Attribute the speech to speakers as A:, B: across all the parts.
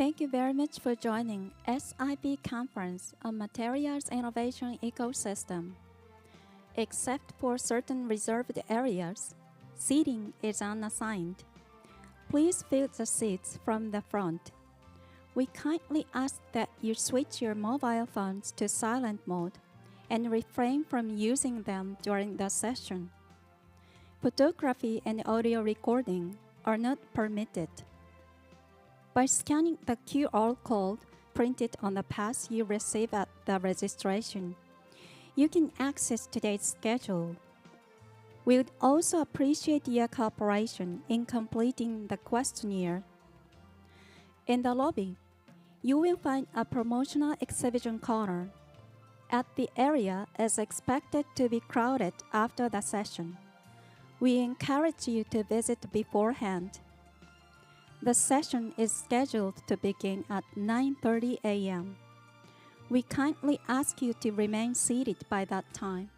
A: Thank you very much for joining SIP Conference on Materials Innovation Ecosystem. Except for certain reserved areas, seating is unassigned. Please fill the seats from the front. We kindly ask that you switch your mobile phones to silent mode and refrain from using them during the session. Photography and audio recording are not permitted. By scanning the QR code printed on the pass you receive at the registration, you can access today's schedule. We would also appreciate your cooperation in completing the questionnaire. In the lobby, you will find a promotional exhibition corner. At the area is expected to be crowded after the session. We encourage you to visit beforehand. The session is scheduled to begin at 9:30 a.m. We kindly ask you to remain seated by that time.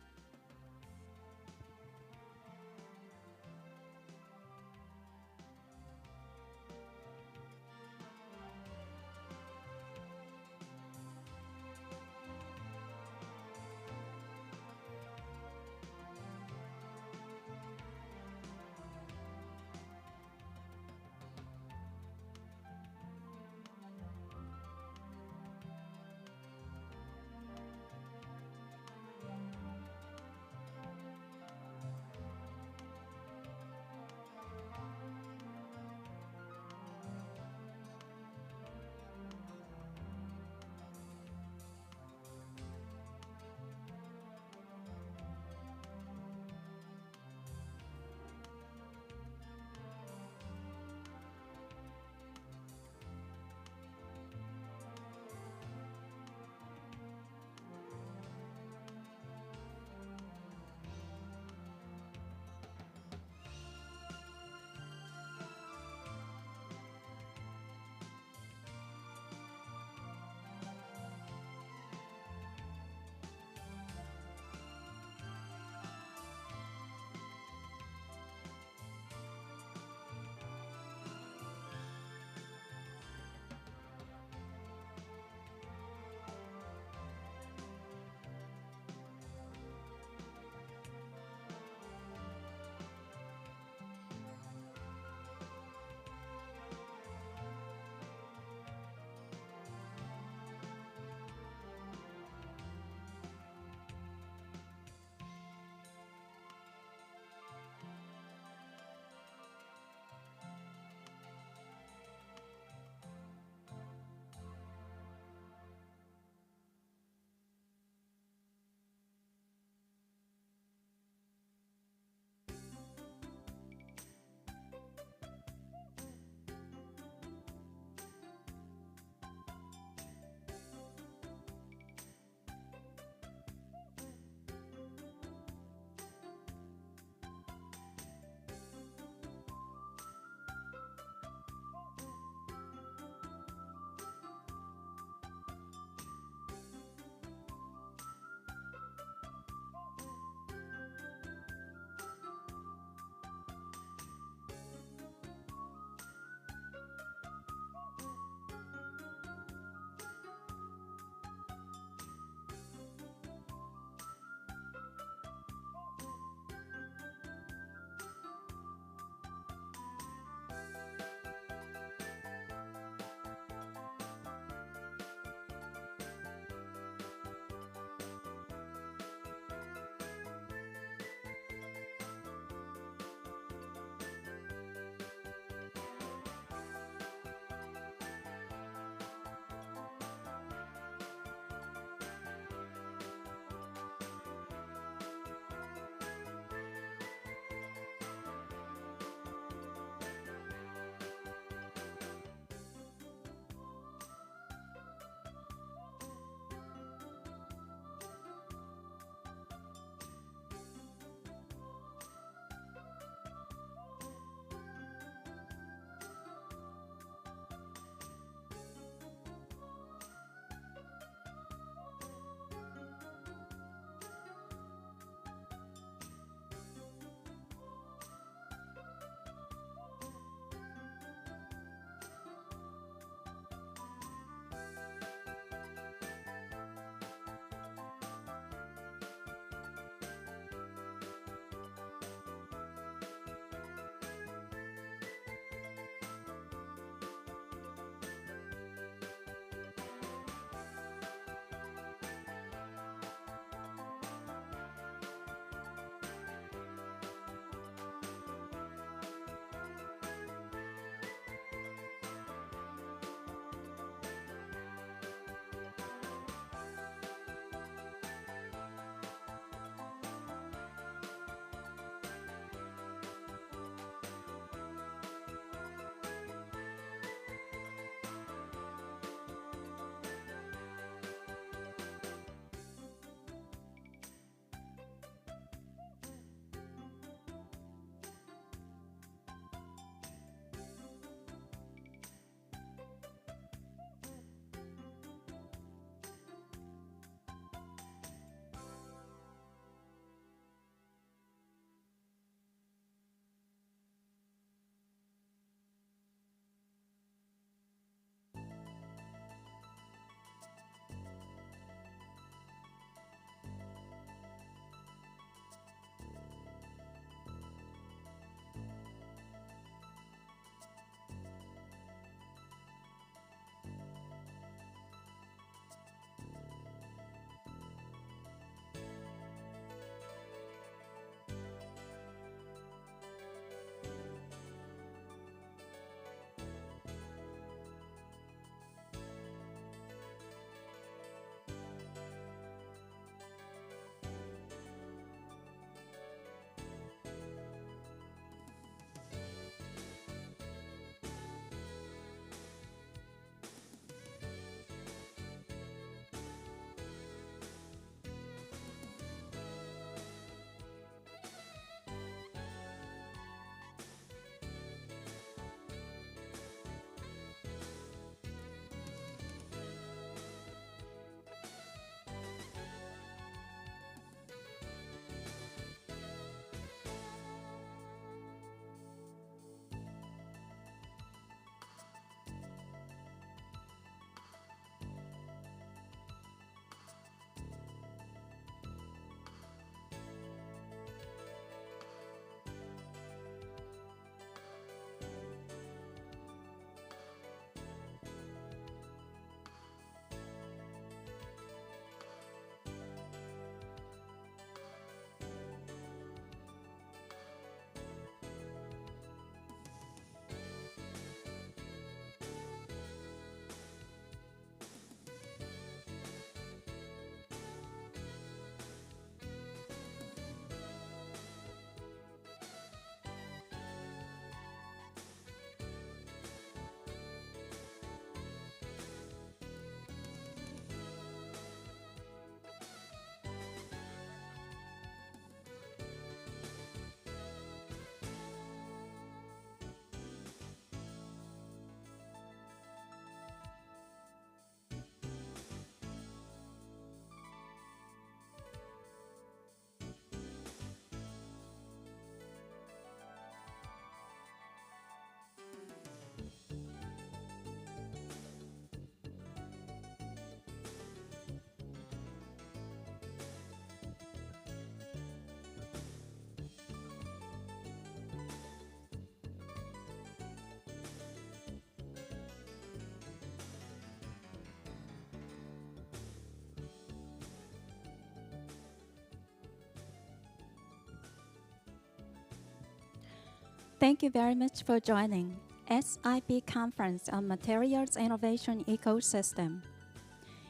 A: Thank you very much for joining SIP Conference on Materials Innovation Ecosystem.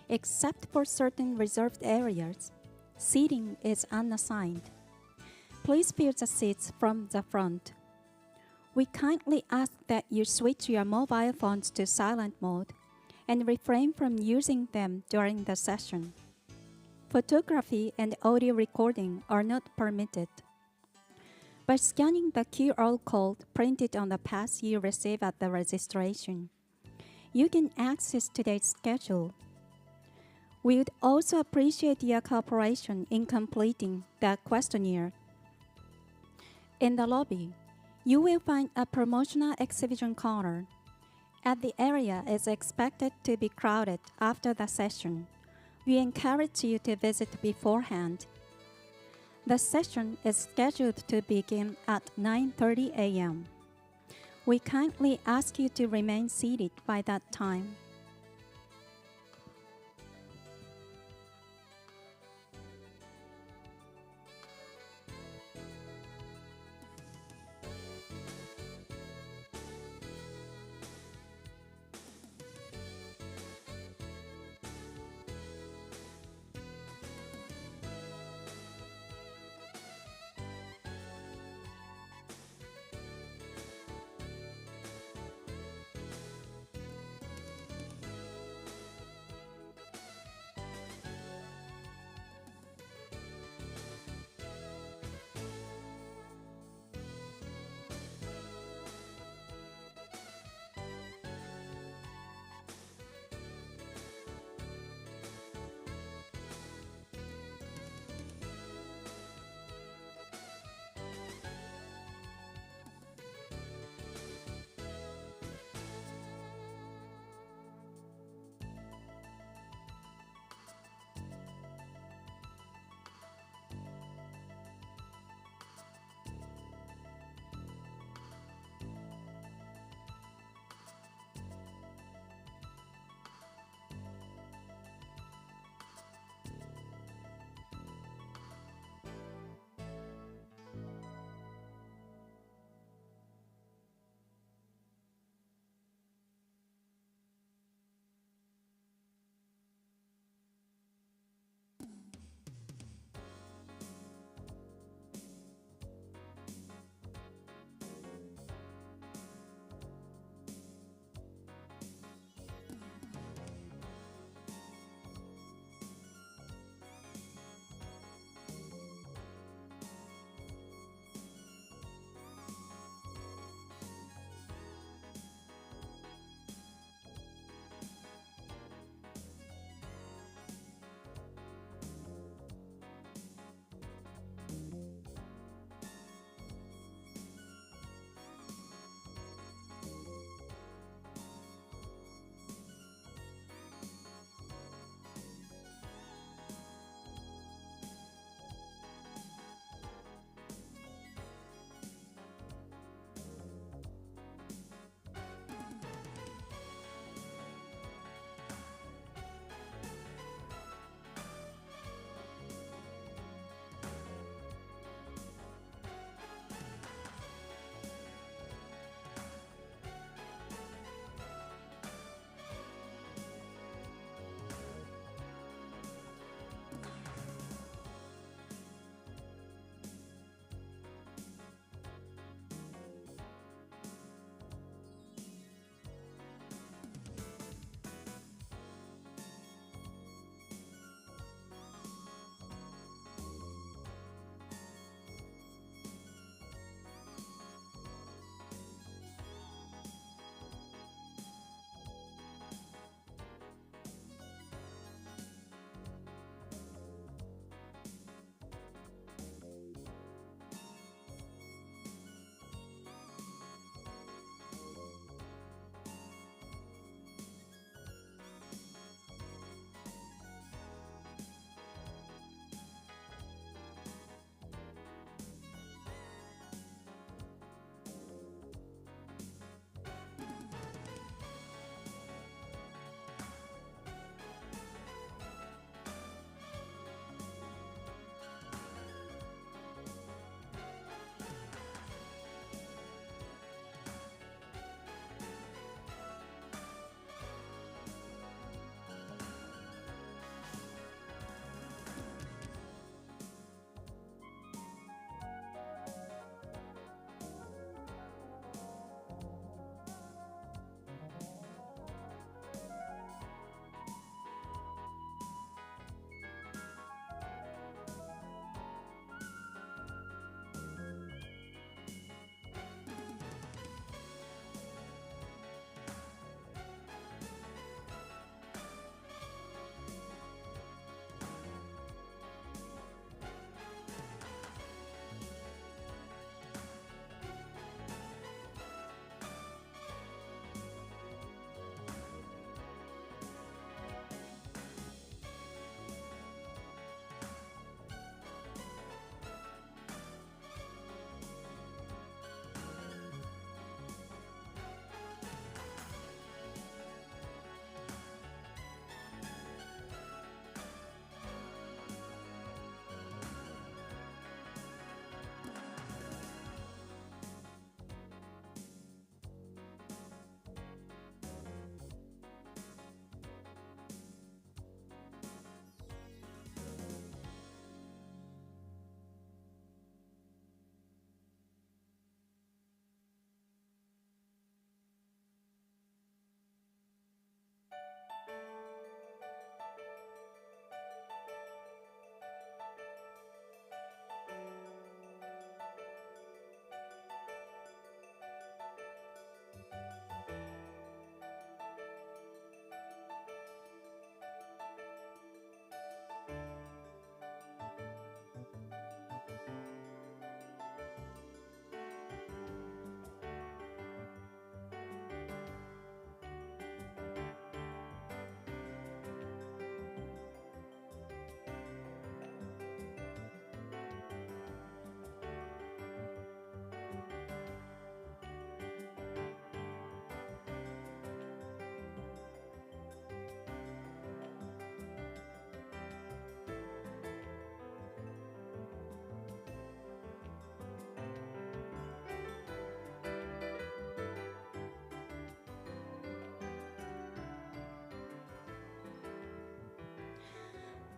A: Except for certain reserved areas, seating is unassigned. Please fill the seats from the front. We kindly ask that you switch your mobile phones to silent mode and refrain from using them during the session. Photography and audio recording are not permitted. By scanning the QR code printed on the pass you receive at the registration, you can access today's schedule. We would also appreciate your cooperation in completing the questionnaire. In the lobby, you will find a promotional exhibition corner. As the area is expected to be crowded after the session, we encourage you to visit beforehand. The session is scheduled to begin at 9:30 a.m. We kindly ask you to remain seated by that time.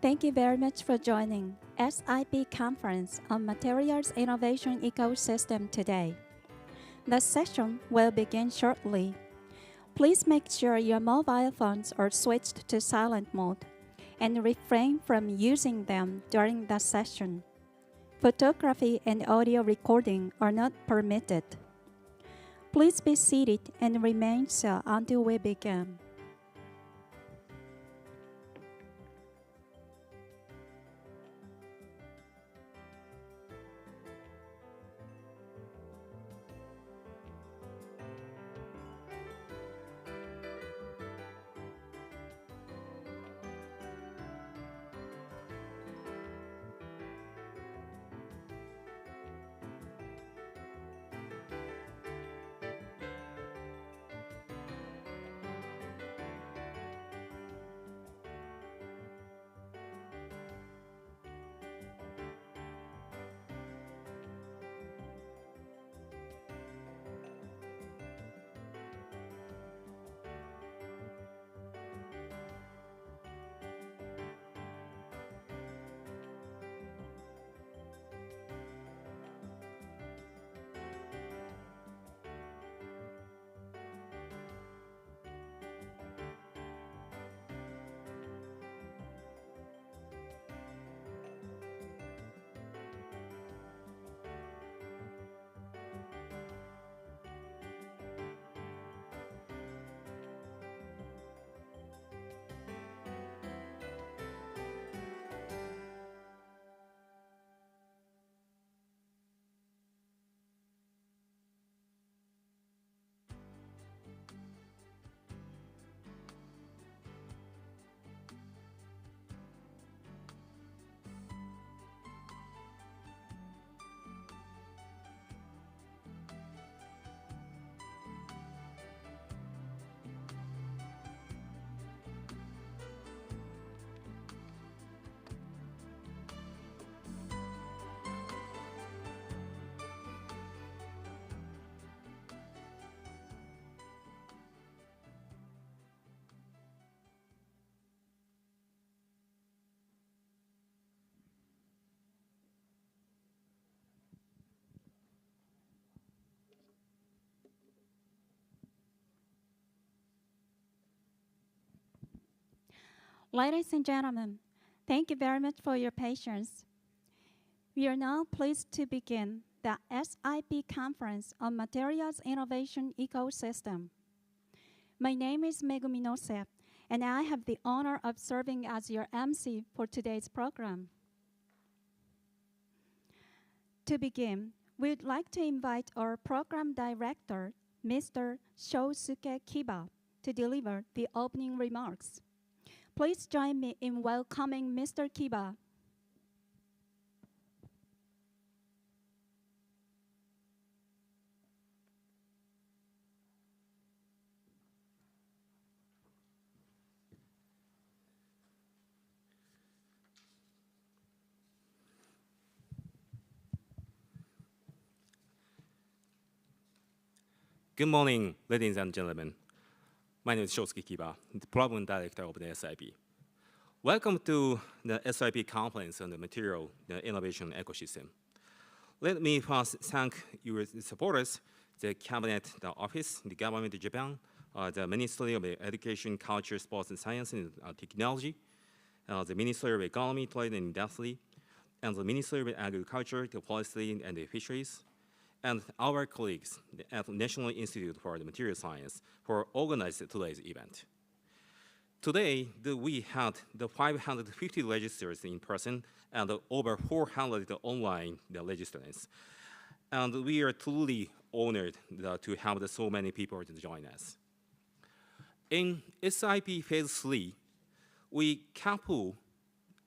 A: Thank you very much for joining SIP Conference on Materials Innovation Ecosystem today. The session will begin shortly. Please make sure your mobile phones are switched to silent mode and refrain from using them during the session. Photography and audio recording are not permitted. Please be seated and remain so until we begin. Ladies and gentlemen, thank you very much for your patience. We are now pleased to begin the SIP Conference on Materials Innovation Ecosystem. My name is Megumi Nose, and I have the honor of serving as your MC for today's program. To begin, we'd like to invite our program director, Mr.Shosuke Kiba, to deliver the opening remarks. Please join me in welcoming Mr. Kiba.
B: Good morning, ladies and gentlemen. My name is Shosuke Kiba, the Program Director of the SIP. Welcome to the SIP Conference on the Material Innovation Ecosystem. Let me first thank your supporters, the Cabinet, the Office, the Government of Japan, the Ministry of Education, Culture, Sports and Science and Technology, the Ministry of Economy, Trade and Industry, and the Ministry of Agriculture, the Forestry and the Fisheries, and our colleagues at the National Institute for the Material Science for organizing today's event. Today, we had the 550 registrants in person and over 400 online registrants. And we are truly honored to have so many people to join us. In SIP Phase 3, we couple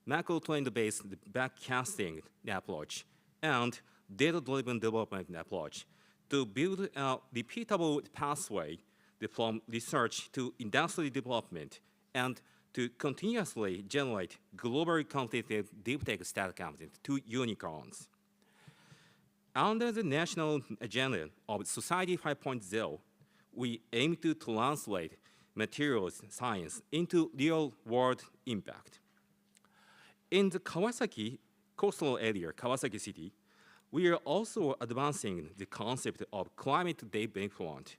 B: macro trend-based backcasting approach and data-driven development approach to build a repeatable pathway from research to industry development and to continuously generate globally competitive deep tech startup content to unicorns. Under the national agenda of Society 5.0, we aim to translate materials science into real-world impact. In the Kawasaki coastal area, Kawasaki City, we are also advancing the concept of climate development,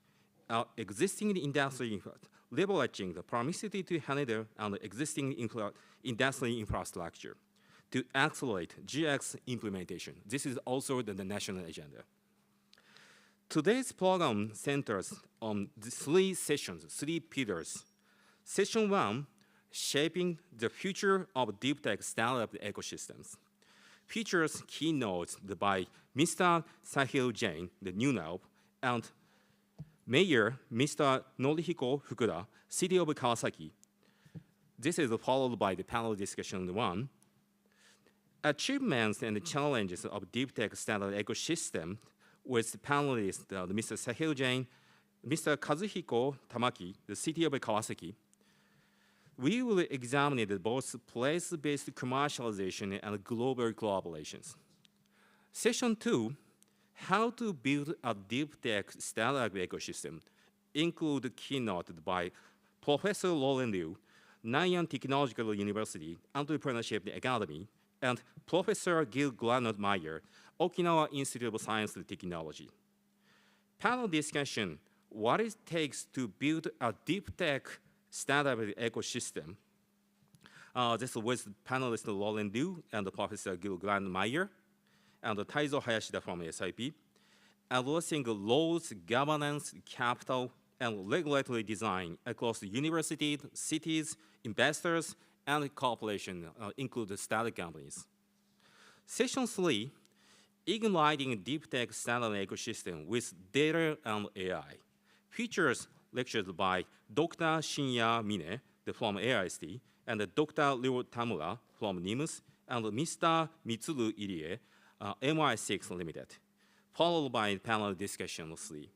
B: existing industry leveraging the proximity to Haneda and existing industrial infrastructure to accelerate GX implementation. This is also the national agenda. Today's program centers on the 3 sessions, 3 pillars. Session 1, shaping the future of deep tech startup ecosystems, features keynotes by Mr. Sahil Jain, the new NALP, and Mayor Mr. Norihiko Fukuda, City of Kawasaki. This is followed by the panel discussion 1. Achievements and challenges of deep tech startup ecosystem with panelists Mr. Sahil Jain, Mr. Kazuhiko Tamaki, the City of Kawasaki. We will examine both place-based commercialization and global collaborations. Session 2, how to build a deep tech startup ecosystem, include keynote by Professor Lerwen Liu, Nanyang Technological University Entrepreneurship Academy, and Professor Gil Granot-Mayer, Okinawa Institute of Science and Technology. Panel discussion, what it takes to build a deep tech startup ecosystem. This with panelists Lerwen Liu and Professor Gil Granot-Mayer, and Taizo Hayashida from SIP, addressing laws, governance, capital, and regulatory design across universities, cities, investors, and corporations, including startup companies. Session 3, igniting deep tech startup ecosystem with data and AI, features lectures by Dr. Shinya Mine from AIST, and Dr. Ryo Tamura from NIMS, and Mr. Mitsuru Irie, MI6 Limited, followed by panel discussion 3.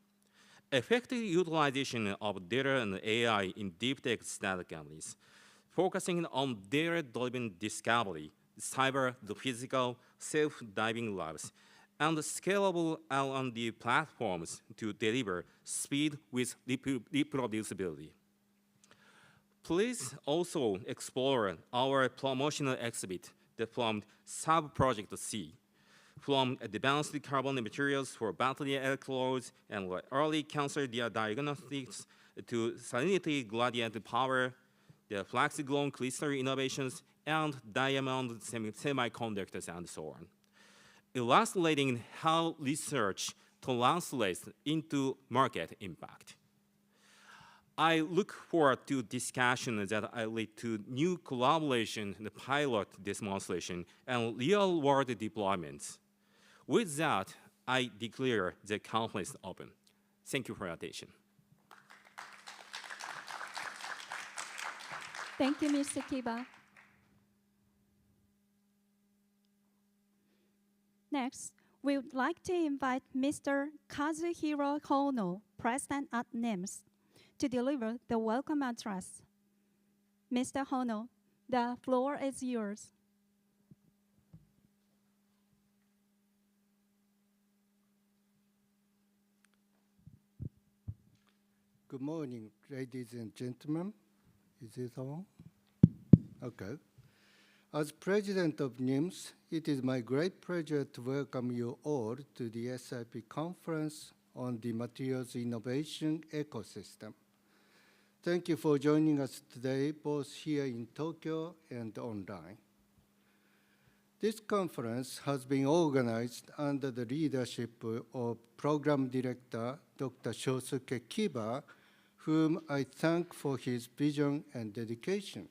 B: Effective utilization of data and AI in deep tech startup companies, focusing on data-driven discovery, cyber, the physical, self-diving labs, and scalable R&D platforms to deliver speed with reproducibility. Please also explore our promotional exhibit from Sub-Project C, from advanced carbon materials for battery electrodes and early cancer diagnostics to salinity gradient power, the flex-grown crystal innovations, and diamond semiconductors, and so on, illustrating how research translates into market impact. I look forward to discussions that lead to new collaboration, the pilot demonstration, and real-world deployments. With that, I declare the conference open. Thank you for your attention.
A: Thank you, Mr. Kiba. Next, we would like to invite Mr. Kazuhiro Hono, President at NIMS, to deliver the welcome address. Mr. Hono, the floor is yours.
C: Good morning, ladies and gentlemen. Is it on? Okay. As president of NIMS, it is my great pleasure to welcome you all to the SIP conference on the materials innovation ecosystem. Thank you for joining us today, both here in Tokyo and online. This conference has been organized under the leadership of Program Director Dr. Shosuke Kiba, whom I thank for his vision and dedication.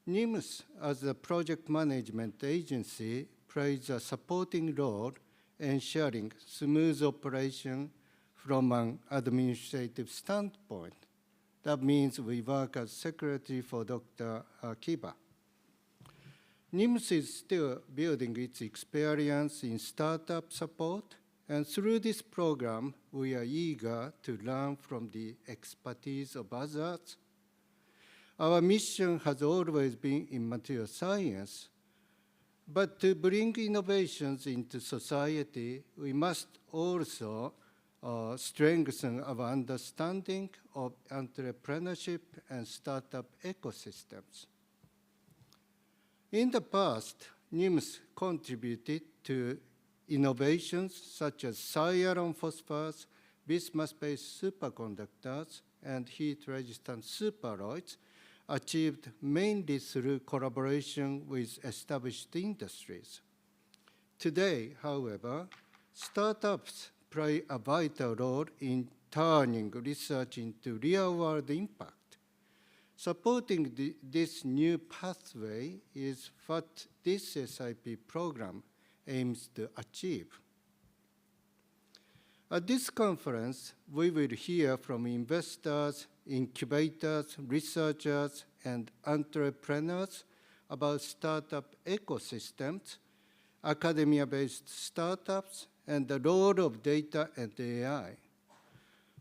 C: NIMS, as a project management agency, plays a supporting role ensuring smooth operation from an administrative standpoint. That means we work as secretary for Dr. Kiba. NIMS is still building its experience in startup support, and through this program, we are eager to learn from the expertise of others. Our mission has always been in material science, but to bring innovations into society, we must also strengthen our understanding of entrepreneurship and startup ecosystems. In the past, NIMS contributed to innovations such as iron phosphors, bismuth-based superconductors, and heat-resistant superalloys, achieved mainly through collaboration with established industries. Today, however, startups play a vital role in turning research into real-world impact. Supporting this new pathway is what this SIP program aims to achieve. At this conference, we will hear from investors, incubators, researchers, and entrepreneurs about startup ecosystems, academia-based startups, and the role of data and AI.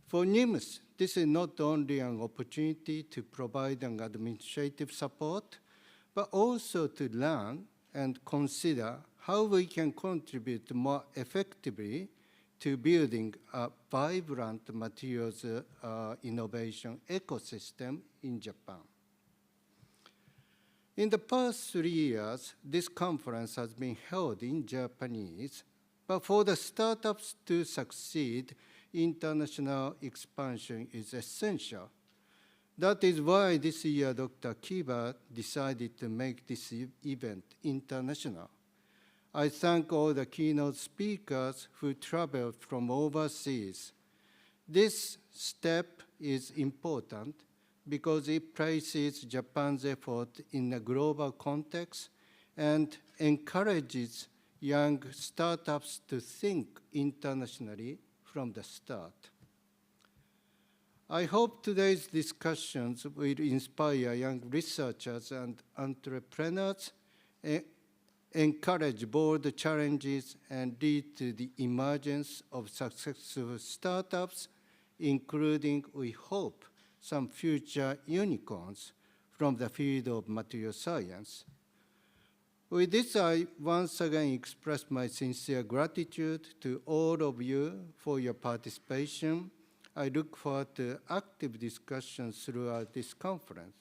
C: For NIMS, this is not only an opportunity to provide an administrative support, but also to learn and consider how we can contribute more effectively to building a vibrant materials innovation ecosystem in Japan. In the past 3 years, this conference has been held in Japanese, but for the startups to succeed, international expansion is essential. That is why this year Dr. Kiba decided to make this event international. I thank all the keynote speakers who traveled from overseas. This step is important because it places Japan's effort in a global context and encourages young startups to think internationally from the start. I hope today's discussions will inspire young researchers and entrepreneurs, encourage bold challenges, and lead to the emergence of successful startups, including, we hope, some future unicorns from the field of material science. With this, I once again express my sincere gratitude to all of you for your participation. I look forward to active discussions throughout this conference.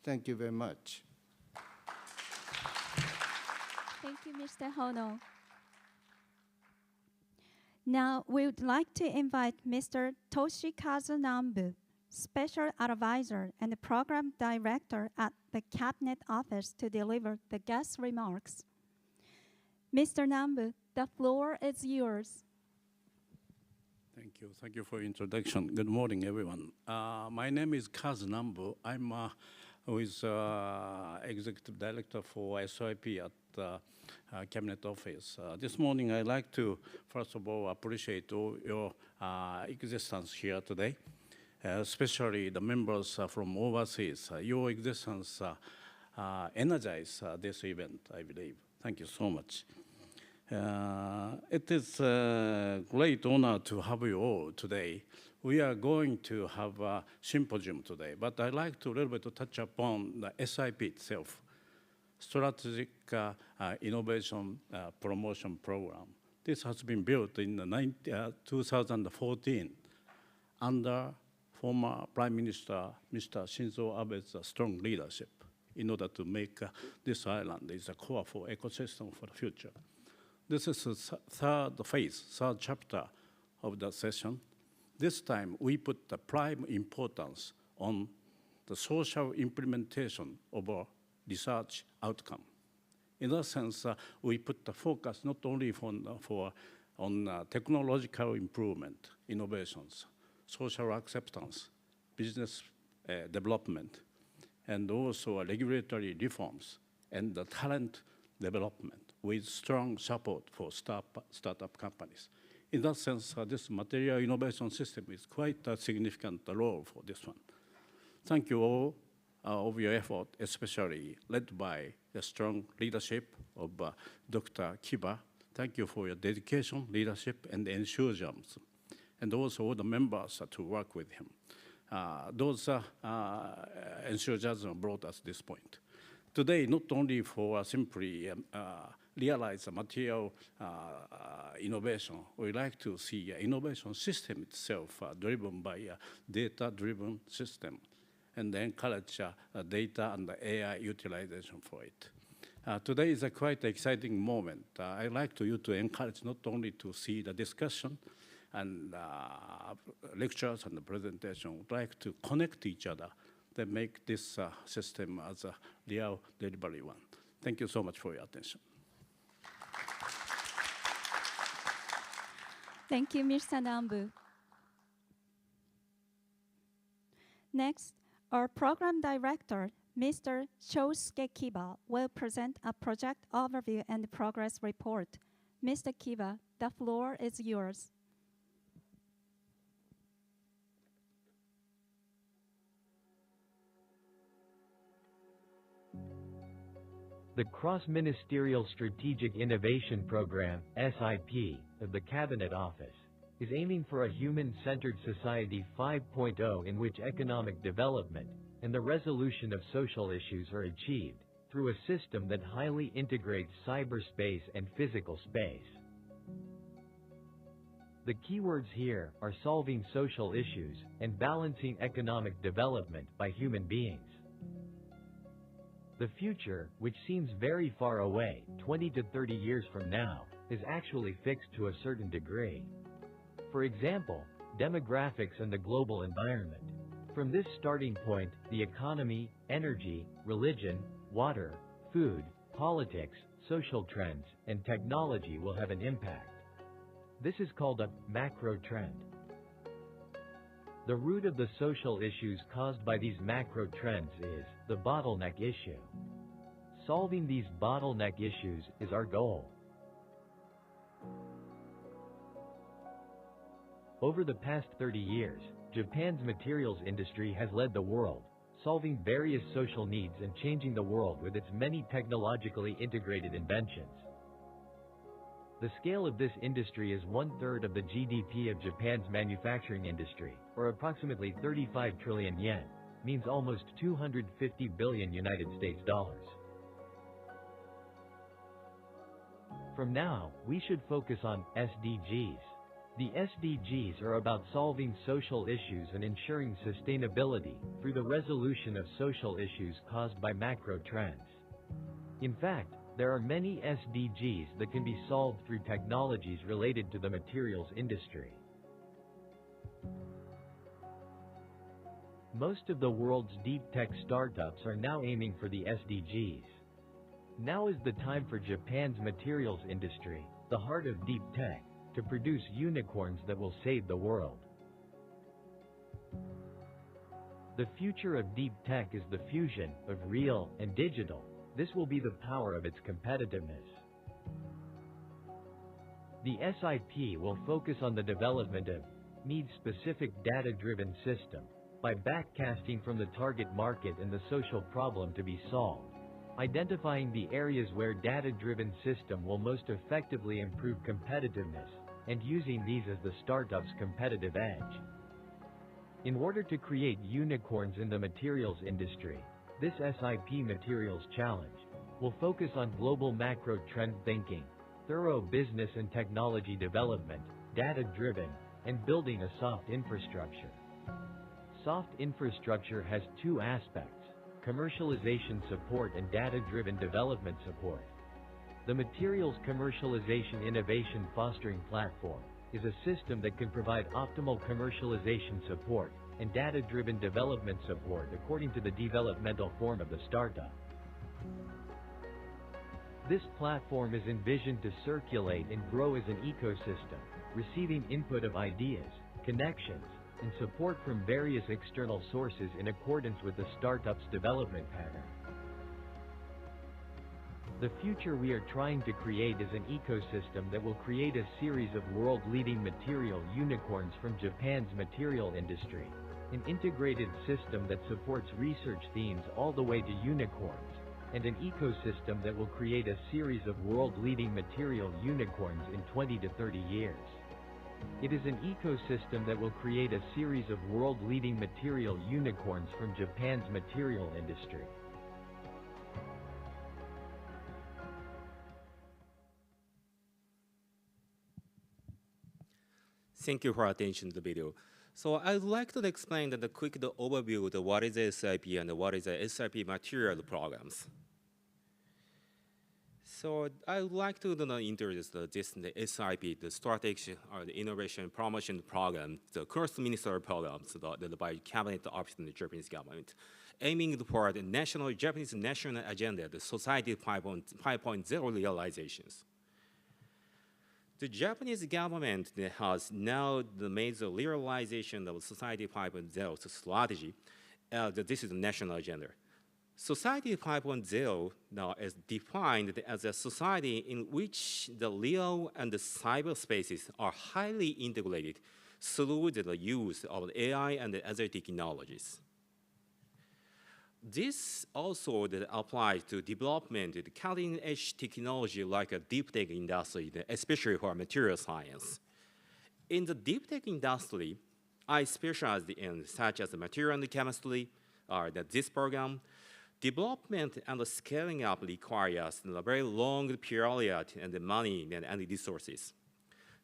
C: Thank you very much.
A: Thank you, Mr. Hono. Now, we would like to invite Mr. Toshikazu Nambu, Special Advisor and Program Director at the Cabinet Office, to deliver the guest remarks. Mr. Nambu, the floor is yours.
D: Thank you. Thank you for your introduction. Good morning, everyone. My name is Kazu Nambu. I'm with Executive Director for SIP at the Cabinet Office. This morning, I'd like to, first of all, appreciate all your existence here today, especially the members from overseas. Your existence energizes this event, I believe. Thank you so much. It is a great honor to have you all today. We are going to have a symposium today, but I'd like to a little bit to touch upon the SIP itself, Strategic Innovation Promotion Program. This has been built in 2014 under former Prime Minister Mr. Shinzo Abe's strong leadership in order to make this island is a core for ecosystem for the future. This is the third phase, third chapter of the session. This time, we put the prime importance on the social implementation of our research outcome. In that sense, we put the focus not only on technological improvement, innovations, social acceptance, business development, and also regulatory reforms and the talent development with strong support for startup companies. In that sense, this material innovation system is quite a significant role for this one. Thank you all of your effort, especially led by the strong leadership of Dr. Kiba. Thank you for your dedication, leadership, and enthusiasm, and also all the members to work with him. Those enthusiasm brought us this point. Today, not only for simply realize the material innovation, we like to see an innovation system itself driven by a data-driven system and encourage data and the AI utilization for it. Today is a quite exciting moment. I'd like you to encourage not only to see the discussion and lectures and the presentation, would like to connect each other that make this system as a real delivery one. Thank you so much for your attention.
A: Thank you, Mr. Nambu. Next, our program director, Mr. Shosuke Kiba, will present a project overview and progress report. Mr. Kiba, the floor is yours.
E: The Cross-Ministerial Strategic Innovation Program, SIP, of the Cabinet Office is aiming for a human-centered society 5.0 in which economic development and the resolution of social issues are achieved through a system that highly integrates cyberspace and physical space. The keywords here are solving social issues and balancing economic development by human beings. The future, which seems very far away, 20 to 30 years from now, is actually fixed to a certain degree. For example, demographics and the global environment. From this starting point, the economy, energy, religion, water, food, politics, social trends, and technology will have an impact. This is called a macro trend. The root of the social issues caused by these macro trends is the bottleneck issue. Solving these bottleneck issues is our goal. Over the past 30 years, Japan's materials industry has led the world, solving various social needs and changing the world with its many technologically integrated inventions. The scale of this industry is 1/3 of the GDP of Japan's manufacturing industry, or approximately 35 trillion yen, means almost 250 billion United States dollars. From now, we should focus on SDGs. The SDGs are about solving social issues and ensuring sustainability through the resolution of social issues caused by macro trends. In fact, there are many SDGs that can be solved through technologies related to the materials industry. Most of the world's deep tech startups are now aiming for the SDGs. Now is the time for Japan's materials industry, the heart of deep tech, to produce unicorns that will save the world. The future of deep tech is the fusion of real and digital. This will be the power of its competitiveness. The SIP will focus on the development of need-specific data-driven system by backcasting from the target market and the social problem to be solved, identifying the areas where data-driven system will most effectively improve competitiveness, and using these as the startup's competitive edge. In order to create unicorns in the materials industry, this SIP Materials Challenge will focus on global macro trend thinking, thorough business and technology development, data-driven, and building a soft infrastructure. Soft infrastructure has two aspects: commercialization support and data-driven development support. The Materials Commercialization Innovation Fostering Platform is a system that can provide optimal commercialization support and data-driven development support according to the developmental form of the startup. This platform is envisioned to circulate and grow as an ecosystem, receiving input of ideas, connections, and support from various external sources in accordance with the startup's development pattern. The future we are trying to create is an ecosystem that will create a series of world-leading material unicorns from Japan's material industry, an integrated system that supports research themes all the way to unicorns, and an ecosystem that will create a series of world-leading material unicorns in 20 to 30 years. It is an ecosystem that will create a series of world-leading material unicorns from Japan's material industry.
B: Thank you for attention to the video. So I would like to explain the quick overview of what is the SIP and what is the SIP material programs. So I would like to introduce the SIP, the Strategic the Innovation Promotion Program, the cross-ministerial program by Cabinet Office in the Japanese government, aiming for the Japanese national agenda, the Society 5.0 realizations. The Japanese government has now made the realization of Society 5.0 strategy. This is the national agenda. Society 5.0 now is defined as a society in which the real and the cyberspaces are highly integrated through the use of AI and other technologies. This also applies to development of cutting-edge technology like a deep tech industry, especially for material science. In the deep tech industry, I specialize in such as material and chemistry, this program. Development and scaling up requires a very long period and money and resources.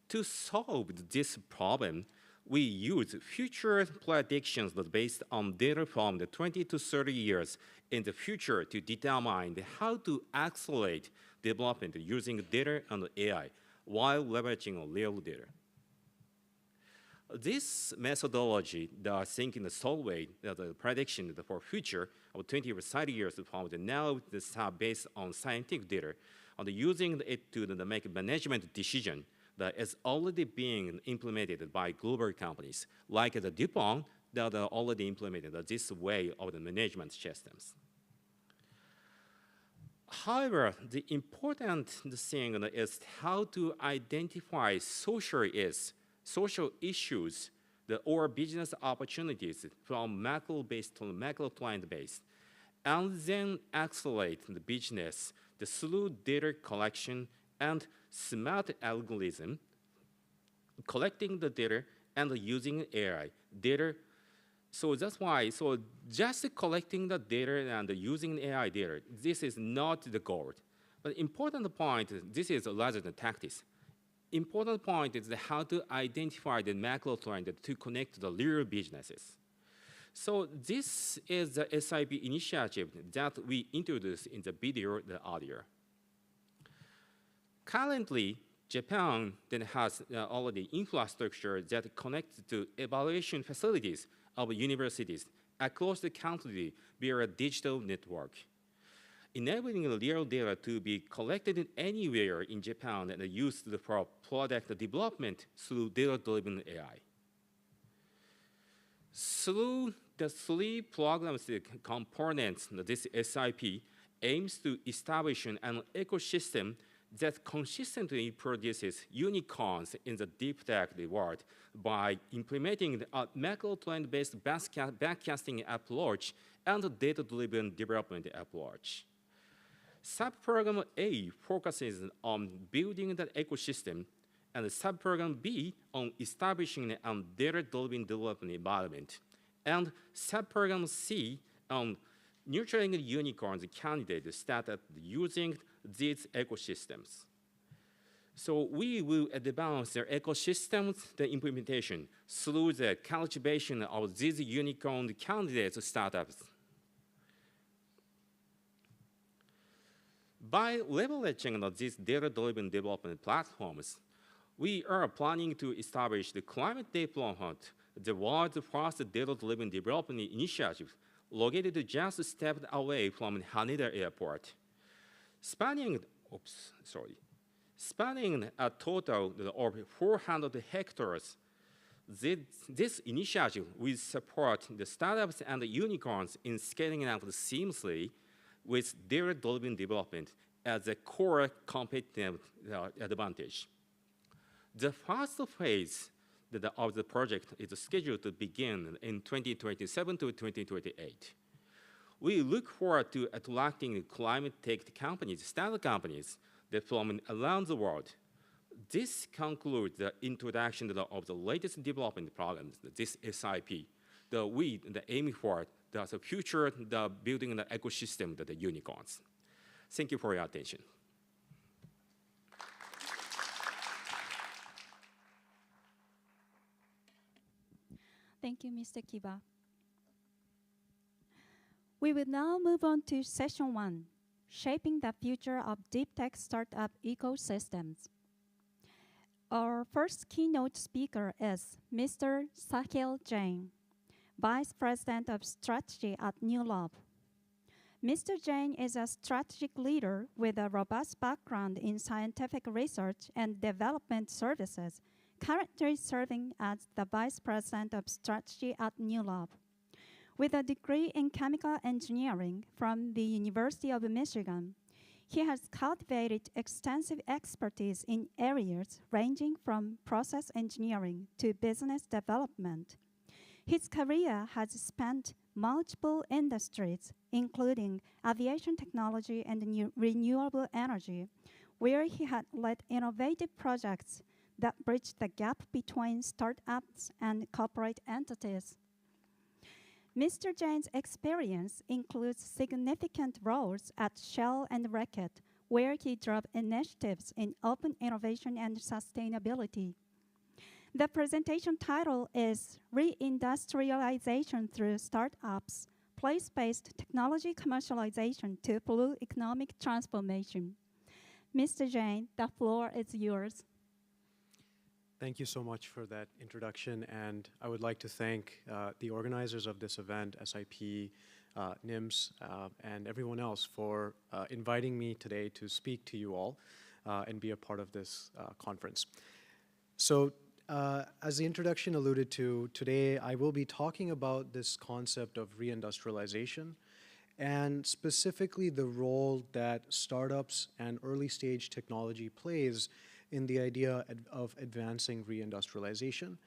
B: To solve this problem, we use future predictions based on data from the 20 to 30 years in the future to determine how to accelerate development using data and AI while leveraging real data. This methodology, the thinking the sole way, the prediction for future of 20 or 30 years from now is based on scientific data, and using it to make management decision that is already being implemented by global companies, like the DuPont that are already implemented this way of the management systems. However, the important thing is how to identify social issues or business opportunities from macro-based to macro-client-based, and then accelerate the business through data collection and smart algorithm, collecting the data and using AI data. So that's why, just collecting the data and using AI data, this is not the goal. But important point, this is rather than tactics. Important point is how to identify the macro trend to connect to the real businesses. So this is the SIP initiative that we introduced in the video earlier. Currently, Japan then has already infrastructure that connects to evaluation facilities of universities across the country via a digital network, enabling real data to be collected anywhere in Japan and used for product development through data-driven AI. Through the three programmatic components, this SIP aims to establish an ecosystem that consistently produces unicorns in the deep tech world by implementing a macro trend-based backcasting approach and a data-driven development approach. Subprogram A focuses on building the ecosystem, and subprogram B on establishing a data-driven development environment, and subprogram C on nurturing unicorns candidates started using these ecosystems. So we will advance their ecosystems, the implementation, through the cultivation of these unicorn candidate startups. By leveraging these data-driven development platforms, we are planning to establish the climate deployment, the world's first data-driven development initiative, located just a step away from Haneda Airport. Spanning a total of 400 hectares, this initiative will support the startups and the unicorns in scaling up seamlessly with data-driven development as a core competitive advantage. The first phase of the project is scheduled to begin in 2027 to 2028. We look forward to attracting climate tech companies, startup companies, from around the world. This concludes the introduction of the latest development programs, this SIP, we aim for the future, building the ecosystem, the unicorns. Thank you for your attention.
A: Thank you, Mr. Kiba. We will now move on to session 1, shaping the future of deep tech startup ecosystems. Our first keynote speaker is Mr. Sahil Jain, Vice President of Strategy at New Lab. Mr. Jain is a strategic leader with a robust background in scientific research and development services, currently serving as the Vice President of Strategy at New Lab. With a degree in chemical engineering from the University of Michigan, he has cultivated extensive expertise in areas ranging from process engineering to business development. His career has spanned multiple industries, including aviation technology and renewable energy, where he had led innovative projects that bridge the gap between startups and corporate entities. Mr. Jain's experience includes significant roles at Shell and Reckitt, where he drove initiatives in open innovation and sustainability. The presentation title is Reindustrialization Through Startups, Place-Based Technology Commercialization to Blue Economic Transformation. Mr. Jain, the floor is yours.
F: Thank you so much for that introduction, and I would like to thank the organizers of this event, SIP, NIMS, and everyone else for inviting me today to speak to you all and be a part of this conference. So, as the introduction alluded to, today I will be talking about this concept of reindustrialization and specifically the role that startups and early stage technology plays in the idea of advancing reindustrialization.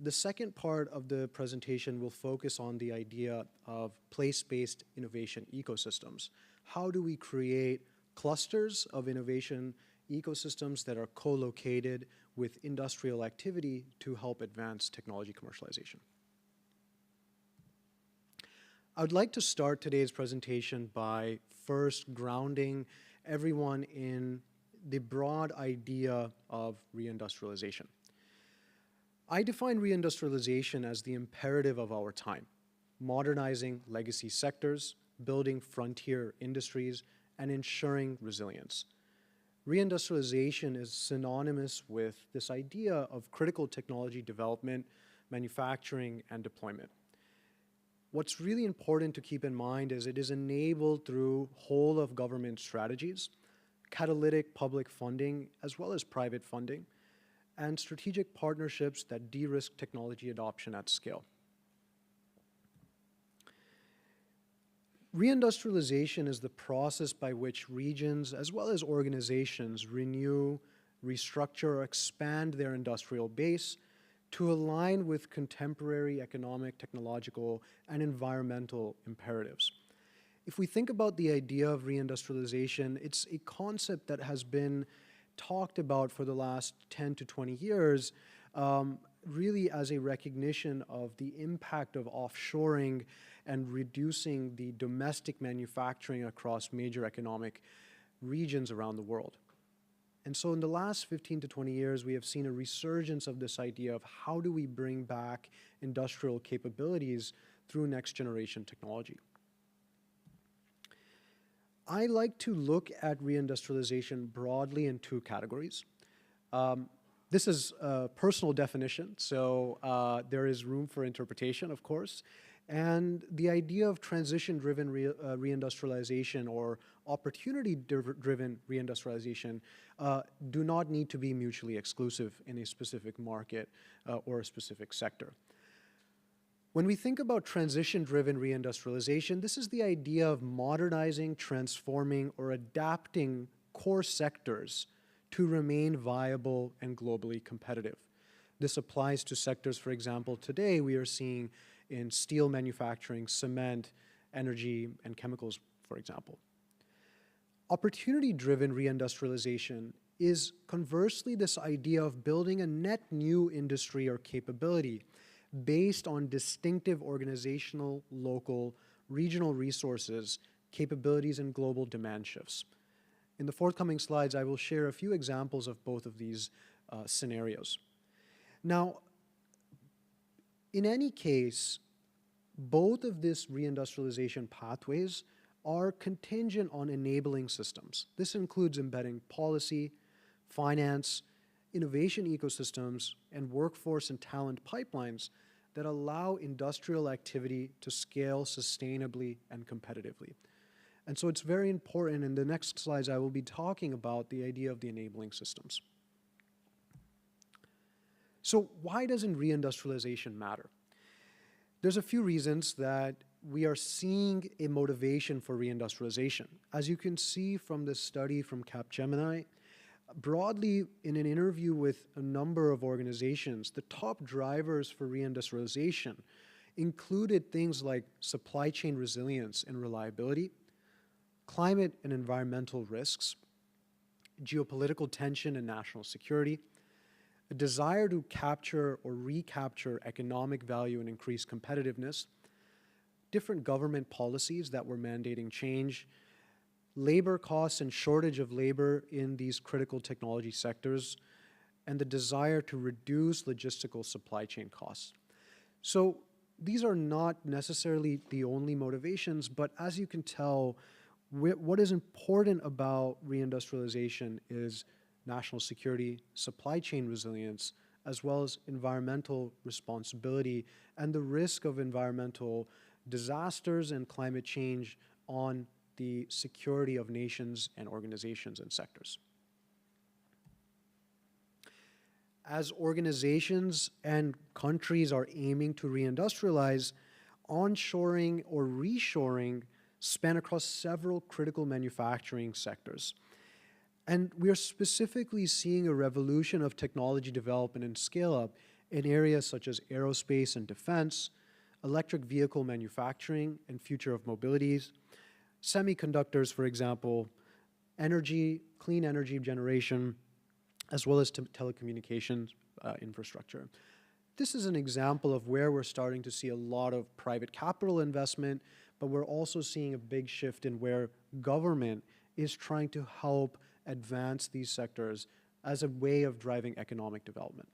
F: The second part of the presentation will focus on the idea of place-based innovation ecosystems. How do we create clusters of innovation ecosystems that are co-located with industrial activity to help advance technology commercialization? I would like to start today's presentation by first grounding everyone in the broad idea of reindustrialization. I define reindustrialization as the imperative of our time, modernizing legacy sectors, building frontier industries, and ensuring resilience. Reindustrialization is synonymous with this idea of critical technology development, manufacturing, and deployment. What's really important to keep in mind is it is enabled through whole of government strategies, catalytic public funding, as well as private funding, and strategic partnerships that de-risk technology adoption at scale. Reindustrialization is the process by which regions, as well as organizations, renew, restructure, or expand their industrial base to align with contemporary economic, technological, and environmental imperatives. If we think about the idea of reindustrialization, it's a concept that has been talked about for the last 10 to 20 years, really as a recognition of the impact of offshoring and reducing the domestic manufacturing across major economic regions around the world. And so in the last 15 to 20 years, we have seen a resurgence of this idea of how do we bring back industrial capabilities through next generation technology. I like to look at reindustrialization broadly in two categories. This is a personal definition, so there is room for interpretation, of course. And the idea of transition-driven reindustrialization or opportunity-driven reindustrialization do not need to be mutually exclusive in a specific market or a specific sector. When we think about transition-driven reindustrialization, this is the idea of modernizing, transforming, or adapting core sectors to remain viable and globally competitive. This applies to sectors, for example, today we are seeing in steel manufacturing, cement, energy, and chemicals, for example. Opportunity-driven reindustrialization is conversely this idea of building a net new industry or capability based on distinctive organizational, local, regional resources, capabilities, and global demand shifts. In the forthcoming slides, I will share a few examples of both of these scenarios. Now, in any case, both of these reindustrialization pathways are contingent on enabling systems. This includes embedding policy, finance, innovation ecosystems, and workforce and talent pipelines that allow industrial activity to scale sustainably and competitively. And so it's very important. In the next slides, I will be talking about the idea of the enabling systems. So why doesn't reindustrialization matter? There's a few reasons that we are seeing a motivation for reindustrialization. As you can see from this study from Capgemini, broadly in an interview with a number of organizations, the top drivers for reindustrialization included things like supply chain resilience and reliability, climate and environmental risks, geopolitical tension and national security, a desire to capture or recapture economic value and increase competitiveness, different government policies that were mandating change, labor costs and shortage of labor in these critical technology sectors, and the desire to reduce logistical supply chain costs. So these are not necessarily the only motivations, but as you can tell, what is important about reindustrialization is national security, supply chain resilience, as well as environmental responsibility and the risk of environmental disasters and climate change on the security of nations and organizations and sectors. As organizations and countries are aiming to reindustrialize, onshoring or reshoring span across several critical manufacturing sectors. And we are specifically seeing a revolution of technology development and scale-up in areas such as aerospace and defense, electric vehicle manufacturing and future of mobilities, semiconductors, for example, energy, clean energy generation, as well as telecommunications infrastructure. This is an example of where we're starting to see a lot of private capital investment, but we're also seeing a big shift in where government is trying to help advance these sectors as a way of driving economic development.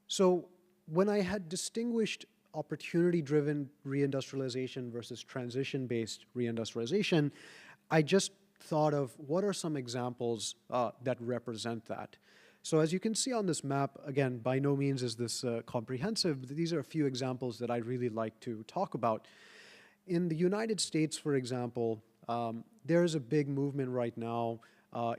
F: So when I had distinguished opportunity-driven reindustrialization versus transition-based reindustrialization, I just thought of what are some examples that represent that. So as you can see on this map, again, by no means is this comprehensive. These are a few examples that I'd really like to talk about. In the United States, for example, there is a big movement right now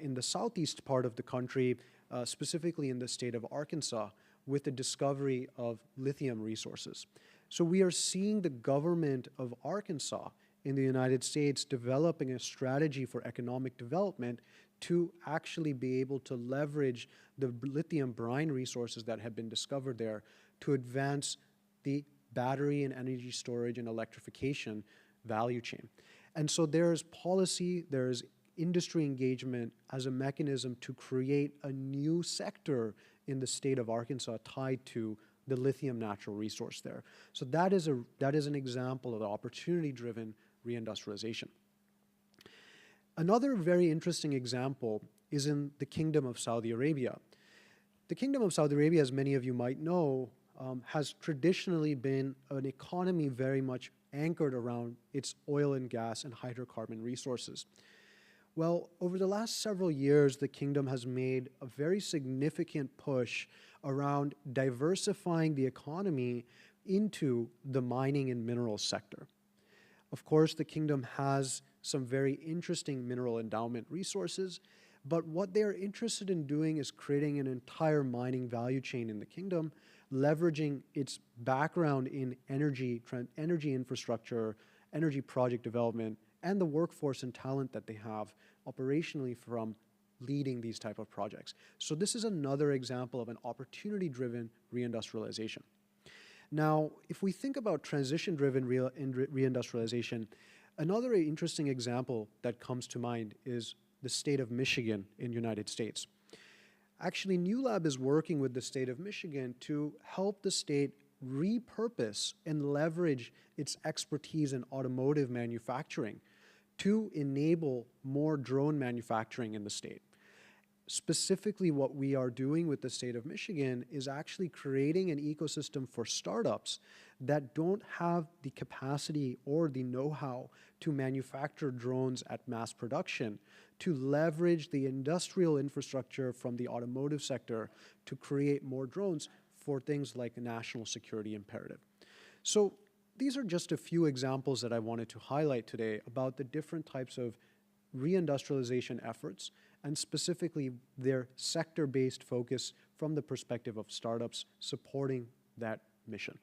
F: in the southeast part of the country, specifically in the state of Arkansas, with the discovery of lithium resources. So we are seeing the government of Arkansas in the United States developing a strategy for economic development to actually be able to leverage the lithium brine resources that have been discovered there to advance the battery and energy storage and electrification value chain. And so there's policy, there's industry engagement as a mechanism to create a new sector in the state of Arkansas tied to the lithium natural resource there. So that is an example of the opportunity-driven reindustrialization. Another very interesting example is in the Kingdom of Saudi Arabia. The Kingdom of Saudi Arabia, as many of you might know, has traditionally been an economy very much anchored around its oil and gas and hydrocarbon resources. Well, over the last several years, the kingdom has made a very significant push around diversifying the economy into the mining and minerals sector. Of course, the kingdom has some very interesting mineral endowment resources, but what they're interested in doing is creating an entire mining value chain in the kingdom, leveraging its background in energy infrastructure, energy project development, and the workforce and talent that they have operationally from leading these type of projects. So this is another example of an opportunity-driven reindustrialization. Now, if we think about transition-driven reindustrialization, another interesting example that comes to mind is the state of Michigan in the United States. Actually, New Lab is working with the state of Michigan to help the state repurpose and leverage its expertise in automotive manufacturing to enable more drone manufacturing in the state. specifically what we are doing with the state of Michigan is actually creating an ecosystem for startups that don't have the capacity or the know-how to manufacture drones at mass production, to leverage the industrial infrastructure from the automotive sector to create more drones for things like a national security imperative. So these are just a few examples that I wanted to highlight today about the different types of reindustrialization efforts and specifically their sector-based focus from the perspective of startups supporting that mission.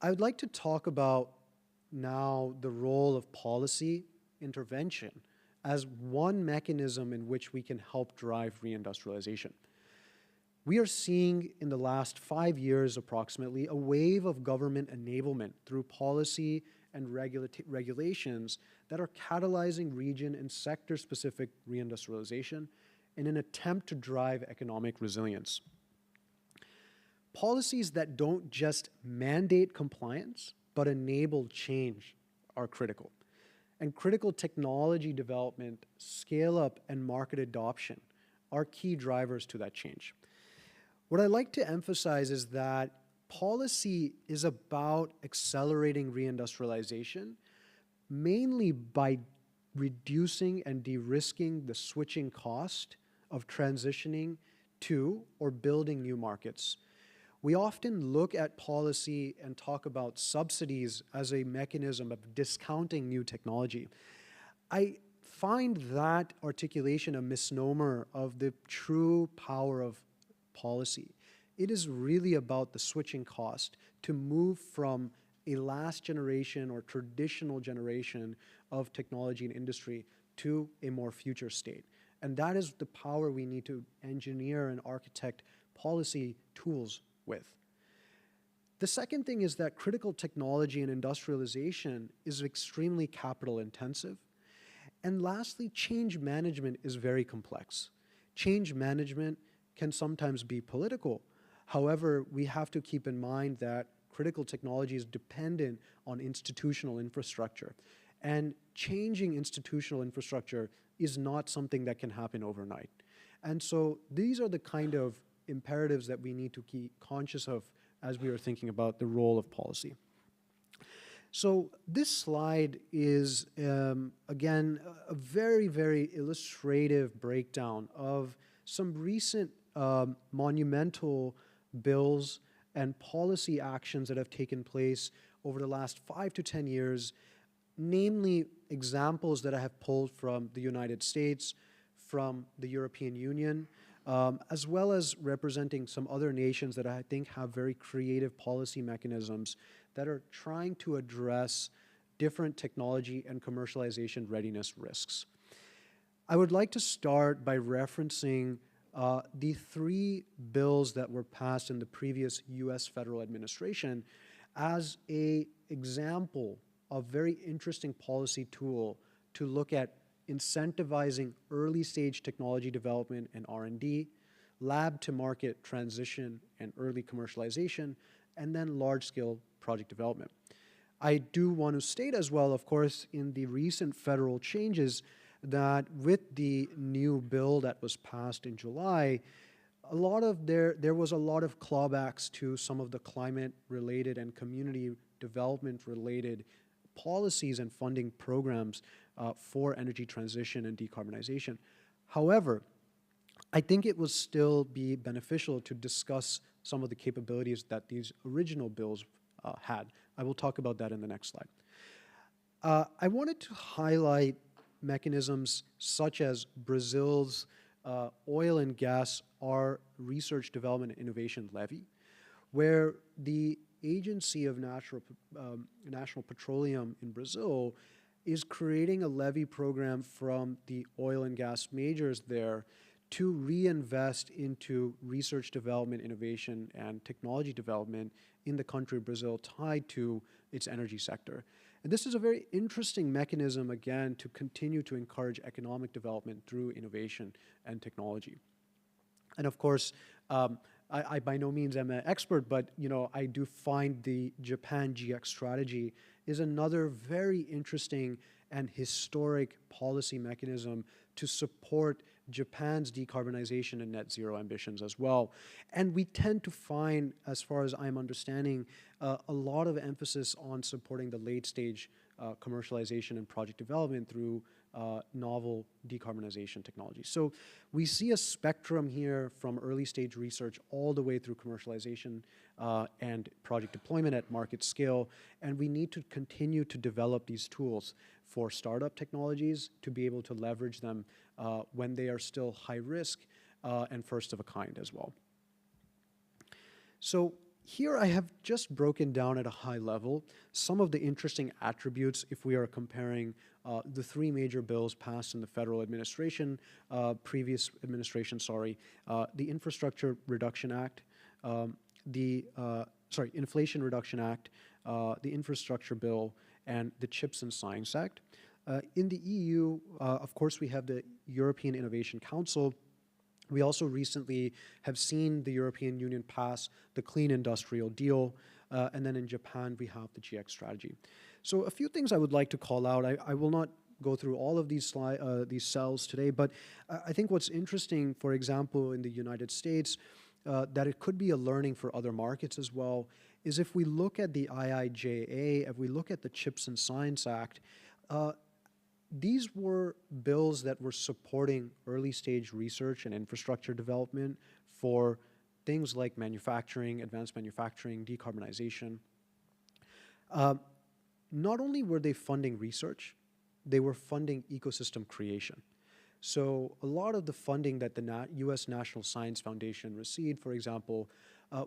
F: I would like to talk about now the role of policy intervention as one mechanism in which we can help drive reindustrialization. We are seeing in the last 5 years approximately a wave of government enablement through policy and regulations that are catalyzing region and sector-specific reindustrialization in an attempt to drive economic resilience. Policies that don't just mandate compliance, but enable change are critical. And critical technology development, scale-up, and market adoption are key drivers to that change. What I like to emphasize is that policy is about accelerating reindustrialization, mainly by reducing and de-risking the switching cost of transitioning to or building new markets. We often look at policy and talk about subsidies as a mechanism of discounting new technology. I find that articulation a misnomer of the true power of policy. It is really about the switching cost to move from a last generation or traditional generation of technology and industry to a more future state. And that is the power we need to engineer and architect policy tools with. The second thing is that critical technology and industrialization is extremely capital intensive. And lastly, change management is very complex. Change management can sometimes be political. However, we have to keep in mind that critical technology is dependent on institutional infrastructure. And changing institutional infrastructure is not something that can happen overnight. And so these are the kind of imperatives that we need to keep conscious of as we are thinking about the role of policy. So this slide is, again, a very, very illustrative breakdown of some recent monumental bills and policy actions that have taken place over the last 5 to 10 years, namely examples that I have pulled from the United States, from the European Union, as well as representing some other nations that I think have very creative policy mechanisms that are trying to address different technology and commercialization readiness risks. I would like to start by referencing the 3 bills that were passed in the previous US federal administration as an example of very interesting policy tool to look at incentivizing early stage technology development and R&D, lab to market transition and early commercialization, and then large scale project development. I do want to state as well, of course, in the recent federal changes that with the new bill that was passed in July, there was a lot of clawbacks to some of the climate related and community development related policies and funding programs for energy transition and decarbonization. However, I think it will still be beneficial to discuss some of the capabilities that these original bills had. I will talk about that in the next slide. I wanted to highlight mechanisms such as Brazil's oil and gas research development and innovation levy, where the Agency of National Petroleum in Brazil is creating a levy program from the oil and gas majors there to reinvest into research development, innovation, and technology development in the country of Brazil tied to its energy sector. And this is a very interesting mechanism, again, to continue to encourage economic development through innovation and technology. And of course, I by no means am an expert, but I do find the Japan GX strategy is another very interesting and historic policy mechanism to support Japan's decarbonization and net zero ambitions as well. And we tend to find, as far as I'm understanding, a lot of emphasis on supporting the late stage commercialization and project development through novel decarbonization technologies. So we see a spectrum here from early stage research all the way through commercialization and project deployment at market scale. And we need to continue to develop these tools for startup technologies to be able to leverage them when they are still high risk and first of a kind as well. So here I have just broken down at a high level some of the interesting attributes if we are comparing the three major bills passed in the federal administration, previous administration, sorry, the Infrastructure Reduction Act, Inflation Reduction Act, the Infrastructure Bill, and the Chips and Science Act. In the EU, of course, we have the European Innovation Council. We also recently have seen the European Union pass the Clean Industrial Deal, and then in Japan, we have the GX strategy. So a few things I would like to call out. I will not go through all of these cells today, but I think what's interesting, for example, in the United States, that it could be a learning for other markets as well, is if we look at the IIJA, if we look at the Chips and Science Act, these were bills that were supporting early stage research and infrastructure development for things like manufacturing, advanced manufacturing, decarbonization. Not only were they funding research, they were funding ecosystem creation. So a lot of the funding that the US National Science Foundation received, for example,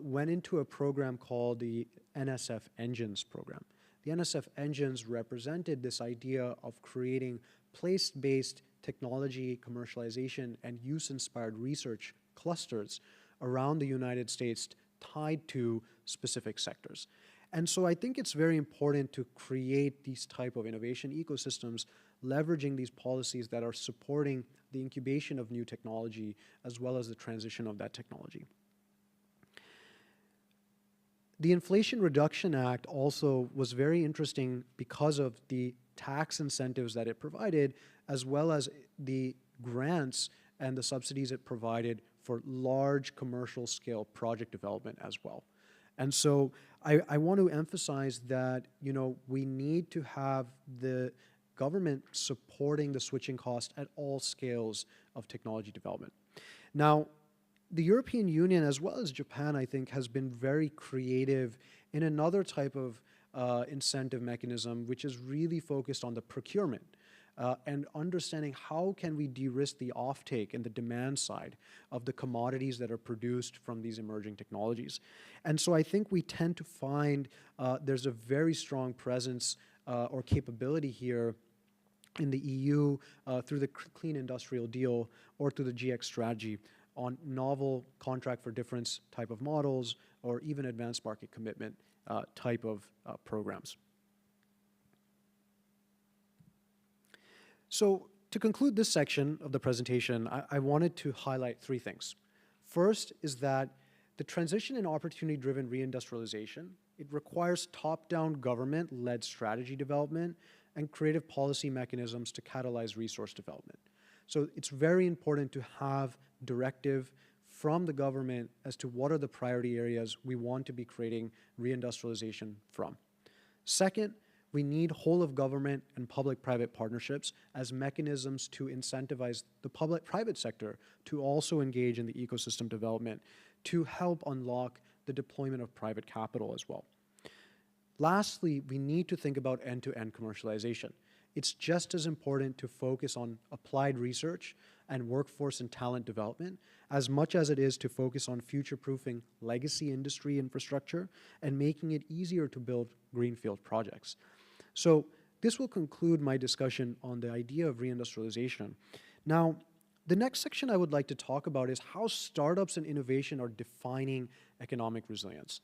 F: went into a program called the NSF Engines program. The NSF Engines represented this idea of creating place-based technology, commercialization, and use-inspired research clusters around the United States tied to specific sectors. And so I think it's very important to create these type of innovation ecosystems, leveraging these policies that are supporting the incubation of new technology as well as the transition of that technology. The Inflation Reduction Act also was very interesting because of the tax incentives that it provided, as well as the grants and the subsidies it provided for large commercial scale project development as well. And so I want to emphasize that, you know, we need to have the government supporting the switching cost at all scales of technology development. Now, the European Union, as well as Japan, I think, has been very creative in another type of incentive mechanism, which is really focused on the procurement and understanding how can we de-risk the offtake and the demand side of the commodities that are produced from these emerging technologies. And so I think we tend to find there's a very strong presence or capability here in the EU through the Clean Industrial Deal or through the GX strategy on novel contract for difference type of models or even advanced market commitment type of programs. So to conclude this section of the presentation, I wanted to highlight three things. First is that the transition and opportunity-driven reindustrialization, it requires top-down government-led strategy development and creative policy mechanisms to catalyze resource development. So it's very important to have directive from the government as to what are the priority areas we want to be creating reindustrialization from. Second, we need whole of government and public-private partnerships as mechanisms to incentivize the public-private sector to also engage in the ecosystem development to help unlock the deployment of private capital as well. Lastly, we need to think about end-to-end commercialization. It's just as important to focus on applied research and workforce and talent development as much as it is to focus on future-proofing legacy industry infrastructure and making it easier to build greenfield projects. So this will conclude my discussion on the idea of reindustrialization. Now, the next section I would like to talk about is how startups and innovation are defining economic resilience.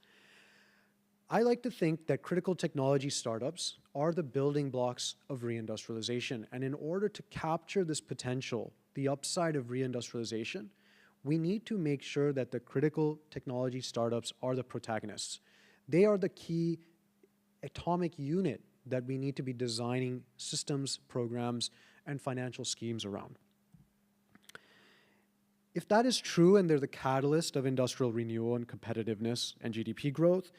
F: I like to think that critical technology startups are the building blocks of reindustrialization. And in order to capture this potential, the upside of reindustrialization, we need to make sure that the critical technology startups are the protagonists. They are the key atomic unit that we need to be designing systems, programs, and financial schemes around. If that is true and they're the catalyst of industrial renewal and competitiveness and GDP growth,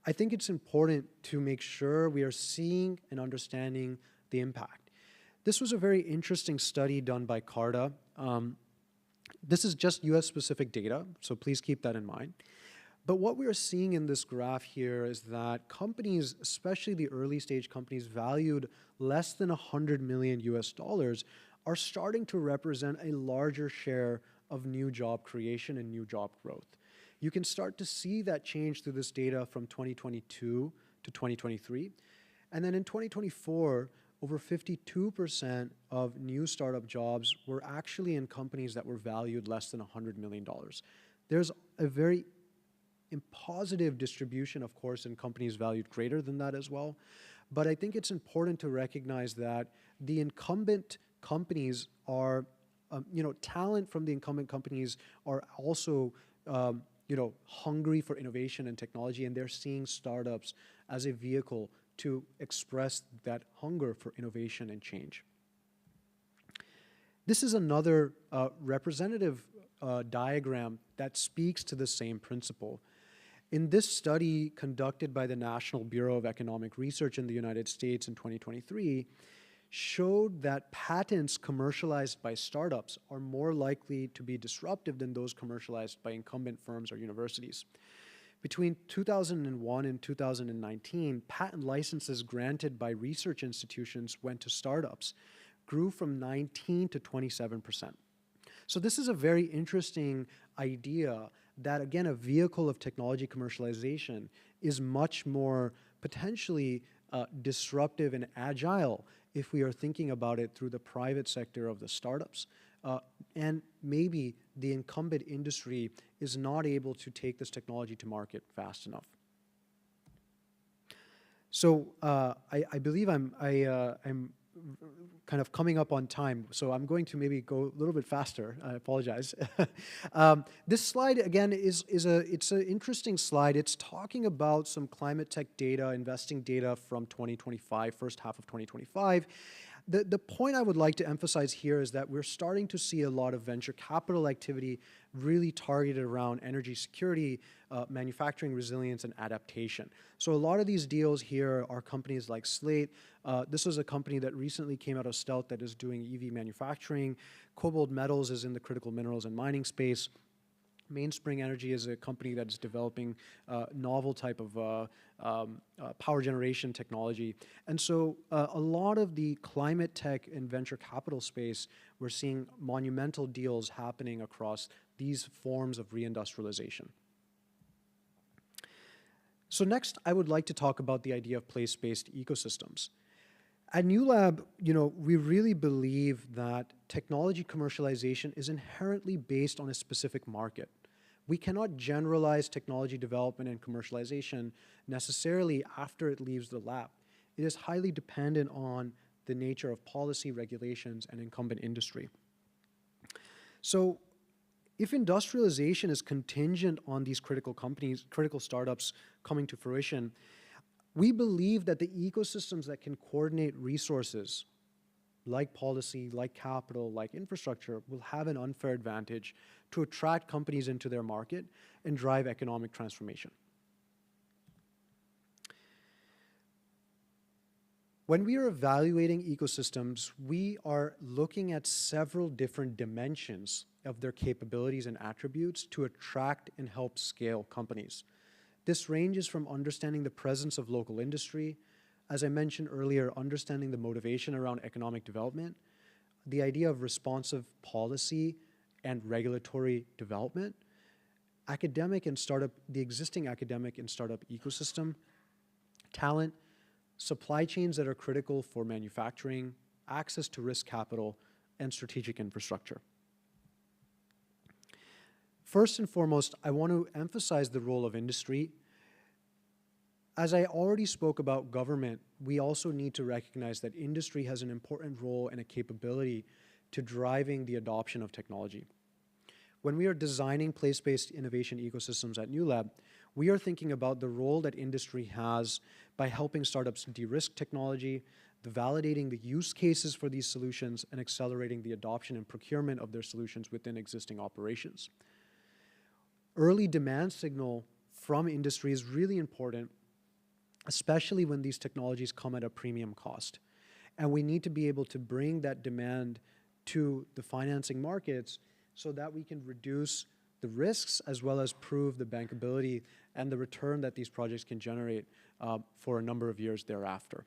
F: I think it's important to make sure we are seeing and understanding the impact. This was a very interesting study done by CARTA. This is just US-specific data, so please keep that in mind. But what we are seeing in this graph here is that companies, especially the early stage companies valued less than $100 million US, are starting to represent a larger share of new job creation and new job growth. You can start to see that change through this data from 2022 to 2023. And then in 2024, over 52% of new startup jobs were actually in companies that were valued less than $100 million. There's a very positive distribution, of course, in companies valued greater than that as well. But I think it's important to recognize that the incumbent companies are, talent from the incumbent companies are also, hungry for innovation and technology, and they're seeing startups as a vehicle to express that hunger for innovation and change. This is another representative diagram that speaks to the same principle. In this study conducted by the National Bureau of Economic Research in the United States in 2023, showed that patents commercialized by startups are more likely to be disruptive than those commercialized by incumbent firms or universities. Between 2001 and 2019, patent licenses granted by research institutions went to startups, grew from 19 to 27%. So this is a very interesting idea that, again, a vehicle of technology commercialization is much more potentially disruptive and agile if we are thinking about it through the private sector of the startups. And maybe the incumbent industry is not able to take this technology to market fast enough. So I believe I'm kind of coming up on time, so I'm going to maybe go a little bit faster. I apologize. This slide, again, it's an interesting slide. It's talking about some climate tech data, investing data from 2025, first half of 2025. The point I would like to emphasize here is that we're starting to see a lot of venture capital activity really targeted around energy security, manufacturing resilience, and adaptation. So a lot of these deals here are companies like Slate. This was a company that recently came out of stealth that is doing EV manufacturing. Cobalt Metals is in the critical minerals and mining space. Mainspring Energy is a company that is developing novel type of power generation technology. And so a lot of the climate tech and venture capital space, we're seeing monumental deals happening across these forms of reindustrialization. So next, I would like to talk about the idea of place-based ecosystems. At New Lab, we really believe that technology commercialization is inherently based on a specific market. We cannot generalize technology development and commercialization necessarily after it leaves the lab. It is highly dependent on the nature of policy, regulations, and incumbent industry. So if industrialization is contingent on these critical companies, critical startups coming to fruition, we believe that the ecosystems that can coordinate resources like policy, like capital, like infrastructure will have an unfair advantage to attract companies into their market and drive economic transformation. When we are evaluating ecosystems, we are looking at several different dimensions of their capabilities and attributes to attract and help scale companies. This ranges from understanding the presence of local industry, as I mentioned earlier, understanding the motivation around economic development, the idea of responsive policy and regulatory development, academic and startup, the existing academic and startup ecosystem, talent, supply chains that are critical for manufacturing, access to risk capital, and strategic infrastructure. First and foremost, I want to emphasize the role of industry. As I already spoke about government, we also need to recognize that industry has an important role and a capability to driving the adoption of technology. When we are designing place-based innovation ecosystems at New Lab, we are thinking about the role that industry has by helping startups de-risk technology, validating the use cases for these solutions, and accelerating the adoption and procurement of their solutions within existing operations. Early demand signal from industry is really important, especially when these technologies come at a premium cost. And we need to be able to bring that demand to the financing markets so that we can reduce the risks as well as prove the bankability and the return that these projects can generate for a number of years thereafter.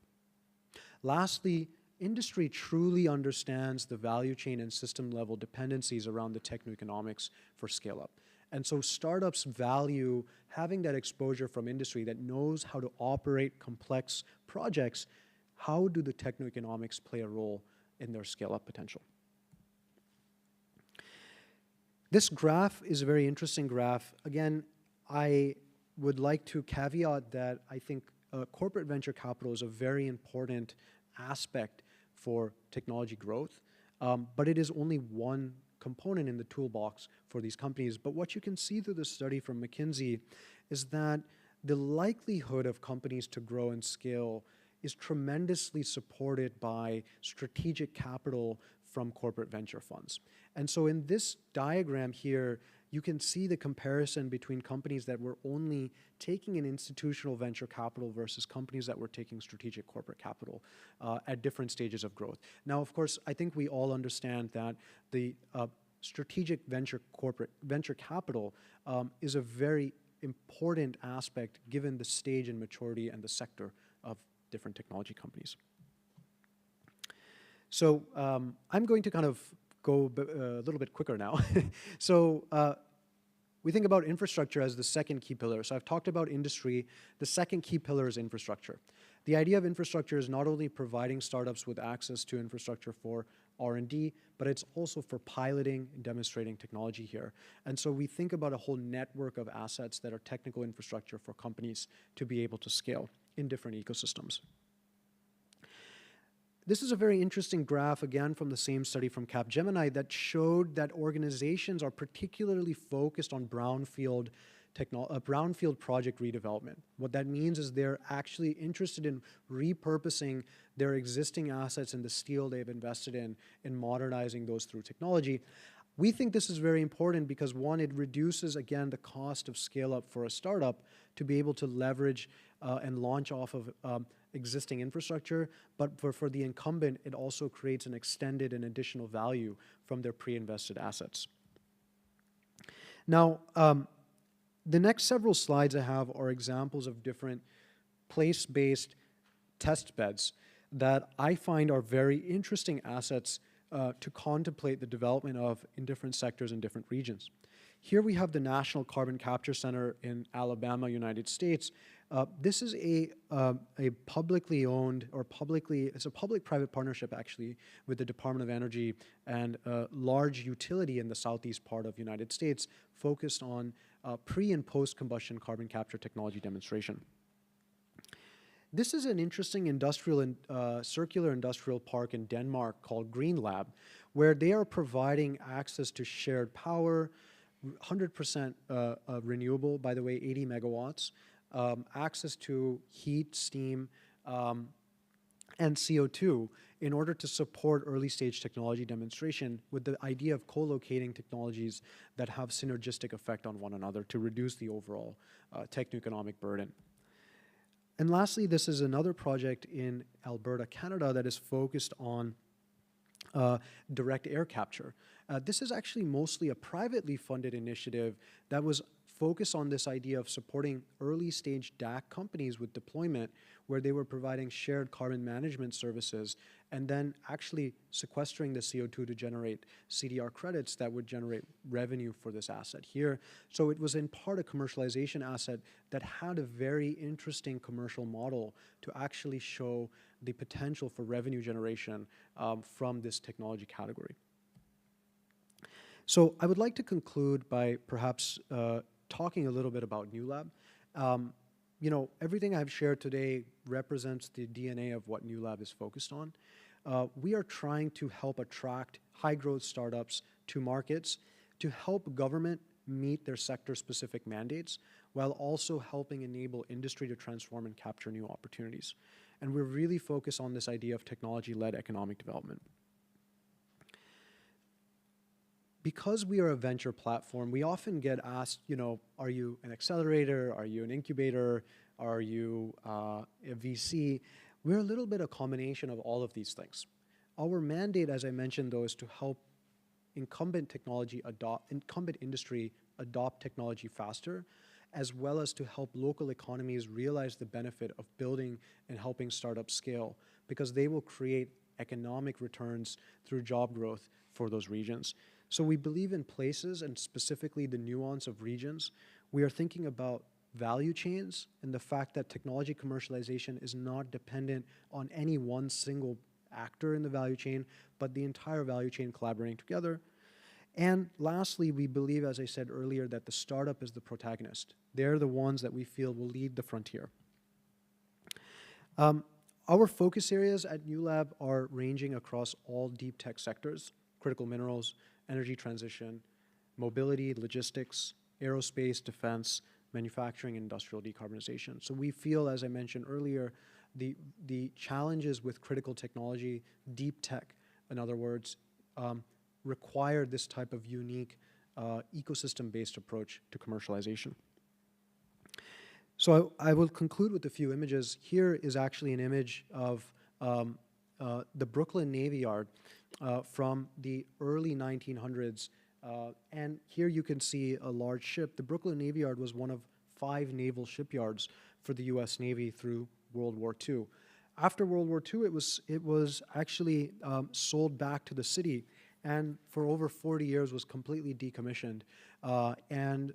F: Lastly, industry truly understands the value chain and system level dependencies around the techno-economics for scale-up. And so startups value having that exposure from industry that knows how to operate complex projects. How do the techno-economics play a role in their scale-up potential? This graph is a very interesting graph. Again, I would like to caveat that I think corporate venture capital is a very important aspect for technology growth, but it is only one component in the toolbox for these companies. But what you can see through the study from McKinsey is that the likelihood of companies to grow and scale is tremendously supported by strategic capital from corporate venture funds. And so in this diagram here, you can see the comparison between companies that were only taking an institutional venture capital versus companies that were taking strategic corporate capital at different stages of growth. Now, of course, I think we all understand that the strategic corporate venture capital is a very important aspect given the stage and maturity and the sector of different technology companies. So I'm going to kind of go a little bit quicker now. So we think about infrastructure as the second key pillar. So I've talked about industry. The second key pillar is infrastructure. The idea of infrastructure is not only providing startups with access to infrastructure for R&D, but it's also for piloting and demonstrating technology here. And so we think about a whole network of assets that are technical infrastructure for companies to be able to scale in different ecosystems. This is a very interesting graph, again, from the same study from Capgemini that showed that organizations are particularly focused on brownfield project redevelopment. What that means is they're actually interested in repurposing their existing assets and the steel they've invested in modernizing those through technology. We think this is very important because, one, it reduces, again, the cost of scale-up for a startup to be able to leverage and launch off of existing infrastructure, but for the incumbent, it also creates an extended and additional value from their pre-invested assets. Now, the next several slides I have are examples of different place-based test beds that I find are very interesting assets to contemplate the development of in different sectors and different regions. Here we have the National Carbon Capture Center in Alabama, United States. This is a publicly owned, or it's a public-private partnership actually with the Department of Energy and a large utility in the southeast part of the United States focused on pre- and post-combustion carbon capture technology demonstration. This is an interesting industrial and circular industrial park in Denmark called Green Lab, where they are providing access to shared power, 100% renewable, by the way, 80 megawatts, access to heat, steam, and CO2 in order to support early stage technology demonstration with the idea of co-locating technologies that have synergistic effect on one another to reduce the overall techno-economic burden. And lastly, this is another project in Alberta, Canada that is focused on direct air capture. This is actually mostly a privately funded initiative that was focused on this idea of supporting early stage DAC companies with deployment where they were providing shared carbon management services and then actually sequestering the CO2 to generate CDR credits that would generate revenue for this asset here. So it was in part a commercialization asset that had a very interesting commercial model to actually show the potential for revenue generation from this technology category. So I would like to conclude by perhaps talking a little bit about New Lab. You know, everything I've shared today represents the DNA of what New Lab is focused on. We are trying to help attract high-growth startups to markets, to help government meet their sector-specific mandates, while also helping enable industry to transform and capture new opportunities. And we're really focused on this idea of technology-led economic development. Because we are a venture platform, we often get asked, you know, are you an accelerator? Are you an incubator? Are you a VC? We're a little bit a combination of all of these things. Our mandate, as I mentioned, though, is to help incumbent industry adopt technology faster, as well as to help local economies realize the benefit of building and helping startups scale, because they will create economic returns through job growth for those regions. So we believe in places, and specifically the nuance of regions. We are thinking about value chains and the fact that technology commercialization is not dependent on any one single actor in the value chain, but the entire value chain collaborating together. And lastly, we believe, as I said earlier, that the startup is the protagonist. They're the ones that we feel will lead the frontier. Our focus areas at NewLab are ranging across all deep tech sectors: critical minerals, energy transition, mobility, logistics, aerospace, defense, manufacturing, and industrial decarbonization. So we feel, as I mentioned earlier, the challenges with critical technology, deep tech, in other words, require this type of unique ecosystem-based approach to commercialization. So I will conclude with a few images. Here is actually an image of the Brooklyn Navy Yard from the early 1900s. And here you can see a large ship. The Brooklyn Navy Yard was one of 5 naval shipyards for the US Navy through World War II. After World War II, it was actually sold back to the city, and for over 40 years was completely decommissioned and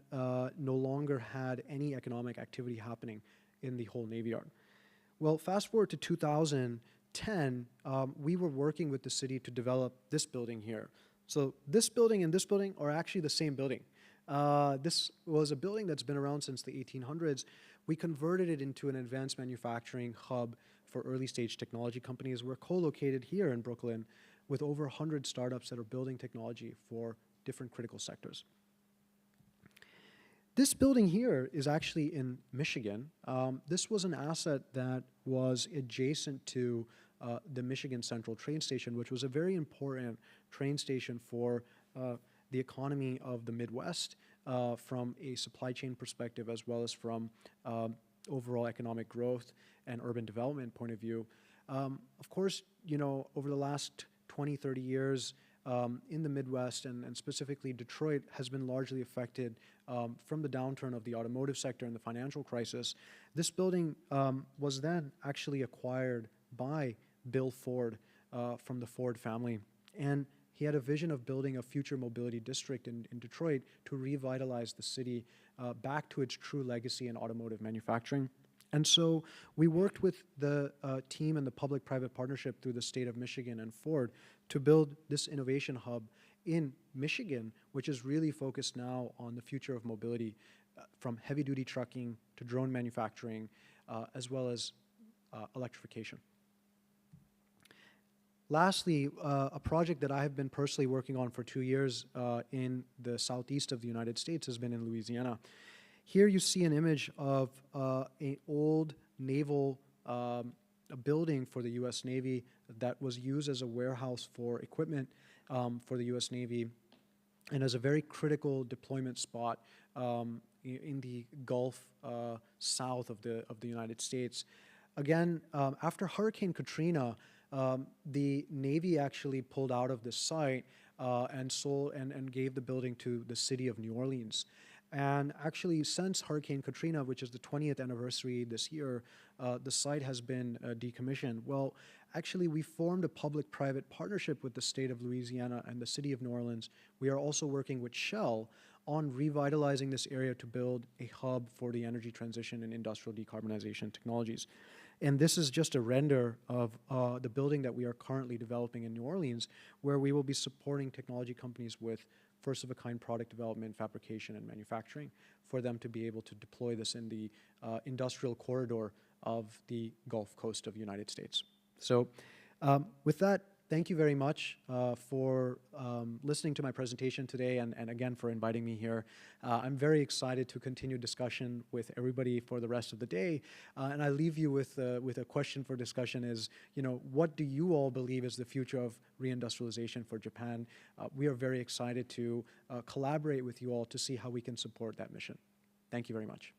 F: no longer had any economic activity happening in the whole Navy Yard. Well, fast forward to 2010, we were working with the city to develop this building here. So this building and this building are actually the same building. This was a building that's been around since the 1800s. We converted it into an advanced manufacturing hub for early stage technology companies. We're co-located here in Brooklyn with over 100 startups that are building technology for different critical sectors. This building here is actually in Michigan. This was an asset that was adjacent to the Michigan Central train station, which was a very important train station for the economy of the Midwest from a supply chain perspective, as well as from overall economic growth and urban development point of view. Of course, you know, over the last 20, 30 years in the Midwest, and specifically Detroit, has been largely affected from the downturn of the automotive sector and the financial crisis. This building was then actually acquired by Bill Ford from the Ford family. And he had a vision of building a future mobility district in Detroit to revitalize the city back to its true legacy in automotive manufacturing. And so we worked with the team and the public-private partnership through the state of Michigan and Ford to build this innovation hub in Michigan, which is really focused now on the future of mobility, from heavy-duty trucking to drone manufacturing, as well as electrification. Lastly, a project that I have been personally working on for 2 years in the southeast of the United States has been in Louisiana. Here you see an image of an old naval building for the US Navy that was used as a warehouse for equipment for the US Navy, and as a very critical deployment spot in the Gulf south of the United States. Again, after Hurricane Katrina, the Navy actually pulled out of this site and sold and gave the building to the city of New Orleans. And actually, since Hurricane Katrina, which is the 20th anniversary this year, the site has been decommissioned. Well, actually, we formed a public-private partnership with the state of Louisiana and the city of New Orleans. We are also working with Shell on revitalizing this area to build a hub for the energy transition and industrial decarbonization technologies. And this is just a render of the building that we are currently developing in New Orleans, where we will be supporting technology companies with first-of-a-kind product development, fabrication, and manufacturing for them to be able to deploy this in the industrial corridor of the Gulf Coast of the United States. So with that, thank you very much for listening to my presentation today and again for inviting me here. I'm very excited to continue discussion with everybody for the rest of the day. And I leave you with a question for discussion is, what do you all believe is the future of reindustrialization for Japan? We are very excited to collaborate with you all to see how we can support that mission. Thank you very much.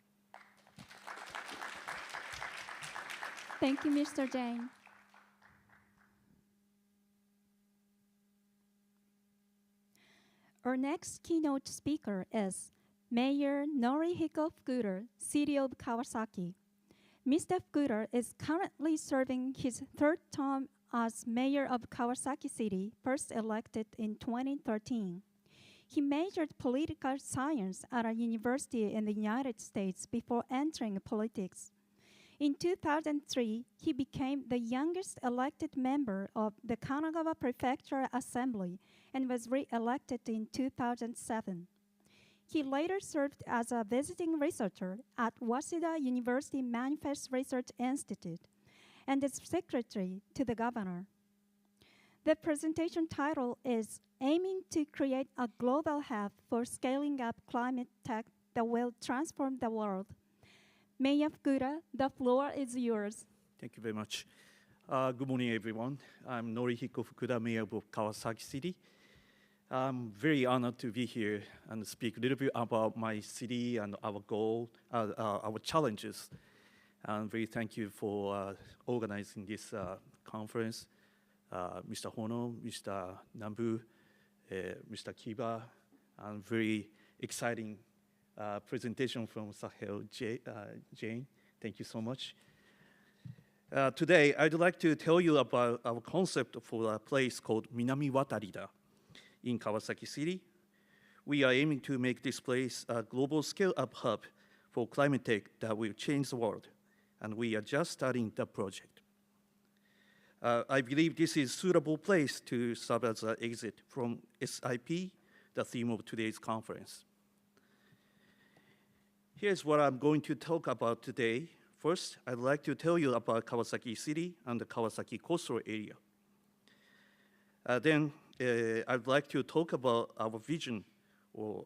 A: Thank you, Mr. Jain. Our next keynote speaker is Mayor Norihiko Fukuda, City of Kawasaki. Mr. Fukuda is currently serving his third term as mayor of Kawasaki City, first elected in 2013. He majored political science at a university in the United States before entering politics. In 2003, he became the youngest elected member of the Kanagawa Prefectural Assembly and was re-elected in 2007. He later served as a visiting researcher at Waseda University Manifest Research Institute and as secretary to the governor. The presentation title is Aiming to Create a Global Hub for Scaling Up Climate Tech that Will Transform the World. Mayor Fukuda, the floor is yours.
G: Thank you very much. Good morning, everyone. I'm Norihiko Fukuda, Mayor of Kawasaki City. I'm very honored to be here and speak a little bit about my city and our goal, our challenges. And very thank you for organizing this conference. Mr. Hono, Mr. Nambu, Mr. Kiba, and very exciting presentation from Sahil, Jain. Thank you so much. Today, I'd like to tell you about our concept for a place called Minami Watarida in Kawasaki City. We are aiming to make this place a global scale-up hub for climate tech that will change the world, and we are just starting the project. I believe this is a suitable place to serve as an exit from SIP, the theme of today's conference. Here's what I'm going to talk about today. First, I'd like to tell you about Kawasaki City and the Kawasaki coastal area. Then I'd like to talk about our vision for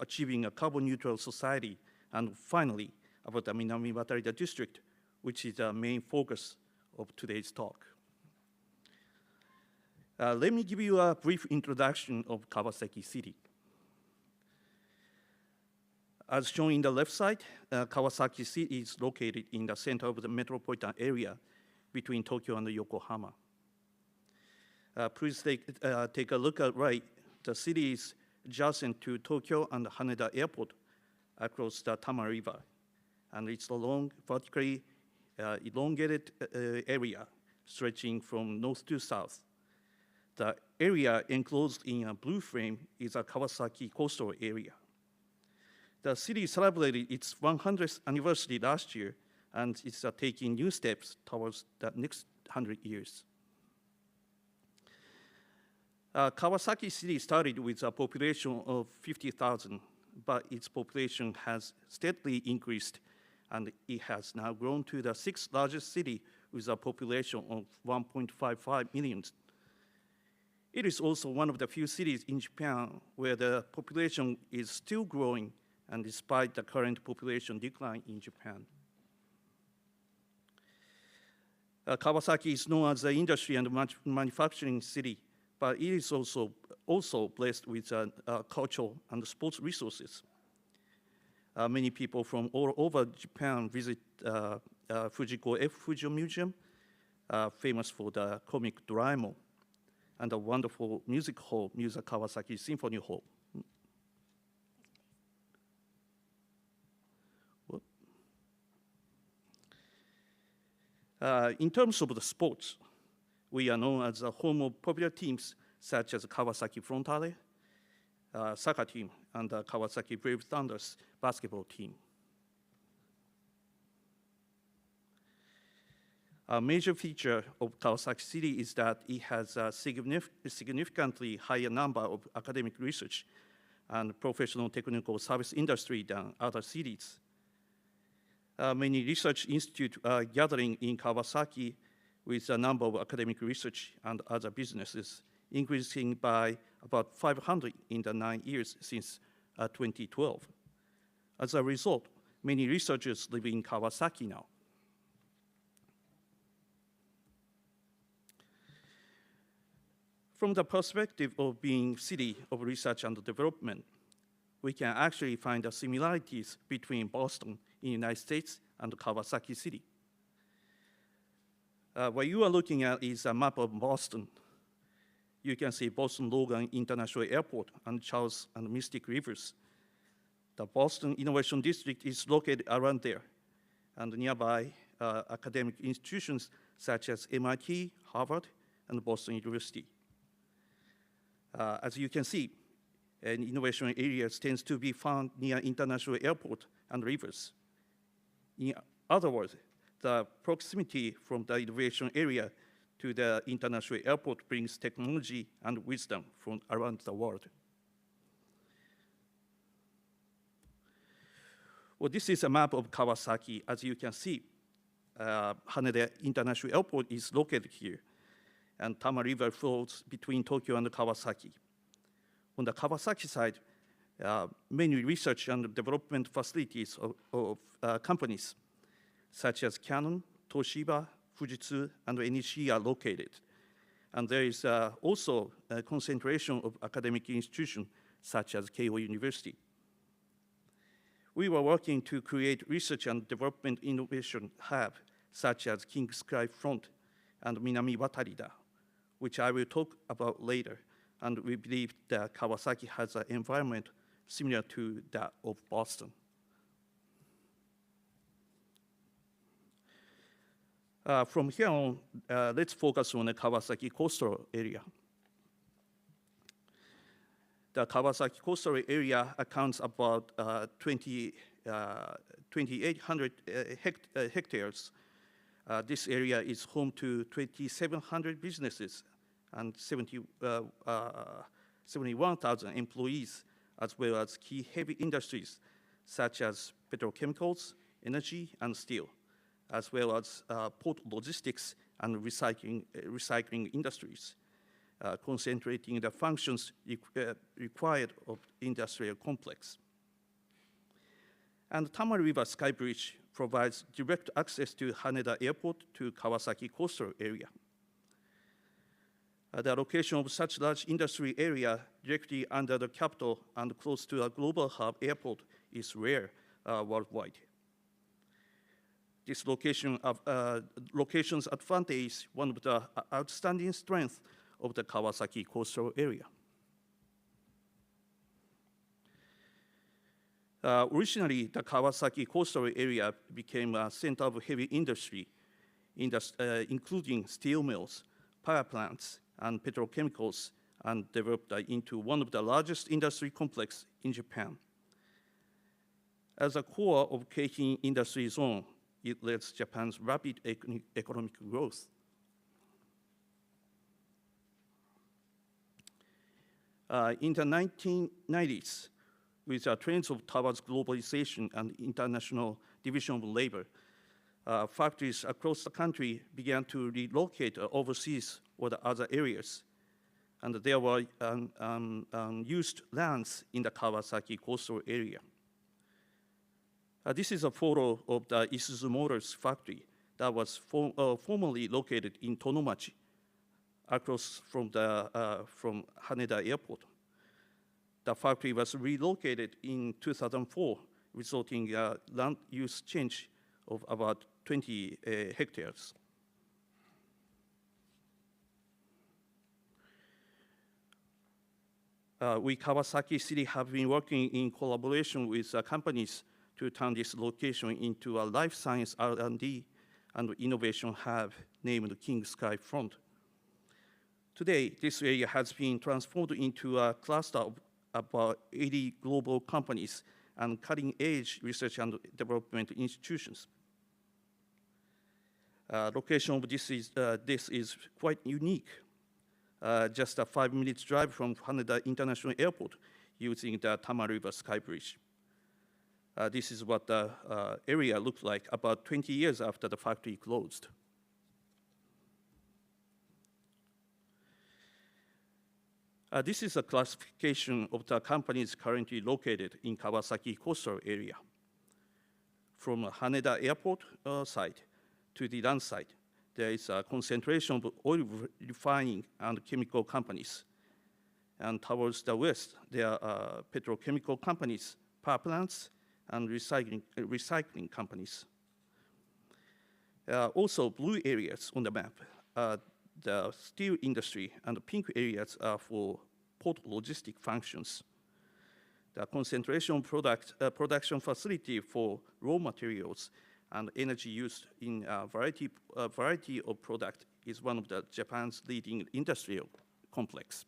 G: achieving a carbon neutral society. And finally, about the Minami Watarida district, which is the main focus of today's talk. Let me give you a brief introduction of Kawasaki City. As shown in the left side, Kawasaki City is located in the center of the metropolitan area between Tokyo and Yokohama. Please take a look at right. The city is adjacent to Tokyo and Haneda Airport across the Tama River, and it's a long, vertically elongated area stretching from north to south. The area enclosed in a blue frame is a Kawasaki coastal area. The city celebrated its 100th anniversary last year, and it's taking new steps towards the next 100 years. Kawasaki City started with a population of 50,000, but its population has steadily increased, and it has now grown to the 6th largest city with a population of 1.55 million. It is also one of the few cities in Japan where the population is still growing, and despite the current population decline in Japan. Kawasaki is known as the industry and manufacturing city, but it is also blessed with cultural and sports resources. Many people from all over Japan visit Fujiko F. Fujio Museum, famous for the comic Doraemon, and the wonderful music hall, Musa Kawasaki Symphony Hall. In terms of the sports, we are known as the home of popular teams such as Kawasaki Frontale, soccer team, and the Kawasaki Brave Thunders basketball team. A major feature of Kawasaki City is that it has a significantly higher number of academic research and professional technical service industry than other cities. Many research institutes are gathering in Kawasaki with the number of academic research and other businesses increasing by about 500 in the 9 years since 2012. As a result, many researchers live in Kawasaki now. From the perspective of being city of research and development, we can actually find the similarities between Boston in the United States and Kawasaki City. What you are looking at is a map of Boston. You can see Boston Logan International Airport and Charles and Mystic Rivers. The Boston Innovation District is located around there, and nearby academic institutions such as MIT, Harvard, and Boston University. As you can see, innovation areas tends to be found near international airport and rivers. In other words, the proximity from the innovation area to the international airport brings technology and wisdom from around the world. Well, this is a map of Kawasaki. As you can see, Haneda International Airport is located here, and Tama River flows between Tokyo and Kawasaki. On the Kawasaki side, many research and development facilities of companies such as Canon, Toshiba, Fujitsu, and NEC are located. And there is also a concentration of academic institutions such as Keio University. We were working to create research and development innovation hub such as King Sky Front and Minami Watarida, which I will talk about later. And we believe that Kawasaki has an environment similar to that of Boston. From here on, let's focus on the Kawasaki coastal area. The Kawasaki coastal area accounts about 2,800 hectares. This area is home to 2,700 businesses and 71,000 employees, as well as key heavy industries such as petrochemicals, energy, and steel, as well as port logistics and recycling industries, concentrating the functions required of industrial complex. And Tama River Sky Bridge provides direct access to Haneda Airport to Kawasaki coastal area. The location of such large industry area directly under the capital and close to a global hub airport is rare worldwide. This location's advantage is one of the outstanding strengths of the Kawasaki coastal area. Originally, the Kawasaki coastal area became a center of heavy industry, including steel mills, power plants, and petrochemicals, and developed into one of the largest industry complexes in Japan. As a core of Keihin industry zone, it led Japan's rapid economic growth. In the 1990s, with the trends towards globalization and international division of labor, factories across the country began to relocate overseas or the other areas. And there were used lands in the Kawasaki coastal area. This is a photo of the Isuzu Motors factory that was formerly located in Tonomachi, across from Haneda Airport. The factory was relocated in 2004, resulting in a land use change of about 20 hectares. We, Kawasaki City, have been working in collaboration with companies to turn this location into a life science R&D and innovation hub named King Sky Front. Today, this area has been transformed into a cluster of about 80 global companies and cutting-edge research and development institutions. Location of this is quite unique. Just a 5-minute drive from Haneda International Airport using the Tama River Sky Bridge. This is what the area looked like about 20 years after the factory closed. This is a classification of the companies currently located in Kawasaki coastal area. From Haneda Airport site to the land side, there is a concentration of oil refining and chemical companies. And towards the west, there are petrochemical companies, power plants, and recycling companies. Also, blue areas on the map, the steel industry, and the pink areas are for port logistic functions. The concentration production facility for raw materials and energy used in a variety of products is one of the Japan's leading industrial complex.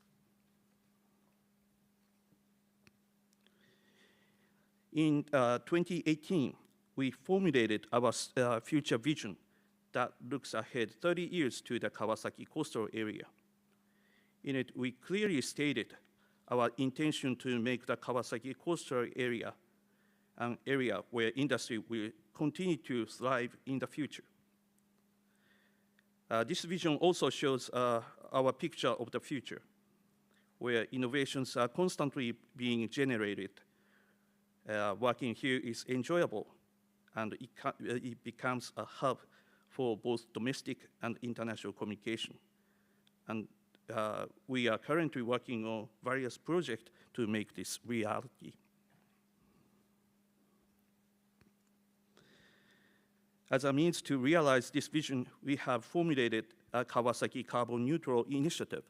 G: In 2018, we formulated our future vision that looks ahead 30 years to the Kawasaki coastal area. In it, we clearly stated our intention to make the Kawasaki coastal area an area where industry will continue to thrive in the future. This vision also shows our picture of the future, where innovations are constantly being generated. Working here is enjoyable, and it becomes a hub for both domestic and international communication. And we are currently working on various projects to make this reality. As a means to realize this vision, we have formulated a Kawasaki Carbon Neutral Initiative.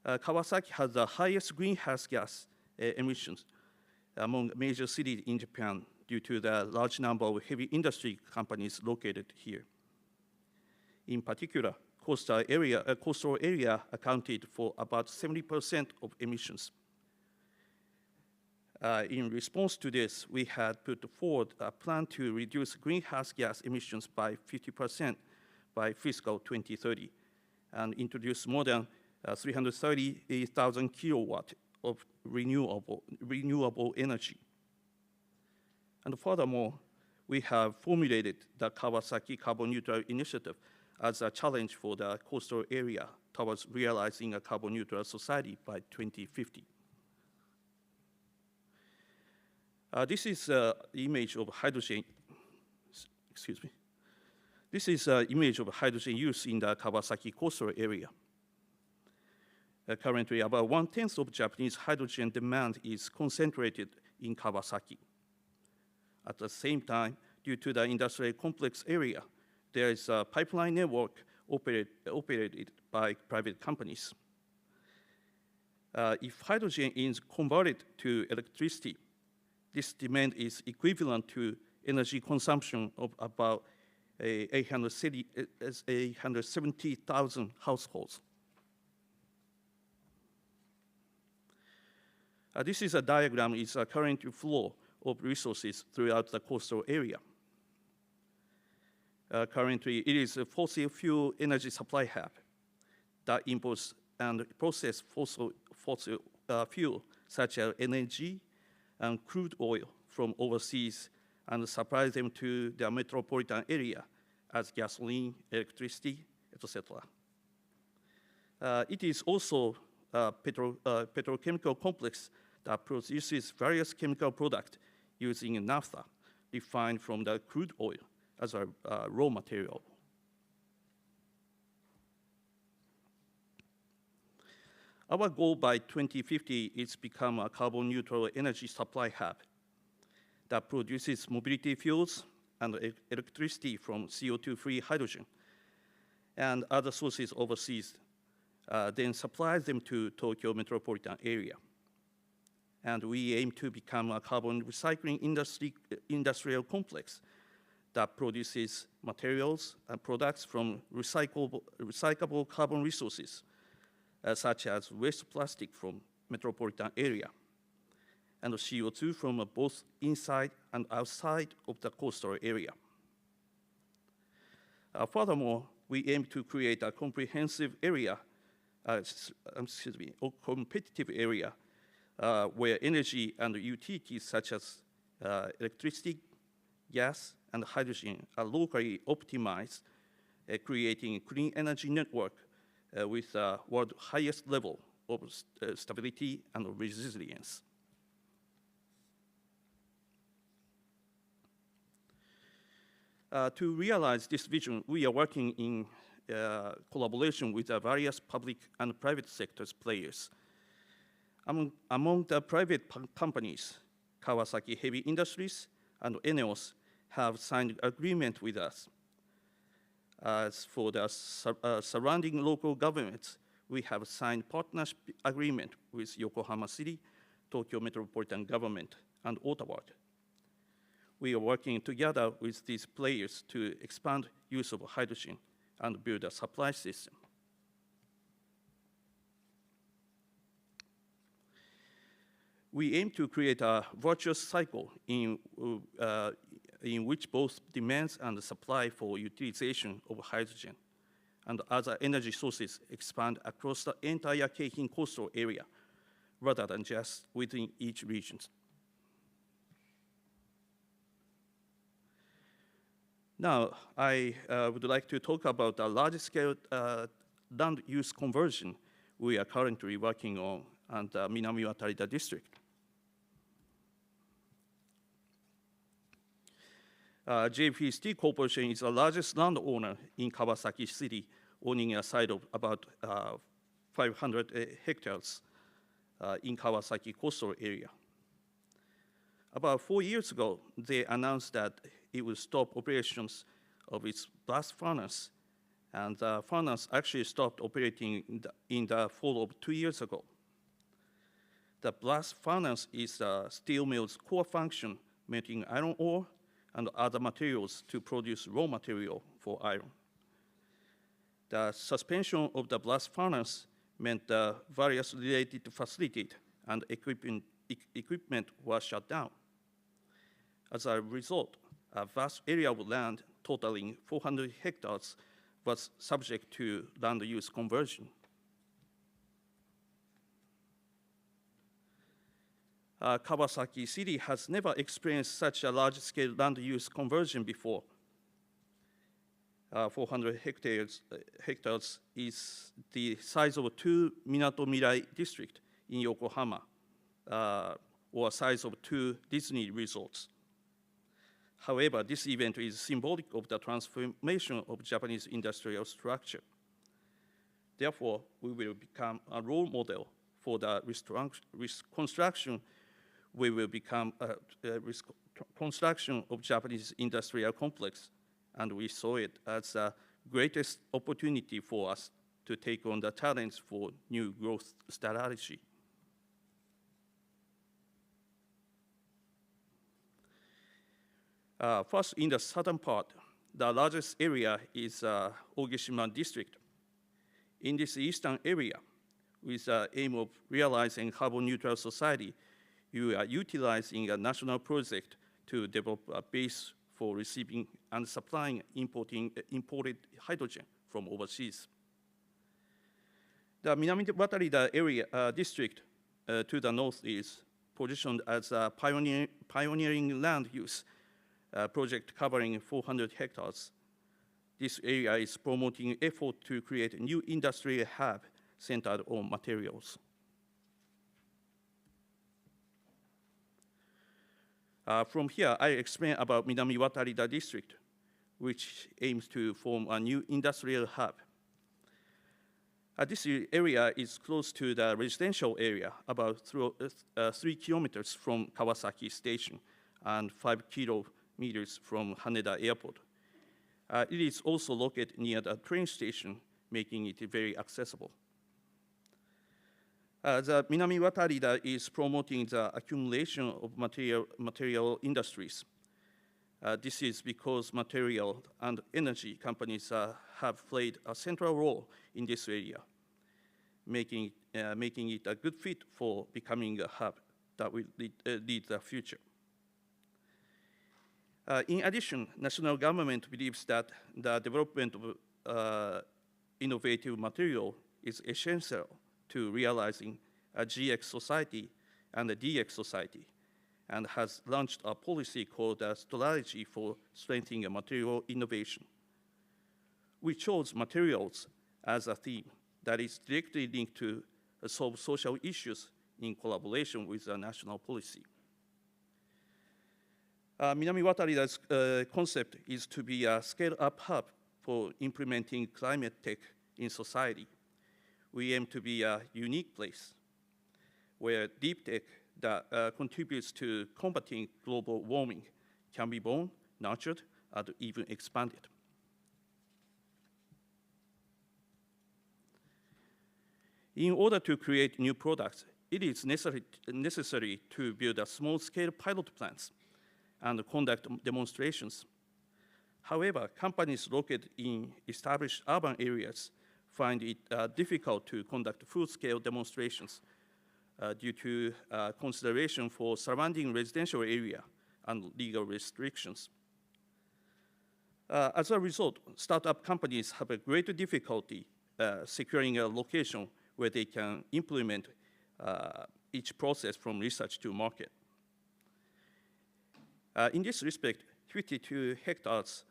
G: Kawasaki has the highest greenhouse gas emissions among major cities in Japan due to the large number of heavy industry companies located here. In particular, coastal area accounted for about 70% of emissions. In response to this, we had put forward a plan to reduce greenhouse gas emissions by 50% by fiscal 2030 and introduce more than 330,000 kilowatt of renewable energy. And furthermore, we have formulated the Kawasaki Carbon Neutral Initiative as a challenge for the coastal area towards realizing a carbon neutral society by 2050. This is an image of hydrogen, excuse me. This is an image of hydrogen use in the Kawasaki coastal area. Currently, about 1/10 of Japanese hydrogen demand is concentrated in Kawasaki. At the same time, due to the industrial complex area, there is a pipeline network operated by private companies. If hydrogen is converted to electricity, this demand is equivalent to energy consumption of about 870,000 households. This is a diagram, is a current flow of resources throughout the coastal area. Currently, it is a fossil fuel energy supply hub that imports and processes fossil fuel, such as energy and crude oil from overseas and supplies them to the metropolitan area as gasoline, electricity, etc. It is also a petrochemical complex that produces various chemical products using naphtha refined from the crude oil as a raw material. Our goal by 2050 is to become a carbon neutral energy supply hub that produces mobility fuels and electricity from CO2-free hydrogen and other sources overseas, then supplies them to Tokyo metropolitan area. And we aim to become a carbon recycling industrial complex that produces materials and products from recyclable carbon resources, such as waste plastic from metropolitan area, and CO2 from both inside and outside of the coastal area. Furthermore, we aim to create a comprehensive area, competitive area, where energy and utilities such as electricity, gas, and hydrogen are locally optimized, creating a clean energy network with the world's highest level of stability and resilience. To realize this vision, we are working in collaboration with various public and private sectors players. Among the private companies, Kawasaki Heavy Industries and ENEOS have signed agreement with us. As for the surrounding local governments, we have signed partnership agreement with Yokohama City, Tokyo Metropolitan Government, and Ottawa. We are working together with these players to expand use of hydrogen and build a supply system. We aim to create a virtuous cycle in which both demands and supply for utilization of hydrogen and other energy sources expand across the entire Keihin coastal area, rather than just within each region. Now, I would like to talk about the large-scale land use conversion we are currently working on in the Minami-Watarida district. JP Steel Corporation is the largest landowner in Kawasaki City, owning a site of about 500 hectares in Kawasaki coastal area. About 4 years ago, they announced that it would stop operations of its blast furnace, and the furnace actually stopped operating in the fall of 2 years ago. The blast furnace is the steel mill's core function, melting iron ore and other materials to produce raw material for iron. The suspension of the blast furnace meant the various related facilities and equipment were shut down. As a result, a vast area of land totaling 400 hectares was subject to land use conversion. Kawasaki City has never experienced such a large-scale land use conversion before. 400 hectares is the size of 2 Minato-Mirai district in Yokohama, or size of 2 Disney resorts. However, this event is symbolic of the transformation of Japanese industrial structure. Therefore, we will become a role model for the reconstruction. We will become a construction of Japanese industrial complex, and we saw it as the greatest opportunity for us to take on the challenge for new growth strategy. First, in the southern part, the largest area is Ogishima district. In this eastern area, with the aim of realizing carbon neutral society, you are utilizing a national project to develop a base for receiving and supplying imported hydrogen from overseas. The Minami-Watarida area district to the north is positioned as a pioneering land use project covering 400 hectares. This area is promoting effort to create a new industrial hub centered on materials. From here, I explain about Minami-Watarida district, which aims to form a new industrial hub. This area is close to the residential area, about 3 kilometers from Kawasaki Station and 5 kilometers from Haneda Airport. It is also located near the train station, making it very accessible. The Minami-Watarida is promoting the accumulation of material industries. This is because material and energy companies have played a central role in this area, making it a good fit for becoming a hub that will lead the future. In addition, national government believes that the development of innovative material is essential to realizing a GX society and a DX society, and has launched a policy called a Strategy for Strengthening Material Innovation. We chose materials as a theme that is directly linked to solve social issues in collaboration with the national policy. Minami Watarida's concept is to be a scale-up hub for implementing climate tech in society. We aim to be a unique place where deep tech that contributes to combating global warming can be born, nurtured, and even expanded. In order to create new products, it is necessary to build a small-scale pilot plants and conduct demonstrations. However, companies located in established urban areas find it difficult to conduct full-scale demonstrations due to consideration for surrounding residential area and legal restrictions. As a result, startup companies have a greater difficulty securing a location where they can implement each process from research to market. In this respect, 52 hectares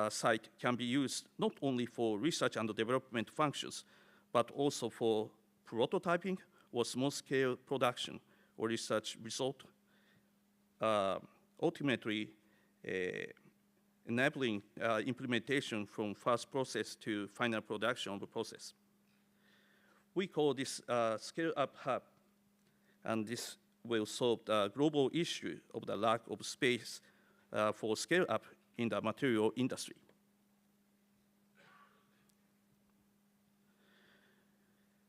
G: site can be used not only for research and development functions, but also for prototyping or small-scale production or research result, ultimately enabling implementation from first process to final production of the process. We call this scale-up hub, and this will solve the global issue of the lack of space for scale-up in the material industry.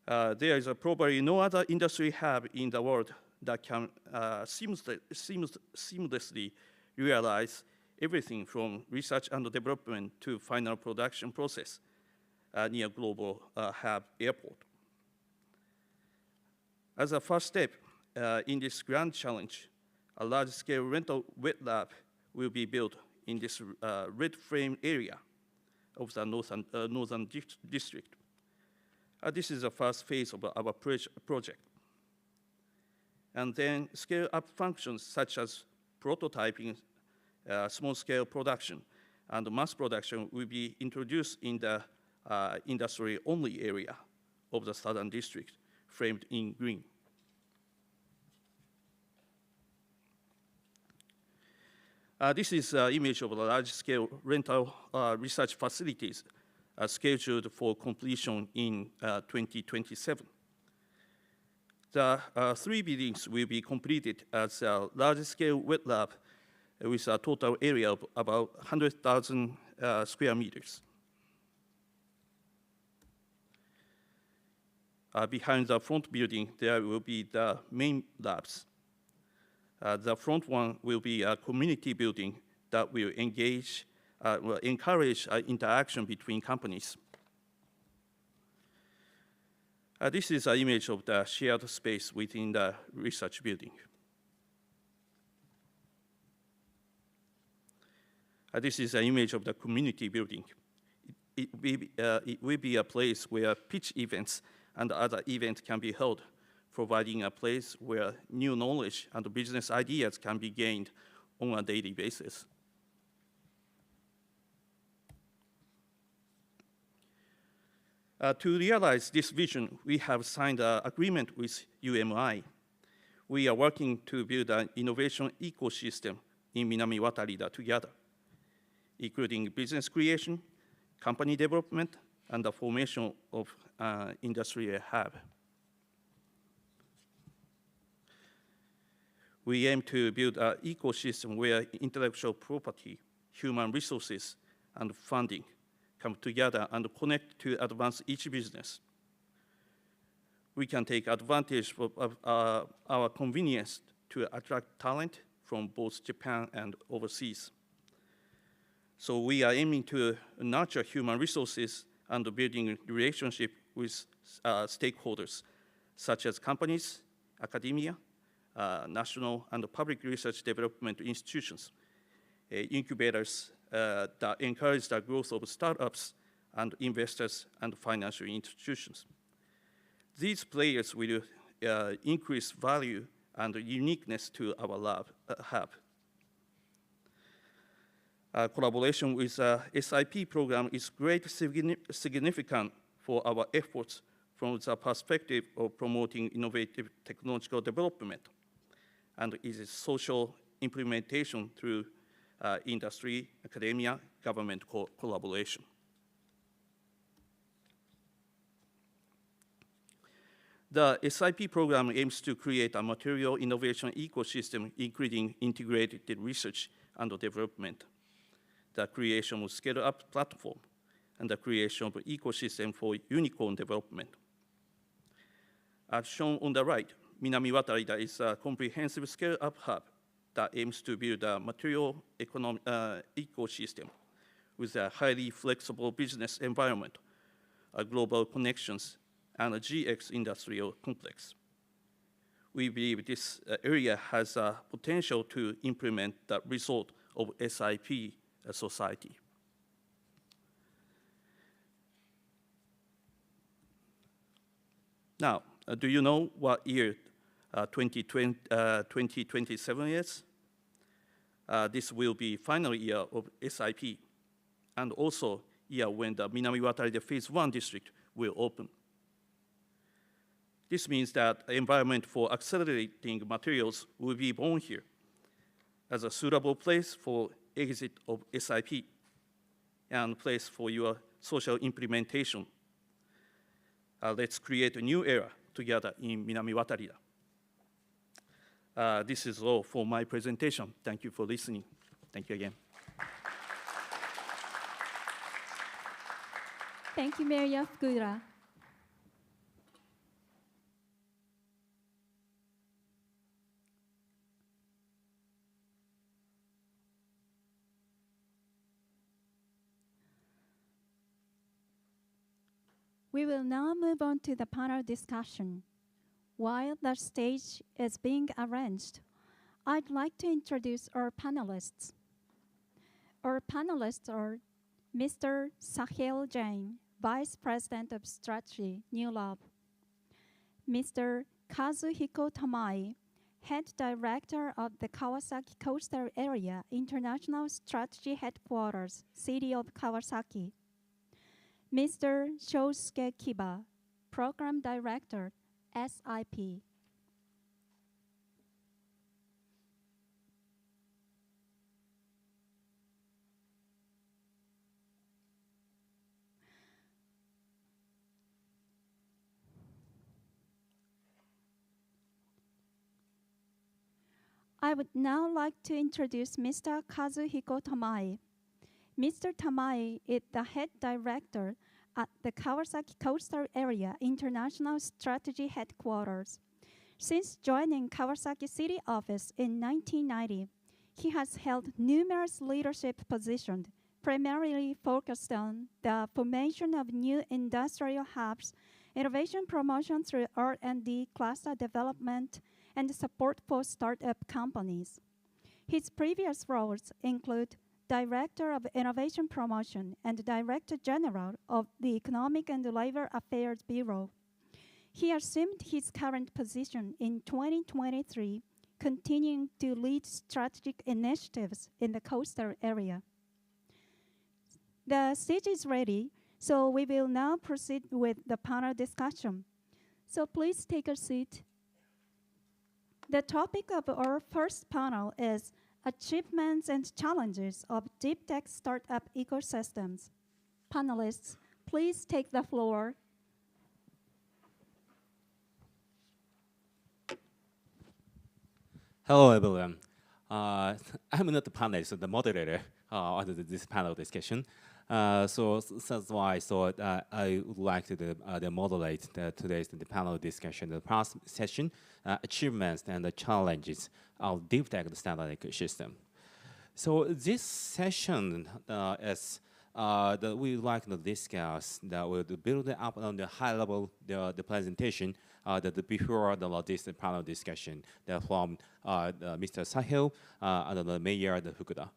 G: There is probably no other industry hub in the world that can seamlessly realize everything from research and development to final production process near global hub airport. As a first step in this grand challenge, a large-scale rental wet lab will be built in this red frame area of the northern district. This is the first phase of our project. And then scale-up functions such as prototyping, small-scale production, and mass production will be introduced in the industry-only area of the southern district, framed in green. This is an image of the large-scale rental research facilities scheduled for completion in 2027. The 3 buildings will be completed as a large-scale wet lab with a total area of about 100,000 square meters. Behind the front building, there will be the main labs. The front one will be a community building that will encourage interaction between companies. This is an image of the shared space within the research building. This is an image of the community building. It will be a place where pitch events and other events can be held, providing a place where new knowledge and business ideas can be gained on a daily basis. To realize this vision, we have signed an agreement with UMI. We are working to build an innovation ecosystem in Minami Watarida together, including business creation, company development, and the formation of industrial hub. We aim to build an ecosystem where intellectual property, human resources, and funding come together and connect to advance each business. We can take advantage of our convenience to attract talent from both Japan and overseas. So we are aiming to nurture human resources and building relationship with stakeholders, such as companies, academia, national and public research development institutions, incubators that encourage the growth of startups, and investors and financial institutions. These players will increase value and uniqueness to our hub. Collaboration with SIP program is greatly significant for our efforts from the perspective of promoting innovative technological development and its social implementation through industry, academia, government collaboration. The SIP program aims to create a material innovation ecosystem, including integrated research and development, the creation of scale-up platform, and the creation of ecosystem for unicorn development. As shown on the right, Minami-Watarida is a comprehensive scale-up hub that aims to build a material ecosystem with a highly flexible business environment, global connections, and a GX industrial complex. We believe this area has a potential to implement the result of SIP society. Now, do you know what year 2027 is? This will be final year of SIP, and also year when the Minami-Watarida Phase 1 district will open. This means that the environment for accelerating materials will be born here as a suitable place for exit of SIP and place for your social implementation. Let's create a new era together in Minami-Watarida. This is all for my presentation. Thank you for listening. Thank you again.
A: Thank you, Mayor Fukuda. We will now move on to the panel discussion. While the stage is being arranged, I'd like to introduce our panelists. Our panelists are Mr. Sahil Jain, Vice President of Strategy, New Lab; Mr. Kazuhiko Tamai, Head Director of the Kawasaki Coastal Area International Strategy Headquarters, City of Kawasaki; Mr.Shosuke Kiba, Program Director, SIP. I would now like to introduce Mr. Kazuhiko Tamai. Mr. Tamai is the head director at the Kawasaki Coastal Area International Strategy Headquarters. Since joining Kawasaki City Office in 1990, he has held numerous leadership positions, primarily focused on the formation of new industrial hubs, innovation promotion through R&D cluster development, and support for startup companies. His previous roles include Director of Innovation Promotion and Director General of the Economic and Labor Affairs Bureau. He assumed his current position in 2023, continuing to lead strategic initiatives in the coastal area. The stage is ready, so we will now proceed with the panel discussion. So please take a seat. The topic of our first panel is Achievements and Challenges of Deep Tech Startup Ecosystems. Panelists, please take the floor.
B: Hello, everyone. I'm not the panelist, the moderator of this panel discussion. So that's why I thought I would like to moderate today's panel discussion, the past session, achievements and the challenges of deep tech standard ecosystem. So this session is we would like to discuss that will build up on the high level the presentation before this panel discussion from Mr. Sahil and the Mayor Fukuda.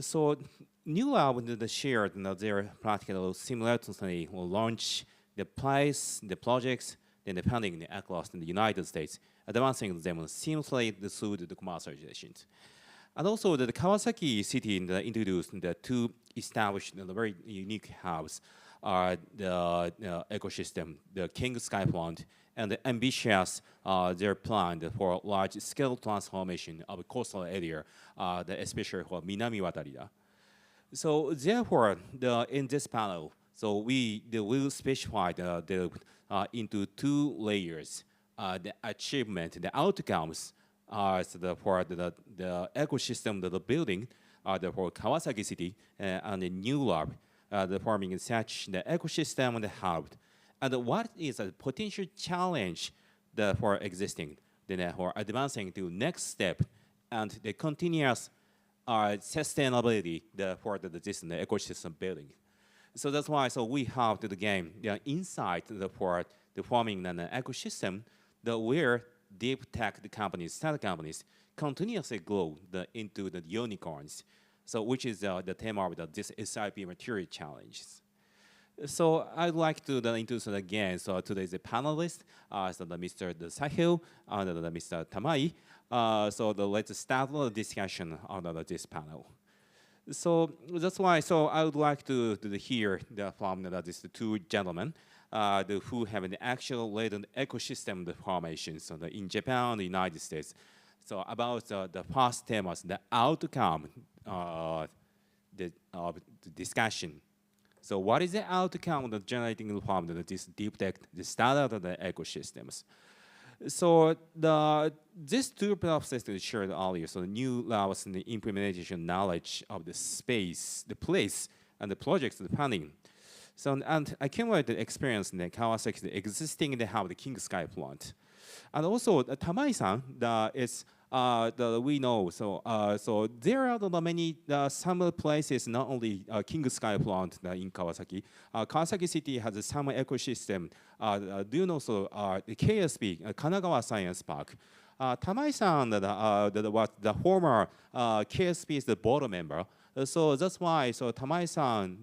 B: So New Lab shared their practical simultaneously will launch the place, the projects, then the funding across the United States, advancing them seamlessly through the commercialization. And also the Kawasaki City introduced the two established very unique hubs the ecosystem, the King Sky Plant, and the ambitious their plan for large-scale transformation of coastal area, especially for Minami Watarida. So therefore, in this panel, so we will specify into two layers, the achievement, the outcomes for the ecosystem, the building, for Kawasaki City and the new lab, forming such the ecosystem and the hub. And what is a potential challenge for existing, for advancing to next step and the continuous sustainability for the ecosystem building. So that's why we have the game insight for the forming an ecosystem where deep tech companies, startup companies, continuously grow into the unicorns. So which is the theme of this SIP material challenges. So I'd like to introduce again. So today's panelists, Mr. Sahil and Mr. Tamai. So let's start the discussion on this panel. So that's why. So I would like to hear from these two gentlemen who have an actual latent ecosystem formation. So in Japan, the United States. So about the first themes, the outcome of the discussion. So what is the outcome of generating from this deep tech, the startup of the ecosystems? So these two processes shared earlier, so the new laws and the implementation knowledge of the space, the place, and the projects, the planning. So and accumulated experience in the Kawasaki, the existing they have the King Sky plant. And also Tamai-san is we know, so there are many summer places, not only King Sky plant in Kawasaki. Kawasaki City has a summer ecosystem. Do you know the KSP, Kanagawa Science Park? Tamai-san was the former KSP is the board member. So that's why Tamai-san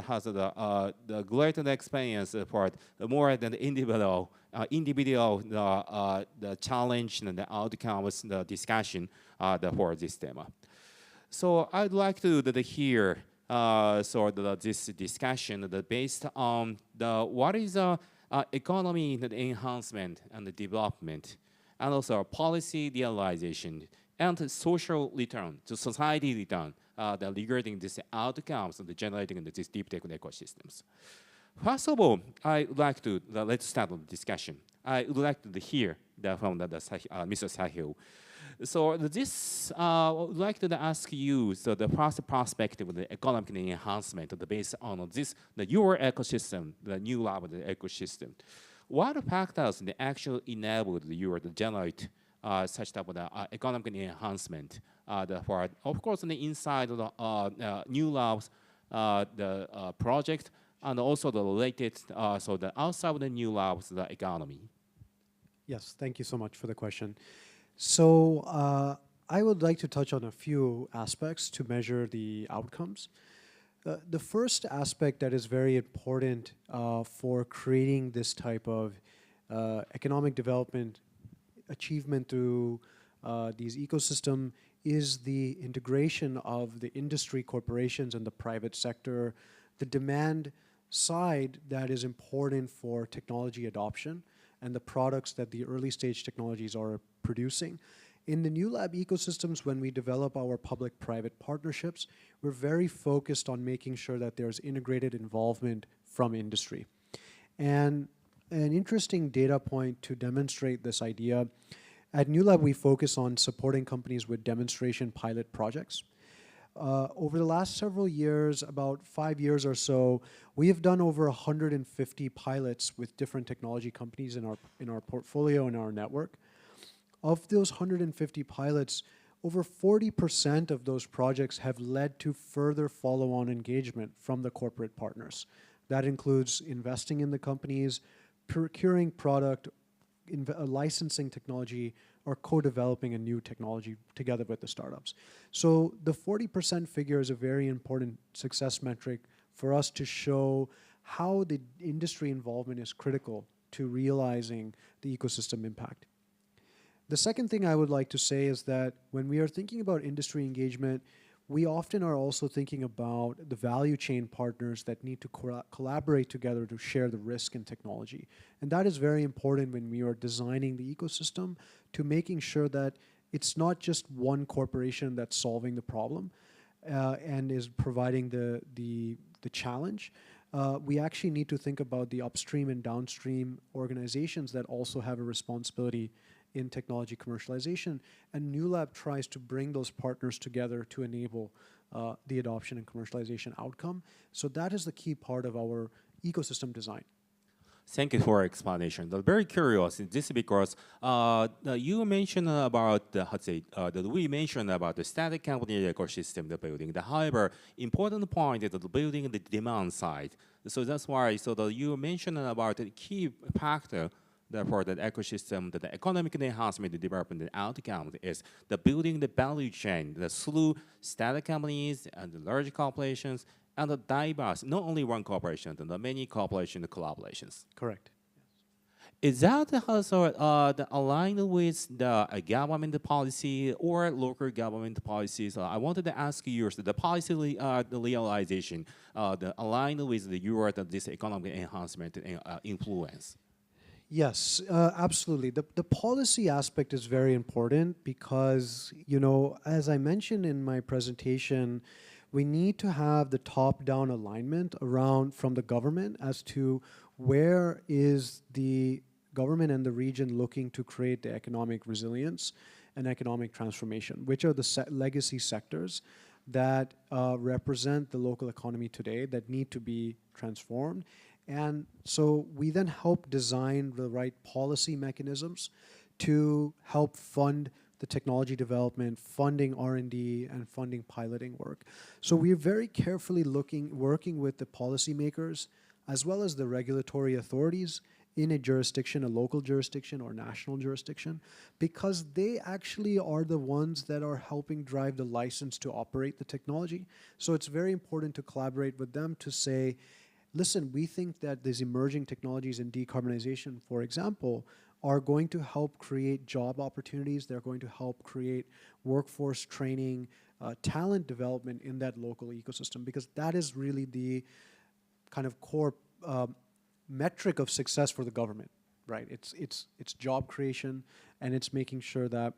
B: has the greater experience for more than the individual the challenge and the outcomes, the discussion for this theme. So I'd like to hear this discussion based on what is economy enhancement and the development, and also policy realization and social return to society return regarding these outcomes of generating these deep tech ecosystems. First of all, I would like to let's start the discussion. I would like to hear from Mr. Sahil. So this, I would like to ask you, so the first perspective of the economic enhancement based on this, your ecosystem, the new lab of the ecosystem. What factors actually enabled you to generate such type of economic enhancement for, of course, on the inside of the new labs, the project, and also the related, so the outside of the new labs, the economy.
F: Yes, thank you so much for the question. So I would like to touch on a few aspects to measure the outcomes. The first aspect that is very important for creating this type of economic development achievement through these ecosystem is the integration of the industry corporations and the private sector, the demand side that is important for technology adoption and the products that the early stage technologies are producing. In the new lab ecosystems, when we develop our public-private partnerships, we're very focused on making sure that there's integrated involvement from industry. And an interesting data point to demonstrate this idea, at New Lab we focus on supporting companies with demonstration pilot projects. Over the last several years, about 5 years or so, we have done over 150 pilots with different technology companies in our portfolio and our network. Of those 150 pilots, over 40% of those projects have led to further follow-on engagement from the corporate partners. That includes investing in the companies, procuring product, licensing technology, or co-developing a new technology together with the startups. So the 40% figure is a very important success metric for us to show how the industry involvement is critical to realizing the ecosystem impact. The second thing I would like to say is that when we are thinking about industry engagement, we often are also thinking about the value chain partners that need to collaborate together to share the risk in technology. And that is very important when we are designing the ecosystem, to making sure that it's not just one corporation that's solving the problem and is providing the challenge. We actually need to think about the upstream and downstream organizations that also have a responsibility in technology commercialization, and New Lab tries to bring those partners together to enable the adoption and commercialization outcome. So that is the key part of our ecosystem design.
B: Thank you for your explanation. I'm very curious. This is because you mentioned about we mentioned about the static company ecosystem, the building. However, important point is the building the demand side. So that's why. You mentioned about the key factor for the ecosystem, the economic enhancement, the development, the outcome is the building the value chain, through static companies and the large corporations and the diverse, not only one corporation, the many corporation collaborations.
F: Correct.
B: Is that also aligned with the government policy or local government policies? I wanted to ask you, the policy the realization, aligned with this economic enhancement and influence?
F: Yes, absolutely. The policy aspect is very important because, you know, as I mentioned in my presentation, we need to have the top-down alignment from the government as to where is the government and the region looking to create the economic resilience and economic transformation, which are the legacy sectors that represent the local economy today that need to be transformed. And so we then help design the right policy mechanisms to help fund the technology development, funding R&D, and funding piloting work. So we're very carefully working with the policymakers as well as the regulatory authorities in a jurisdiction, a local jurisdiction or national jurisdiction, because they actually are the ones that are helping drive the license to operate the technology. So it's very important to collaborate with them to say, listen, we think that these emerging technologies in decarbonization, for example, are going to help create job opportunities. They're going to help create workforce training, talent development in that local ecosystem, because that is really the kind of core metric of success for the government, right? It's job creation, and it's making sure that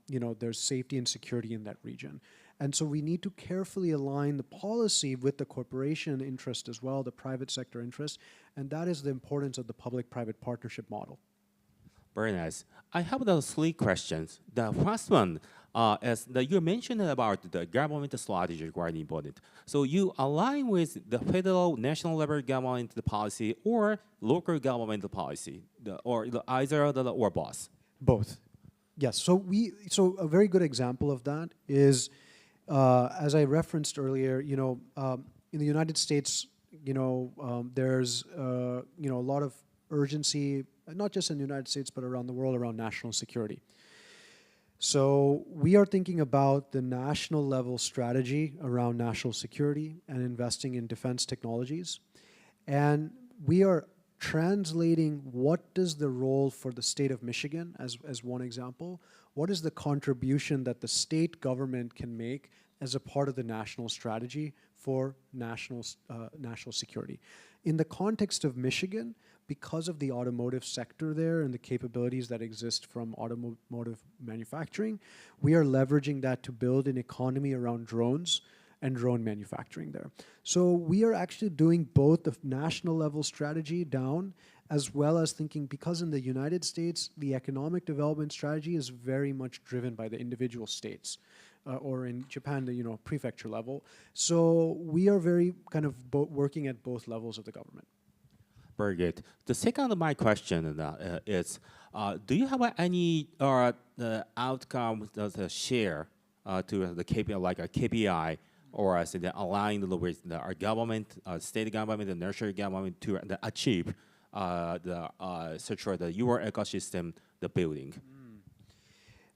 F: you know, there's safety and security in that region. And so we need to carefully align the policy with the corporation interest as well, the private sector interest, and that is the importance of the public-private partnership model.
B: Very nice. I have those 3 questions. The first one is that you mentioned about the government strategy quite important. So you align with the federal, national level government policy or local government policy, either or both?
F: Both. Yes. So a very good example of that is, as I referenced earlier, you know, in the United States, you know, there's you know, a lot of urgency, not just in the United States, but around the world, around national security. So we are thinking about the national level strategy around national security and investing in defense technologies. And we are translating what is the role for the state of Michigan as one example. What is the contribution that the state government can make as a part of the national strategy for national security? In the context of Michigan, because of the automotive sector there and the capabilities that exist from automotive manufacturing, we are leveraging that to build an economy around drones and drone manufacturing there. So we are actually doing both the national level strategy down, as well as thinking, because in the United States, the economic development strategy is very much driven by the individual states, or in Japan, the, you know, prefecture level. So we are very kind of working at both levels of the government.
B: Very good. The second of my question is, do you have any outcome share to the KPI, like a KPI, or as aligned with our government, state government, the national government to achieve your ecosystem, the building?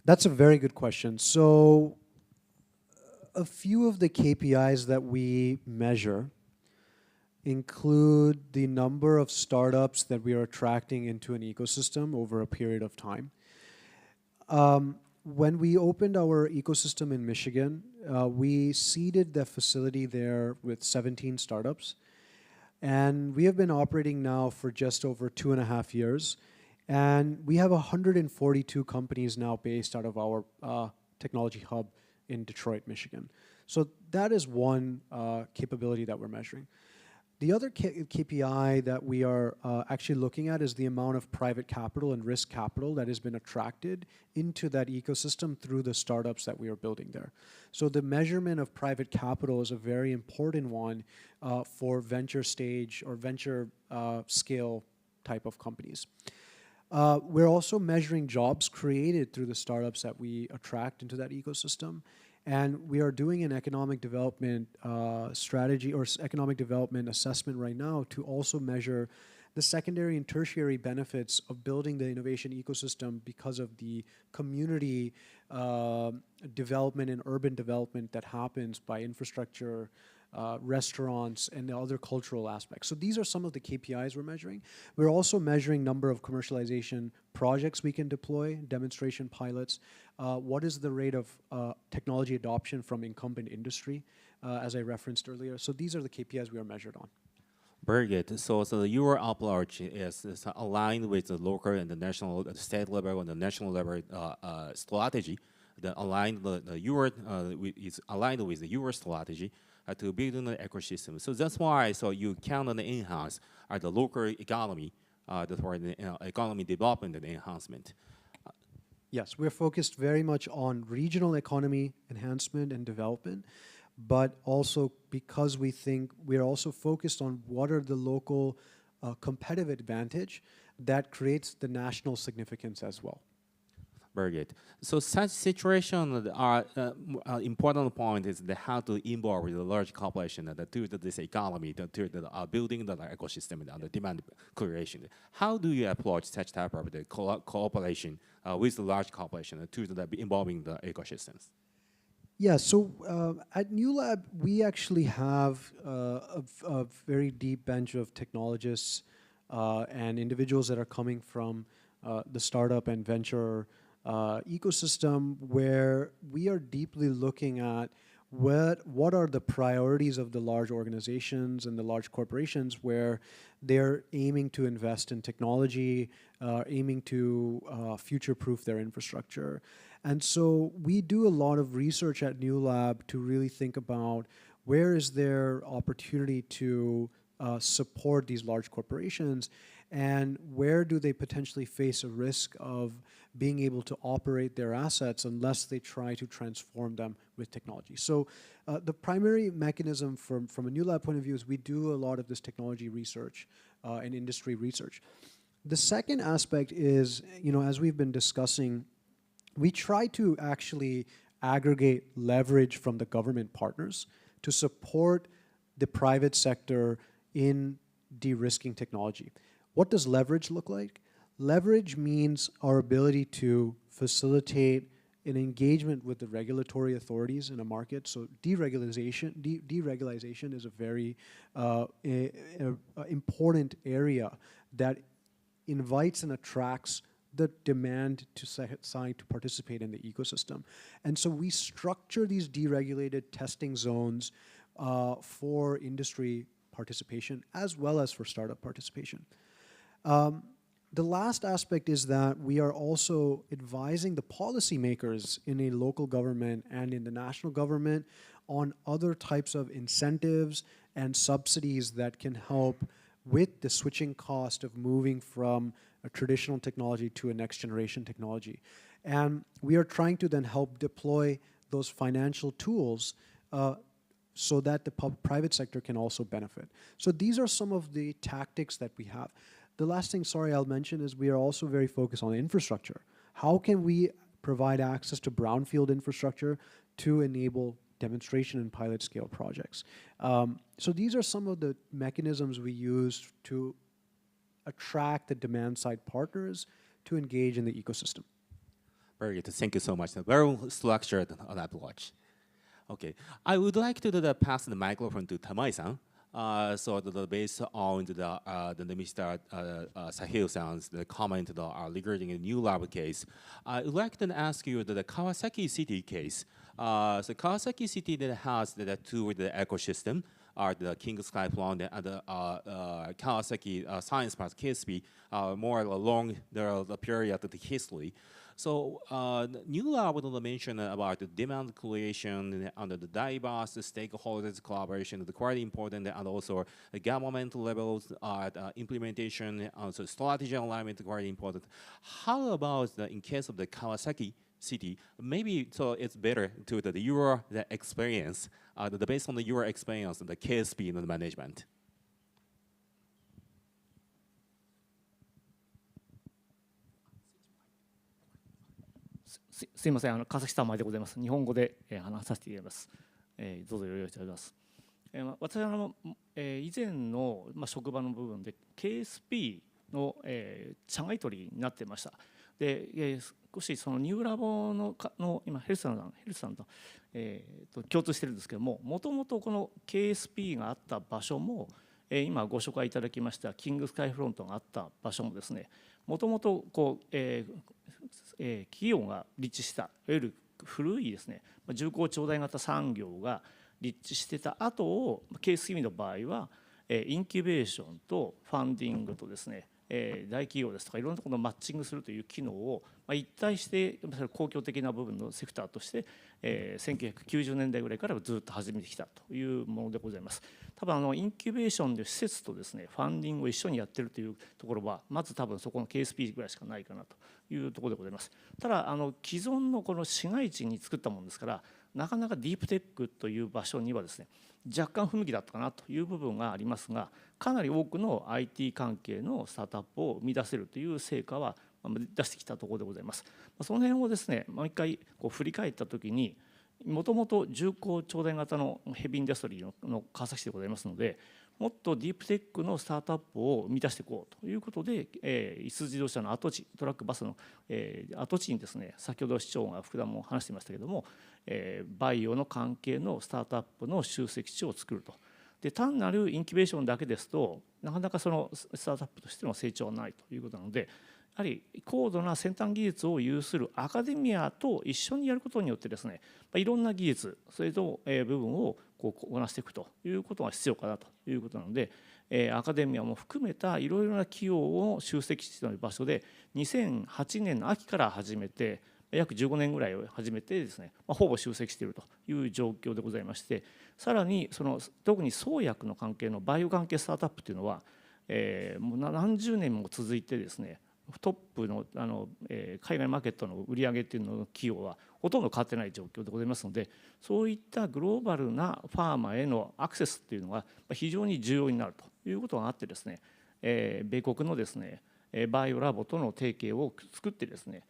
F: That's a very good question. So a few of the KPIs that we measure include the number of startups that we are attracting into an ecosystem over a period of time.
H: when we opened our ecosystem in Michigan, we seeded the facility there with 17 startups. And we have been operating now for just over 2.5 years. And we have 142 companies now based out of our technology hub in Detroit, Michigan. So that is one capability that we're measuring. The other KPI that we are actually looking at is the amount of private capital and risk capital that has been attracted into that ecosystem through the startups that we are building there. So the measurement of private capital is a very important one for venture stage or venture scale type of companies. We're also measuring jobs created through the startups that we attract into that ecosystem. And we are doing an economic development strategy or economic development assessment right now to also measure the secondary and tertiary benefits of building the innovation ecosystem because of the community development and urban development that happens by infrastructure, restaurants, and the other cultural aspects. So these are some of the KPIs we're measuring. We're also measuring number of commercialization projects we can deploy, demonstration pilots. What is the rate of technology adoption from incumbent industry, as I referenced earlier. So these are the KPIs we are measured on.
B: Very good. So your approach is aligned with the local and the national, the state level and the national level strategy. That aligned is aligned with your strategy to build an ecosystem. So that's why you can enhance the local economy, for the economy development and enhancement.
H: Yes, we're focused very much on regional economy enhancement and development, but also because we think we're also focused on what are the local competitive advantage that creates the national significance as well.
B: Very good. So such situation are important point is how to involve the large corporation to this economy, to building the ecosystem and the demand creation. How do you approach such type of the cooperation with the large corporation to involving the ecosystems?
H: Yeah, so at New Lab, we actually have a very deep bench of technologists and individuals that are coming from the startup and venture ecosystem, where we are deeply looking at what are the priorities of the large organizations and the large corporations where they're aiming to invest in technology, aiming to future-proof their infrastructure. And so we do a lot of research at New Lab to really think about where is there opportunity to support these large corporations, and where do they potentially face a risk of being able to operate their assets unless they try to transform them with technology. So the primary mechanism from a New Lab point of view is we do a lot of this technology research and industry research. The second aspect is, as we've been discussing, we try to actually aggregate leverage from the government partners to support the private sector in de-risking technology. What does leverage look like? Leverage means our ability to facilitate an engagement with the regulatory authorities in a market. So deregulation is a very important area that invites and attracts the demand to sign to participate in the ecosystem. And so we structure these deregulated testing zones for industry participation as well as for startup participation. The last aspect is that we are also advising the policymakers in a local government and in the national government on other types of incentives and subsidies that can help with the switching cost of moving from a traditional technology to a next generation technology. And we are trying to then help deploy those financial tools so that the private sector can also benefit. So these are some of the tactics that we have. The last thing, I'll mention is we are also very focused on infrastructure. How can we provide access to brownfield infrastructure to enable demonstration and pilot scale projects? So these are some of the mechanisms we use to attract the demand side partners to engage in the ecosystem.
B: Very good. Thank you so much. Very structured approach. Okay, I would like to pass the microphone to Tamai-san So based on the Mr. Sahil-san's comment regarding the new lab case, I would like to ask you the Kawasaki City case. So Kawasaki City that has the two the ecosystem are the King Sky Plant and the Kawasaki Science Park KSP, more along the period of the history. So new law would mention about the demand creation and the diverse stakeholders collaboration is quite important, and also the government levels implementation, also strategy alignment is quite important. How about in case of the Kawasaki City? Maybe so it's better to your experience, based on your experience in the KSP and the management.
I: すいません、川崎さん前でございます。日本語で、話させていただきます。どうぞよろしくお願いします。私は以前の、職場の部分で KSP の、社外取りになってました。で、少しそのニューラボの今ヘルスさんと、共通してるんですけども、もともとこの KSP があった場所も、今ご紹介いただきましたキングスカイフロントがあった場所もですね、もともとこう、企業が立地したいわゆる古いですね重工長大型産業が立地してた後をケース KSP の場合はインキュベーションとファンディングとですね大企業ですとかいろんなところをマッチングするという機能を一体して公共的な部分のセクターとして1990年代ぐらいからずっと始めてきたというものでございます。多分インキュベーションで施設とですねファンディングを一緒にやってるというところはまず多分そこの KSP ぐらいしかないかなというところでございます。ただ既存のこの市街地に作ったものですからなかなかディープテックという場所にはですね若干不向きだったかなという部分がありますがかなり多くの IT 関係のスタートアップを生み出せるという成果は出してきたところでございます。その辺をですねもう一回こう振り返った時にもともと重工長大型のヘビーインダストリーの川崎市でございますのでもっとディープテックのスタートアップを生み出していこうということでいすゞ自動車の跡地トラックバスの跡地にですね先ほど市長が福田も話していましたけれどもバイオの関係のスタートアップの集積地を作ると。で単なるインキュベーションだけですとなかなかそのスタートアップとしての成長はないということなのでやはり高度な先端技術を有するアカデミアと一緒にやることによってですねいろんな技術それと部分をこなしていくということが必要かなということなのでアカデミアも含めたいろいろな企業を集積している場所で2008年の秋から始めて約15年ぐらいを始めてですねほぼ集積しているという状況でございましてさらに特に創薬の関係のバイオ関係スタートアップというのはもう何十年も続いてですねトップの海外マーケットの売り上げっていうのの企業はほとんど変わってない状況でございますのでそういったグローバルなファーマへのアクセスっていうのが非常に重要になるということがあってですね米国のですねバイオラボとの提携を作ってですね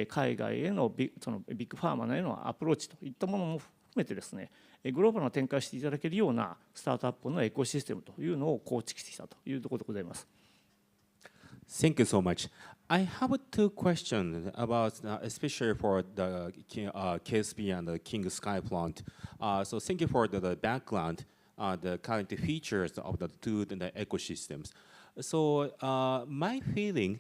I: 海外へのそのビッグファーマへのアプローチといったものも含めてですねグローバルな展開していただけるようなスタートアップのエコシステムというのを構築してきたというところでございます。
B: Thank you so much. I have two questions about, especially for the KSP and the King Sky plant. So thank you for the background, the current features of the two the ecosystems. So my feeling,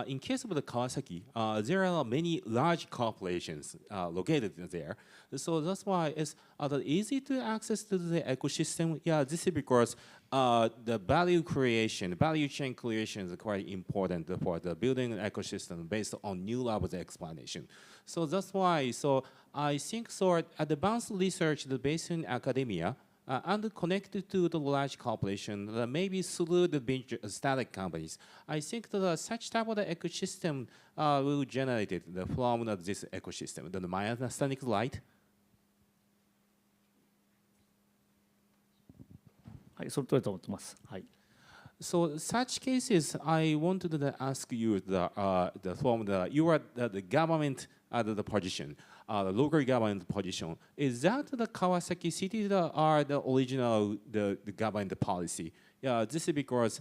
B: in case of the Kawasaki, there are many large corporations located there. So that's why it's easy to access to the ecosystem. Yeah, this is because the value creation, value chain creation is quite important for the building an ecosystem based on new levels of explanation. So that's why, so I think so advanced research based in academia and connected to the large corporation, maybe through the static companies. I think that such type of ecosystem will generate it from this ecosystem. Then my understanding is right?
I: はい、その通りと思ってます。はい。
B: So such cases, I wanted to ask you from you are the government the position, the local government position. Is that the Kawasaki City are the original the government policy? Yeah, this is because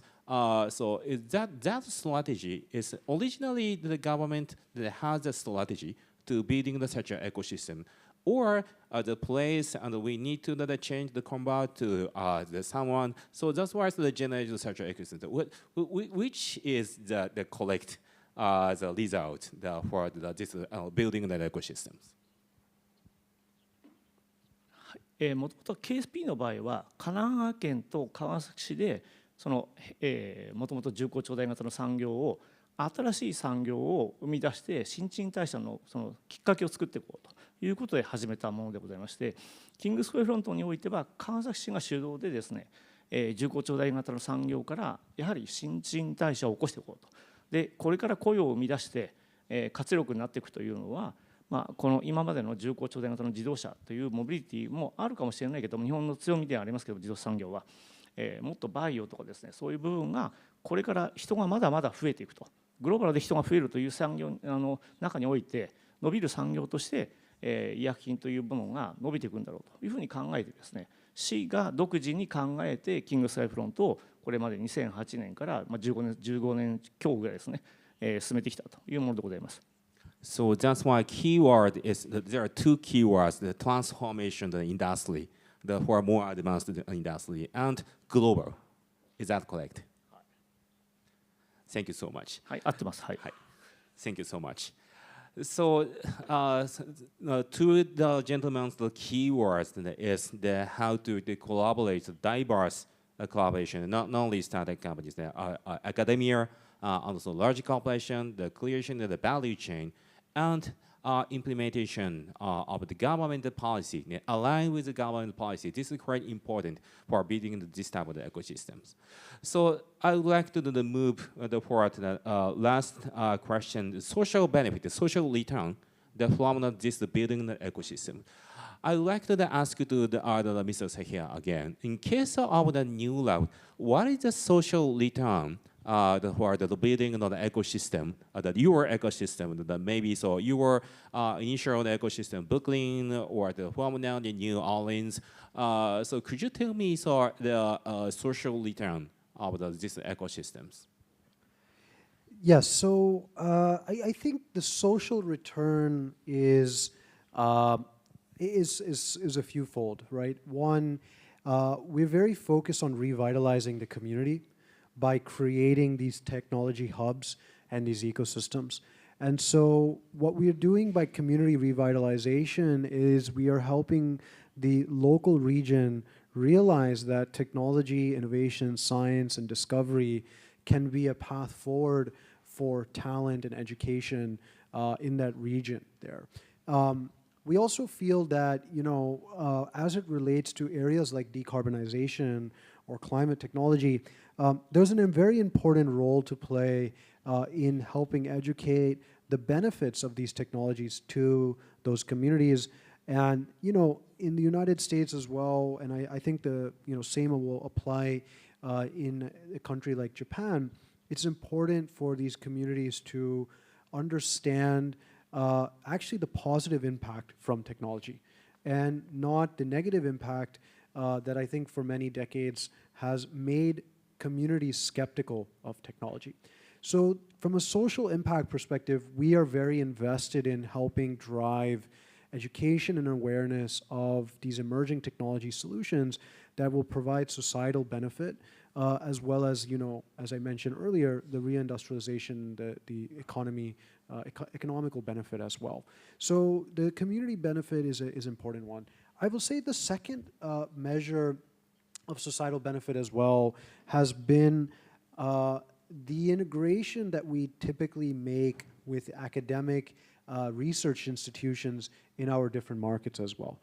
B: so is that strategy is originally the government that has a strategy to building such an ecosystem, or the place, and we need to change the convert to the someone. So that's why the generation such ecosystem. Which is the correct the result for this building the ecosystems?
I: もともと KSP の場合は神奈川県と川崎市でそのもともと重厚長大型の産業を新しい産業を生み出して新陳代謝のそのきっかけを作っていこうということで始めたものでございまして、キングスコイフロントにおいては川崎市が主導でですね、重厚長大型の産業からやはり新陳代謝を起こしていこうと。でこれから雇用を生み出して活力になっていくというのは、この今までの重厚長大型の自動車というモビリティもあるかもしれないけども、日本の強みではありますけど自動車産業は、もっとバイオとかですね、そういう部分がこれから人がまだまだ増えていくと、グローバルで人が増えるという産業の中において伸びる産業として、医薬品というものが伸びていくんだろうというふうに考えてですね、市が独自に考えてキングスカイフロントをこれまで2008年から15年強ぐらいですね、進めてきたというものでございます。
B: So that's why keyword is there are two keywords: the transformation, the industry, the for more advanced industry, and global. Is that correct? Thank you so much.
I: はい、合ってます。はい。
B: Thank you so much. So, to the gentlemen, the keywords is the how to collaborate, diverse collaboration, not only startup companies, academia, also large corporation, the creation of the value chain, and implementation of the government policy, align with the government policy. This is quite important for building this type of the ecosystems. So I would like to move forward to the last question: the social benefit, the social return from this building the ecosystem. I would like to ask you to Mr. Sahil again. In case of the new lab, what is the social return for the building of the ecosystem, your ecosystem, maybe so your initial ecosystem, Brooklyn or the from now the New Orleans. So could you tell me so the social return of these ecosystems?
H: Yes. So I think the social return is a fewfold, right? One, we're very focused on revitalizing the community by creating these technology hubs and these ecosystems. And so what we are doing by community revitalization is we are helping the local region realize that technology, innovation, science, and discovery can be a path forward for talent and education in that region there. We also feel that, as it relates to areas like decarbonization or climate technology, there's a very important role to play in helping educate the benefits of these technologies to those communities. And, in the United States as well, and I think the same will apply in a country like Japan, it's important for these communities to understand actually the positive impact from technology and not the negative impact that I think for many decades has made communities skeptical of technology. So from a social impact perspective, we are very invested in helping drive education and awareness of these emerging technology solutions that will provide societal benefit, as well as, as I mentioned earlier, the reindustrialization, the economy, economical benefit as well. So the community benefit is an important one. I will say the second measure of societal benefit as well has been the integration that we typically make with academic research institutions in our different markets as well.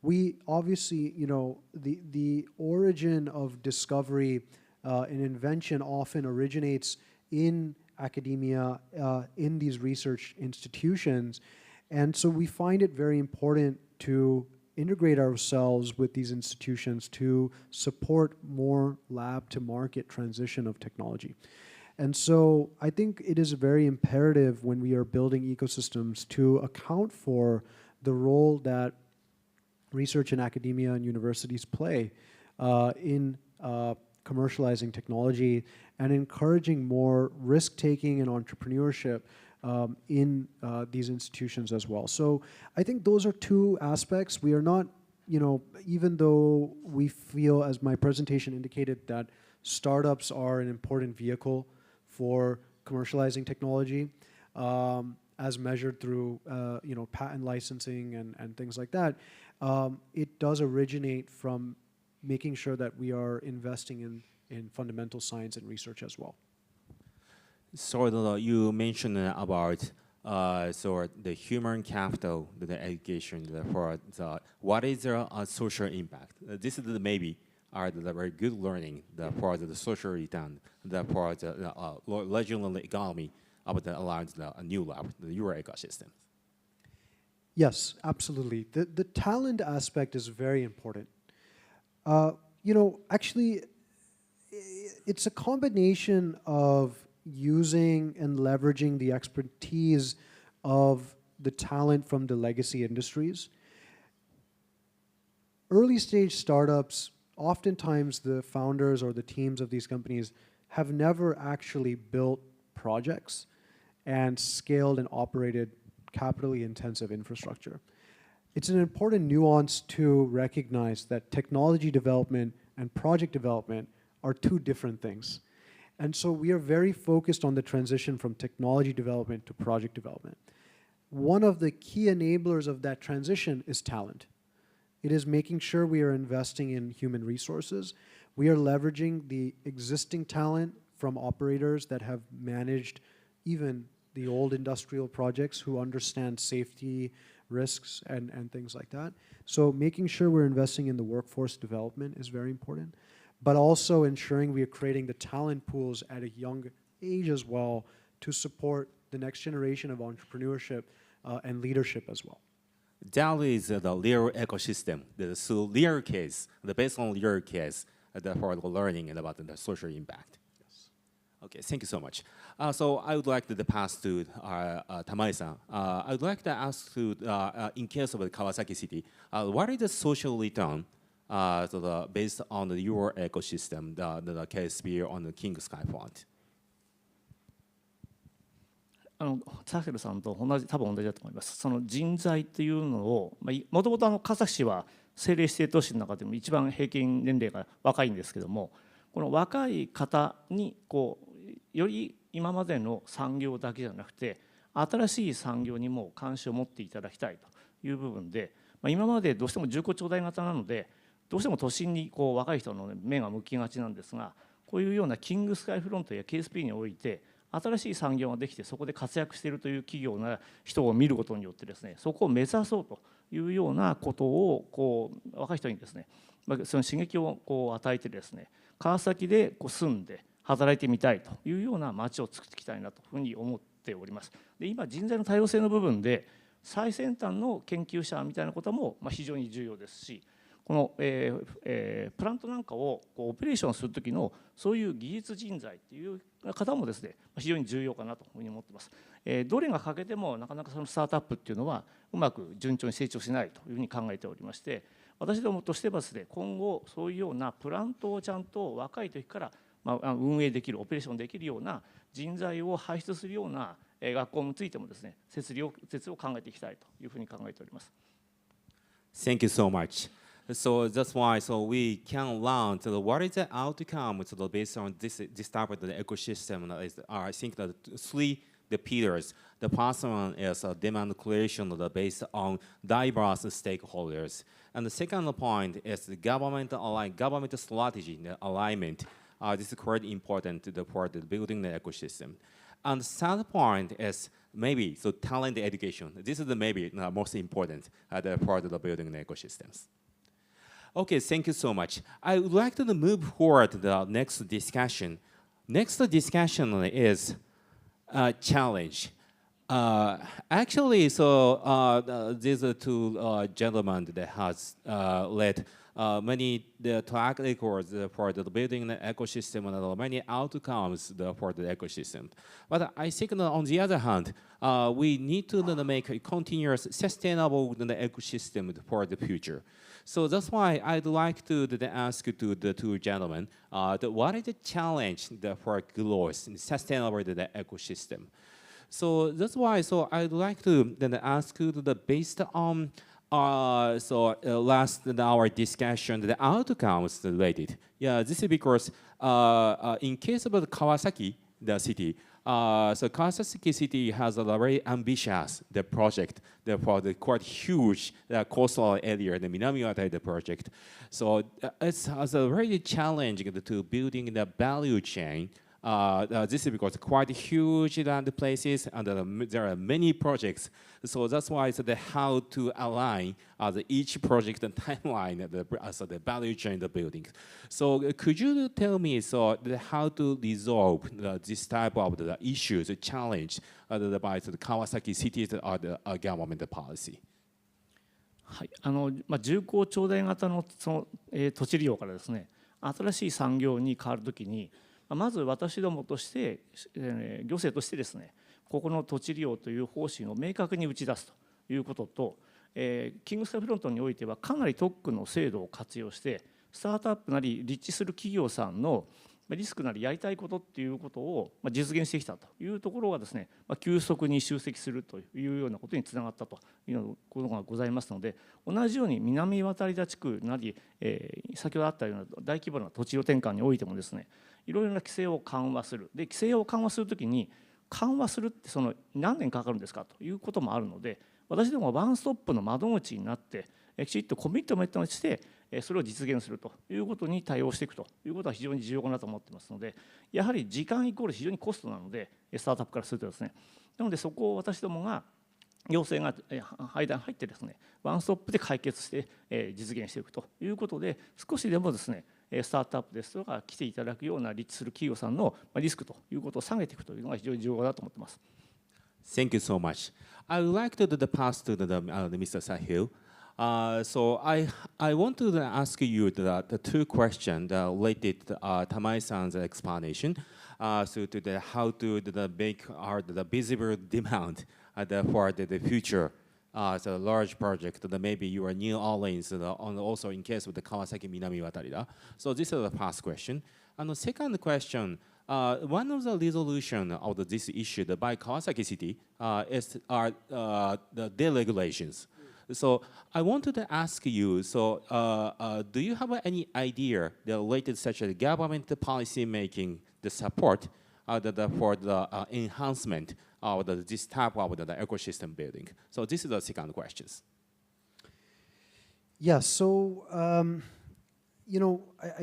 H: We obviously, the origin of discovery and invention often originates in academia, in these research institutions. And so we find it very important to integrate ourselves with these institutions to support more lab to market transition of technology. And so I think it is very imperative when we are building ecosystems to account for the role that research in academia and universities play in commercializing technology and encouraging more risk-taking and entrepreneurship in these institutions as well. So I think those are two aspects. We are not, even though we feel, as my presentation indicated, that startups are an important vehicle for commercializing technology, as measured through patent licensing and things like that, it does originate from making sure that we are investing in fundamental science and research as well.
B: So you mentioned about the human capital, the education, what is the social impact? This is maybe the very good learning for the social return, for the regional economy of the new lab, the Euro ecosystem.
H: Yes, absolutely. The talent aspect is very important. Actually, it's a combination of using and leveraging the expertise of the talent from the legacy industries. Early stage startups, oftentimes the founders or the teams of these companies have never actually built projects and scaled and operated capitally intensive infrastructure. It's an important nuance to recognize that technology development and project development are two different things. And so we are very focused on the transition from technology development to project development. One of the key enablers of that transition is talent. It is making sure we are investing in human resources. We are leveraging the existing talent from operators that have managed even the old industrial projects, who understand safety, risks, and things like that. So making sure we're investing in the workforce development is very important, but also ensuring we are creating the talent pools at a young age as well to support the next generation of entrepreneurship and leadership as well.
B: That is the real ecosystem, the real case, based on real case for the learning and about the social impact. Yes. Okay, thank you so much. So I would like to pass to Tamai-san. I would like to ask to, in case of the Kawasaki City, what is the social return based on the your ecosystem, the KSP on the King Sky Front?
I: サヘルさんと多分同じだと思います。その人材っていうのを、もともと川崎市は政令指定都市の中でも一番平均年齢が若いんですけども、この若い方により今までの産業だけじゃなくて新しい産業にも関心を持っていただきたいという部分で、今までどうしても重厚長大型なのでどうしても都心に若い人の目が向きがちなんですが、こういうようなキングスカイフロントや KSP において新しい産業ができてそこで活躍しているという企業な人を見ることによってですね、そこを目指そうというようなことを若い人にですね、その刺激を与えてですね、川崎で住んで働いてみたいというような街を作っていきたいなというふうに思っております。で、今人材の多様性の部分で最先端の研究者みたいなことも非常に重要ですし、このプラントなんかをオペレーションする時のそういう技術人材っていう方もですね、非常に重要かなというふうに思っています。どれが欠けてもなかなかそのスタートアップっていうのはうまく順調に成長しないというふうに考えておりまして、私どもとしてはですね、今後そういうようなプラントをちゃんと若い時から運営できる、オペレーションできるような人材を輩出するような学校についてもですね、設を考えていきたいというふうに考えております。
B: Thank you so much. So that's why we can learn what is the outcome based on this type of the ecosystem. I think that three pillars. The first one is demand creation based on diverse stakeholders. And the second point is the government strategy, the alignment. This is quite important for the building the ecosystem. And the third point is maybe talent education. This is maybe the most important part of the building the ecosystems. Okay, thank you so much. I would like to move forward to the next discussion. Next discussion is challenge. Actually, these are two gentlemen that has led many track records for the building the ecosystem and many outcomes for the ecosystem. But I think on the other hand, we need to make a continuous, sustainable ecosystem for the future. So that's why I'd like to ask to the two gentlemen, what is the challenge for growth and sustainable ecosystem? So that's why. So I'd like to then ask you based on last our discussion, the outcomes related. Yeah, this is because in case of the Kawasaki, the city, so Kawasaki City has a very ambitious project, for the quite huge coastal area, the Minami-Watai project. So it's a very challenging to building the value chain. This is because quite huge land places and there are many projects. So that's why it's how to align each project and timeline, the value chain, the building. So could you tell me how to resolve this type of the issues, the challenge by the Kawasaki cities or the government policy?
I: はい、重工長大型の土地利用からですね、新しい産業に変わるときに、まず私どもとして、行政としてですね、ここの土地利用という方針を明確に打ち出すということと、キングスカイフロントにおいてはかなり特区の制度を活用して、スタートアップなり立地する企業さんのリスクなりやりたいことっていうことを実現してきたというところがですね、急速に集積するというようなことにつながったということがございますので、同じように南渡田地区なり、先ほどあったような大規模な土地利用転換においてもですね、いろいろな規制を緩和する。で、規制を緩和するときに、緩和するって何年かかるんですかということもあるので、私どもはワンストップの窓口になって、きちっとコミットメントをして、それを実現するということに対応していくということは非常に重要かなと思っていますので、やはり時間イコール非常にコストなので、スタートアップからするとですね、なのでそこを私どもが行政が間に入ってですね、ワンストップで解決して実現していくということで、少しでもですね、スタートアップですとか来ていただくような立地する企業さんのリスクということを下げていくというのが非常に重要だと思っています。
B: Thank you so much. I would like to pass to Mr. Sahil. So I want to ask you the two questions related to Tamai-san's explanation. So to how to make the visible demand for the future. So large project that maybe you are New Orleans, also in case of the Kawasaki Minami Watarida. So this is the first question. And the second question, one of the resolution of this issue by Kawasaki City is the deregulations. So I wanted to ask you, so do you have any idea related such as government policy making the support for the enhancement of this type of the ecosystem building? So this is the second question.
H: Yeah, so, I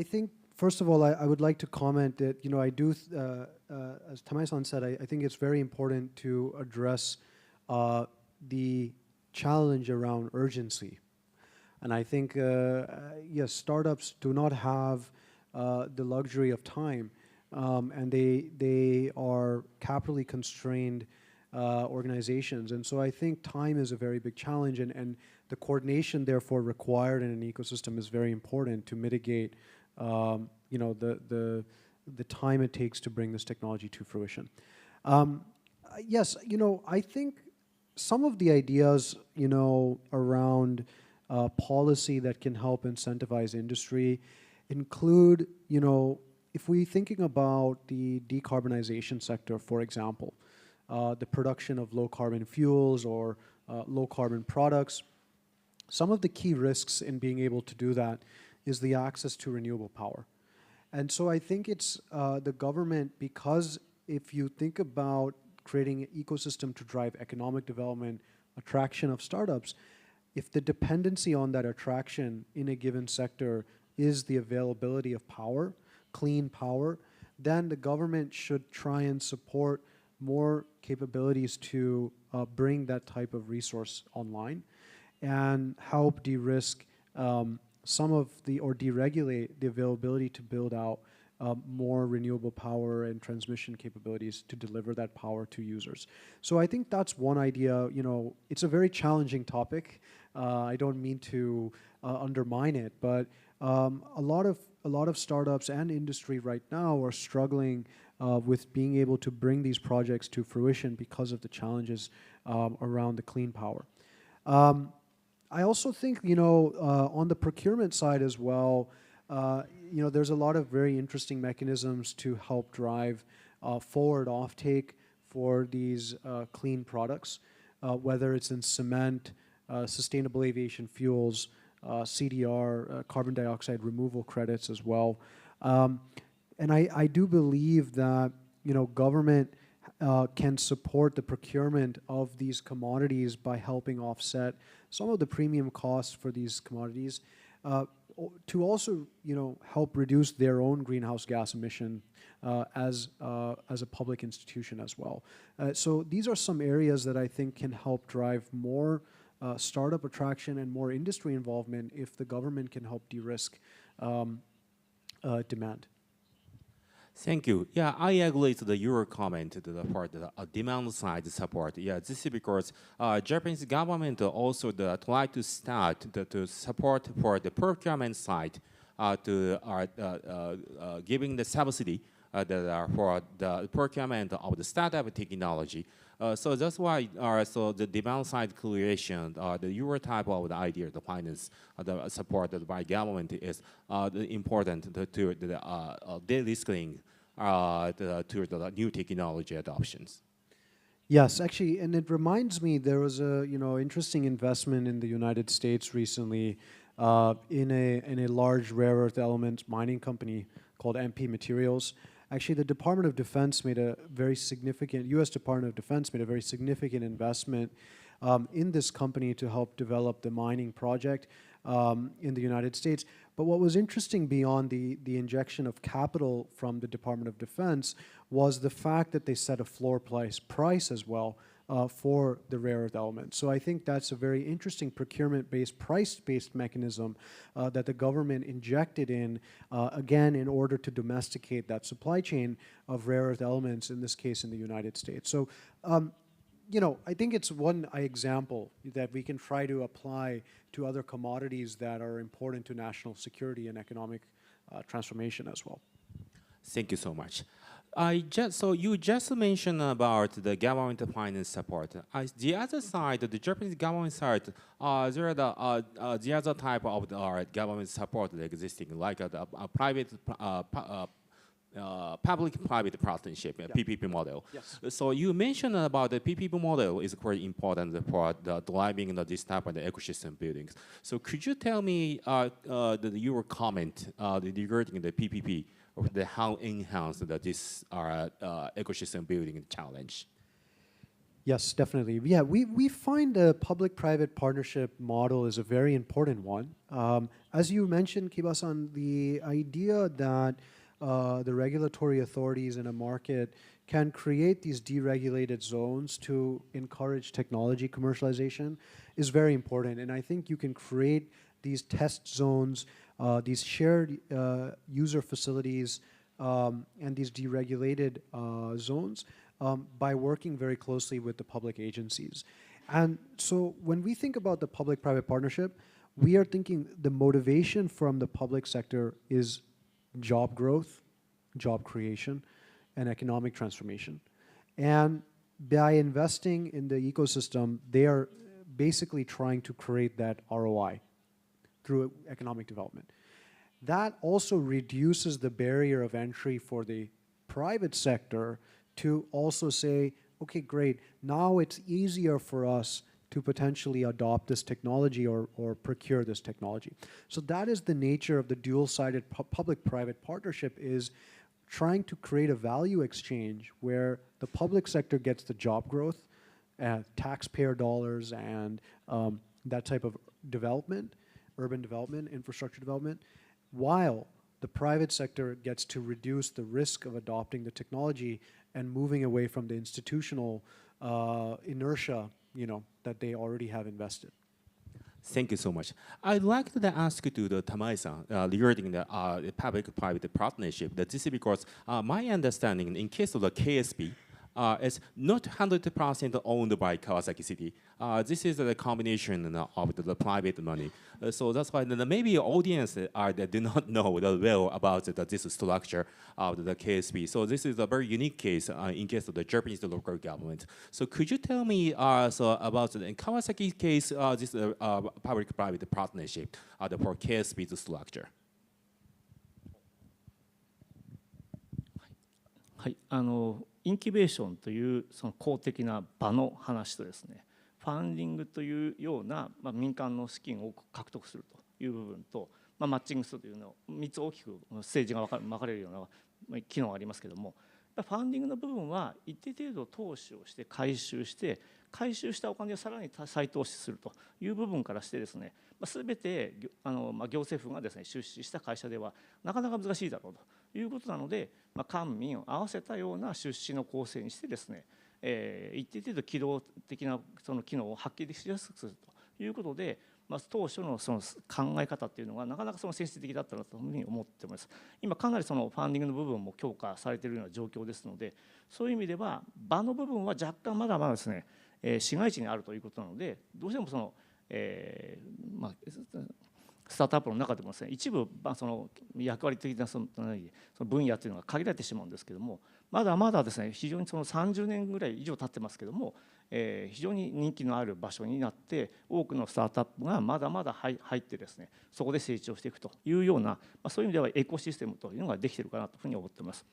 H: think, first of all, I would like to comment that, I do, as Tamai-san said, I think it's very important to address the challenge around urgency. And I think, yes, startups do not have the luxury of time, and they are capitally constrained organizations. And so I think time is a very big challenge, and the coordination therefore required in an ecosystem is very important to mitigate the time it takes to bring this technology to fruition. Yes, I think some of the ideas, around policy that can help incentivize industry include, if we're thinking about the decarbonization sector, for example, the production of low carbon fuels or low carbon products, some of the key risks in being able to do that is the access to renewable power. And so I think it's the government, because if you think about creating an ecosystem to drive economic development, attraction of startups, if the dependency on that attraction in a given sector is the availability of power, clean power, then the government should try and support more capabilities to bring that type of resource online and help de-risk some of the, or deregulate the availability to build out more renewable power and transmission capabilities to deliver that power to users. So I think that's one idea. It's a very challenging topic. I don't mean to undermine it, but a lot of startups and industry right now are struggling with being able to bring these projects to fruition because of the challenges around the clean power. I also think, on the procurement side as well, there's a lot of very interesting mechanisms to help drive forward offtake for these clean products, whether it's in cement, sustainable aviation fuels, CDR, carbon dioxide removal credits as well. And I do believe that, you know, government can support the procurement of these commodities by helping offset some of the premium costs for these commodities, to also, you know, help reduce their own greenhouse gas emission as a public institution as well. So these are some areas that I think can help drive more startup attraction and more industry involvement if the government can help de-risk demand.
B: Thank you. Yeah, I agree to your comment to the part the demand side support. Yeah, this is because Japanese government also try to start to support for the procurement side to giving the subsidy for the procurement of the startup technology. So that's why so the demand side creation, your type of the idea, the finance, the supported by government is important to the de-risking to the new technology adoptions.
H: Yes, actually, and it reminds me there was a interesting investment in the United States recently in a large rare earth elements mining company called MP Materials. Actually, the Department of Defense made a very significant, U.S. Department of Defense made a very significant investment in this company to help develop the mining project in the United States. But what was interesting beyond the injection of capital from the Department of Defense was the fact that they set a floor price as well for the rare earth elements. So I think that's a very interesting procurement-based, price-based mechanism that the government injected in, again, in order to domesticate that supply chain of rare earth elements, in this case in the United States. So, I think it's one example that we can try to apply to other commodities that are important to national security and economic transformation as well.
B: Thank you so much. So you just mentioned about the government finance support. The other side, the Japanese government side, there are the other type of government support existing, like a private, public-private partnership, PPP model.
H: Yes.
B: So you mentioned about the PPP model is quite important for the driving this type of the ecosystem buildings. So could you tell me your comment regarding the PPP? Of how enhanced this ecosystem building challenge?
H: Yes, definitely. Yeah, we find the public-private partnership model is a very important one. As you mentioned, Kiba-san, the idea that the regulatory authorities in a market can create these deregulated zones to encourage technology commercialization is very important. And I think you can create these test zones, these shared user facilities, and these deregulated zones by working very closely with the public agencies. And so when we think about the public-private partnership, we are thinking the motivation from the public sector is job growth, job creation, and economic transformation. And by investing in the ecosystem, they are basically trying to create that ROI through economic development. That also reduces the barrier of entry for the private sector to also say, okay, great, now it's easier for us to potentially adopt this technology or procure this technology. So that is the nature of the dual-sided public-private partnership, is trying to create a value exchange where the public sector gets the job growth, taxpayer dollars, and that type of development, urban development, infrastructure development, while the private sector gets to reduce the risk of adopting the technology and moving away from the institutional inertia, that they already have invested.
B: Thank you so much. I'd like to ask to the Tamai-san regarding the public-private partnership. This is because my understanding, in case of the KSP, is not 100% owned by Kawasaki City. This is a combination of the private money. So that's why maybe audience that do not know well about this structure of the KSP. So this is a very unique case in case of the Japanese local government. So could you tell me about the Kawasaki case, this public-private partnership for KSP's structure?
I: はい、インキュベーションというその公的な場の話とですね、ファンディングというような、民間の資金を獲得するという部分と、マッチングするというのを3つ大きくステージが分かれるような機能がありますけれども、ファンディングの部分は一定程度投資をして回収したお金をさらに再投資するという部分からしてですね、全て行政府がですね出資した会社ではなかなか難しいだろうということなので、官民を合わせたような出資の構成にしてですね、一定程度機動的なその機能を発揮しやすくするということで、当初のその考え方っていうのがなかなかその先進的だったなというふうに思っております。今かなりそのファンディングの部分も強化されているような状況ですので、そういう意味では場の部分は若干まだまだですね、市街地にあるということなので、どうしてもその、スタートアップの中でもですね、一部その役割的なその分野というのが限られてしまうんですけども、まだまだですね、非常にその30年ぐらい以上経ってますけども、非常に人気のある場所になって、多くのスタートアップがまだまだ入ってですね、そこで成長していくというような、そういう意味ではエコシステムというのができているかなというふうに思っています。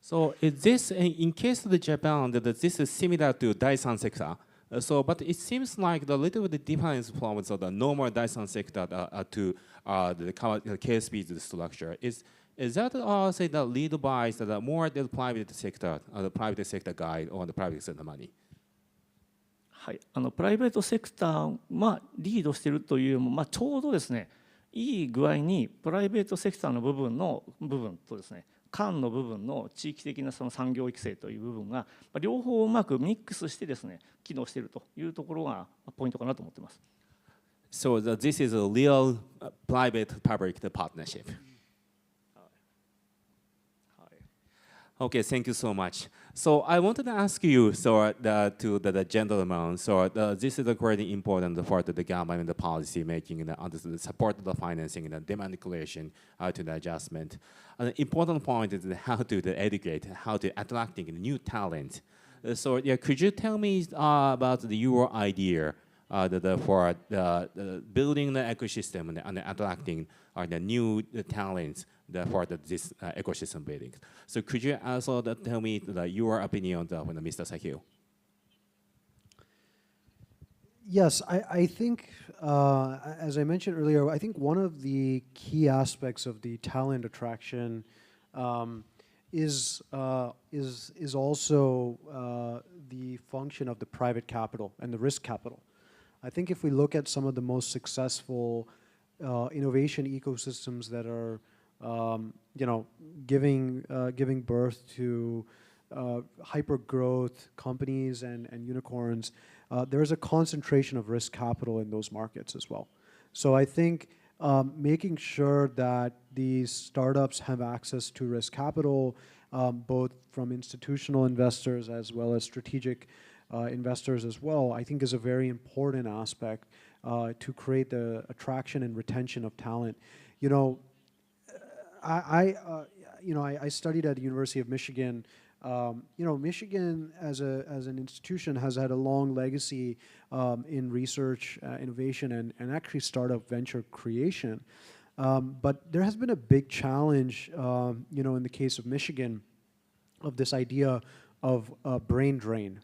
B: So is this, in case of the Japan, that this is similar to Daisan sector? So, but it seems like the little bit difference from the normal Daisan sector to the KSP's structure is that say that lead by the more the private sector guide or the private sector money?
I: はい、プライベートセクターはリードしているというよりも、ちょうどですね、いい具合にプライベートセクターの部分とですね、間の部分の地域的なその産業育成という部分が両方うまくミックスしてですね、機能しているというところがポイントかなと思っています。
B: So this is a real private-public partnership. Okay, thank you so much. So I wanted to ask you, to the gentleman, this is quite important for the government policy making and the support of the financing and the demand creation to the adjustment. An important point is how to educate, how to attracting new talent. So yeah, could you tell me about your idea for building the ecosystem and attracting the new talents for this ecosystem building? So could you also tell me your opinion on Mr. Sahil?
H: Yes, I think, as I mentioned earlier, I think one of the key aspects of the talent attraction is also the function of the private capital and the risk capital. I think if we look at some of the most successful innovation ecosystems that are giving birth to hyper growth companies and unicorns, there is a concentration of risk capital in those markets as well. So I think making sure that these startups have access to risk capital, both from institutional investors as well as strategic investors as well, I think is a very important aspect to create the attraction and retention of talent. I studied at the University of Michigan. Michigan as an institution has had a long legacy in research, innovation, and actually startup venture creation. But there has been a big challenge, in the case of Michigan, of this idea of brain drain.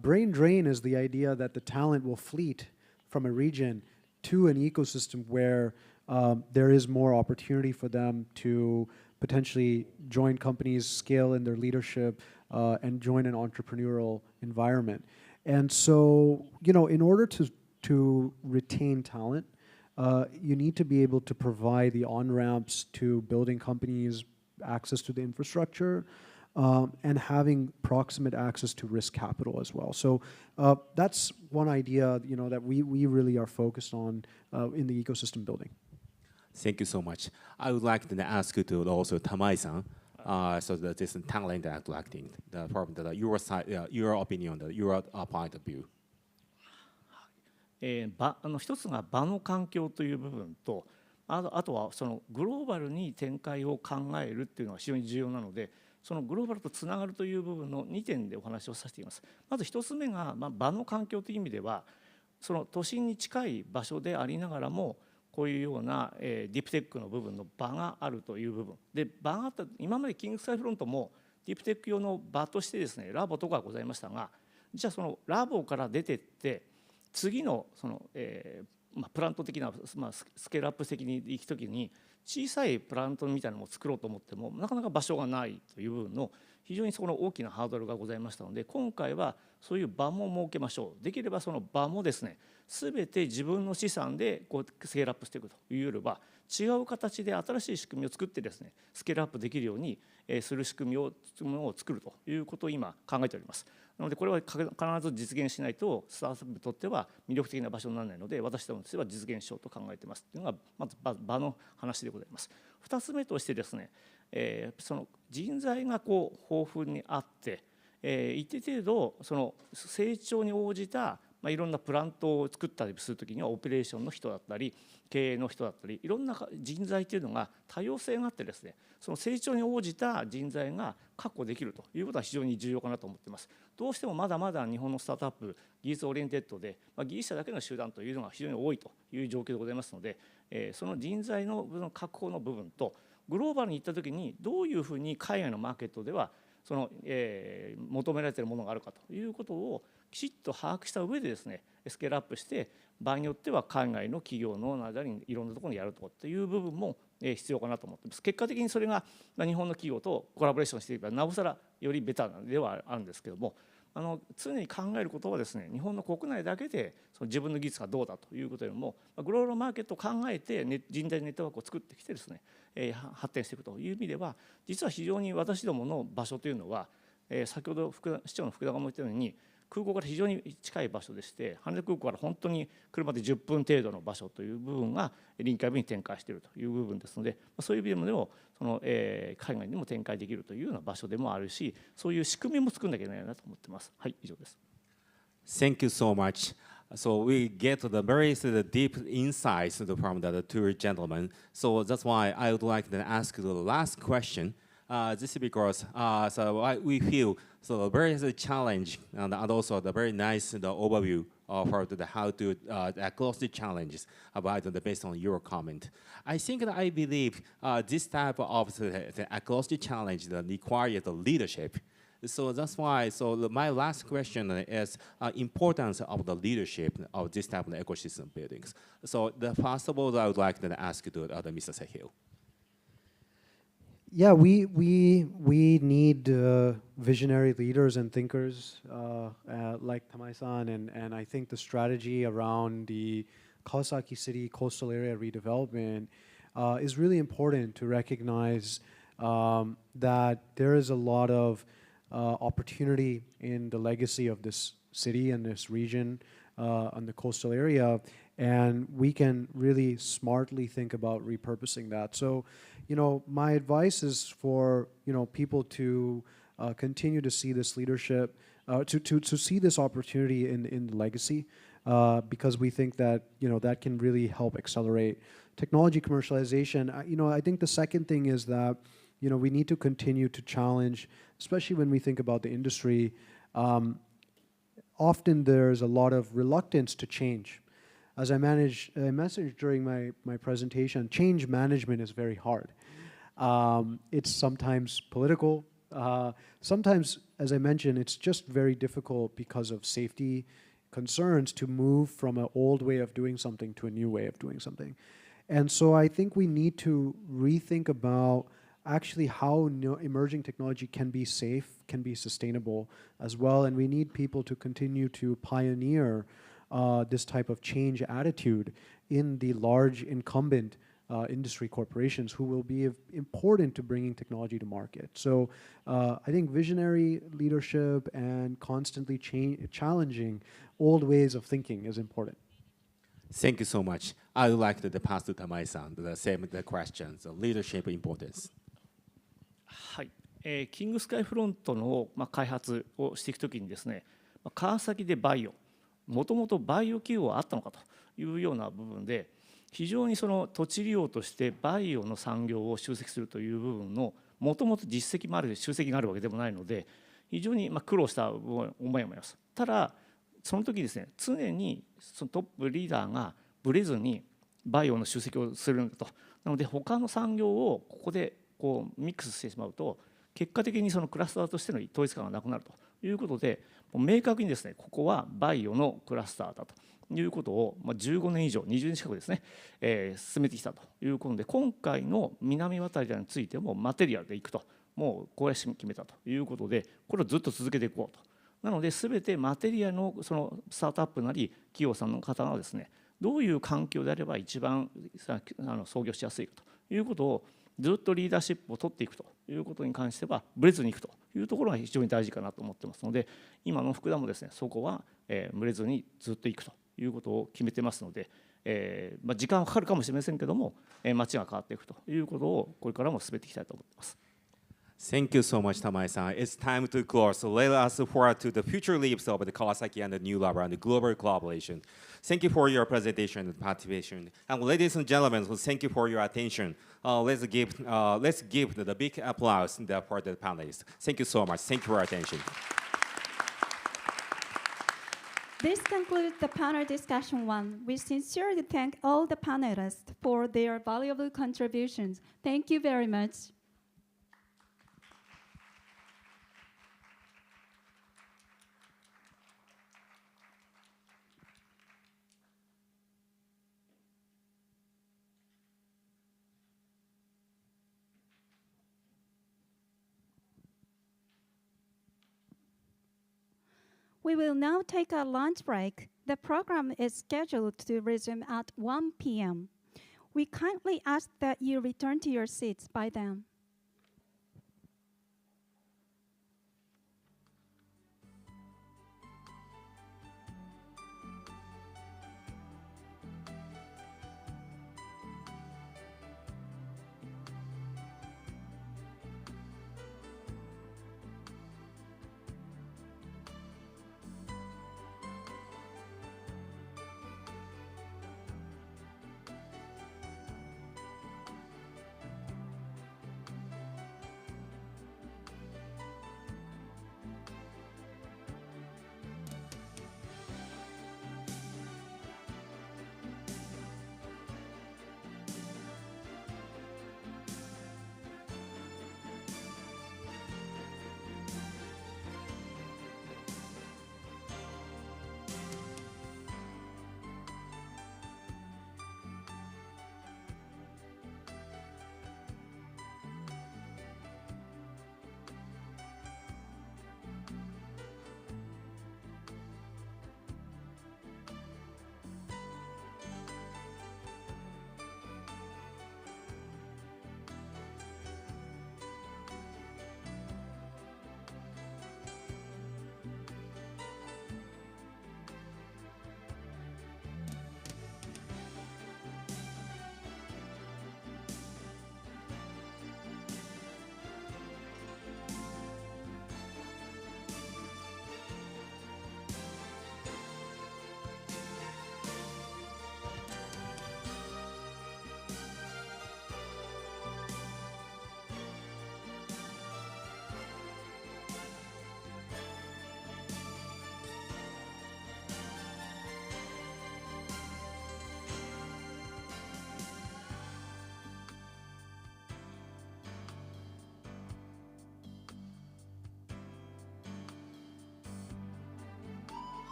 H: Brain drain is the idea that the talent will fleet from a region to an ecosystem where there is more opportunity for them to potentially join companies, scale in their leadership, and join an entrepreneurial environment. And so, in order to retain talent, you need to be able to provide the on-ramps to building companies, access to the infrastructure, and having proximate access to risk capital as well. So that's one idea, that we really are focused on in the ecosystem building.
B: Thank you so much. I would like to ask you to also Tamai-san, so that this talent attracting, from your side, your opinion, your point of view.
I: 一つが場の環境という部分と、あとはそのグローバルに展開を考えるっていうのが非常に重要なので、そのグローバルとつながるという部分の2点でお話をさせています。まず1つ目が、場の環境という意味では、その都心に近い場所でありながらも、こういうような、ディープテックの部分の場があるという部分で、場があった。今までキングスカイフロントもディープテック用の場としてですね、ラボとかがございましたが、じゃあそのラボから出てって次のその、プラント的な、スケールアップ的に行くときに小さいプラントみたいなのを作ろうと思ってもなかなか場所がないという部分の非常にそこの大きなハードルがございましたので、今回はそういう場も設けましょう。できればその場もですね、全て自分の資産でこうスケールアップしていくというよりは、違う形で新しい仕組みを作ってですね、スケールアップできるようにする仕組みを作るということを今考えております。なのでこれは必ず実現しないとスタートアップにとっては魅力的な場所にならないので、私どもとしては実現しようと考えていますというのがまず場の話でございます。2つ目としてですね、その人材がこう豊富にあって、一定程度その成長に応じたいろんなプラントを作ったりするときにはオペレーションの人だったり経営の人だったりいろんな人材というのが多様性があってですね、その成長に応じた人材が確保できるということは非常に重要かなと思っています。どうしてもまだまだ日本のスタートアップ技術オリエンテッドで、技術者だけの集団というのが非常に多いという状況でございますので、その人材の確保の部分とグローバルに行ったときにどういうふうに海外のマーケットではその、求められているものがあるかということをきちっと把握した上でですね、スケールアップして場合によっては海外の企業の間にいろんなところにやるという部分も必要かなと思っています。結果的にそれが日本の企業とコラボレーションしていけばなおさらよりベターではあるんですけども、常に考えることはですね、日本の国内だけでその自分の技術がどうだということよりもグローバルマーケットを考えて、人材ネットワークを作ってきてですね、発展していくという意味では実は非常に私どもの場所というのは、先ほど市長の福田がも言ったように空港から非常に近い場所でして、羽田空港から本当に車で10分程度の場所という部分が臨海部に展開しているという部分ですので、そういう意味でもその、海外にも展開できるというような場所でもあるし、そういう仕組みも作んなきゃいけないなと思っています。はい、以上です。
B: Thank you so much. So we get the very deep insights from the two gentlemen. So that's why I would like to ask the last question. This is because we feel so the very challenge and also the very nice overview of how to close the challenges based on your comment. I think that I believe this type of close the challenge requires the leadership. So that's why. So my last question is importance of the leadership of this type of ecosystem buildings. So first of all, I would like to ask to Mr. Sahil.
H: Yeah, we need visionary leaders and thinkers like Tamai-san, and I think the strategy around the Kawasaki City coastal area redevelopment is really important to recognize that there is a lot of opportunity in the legacy of this city and this region on the coastal area, and we can really smartly think about repurposing that. So, my advice is for people to continue to see this leadership, to see this opportunity in the legacy, because we think that that can really help accelerate technology commercialization. I think the second thing is that we need to continue to challenge, especially when we think about the industry. Often there's a lot of reluctance to change. As I mentioned during my presentation, change management is very hard. It's sometimes political. Sometimes, as I mentioned, it's just very difficult because of safety concerns to move from an old way of doing something to a new way of doing something. And so I think we need to rethink about actually how emerging technology can be safe, can be sustainable as well, and we need people to continue to pioneer this type of change attitude in the large incumbent industry corporations who will be important to bringing technology to market. So I think visionary leadership and constantly challenging old ways of thinking is important.
B: Thank you so much. I would like to pass to Tamai-san the same question, the leadership importance.
I: はい、キングスカイフロントの開発をしていくときにですね、川崎でバイオ、もともとバイオ企業はあったのかというような部分で、非常にその土地利用としてバイオの産業を集積するという部分のもともと実績もある集積があるわけでもないので、非常に苦労した思いもあります。ただその時ですね、常にそのトップリーダーがぶれずにバイオの集積をするんだと。なので他の産業をここでこうミックスしてしまうと結果的にそのクラスターとしての統一感がなくなるということで、もう明確にですねここはバイオのクラスターだということを15年以上20年近くですね、進めてきたということで、今回の南渡りについてもマテリアルでいくと、もうこれ決めたということで、これをずっと続けていこうと。なので全てマテリアのそのスタートアップなり企業さんの方がですね、どういう環境であれば一番創業しやすいかということをずっとリーダーシップを取っていくということに関してはブレずにいくというところが非常に大事かなと思ってますので、今の福田もですねそこはブレずにずっといくということを決めてますので、時間はかかるかもしれませんけども、街が変わっていくということをこれからも進めていきたいと思っています。
B: Thank you so much, Tamai-san. It's time to close. So let us look forward to the future leaps of the Kawasaki and the New Lab and the global collaboration. Thank you for your presentation and participation. And ladies and gentlemen, so thank you for your attention. Let's give the big applause for the panelists. Thank you so much. Thank you for your attention.
A: This concludes the panel discussion 1. We sincerely thank all the panelists for their valuable contributions. Thank you very much. We will now take a lunch break. The program is scheduled to resume at 1 p.m. We kindly ask that you return to your seats by then.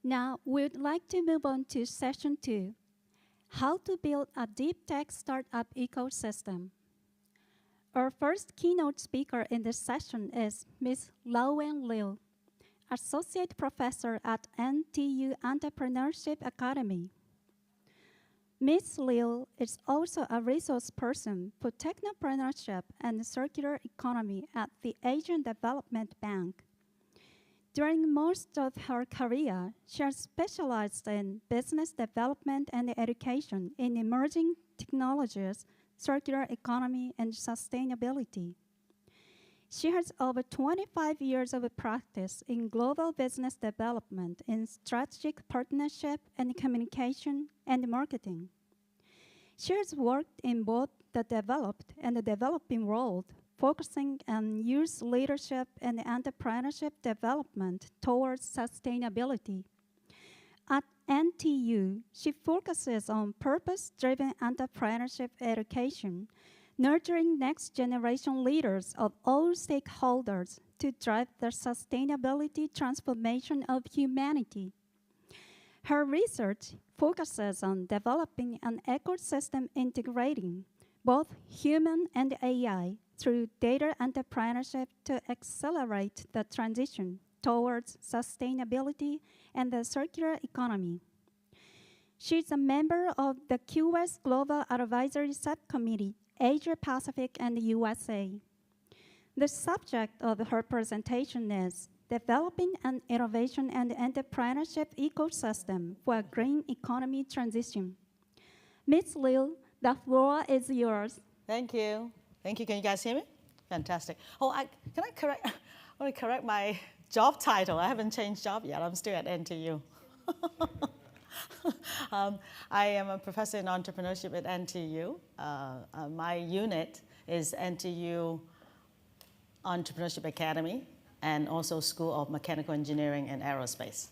A: Now, we'd like to move on to session 2, how to build a deep tech startup ecosystem. Our first keynote speaker in this session is Ms.Lerwen Liu, Associate Professor at NTU Entrepreneurship Academy. Ms. Liu is also a resource person for technopreneurship and circular economy at the Asian Development Bank. During most of her career, she has specialized in business development and education in emerging technologies, circular economy, and sustainability. She has over 25 years of practice in global business development in strategic partnership and communication and marketing. She has worked in both the developed and the developing world, focusing on youth leadership and entrepreneurship development towards sustainability. At NTU, she focuses on purpose-driven entrepreneurship education, nurturing next-generation leaders of all stakeholders to drive the sustainability transformation of humanity. Her research focuses on developing an ecosystem integrating both human and AI through data entrepreneurship to accelerate the transition towards sustainability and the circular economy. She's a member of the QS Global Advisory Subcommittee, Asia Pacific and USA. The subject of her presentation is Developing an Innovation and Entrepreneurship Ecosystem for a Green Economy Transition. Ms. Liu, the floor is yours.
J: Thank you. Thank you. Can you guys hear me? Fantastic. Oh, I want to correct my job title. I haven't changed job yet. I'm still at NTU. I am a professor in entrepreneurship at NTU. My unit is NTU Entrepreneurship Academy and also School of Mechanical Engineering and Aerospace.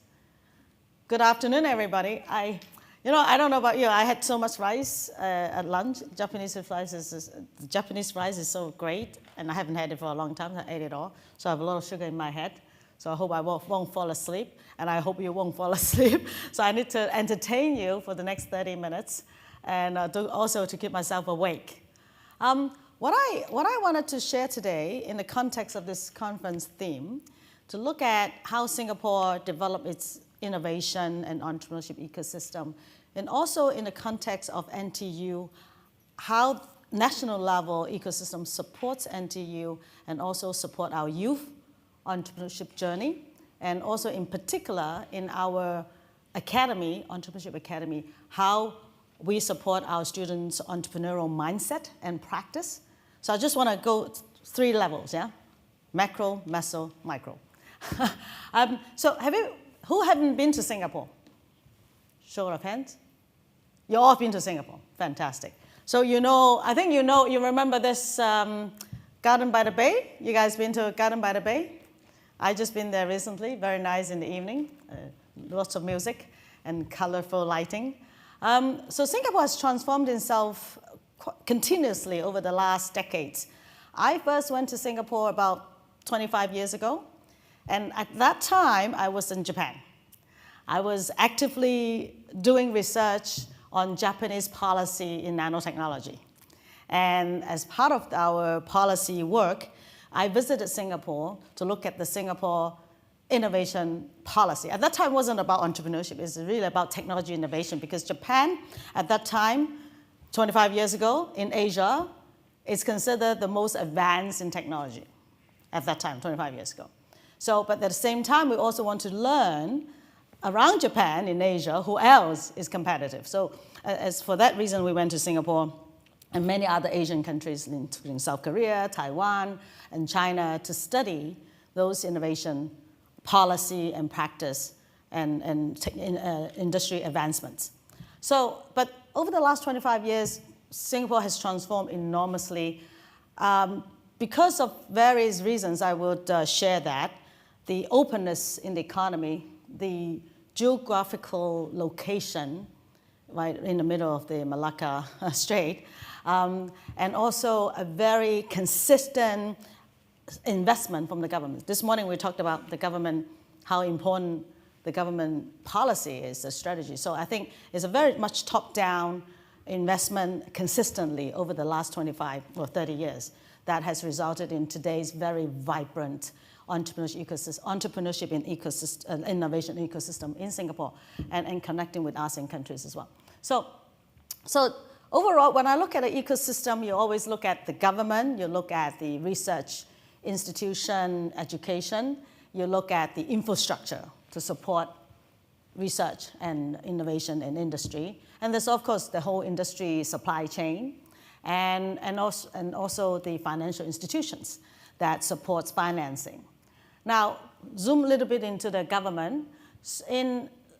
J: Good afternoon, everybody. I don't know about you. I had so much rice at lunch. Japanese rice is so great, and I haven't had it for a long time. I ate it all, so I have a lot of sugar in my head. So I hope I won't fall asleep, and I hope you won't fall asleep. So I need to entertain you for the next 30 minutes, and also to keep myself awake. What I wanted to share today in the context of this conference theme, to look at how Singapore developed its innovation and entrepreneurship ecosystem, and also in the context of NTU, how national level ecosystem supports NTU and also support our youth entrepreneurship journey, and also in particular in our academy, Entrepreneurship Academy, how we support our students' entrepreneurial mindset and practice. So I just want to go 3 levels, yeah? Macro, meso, micro. So who haven't been to Singapore? Show of hands. You all have been to Singapore. Fantastic. So you remember this Garden by the Bay? You guys been to Garden by the Bay? I just been there recently. Very nice in the evening. Lots of music and colorful lighting. So Singapore has transformed itself continuously over the last decades. I first went to Singapore about 25 years ago. And at that time, I was in Japan. I was actively doing research on Japanese policy in nanotechnology. And as part of our policy work, I visited Singapore to look at the Singapore innovation policy. At that time, it wasn't about entrepreneurship. It was really about technology innovation, because Japan, at that time, 25 years ago, in Asia, is considered the most advanced in technology at that time, 25 years ago. So, but at the same time, we also want to learn around Japan in Asia who else is competitive. So as for that reason, we went to Singapore and many other Asian countries, including South Korea, Taiwan, and China, to study those innovation policy and practice and industry advancements. So, but over the last 25 years, Singapore has transformed enormously. Because of various reasons, I would share that. The openness in the economy, the geographical location, right in the middle of the Malacca Strait, and also a very consistent investment from the government. This morning we talked about the government, how important the government policy is the strategy. So I think it's a very much top-down investment consistently over the last 25 or 30 years that has resulted in today's very vibrant entrepreneurship in ecosystem, innovation ecosystem in Singapore and connecting with ASEAN countries as well. So overall, when I look at an ecosystem, you always look at the government, you look at the research institution, education, you look at the infrastructure to support research and innovation and industry. And there's, of course, the whole industry supply chain and also the financial institutions that supports financing. Now, zoom a little bit into the government.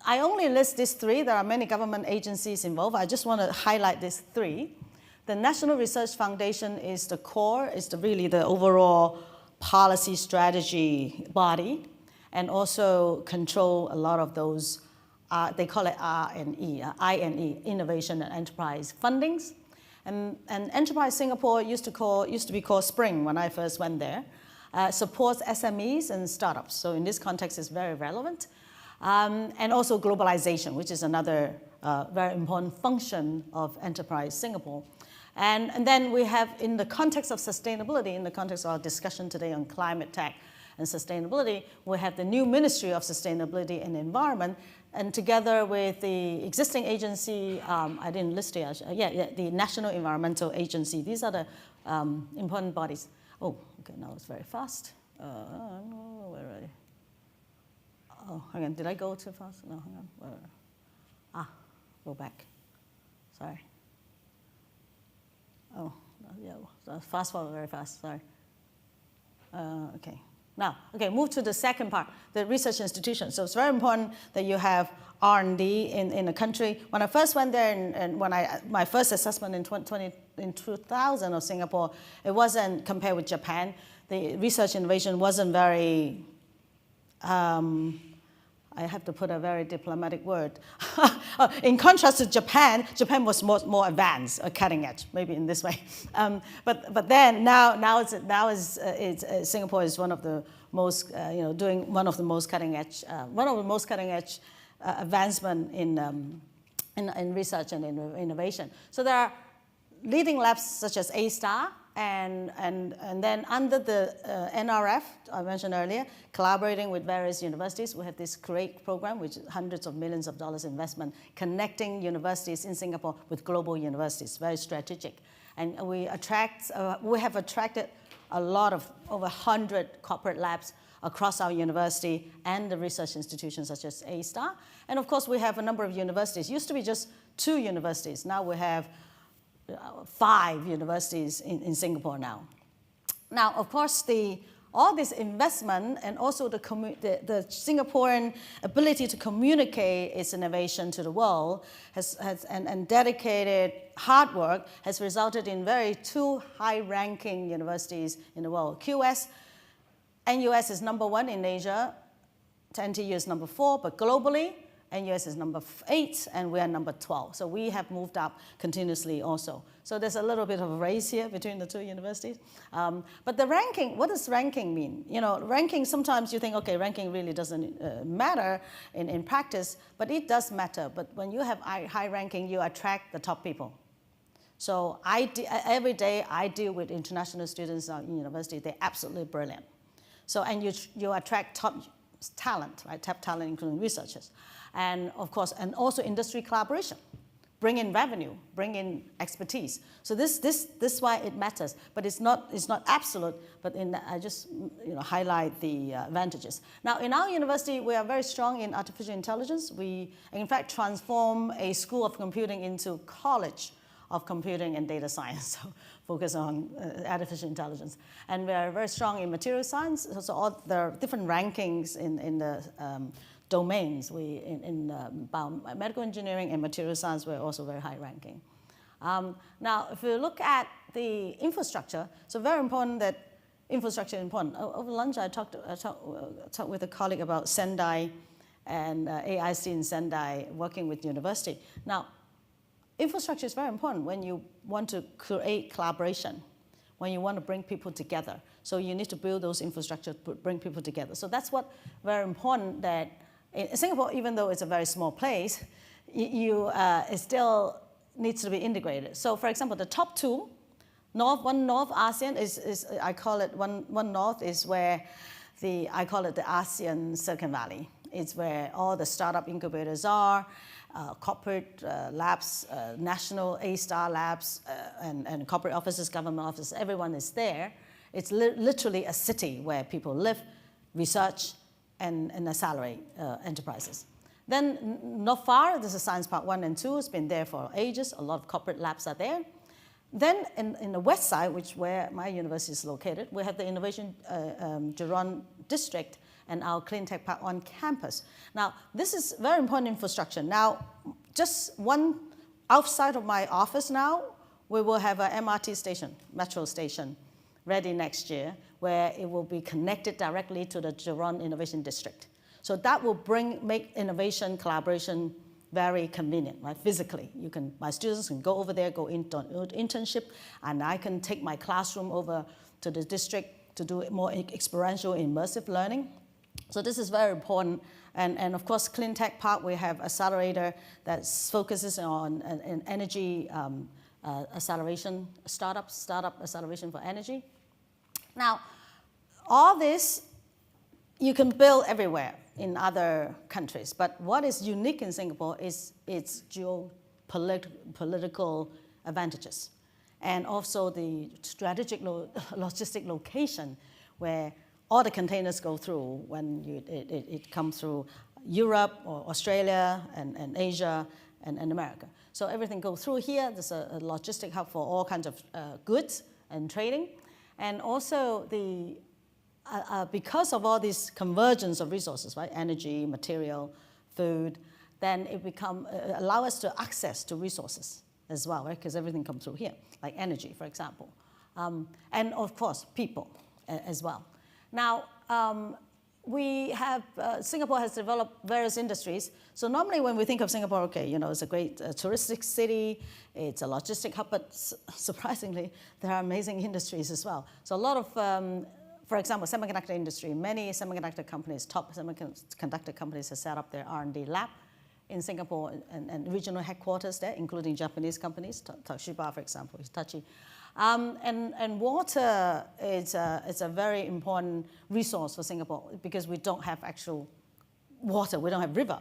J: I only list these three. There are many government agencies involved. I just want to highlight these three. The National Research Foundation is the core, is really the overall policy strategy body, and also control a lot of those, they call it INE, Innovation and Enterprise Fundings. And Enterprise Singapore used to be called Spring when I first went there. Supports SMEs and startups. So in this context, it's very relevant. And also globalization, which is another very important function of Enterprise Singapore. And then we have, in the context of sustainability, in the context of our discussion today on climate tech and sustainability, we have the new Ministry of Sustainability and Environment, and together with the existing agency, I didn't list it, the National Environmental Agency. These are the important bodies. Oh, okay, now it's very fast. Where are they? Oh, hang on, did I go too fast? No, hang on. Go back. Sorry. Oh, yeah, fast forward very fast, sorry. Okay. Now, okay, move to the second part, the research institution. So it's very important that you have R&D in a country. When I first went there, and when my first assessment in 2000 of Singapore, it wasn't compared with Japan. The research innovation wasn't very, I have to put a very diplomatic word. In contrast to Japan, Japan was more advanced, cutting edge, maybe in this way. But then now Singapore is one of the most, doing one of the most cutting edge, advancement in research and innovation. So there are leading labs such as A*STAR, and then under the NRF, I mentioned earlier, collaborating with various universities, we have this GREAT program, which is hundreds of millions of dollars investment, connecting universities in Singapore with global universities, very strategic. And we have attracted a lot of, over 100 corporate labs across our university and the research institutions such as A*STAR. And of course, we have a number of universities. It used to be just 2 universities. Now we have 5 universities in Singapore now. Now, of course, all this investment and also the Singaporean ability to communicate its innovation to the world and dedicated hard work has resulted in 2 high-ranking universities in the world. NUS is #1 in Asia, NTU is #4, but globally, NUS is #8, and we are #12. So we have moved up continuously also. So there's a little bit of a race here between the 2 universities. But the ranking, what does ranking mean? Ranking, sometimes you think, okay, ranking really doesn't matter in practice, but it does matter. But when you have high ranking, you attract the top people. So every day I deal with international students in university. They're absolutely brilliant. So, and you attract top talent, right? Top talent, including researchers. And of course, and also industry collaboration. Bring in revenue, bring in expertise. So this is why it matters, but it's not absolute. But I just highlight the advantages. Now in our university, we are very strong in artificial intelligence. We in fact transform a school of computing into college of computing and data science. So focus on artificial intelligence, and we are very strong in material science. So there are different rankings in the domains. In biomedical engineering and material science, we're also very high ranking. Now, if you look at the infrastructure, so very important that infrastructure is important. Over lunch, I talked with a colleague about Sendai and AIC in Sendai, working with university. Now, infrastructure is very important when you want to create collaboration, when you want to bring people together. So you need to build those infrastructure to bring people together. So that's what very important, that In Singapore, even though it's a very small place, it still needs to be integrated. So for example, the top two, one North ASEAN is I call it, one North is where I call it the ASEAN Silicon Valley. It's where all the startup incubators are, corporate labs, national A-star labs, and corporate offices, government offices, everyone is there. It's literally a city where people live, research, and accelerate enterprises. Then not far, there's a Science Park 1 and 2. It's been there for ages. A lot of corporate labs are there. Then in the west side, where my university is located, we have the Innovation Jurong District and our Clean Tech Park 1 campus. Now, this is very important infrastructure. Now, just one outside of my office now, we will have an MRT station, metro station, ready next year, where it will be connected directly to the Jurong Innovation District. So that will make innovation, collaboration very convenient, right? Physically, my students can go over there, go into an internship, and I can take my classroom over to the district to do more experiential, immersive learning. So this is very important. And of course, Clean Tech Park, we have accelerator that focuses on an energy acceleration, startup acceleration for energy. Now, all this you can build everywhere in other countries, but what is unique in Singapore is its geopolitical advantages, and also the strategic logistic location where all the containers go through when it comes through Europe or Australia and Asia and America. So everything goes through here. There's a logistic hub for all kinds of goods and trading. And also because of all this convergence of resources, right? Energy, material, food, then it allow us to access to resources as well, right? Because everything comes through here, like energy, for example. And of course, people as well. Now, Singapore has developed various industries. So normally when we think of Singapore, okay, it's a great touristic city, it's a logistic hub, but surprisingly, there are amazing industries as well. So a lot of, for example, semiconductor industry, many semiconductor companies, top semiconductor companies have set up their R&D lab in Singapore and regional headquarters there, including Japanese companies, Toshiba, for example, Hitachi. And water is a very important resource for Singapore because we don't have actual water, we don't have river.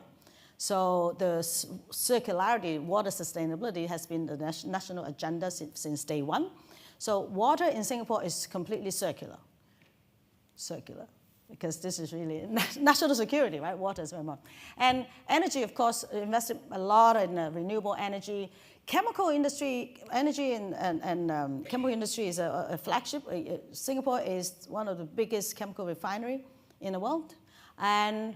J: So the circularity, water sustainability has been the national agenda since day one. So water in Singapore is completely circular, because this is really national security, right? Water is very important. And energy, of course, invested a lot in renewable energy. Chemical industry, energy and chemical industry is a flagship. Singapore is one of the biggest chemical refinery in the world. And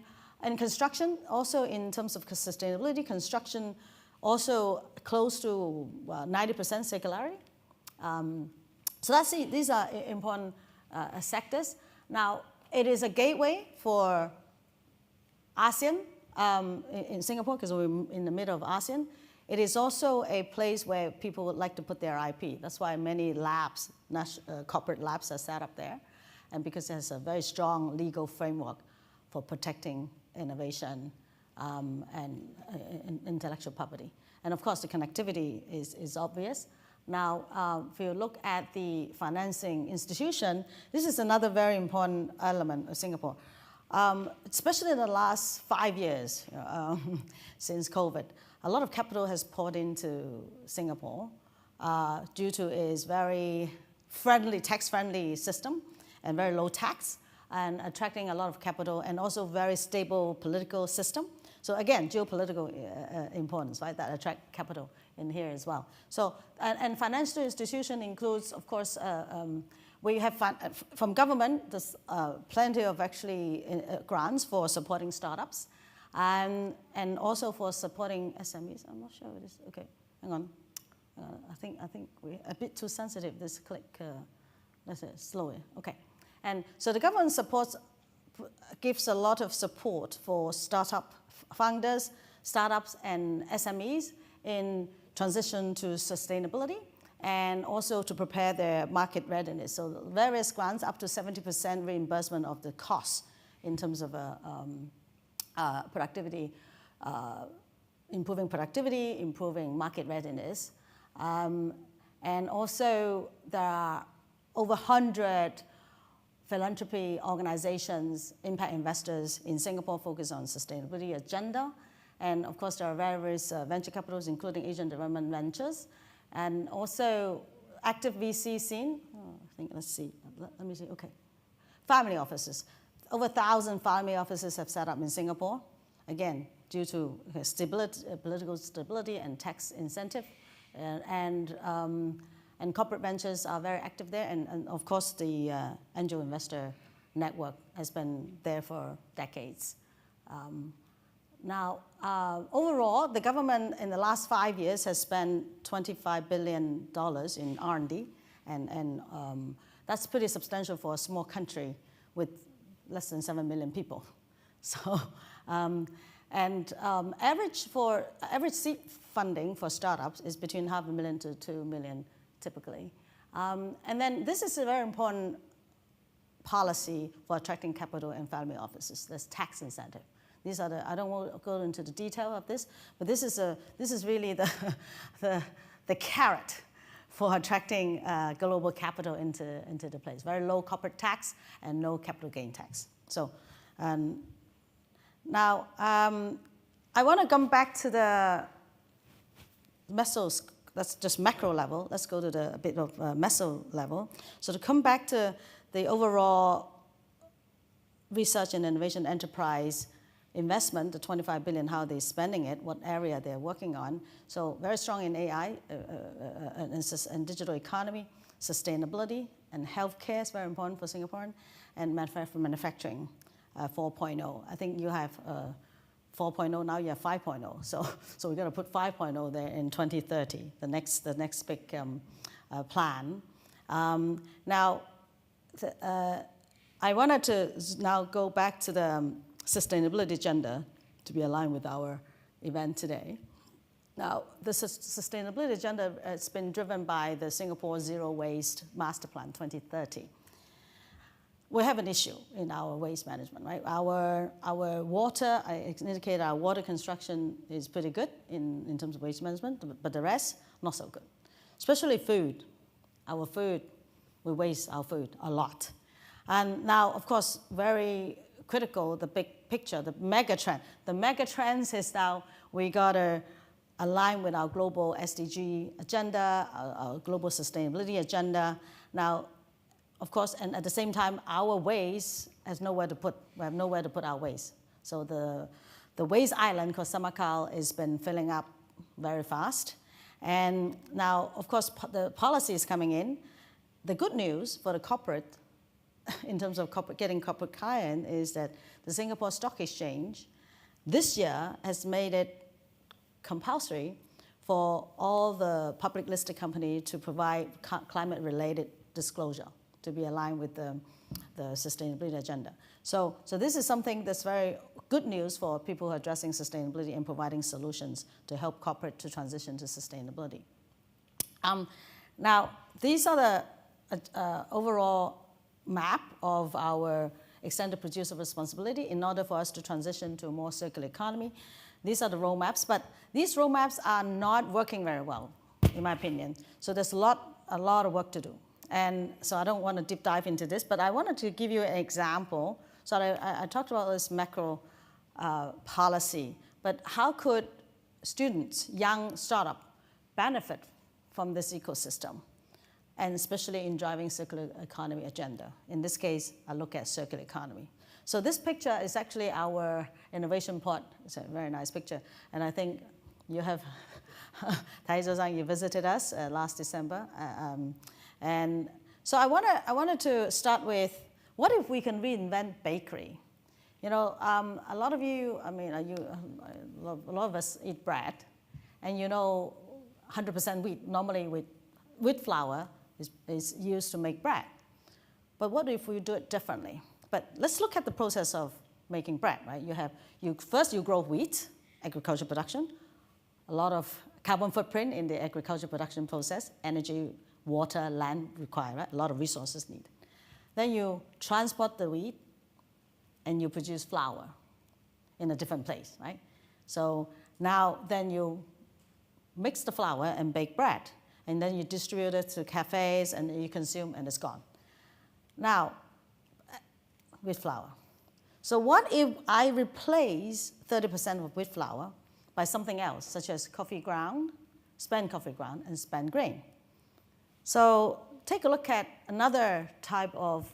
J: construction, also in terms of sustainability, construction also close to 90% circularity. So these are important sectors. Now, it is a gateway for ASEAN in Singapore, because we're in the middle of ASEAN. It is also a place where people would like to put their IP. That's why many labs, corporate labs are set up there. And because it has a very strong legal framework for protecting innovation and intellectual property. And of course, the connectivity is obvious. Now, if you look at the financing institution, this is another very important element of Singapore. Especially in the last 5 years since COVID, a lot of capital has poured into Singapore due to its very friendly, tax-friendly system and very low tax, and attracting a lot of capital, and also very stable political system. So again, geopolitical importance, right, that attract capital in here as well. So, and financial institution includes, of course, we have from government, there's plenty of actually grants for supporting startups, and also for supporting SMEs. I'm not sure it is. Okay, hang on. I think we're a bit too sensitive. This click, let's say slower. Okay, and so the government gives a lot of support for startup founders, startups, and SMEs in transition to sustainability, and also to prepare their market readiness. So various grants, up to 70% reimbursement of the cost in terms of productivity, improving productivity, improving market readiness. And also there are over 100 philanthropy organizations, impact investors in Singapore focused on sustainability agenda. And of course, there are various venture capitals, including Asian Development Ventures. And also active VC scene. Oh, I think, let's see, let me see, okay. Family offices. Over 1,000 family offices have set up in Singapore. Again, due to stability, political stability and tax incentive. And corporate ventures are very active there. And of course, the angel investor network has been there for decades. Now, overall, the government in the last 5 years has spent $25 billion in R&D. And that's pretty substantial for a small country with less than 7 million people. So, average seed funding for startups is between $500,000 to $2 million typically. And then this is a very important policy for attracting capital and family offices. There's tax incentive. These are the, I don't want to go into the detail of this, but this is really the carrot for attracting global capital into the place. Very low corporate tax and no capital gain tax. So now I want to come back to the mesos. That's just macro level. Let's go to a bit of meso level. So to come back to the overall research and innovation enterprise investment, the $25 billion, how they're spending it, what area they're working on. So very strong in AI and digital economy, sustainability, and healthcare is very important for Singaporean, and manufacturing 4.0. I think you have 4.0, now you have 5.0. So we're going to put 5.0 there in 2030, the next big plan. Now, I wanted to now go back to the sustainability agenda to be aligned with our event today. Now, the sustainability agenda has been driven by the Singapore Zero Waste Master Plan 2030. We have an issue in our waste management, right? Our water, I indicated our water construction is pretty good in terms of waste management, but the rest, not so good. Especially food. Our food, we waste our food a lot. And now, of course, very critical, the big picture, the mega trend. The mega trends is now we got to align with our global SDG agenda, our global sustainability agenda. Now, of course, and at the same time, our waste has nowhere to put. We have nowhere to put our waste. So the waste island called Samakal has been filling up very fast. And now, of course, the policy is coming in. The good news for the corporate, in terms of getting corporate client, is that the Singapore Stock Exchange this year has made it compulsory for all the public listed companies to provide climate-related disclosure to be aligned with the sustainability agenda. So this is something that's very good news for people who are addressing sustainability and providing solutions to help corporate to transition to sustainability. Now, these are the overall map of our extended producer responsibility in order for us to transition to a more circular economy. These are the roadmaps, but these roadmaps are not working very well, in my opinion. So there's a lot of work to do. And so I don't want to deep dive into this, but I wanted to give you an example. So I talked about this macro policy, but how could students, young startup, benefit from this ecosystem? And especially in driving circular economy agenda. In this case, I look at circular economy. So this picture is actually our innovation pod. It's a very nice picture. And I think you have, Taizo-san, you visited us last December. And so I wanted to start with, what if we can reinvent bakery? You know, a lot of you, I mean, a lot of us eat bread. And you know, 100% wheat, normally with wheat flour, is used to make bread. But what if we do it differently? But let's look at the process of making bread, right? First you grow wheat, agriculture production, a lot of carbon footprint in the agriculture production process, energy, water, land required, right? A lot of resources needed. Then you transport the wheat and you produce flour. in a different place, right? So now then you mix the flour and bake bread, and then you distribute it to cafes and you consume and it's gone. Now, wheat flour. So what if I replace 30% of wheat flour by something else, such as coffee ground, spent coffee ground, and spent grain? So take a look at another type of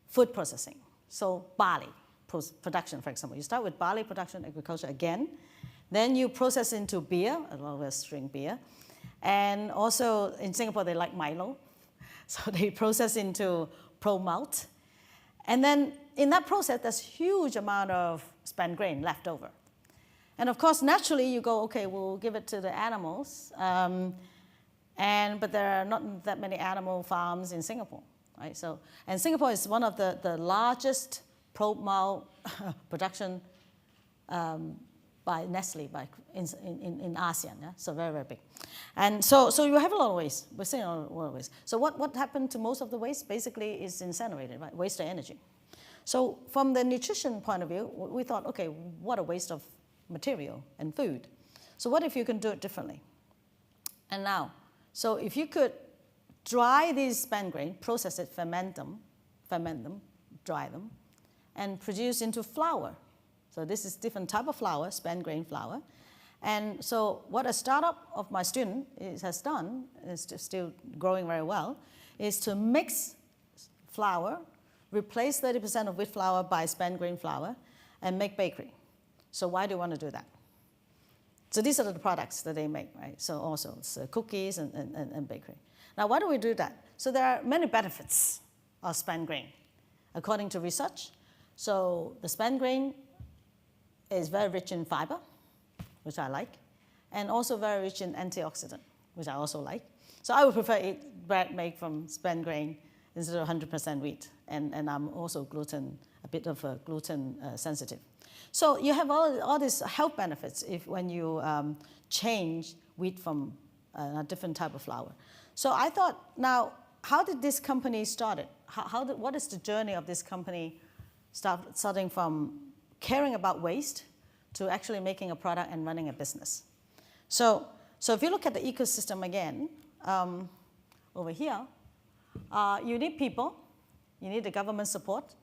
J: food processing. So barley production, for example. You start with barley production, agriculture again. Then you process into beer, as well as drink beer. And also in Singapore, they like Milo. So they process into pro malt. And then in that process, there's huge amount of spent grain left over. And of course, naturally, you go, okay, we'll give it to the animals. But there are not that many animal farms in Singapore, right? So, and Singapore is one of the largest pro malt production by Nestle in ASEAN, yeah? So very, very big. And so you have a lot of waste. We're seeing a lot of waste. So what happened to most of the waste? Basically is incinerated, right? Waste of energy. So from the nutrition point of view, we thought, okay, what a waste of material and food. So what if you can do it differently? And now, so if you could dry these spent grain, process it, ferment them, dry them, and produce into flour. So this is different type of flour, spent grain flour. And so what a startup of my student has done, is still growing very well, is to mix flour, replace 30% of wheat flour by spent grain flour, and make bakery. So why do you want to do that? So these are the products that they make, right? So also it's cookies and bakery. Now, why do we do that? So there are many benefits of spent grain, according to research. So the spent grain is very rich in fiber, which I like, and also very rich in antioxidant, which I also like. So I would prefer eat bread made from spent grain instead of 100% wheat. And I'm also a bit of a gluten sensitive. So you have all these health benefits when you change wheat from a different type of flour. So I thought, now, how did this company start it? What is the journey of this company starting from caring about waste to actually making a product and running a business? So if you look at the ecosystem again, over here, you need people, you need the government support,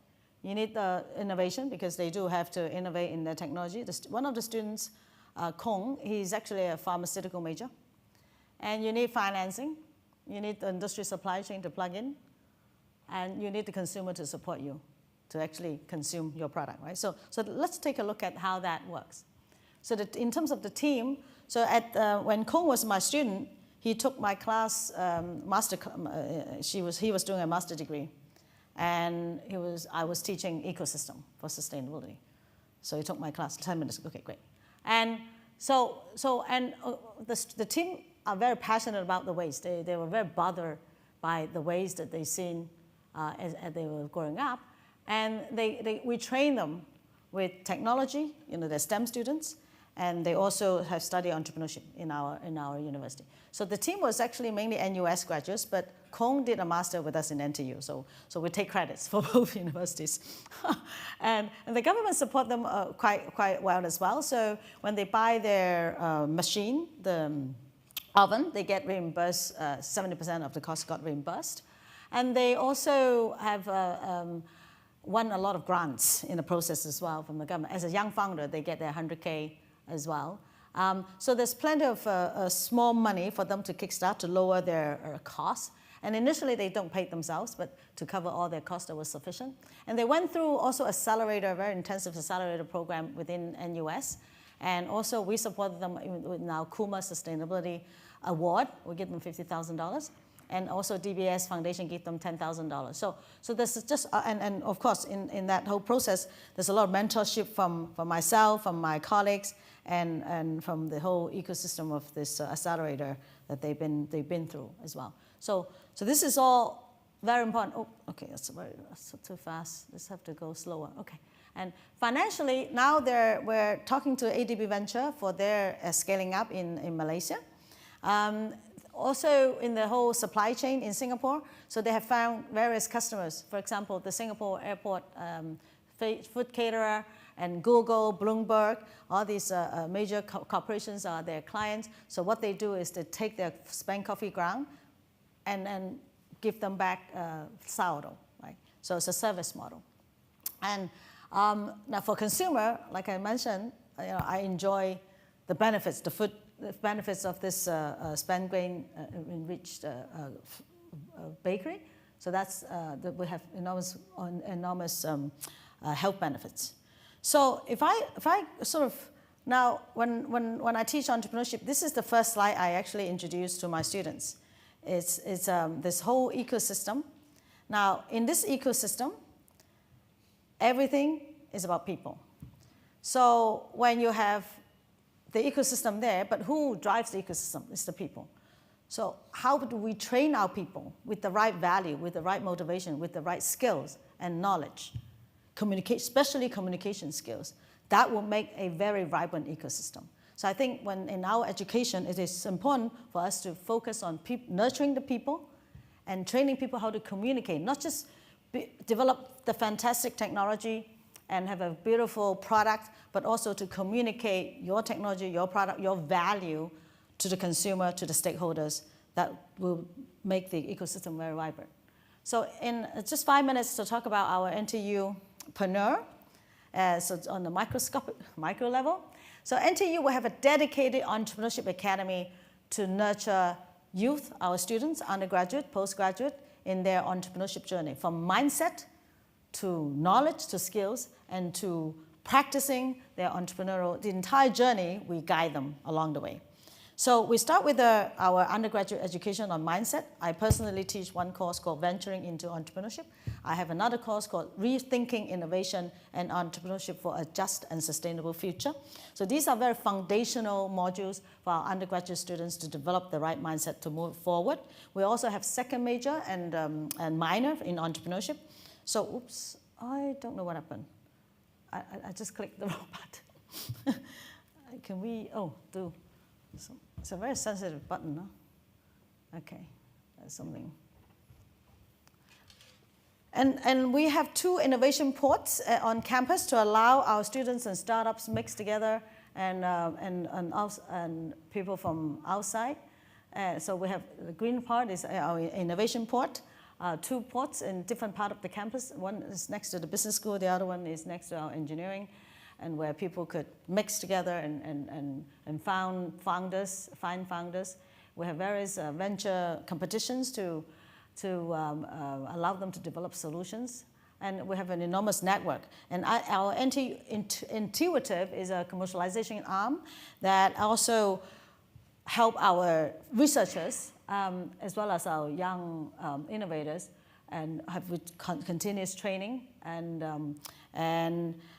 J: you need the innovation, because they do have to innovate in their technology. One of the students, Kong, he's actually a pharmaceutical major. And you need financing, you need the industry supply chain to plug in, and you need the consumer to support you to actually consume your product, right? So let's take a look at how that works. So that in terms of the team, so when Kong was my student, he took my class, he was doing a master degree. And I was teaching ecosystem for sustainability. So he took my class, 10 minutes, okay, great. And the team are very passionate about the waste. They were very bothered by the waste that they seen as they were growing up. And we train them with technology, they're STEM students, and they also have studied entrepreneurship in our university. So the team was actually mainly NUS graduates, but Kong did a master with us in NTU, so we take credits for both universities. and the government support them quite well as well. So when they buy their machine, the oven, they get reimbursed, 70% of the cost got reimbursed. And they also have won a lot of grants in the process as well from the government. As a young founder, they get their 100K as well. So there's plenty of small money for them to kickstart to lower their costs. And initially, they don't pay themselves, but to cover all their costs, that was sufficient. And they went through also a very intensive accelerator program within NUS. And also, we supported them with now Kuma Sustainability Award. We give them $50,000. And also, DBS Foundation gave them $10,000. So this is just, and of course, in that whole process, there's a lot of mentorship from myself, from my colleagues, and from the whole ecosystem of this accelerator that they've been through as well. So this is all very important. Oh, okay, that's too fast. Let's have to go slower. Okay. And financially, now we're talking to ADB Venture for their scaling up in Malaysia. Also in the whole supply chain in Singapore, so they have found various customers. For example, the Singapore airport food caterer, and Google, Bloomberg, all these major corporations are their clients. So what they do is they take their spent coffee ground and give them back sourdough, right? So it's a service model. And now for consumer, like I mentioned, I enjoy the benefits, the benefits of this spent grain enriched bakery. So that's we have enormous health benefits. So if I sort of now when I teach entrepreneurship, this is the first slide I actually introduce to my students. It's this whole ecosystem. Now in this ecosystem, everything is about people. So when you have the ecosystem there, but who drives the ecosystem? It's the people. So how do we train our people with the right value, with the right motivation, with the right skills and knowledge, especially communication skills? That will make a very vibrant ecosystem. So I think when in our education, it is important for us to focus on nurturing the people and training people how to communicate, not just develop the fantastic technology and have a beautiful product, but also to communicate your technology, your product, your value to the consumer, to the stakeholders, that will make the ecosystem very vibrant. So in just 5 minutes to talk about our NTU-preneur, so it's on the micro level. So NTU will have a dedicated entrepreneurship academy to nurture youth, our students, undergraduate, postgraduate, in their entrepreneurship journey, from mindset to knowledge to skills and to practicing their entrepreneurial, the entire journey, we guide them along the way. So we start with our undergraduate education on mindset. I personally teach one course called Venturing into Entrepreneurship. I have another course called Rethinking Innovation and Entrepreneurship for a Just and Sustainable Future. So these are very foundational modules for our undergraduate students to develop the right mindset to move forward. We also have second major and minor in entrepreneurship. So, oops, I don't know what happened. I just clicked the wrong button. Can we, do. So it's a very sensitive button, no? Okay, that's something. And we have 2 innovation ports on campus to allow our students and startups mixed together and people from outside. So we have the green part is our innovation port. 2 ports in different part of the campus. One is next to the business school, the other one is next to our engineering, and where people could mix together and find founders. We have various venture competitions to allow them to develop solutions. And we have an enormous network. And our Intuitive is a commercialization arm that also help our researchers as well as our young innovators and have continuous training. And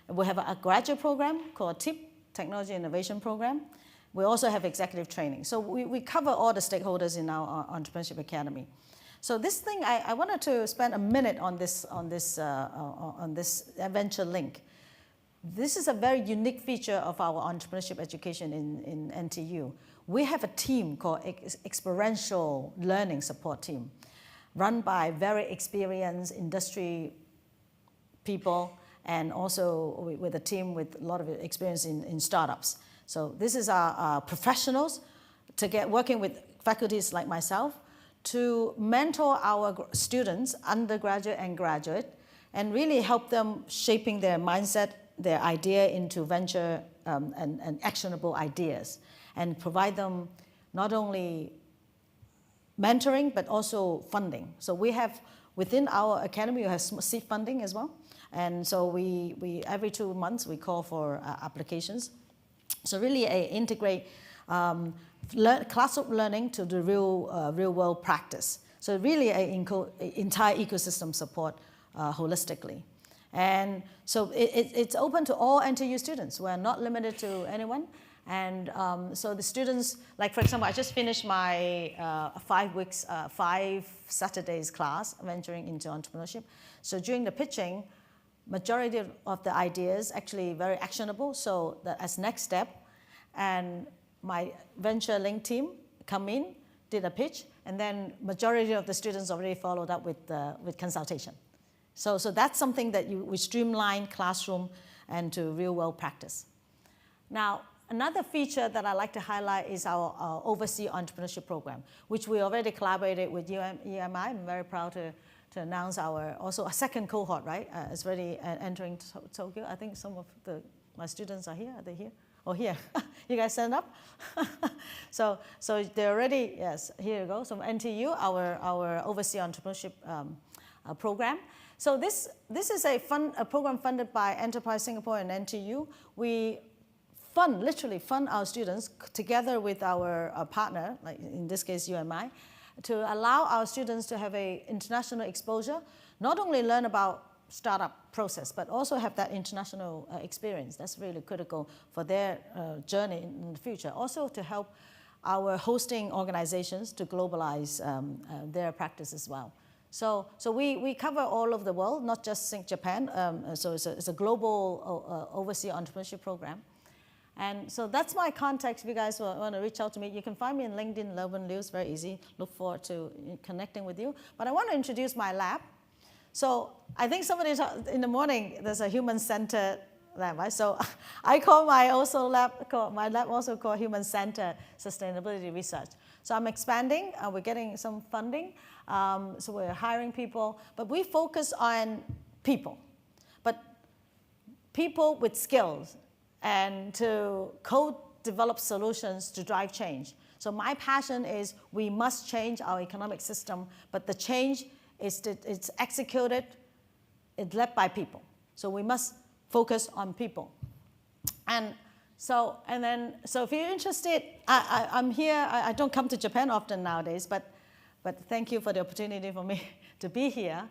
J: we have a graduate program called TIP, Technology Innovation Program. We also have executive training. So we cover all the stakeholders in our Entrepreneurship Academy. So this thing, I wanted to spend a minute on this venture link. This is a very unique feature of our entrepreneurship education in NTU. We have a team called Experiential Learning Support Team, run by very experienced industry people, and also with a team with a lot of experience in startups. So this is our professionals working with faculties like myself to mentor our students, undergraduate and graduate, and really help them shaping their mindset, their idea into venture and actionable ideas, and provide them not only mentoring, but also funding. So we have, within our academy, we have seed funding as well. And so we every 2 months, we call for applications. So really integrate classroom learning to the real world practice. So really an entire ecosystem support holistically. And so it's open to all NTU students. We're not limited to anyone. And so the students, like for example, I just finished my 5 Saturdays class, Venturing into Entrepreneurship. So during the pitching, majority of the ideas actually very actionable. So that as next step, and my venture link team come in, did a pitch, and then majority of the students already followed up with consultation. So that's something that we streamline classroom and to real-world practice. Now, another feature that I like to highlight is our Overseas Entrepreneurship Program, which we already collaborated with EMI. I'm very proud to announce also a second cohort, right? It's already entering Tokyo. I think some of my students are here. Are they here? Oh, here. You guys stand up? So they're already, yes, here you go. So NTU, our Overseas Entrepreneurship Program. So this is a program funded by Enterprise Singapore and NTU. We literally fund our students together with our partner, like in this case UMI, to allow our students to have an international exposure, not only learn about startup process, but also have that international experience. That's really critical for their journey in the future. Also to help our hosting organizations to globalize their practice as well. So we cover all over the world, not just Japan. So it's a global overseas entrepreneurship program. And so that's my contact. If you guys want to reach out to me, you can find me in LinkedIn, Lerwen Liu. It's very easy. Look forward to connecting with you. But I want to introduce my lab. So I think somebody in the morning, there's a human-centered lab, right? So I call my lab also called Human-Centered Sustainability Research. So I'm expanding. We're getting some funding. So we're hiring people. But we focus on people. But people with skills and to co-develop solutions to drive change. So my passion is we must change our economic system, but the change it's executed, it's led by people. So we must focus on people. And so if you're interested, I'm here. I don't come to Japan often nowadays, but thank you for the opportunity for me to be here.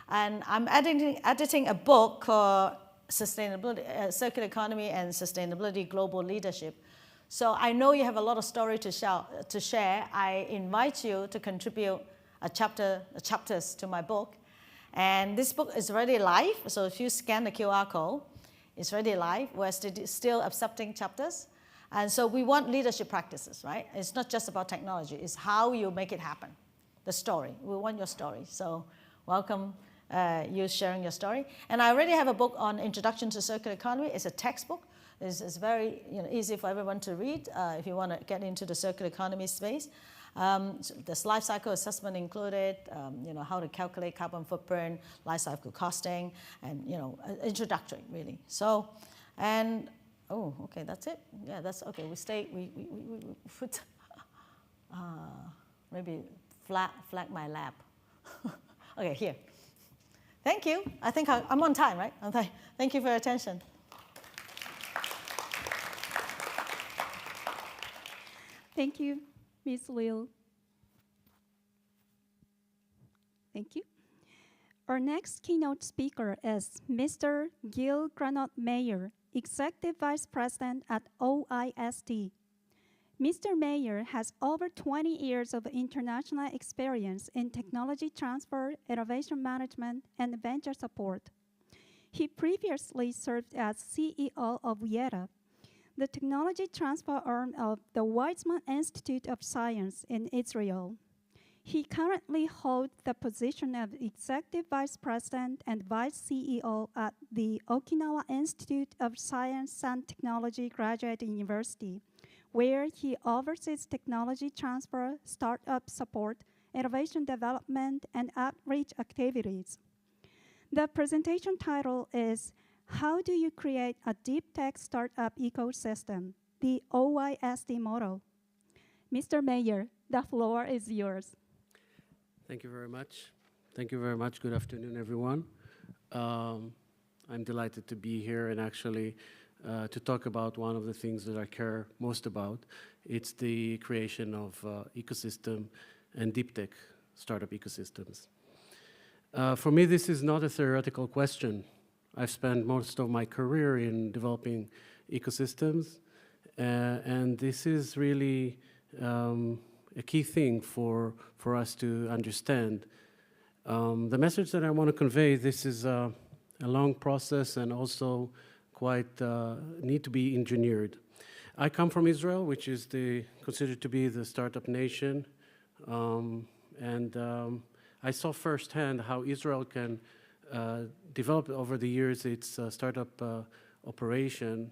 J: And I'm editing a book called Sustainability, Circular Economy and Sustainability Global Leadership. So I know you have a lot of story to share. I invite you to contribute chapters to my book. And this book is already live. So if you scan the QR code, it's already live. We're still accepting chapters. And so we want leadership practices, right? It's not just about technology. It's how you make it happen, the story. We want your story. So welcome you sharing your story. And I already have a book on Introduction to Circular Economy. It's a textbook. It's very easy for everyone to read if you want to get into the circular economy space. So there's life cycle assessment included, how to calculate carbon footprint, life cycle costing, and introductory really. So, and okay, that's it. Yeah, that's okay. We put maybe flag my lab. Okay, here. Thank you. I think I'm on time, right? Okay. Thank you for your attention.
A: Thank you, Ms. Liu. Thank you. Our next keynote speaker is Mr. Gil Granot-Mayer, Executive Vice President at OISD. Mr. Mayer has over 20 years of international experience in technology transfer, innovation management, and venture support. He previously served as CEO of YETA, the technology transfer arm of the Weizmann Institute of Science in Israel. He currently holds the position of Executive Vice President and Vice CEO at the Okinawa Institute of Science and Technology Graduate University, where he oversees technology transfer, startup support, innovation development, and outreach activities. The presentation title is How Do You Create a Deep Tech Startup Ecosystem? The OISD Model. Mr. Mayer, the floor is yours.
K: Thank you very much. Thank you very much. Good afternoon, everyone. I'm delighted to be here and actually to talk about one of the things that I care most about. It's the creation of ecosystem and deep tech startup ecosystems. For me, this is not a theoretical question. I've spent most of my career in developing ecosystems, and this is really a key thing for us to understand. The message that I want to convey, this is a long process and also quite need to be engineered. I come from Israel, which is considered to be the startup nation, and I saw firsthand how Israel can developed over the years its startup operation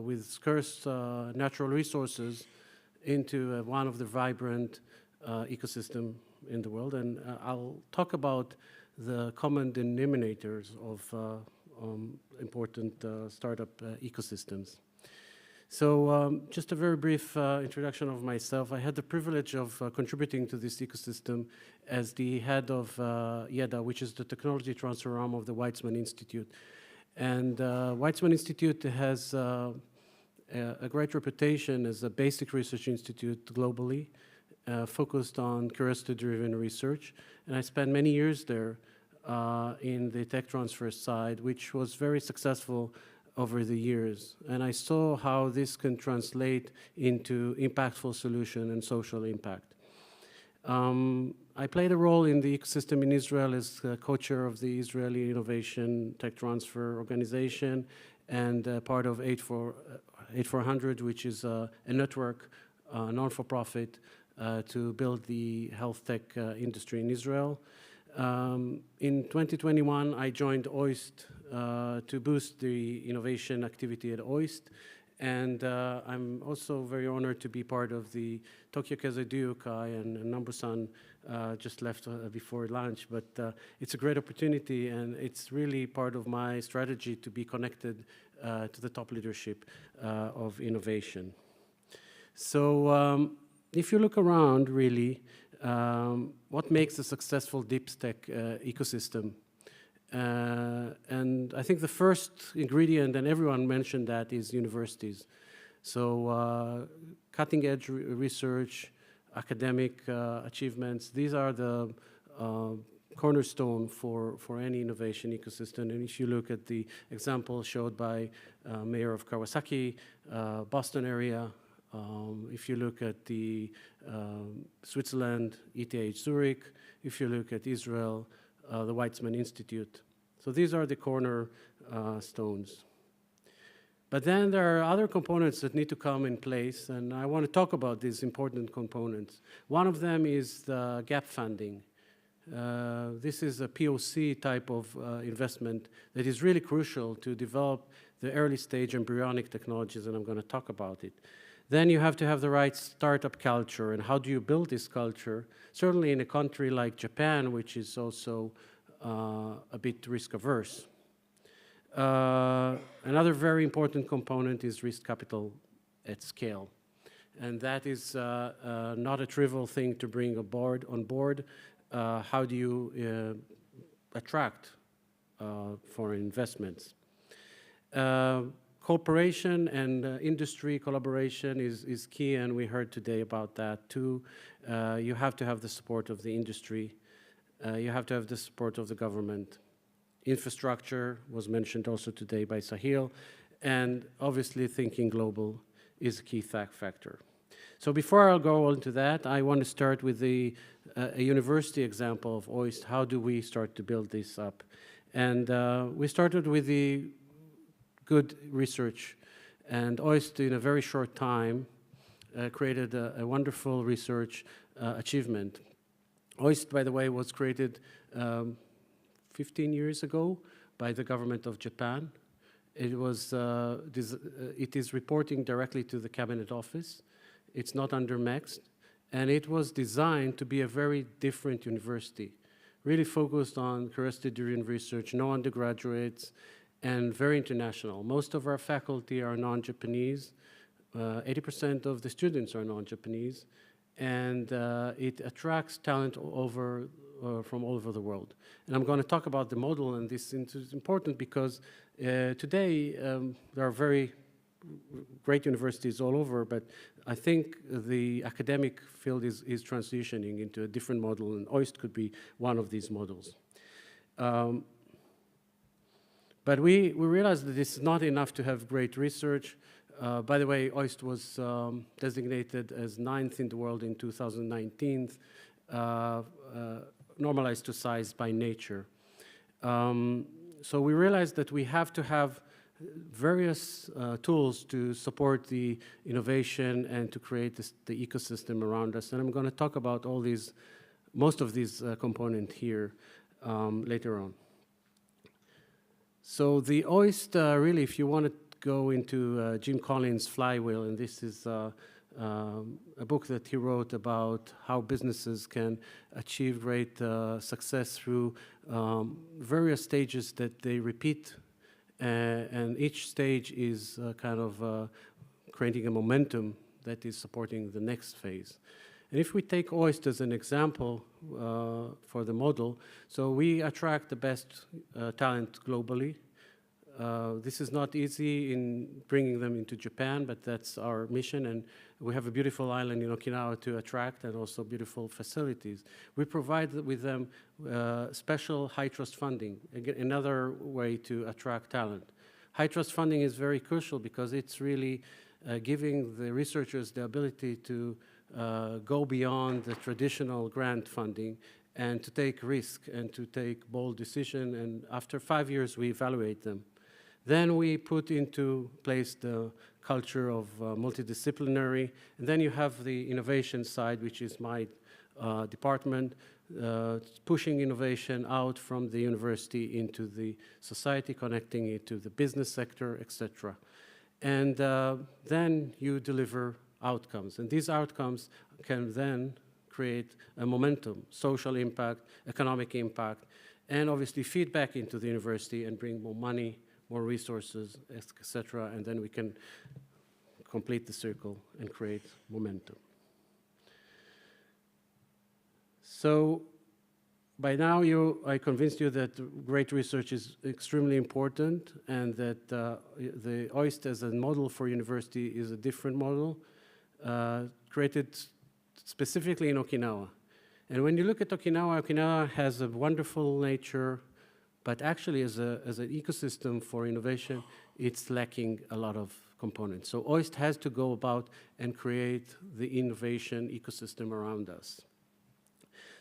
K: with scarce natural resources into one of the vibrant ecosystem in the world. And I'll talk about the common denominators of important startup ecosystems. So just a very brief introduction of myself. I had the privilege of contributing to this ecosystem as the head of YEDA, which is the technology transfer arm of the Weizmann Institute. And Weizmann Institute has a great reputation as a basic research institute globally, focused on curiosity-driven research. And I spent many years there in the tech transfer side, which was very successful over the years. And I saw how this can translate into impactful solution and social impact. I played a role in the ecosystem in Israel as co-chair of the Israeli Innovation Tech Transfer Organization and part of 8400, which is a network, non-for-profit, to build the health tech industry in Israel. In 2021, I joined OIST to boost the innovation activity at OIST. And I'm also very honored to be part of the Tokyo Keizai Kai, and Nambu-san just left before lunch. But it's a great opportunity, and it's really part of my strategy to be connected to the top leadership of innovation. So if you look around, really, what makes a successful deep tech ecosystem? And I think the first ingredient, and everyone mentioned that, is universities. So cutting-edge research, academic achievements, these are the cornerstone for any innovation ecosystem. And if you look at the example showed by Mayor of Kawasaki, Boston area, if you look at the Switzerland, ETH Zurich, if you look at Israel, the Weizmann Institute. So these are the corner stones. But then there are other components that need to come in place, and I want to talk about these important components. One of them is the gap funding. This is a POC type of investment that is really crucial to develop the early stage embryonic technologies, and I'm going to talk about it. Then you have to have the right startup culture, and how do you build this culture? Certainly in a country like Japan, which is also a bit risk-averse. Another very important component is risk capital at scale. And that is not a trivial thing to bring on board. How do you attract foreign investments? Cooperation and industry collaboration is key, and we heard today about that too. You have to have the support of the industry. You have to have the support of the government. Infrastructure was mentioned also today by Sahil, and obviously thinking global is a key factor. So before I'll go into that, I want to start with a university example of OIST. How do we start to build this up? And we started with the good research, and OIST in a very short time created a wonderful research achievement. OIST, by the way, was created 15 years ago by the government of Japan. It is reporting directly to the Cabinet Office. It's not under MEXT, and it was designed to be a very different university, really focused on curiosity-driven research, no undergraduates, and very international. Most of our faculty are non-Japanese. 80% of the students are non-Japanese, and it attracts talent from all over the world. And I'm going to talk about the model, and this is important because today there are very great universities all over, but I think the academic field is transitioning into a different model, and OIST could be one of these models. But we realized that it's not enough to have great research. By the way, OIST was designated as 9th in the world in 2019, normalized to size by Nature. So we realized that we have to have various tools to support the innovation and to create the ecosystem around us. And I'm going to talk about most of these components here later on. So the OIST, really, if you want to go into Jim Collins' Flywheel, and this is a book that he wrote about how businesses can achieve great success through various stages that they repeat, and each stage is kind of creating a momentum that is supporting the next phase. And if we take OIST as an example for the model, so we attract the best talent globally. This is not easy in bringing them into Japan, but that's our mission, and we have a beautiful island in Okinawa to attract and also beautiful facilities. We provide with them special high-trust funding, again, another way to attract talent. High-trust funding is very crucial because it's really giving the researchers the ability to go beyond the traditional grant funding and to take risk and to take bold decisions, and after 5 years we evaluate them. Then we put into place the culture of multidisciplinary, and then you have the innovation side, which is my department, pushing innovation out from the university into the society, connecting it to the business sector, etc. And then you deliver outcomes, and these outcomes can then create a momentum, social impact, economic impact, and obviously feedback into the university and bring more money, more resources, etc., and then we can complete the circle and create momentum. So by now I convinced you that great research is extremely important, and that the OIST as a model for university is a different model, created specifically in Okinawa. And when you look at Okinawa, Okinawa has a wonderful nature, but actually as an ecosystem for innovation, it's lacking a lot of components. So OIST has to go about and create the innovation ecosystem around us.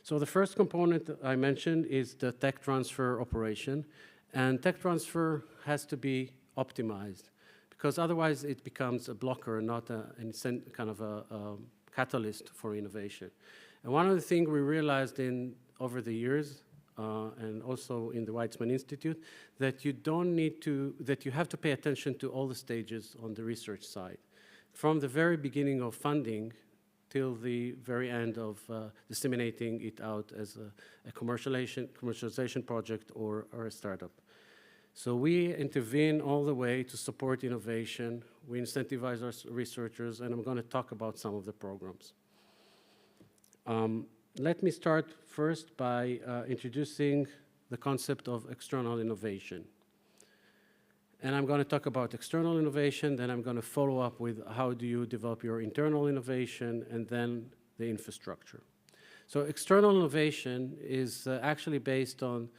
K: So the first component I mentioned is the tech transfer operation, and tech transfer has to be optimized, because otherwise it becomes a blocker, not kind of a catalyst for innovation. And one of the things we realized over the years, and also in the Weizmann Institute, that you have to pay attention to all the stages on the research side, from the very beginning of funding till the very end of disseminating it out as a commercialization project or a startup. So we intervene all the way to support innovation. We incentivize our researchers, and I'm going to talk about some of the programs. Let me start first by introducing the concept of external innovation. And I'm going to talk about external innovation, then I'm going to follow up with how do you develop your internal innovation, and then the infrastructure. So external innovation is actually based on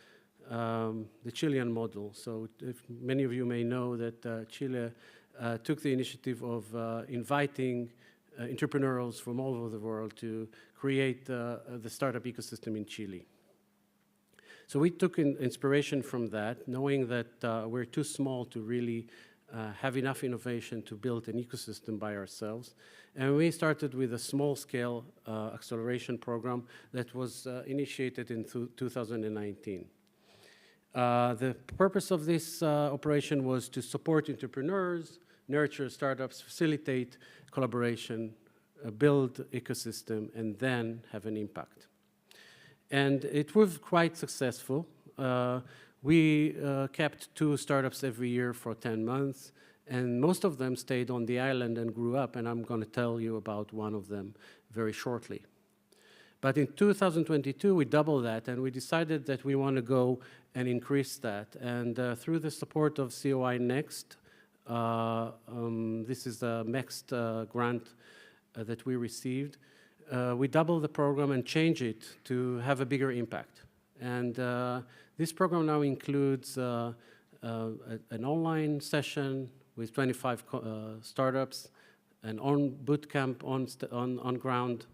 K: the Chilean model. So if many of you may know that Chile took the initiative of inviting entrepreneurs from all over the world to create the startup ecosystem in Chile. So we took inspiration from that, knowing that we're too small to really have enough innovation to build an ecosystem by ourselves. And we started with a small-scale acceleration program that was initiated in 2019. The purpose of this operation was to support entrepreneurs, nurture startups, facilitate collaboration, build ecosystem, and then have an impact. And it was quite successful. We kept 2 startups every year for 10 months, and most of them stayed on the island and grew up, and I'm going to tell you about one of them very shortly. But in 2022, we doubled that, and we decided that we want to go and increase that. And through the support of COI Next, this is the next grant that we received, we doubled the program and changed it to have a bigger impact. And this program now includes an online session with 25 startups, an boot camp on ground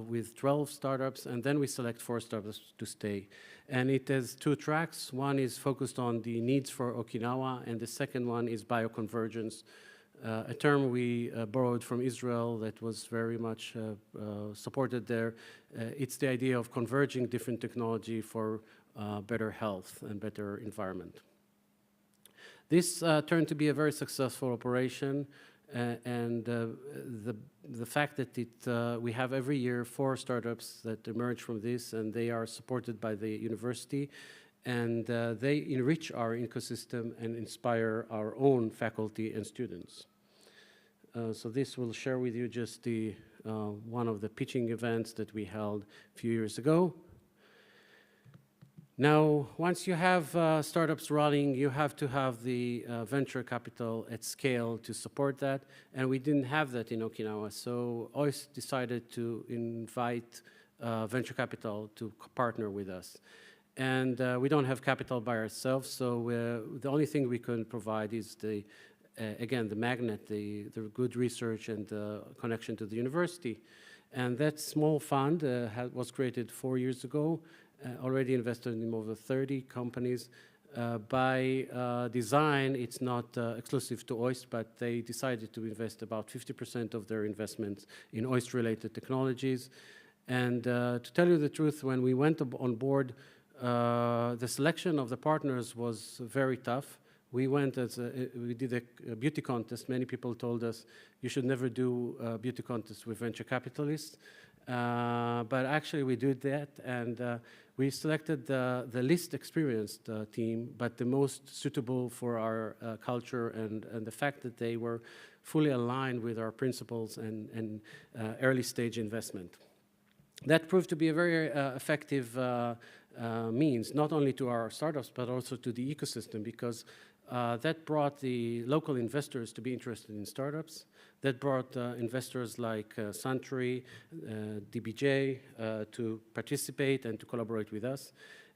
K: with 12 startups, and then we select 4 startups to stay. And it has 2 tracks. One is focused on the needs for Okinawa, and the second one is bioconvergence, a term we borrowed from Israel that was very much supported there. It's the idea of converging different technology for better health and better environment. This turned to be a very successful operation, and the fact that we have every year 4 startups that emerge from this, and they are supported by the university, and they enrich our ecosystem and inspire our own faculty and students. So this will share with you just the one of the pitching events that we held a few years ago. Now, once you have startups running, you have to have the venture capital at scale to support that, and we didn't have that in Okinawa, so OIST decided to invite venture capital to partner with us. And we don't have capital by ourselves, so the only thing we can provide is the, again, the magnet, the good research and the connection to the university. And that small fund was created 4 years ago, already invested in over 30 companies. By design, it's not exclusive to OIST, but they decided to invest about 50% of their investments in OIST-related technologies. And to tell you the truth, when we went on board, the selection of the partners was very tough. We did a beauty contest. Many people told us you should never do a beauty contest with venture capitalists. But actually we did that, and we selected the least experienced team, but the most suitable for our culture and the fact that they were fully aligned with our principles and early stage investment. That proved to be a very effective means, not only to our startups, but also to the ecosystem, because that brought the local investors to be interested in startups. That brought investors like Suntory, DBJ to participate and to collaborate with us.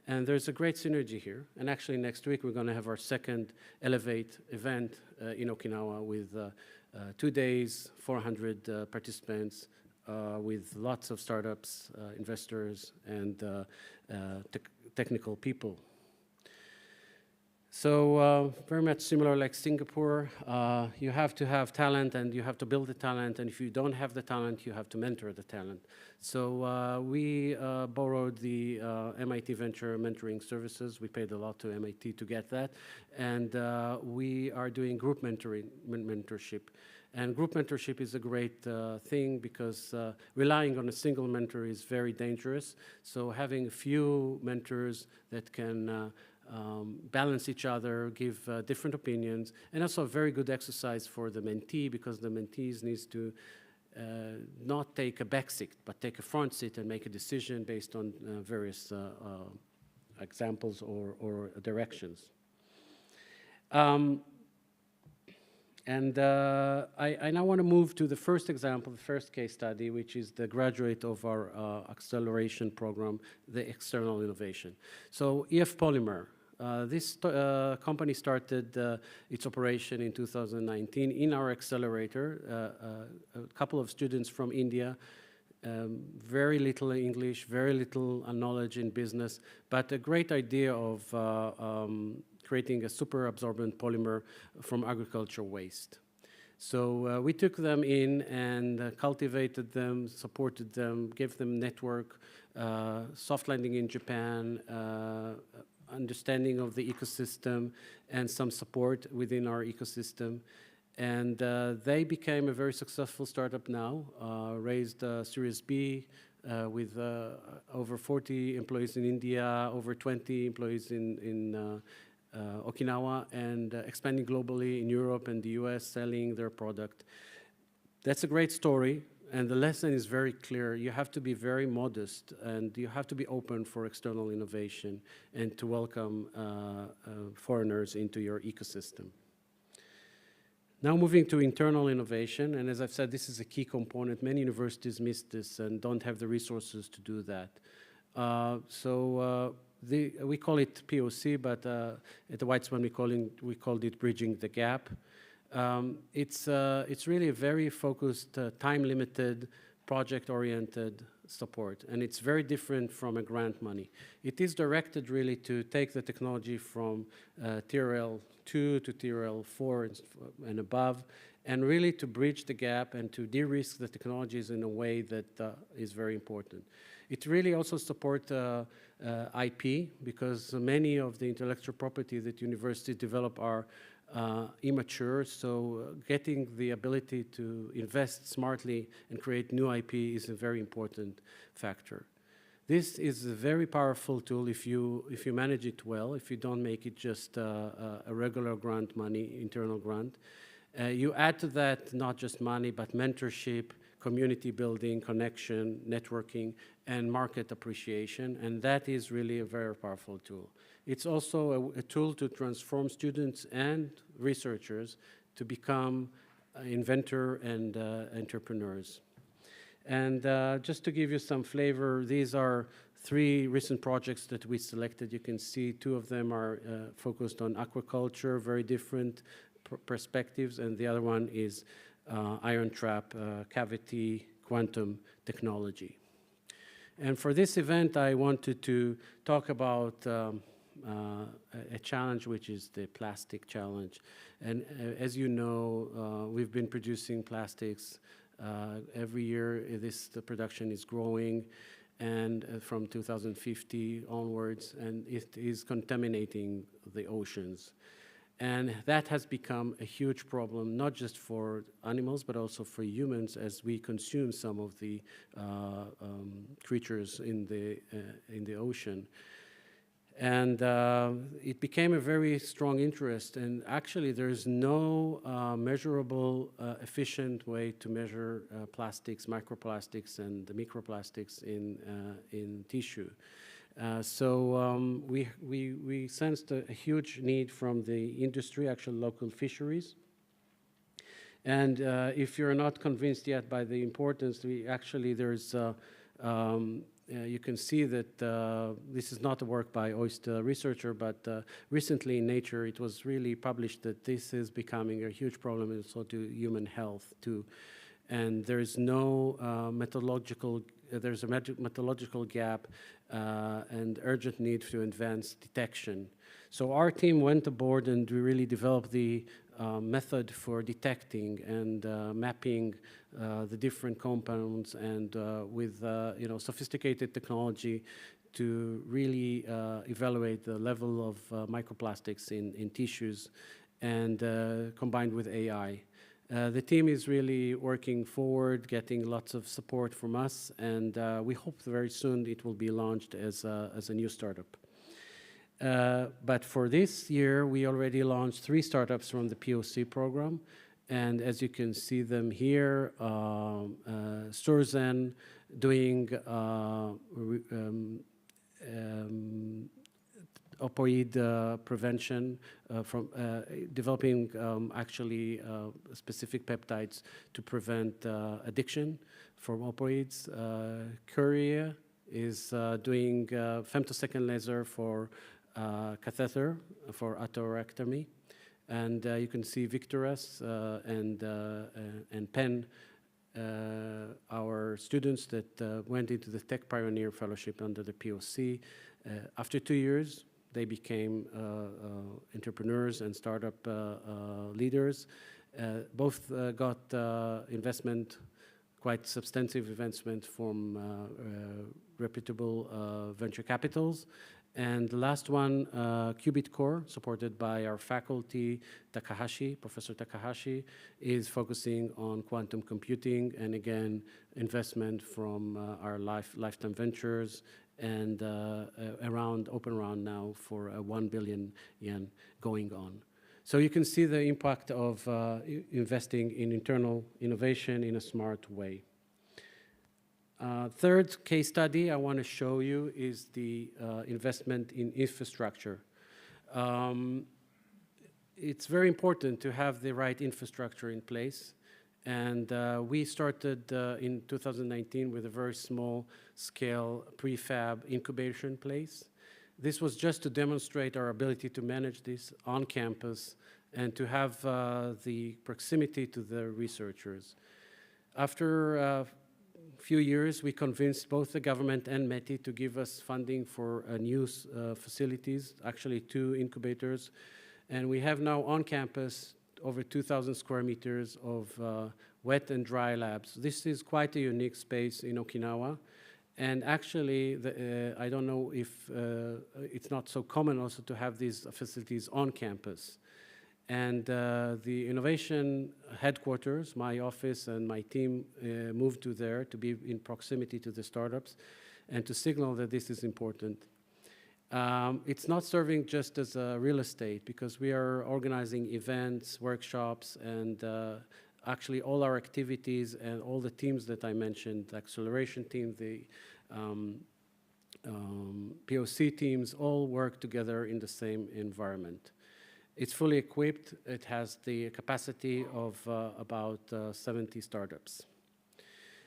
K: And there's a great synergy here. And actually next week, we're going to have our second Elevate event in Okinawa with 2 days, 400 participants, with lots of startups, investors, and technical people. So very much similar like Singapore, you have to have talent and you have to build the talent, and if you don't have the talent, you have to mentor the talent. So we borrowed the MIT Venture Mentoring Services. We paid a lot to MIT to get that, and we are doing group mentorship. And group mentorship is a great thing because relying on a single mentor is very dangerous. So having a few mentors that can balance each other, give different opinions, and also a very good exercise for the mentee, because the mentees needs to not take a back seat, but take a front seat and make a decision based on various examples or directions. I now want to move to the first example, the first case study, which is the graduate of our acceleration program, the external innovation. So EF Polymer, this company started its operation in 2019 in our accelerator. A couple of students from India, very little English, very little knowledge in business, but a great idea of creating a super absorbent polymer from agricultural waste. So we took them in and cultivated them, supported them, gave them network, soft landing in Japan, understanding of the ecosystem, and some support within our ecosystem. And they became a very successful startup now, raised Series B with over 40 employees in India, over 20 employees in Okinawa, and expanding globally in Europe and the US, selling their product. That's a great story, and the lesson is very clear. You have to be very modest, and you have to be open for external innovation and to welcome foreigners into your ecosystem. Now moving to internal innovation, and as I've said, this is a key component. Many universities miss this and don't have the resources to do that. We call it POC, but at the Weizmann we called it bridging the gap. It's really a very focused, time-limited, project-oriented support, and it's very different from a grant money. It is directed really to take the technology from TRL 2 to TRL 4 and above, and really to bridge the gap and to de-risk the technologies in a way that is very important. It really also supports IP, because many of the intellectual property that universities develop are immature, so getting the ability to invest smartly and create new IP is a very important factor. This is a very powerful tool if you manage it well, if you don't make it just a regular grant money, internal grant. You add to that not just money, but mentorship, community building, connection, networking, and market appreciation, and that is really a very powerful tool. It's also a tool to transform students and researchers to become inventor and entrepreneurs. And just to give you some flavor, these are 3 recent projects that we selected. You can see 2 of them are focused on aquaculture, very different perspectives, and the other one is ion trap, cavity, quantum technology. And for this event, I wanted to talk about a challenge, which is the plastic challenge. And as you know, we've been producing plastics every year. The production is growing, and from 2050 onwards, and it is contaminating the oceans. And that has become a huge problem, not just for animals, but also for humans, as we consume some of the creatures in the ocean. And it became a very strong interest. And actually, there's no measurable, efficient way to measure plastics, microplastics, and the microplastics in tissue. So we sensed a huge need from the industry, actual local fisheries. And if you're not convinced yet by the importance, there's you can see that this is not a work by Oyster researcher, but recently in Nature it was really published that this is becoming a huge problem also to human health too. And there's no there's a methodological gap and urgent need to advance detection. So our team went aboard and we really developed the method for detecting and mapping the different compounds, and with sophisticated technology to really evaluate the level of microplastics in tissues, and combined with AI. The team is really working forward, getting lots of support from us, and we hope very soon it will be launched as a new startup. But for this year, we already launched 3 startups from the POC program. And as you can see them here, Storzen doing opioid prevention, from developing actually specific peptides to prevent addiction from opioids. Korea is doing femtosecond laser for catheter for atherectomy. And you can see Victoras and Penn, our students that went into the Tech Pioneer Fellowship under the POC. After 2 years, they became entrepreneurs and startup leaders. Both got investment, quite substantive investment from reputable venture capitals. And the last one, Qubit Core, supported by our faculty, Takahashi, Professor Takahashi, is focusing on quantum computing, and again, investment from our lifetime ventures, and open round now for 1 billion yen going on. So you can see the impact of investing in internal innovation in a smart way. Third case study I want to show you is the investment in infrastructure. It's very important to have the right infrastructure in place. And we started in 2019 with a very small scale prefab incubation place. This was just to demonstrate our ability to manage this on campus and to have the proximity to the researchers. After a few years, we convinced both the government and METI to give us funding for new facilities, actually 2 incubators. And we have now on campus over 2,000 square meters of wet and dry labs. This is quite a unique space in Okinawa. And actually, I don't know if it's not so common also to have these facilities on campus. And the innovation headquarters, my office and my team moved to there to be in proximity to the startups and to signal that this is important. It's not serving just as a real estate, because we are organizing events, workshops, and actually all our activities and all the teams that I mentioned, the acceleration team, the POC teams, all work together in the same environment. It's fully equipped. It has the capacity of about 70 startups.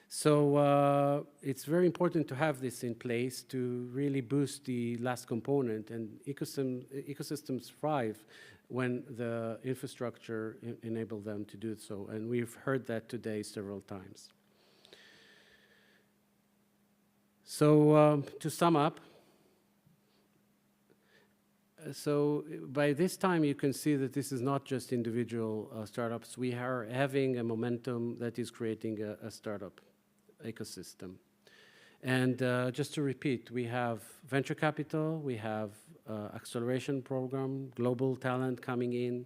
K: So it's very important to have this in place to really boost the last component, and ecosystems thrive when the infrastructure enable them to do so, and we've heard that today several times. So to sum up, so by this time you can see that this is not just individual startups. We are having a momentum that is creating a startup ecosystem. And just to repeat, we have venture capital, we have acceleration program, global talent coming in,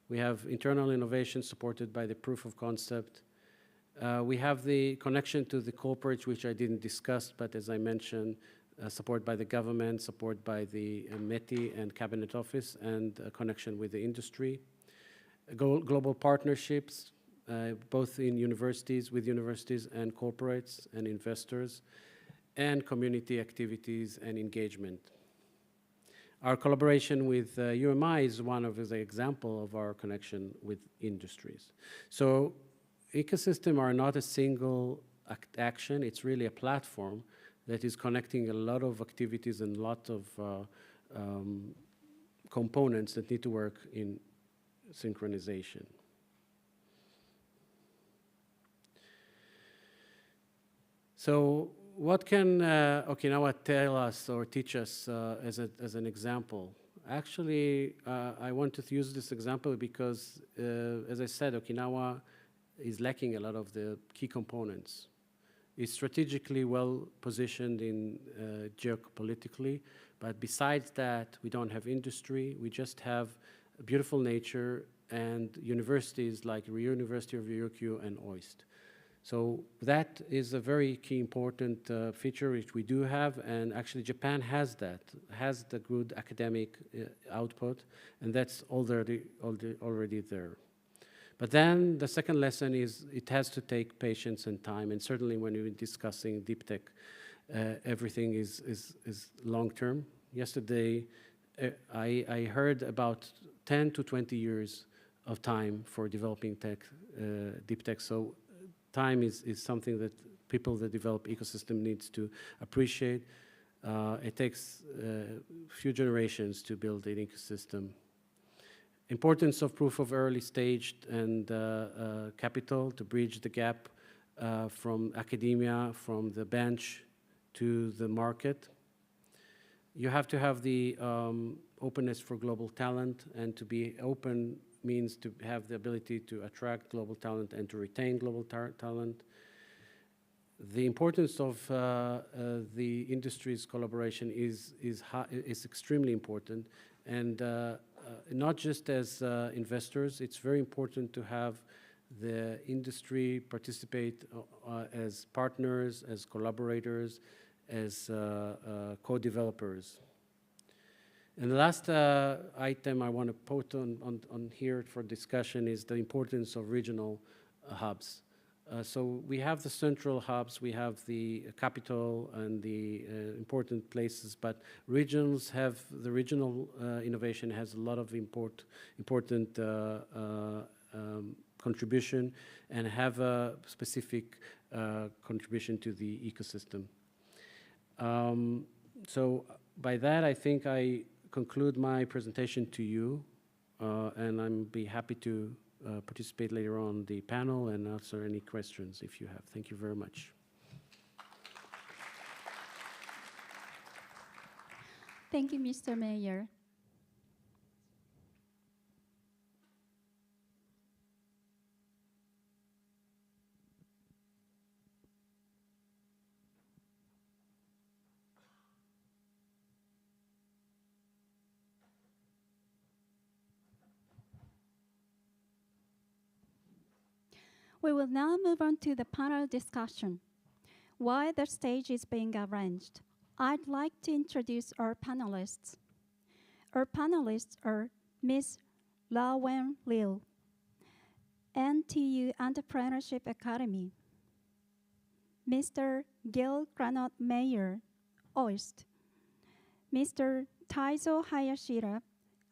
K: we have internal innovation supported by the proof of concept. We have the connection to the corporates, which I didn't discuss, but as I mentioned, support by the government, support by the METI and Cabinet Office, and a connection with the industry. Global partnerships, both in universities, with universities and corporates and investors, and community activities and engagement. Our collaboration with UMI is one of the example of our connection with industries. So ecosystems are not a single action, it's really a platform that is connecting a lot of activities and a lot of components that need to work in synchronization. So what can Okinawa tell us or teach us as an example? Actually, I want to use this example because, as I said, Okinawa is lacking a lot of the key components. It's strategically well positioned in geopolitically, but besides that, we don't have industry. We just have beautiful nature and universities like Ryo University of Ryukyu and OIST. So that is a very key important feature which we do have, and actually Japan has that, has the good academic output, and that's already there. But then the second lesson is it has to take patience and time, and certainly when you're discussing deep tech, everything is long-term. Yesterday, I heard about 10 to 20 years of time for developing tech, deep tech, so time is something that people that develop ecosystem needs to appreciate. It takes a few generations to build an ecosystem. Importance of proof of early stage and capital to bridge the gap from academia, from the bench to the market. You have to have the openness for global talent, and to be open means to have the ability to attract global talent and to retain global talent. The importance of the industry's collaboration is extremely important, and not just as investors, it's very important to have the industry participate as partners, as collaborators, as co-developers. And the last item I want to put on here for discussion is the importance of regional hubs. So we have the central hubs, we have the capital and the important places, but regions have, the regional innovation has a lot of important contribution and have a specific contribution to the ecosystem. So by that, I think I conclude my presentation to you, and I'm be happy to participate later on the panel and answer any questions if you have. Thank you very much.
A: Thank you, Mr. Mayor. We will now move on to the panel discussion. While the stage is being arranged, I'd like to introduce our panelists. Our panelists are Ms.Lerwen Liu, NTU Entrepreneurship Academy, Mr.Gil Granot-Mayer, OIST, Mr. Taizo Hayashida,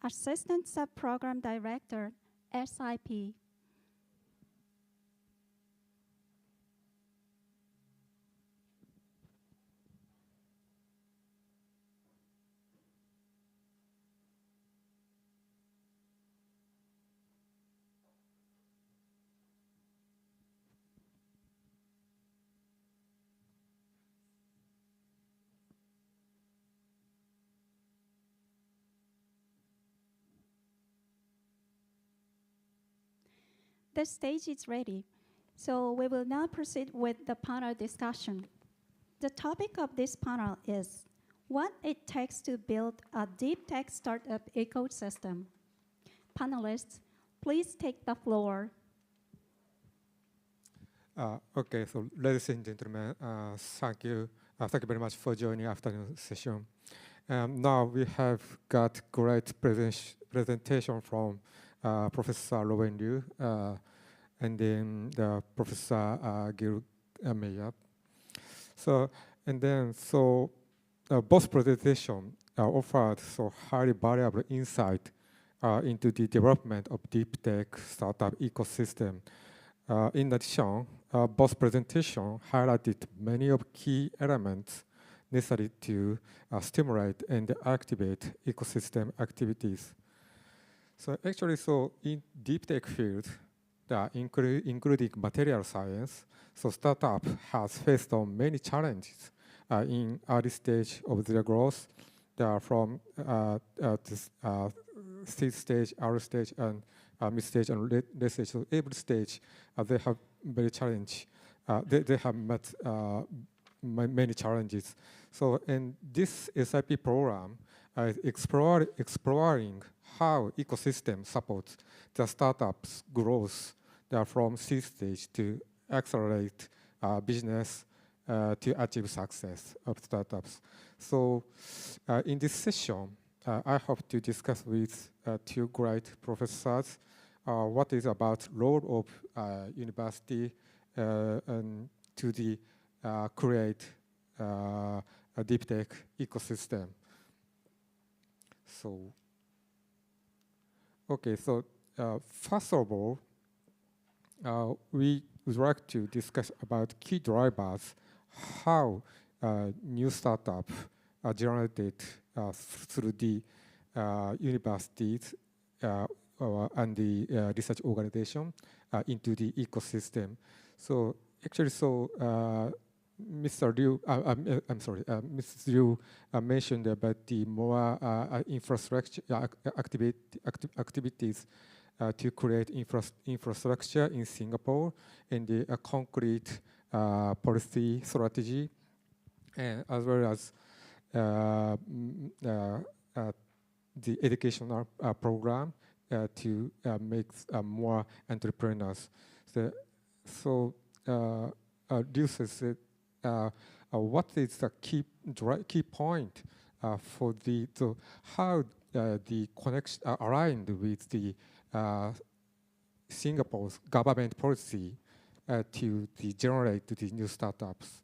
A: Assistant Sub-Program Director, SIP. The stage is ready, so we will now proceed with the panel discussion. The topic of this panel is what it takes to build a deep tech startup ecosystem. Panelists, please take the floor.
L: Okay, so ladies and gentlemen, thank you very much for joining afternoon session. Now we have got great presentation from Professor Lerwen Liu and then the Professor Gil Meyer. So both presentations offered highly valuable insight into the development of deep tech startup ecosystem. In addition, both presentations highlighted many of key elements necessary to stimulate and activate ecosystem activities. So actually, in deep tech field, including material science, so startup has faced on many challenges in early stage of their growth. They are from seed stage, early stage, and mid stage and late stage. So every stage, they have very challenge. They have met many challenges. So in this SIP program, exploring how ecosystem supports the startups' growth from seed stage to accelerate business to achieve success of startups. So in this session, I hope to discuss with two great professors what is about role of university and to the create a deep tech ecosystem. So, okay, so first of all, we would like to discuss about key drivers, how new startups are generated through the universities and the research organization into the ecosystem. So actually, Mr. Liu, Mrs. Liu mentioned about the more infrastructure activities to create infrastructure in Singapore and the concrete policy strategy, and as well as the educational program to make more entrepreneurs. So Liu said, what is the key point for how the connection aligned with the Singapore's government policy to generate the new startups?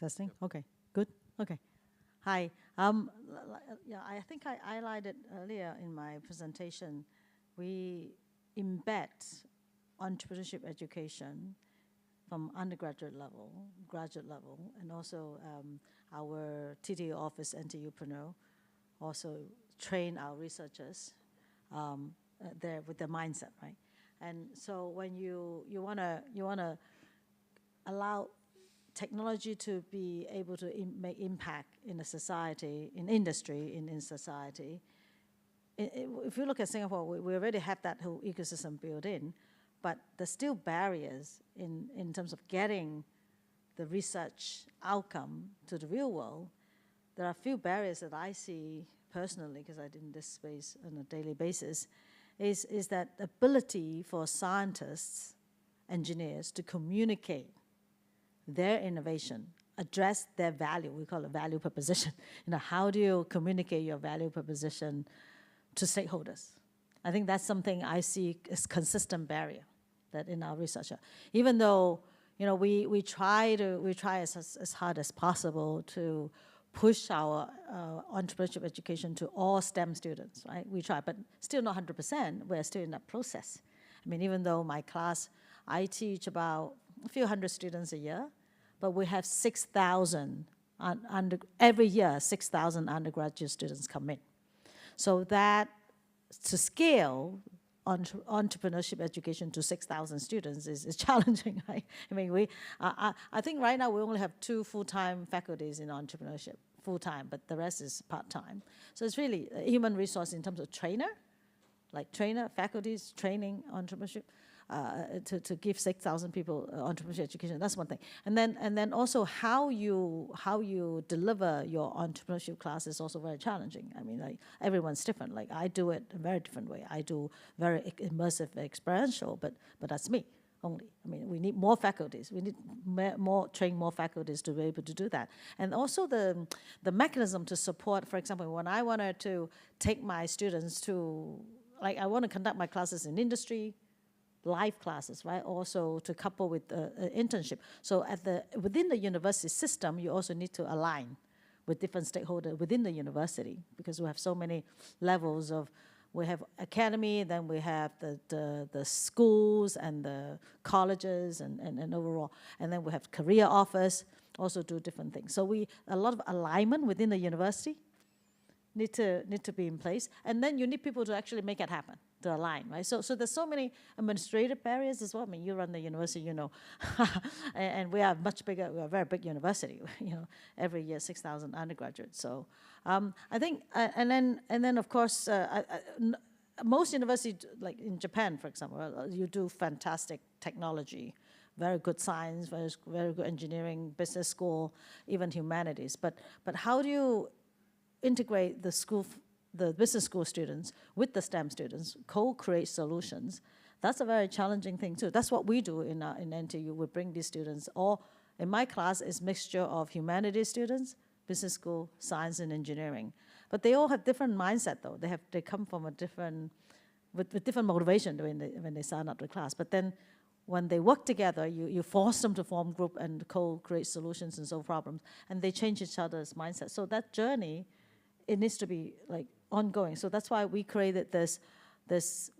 J: Testing. Okay. Good. Okay. Hi. Yeah, I think I highlighted earlier in my presentation, we embed entrepreneurship education from undergraduate level, graduate level, and also our TTO office, NTUpreneur, also train our researchers there with the mindset, right? And so when you wanna allow technology to be able to make impact in a society, in industry, in society. If you look at Singapore, we already have that whole ecosystem built in, but there's still barriers in terms of getting the research outcome to the real world. There are a few barriers that I see personally, because I'm in this space on a daily basis, is that ability for scientists engineers to communicate their innovation, address their value. We call it value proposition. How do you communicate your value proposition to stakeholders? I think that's something I see as consistent barrier that in our research. Even though we try as hard as possible to push our entrepreneurship education to all STEM students, right? We try, but still not 100%. We're still in that process. I mean, even though my class, I teach about a few hundred students a year, but we have 6,000, every year, 6,000 undergraduate students come in. So that, to scale entrepreneurship education to 6,000 students is challenging, right? I mean, I think right now we only have 2 full-time faculties in entrepreneurship, full-time, but the rest is part-time. So it's really a human resource in terms of trainer, like faculties, training, entrepreneurship, to give 6,000 people entrepreneurship education. That's one thing. And then also how you deliver your entrepreneurship class is also very challenging. I mean, like everyone's different. Like I do it a very different way. I do very immersive, experiential, but that's me only. I mean, we need more faculties. We need train more faculties to be able to do that. And also the mechanism to support, for example, when I wanted to take my students to, like I want to conduct my classes in industry, live classes, right? Also to couple with internship. So within the university system, you also need to align with different stakeholders within the university, because we have so many levels of, we have academy, then we have the schools and the colleges and overall, and then we have career office, also do different things. So a lot of alignment within the university need to be in place, and then you need people to actually make it happen, to align, right? So there's so many administrative barriers as well. I mean, you run the university, you know, and we are much bigger. We're a very big university. Every year 6,000 undergraduates. So I think, and then of course, most universities, like in Japan, for example, you do fantastic technology, very good science, very good engineering, business school, even humanities. But how do you integrate the business school students with the STEM students, co-create solutions? That's a very challenging thing too. That's what we do in NTU. We bring these students, or in my class is mixture of humanities students, business school, science and engineering. But they all have different mindset though. They come from a different, with different motivation when they sign up to class. But then when they work together, you force them to form group and co-create solutions and solve problems, and they change each other's mindset. So that journey, it needs to be like ongoing. So that's why we created this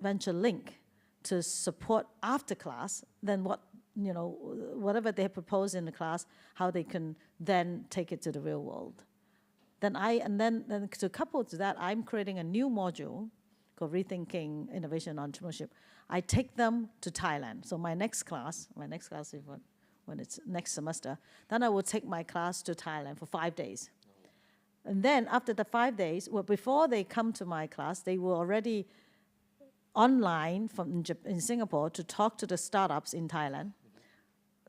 J: venture link to support after class, then whatever they propose in the class, how they can then take it to the real world. Then to couple to that, I'm creating a new module called Rethinking Innovation Entrepreneurship. I take them to Thailand. So my next class is when it's next semester, then I will take my class to Thailand for 5 days. And then after the 5 days, well, before they come to my class, they were already online in Singapore to talk to the startups in Thailand,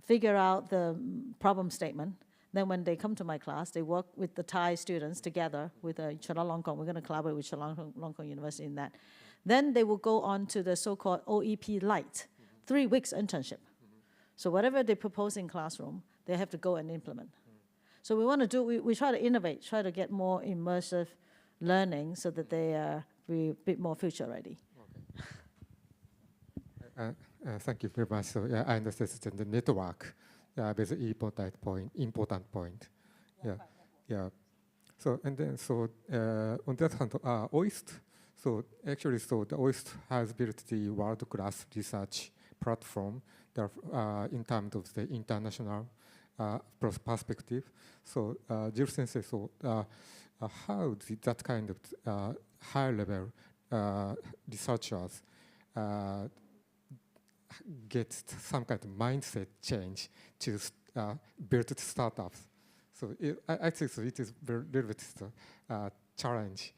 J: figure out the problem statement. Then when they come to my class, they work with the Thai students together with Chulalongkorn. We're going to collaborate with Chulalongkorn University in that. Then they will go on to the so-called OEP Lite, 3 weeks internship. So whatever they propose in classroom, they have to go and implement. So we want to do, we try to innovate, try to get more immersive learning so that they are a bit more future ready.
L: Okay. Thank you very much. So yeah, I understand the network is an important point. Yeah. So and then on the other hand, OIST. So actually, the OIST has built the world-class research platform in terms of the international perspective. So, Gil Sensei, how did that kind of high-level researchers get some kind of mindset change to build startups? So, I think it is a little bit challenge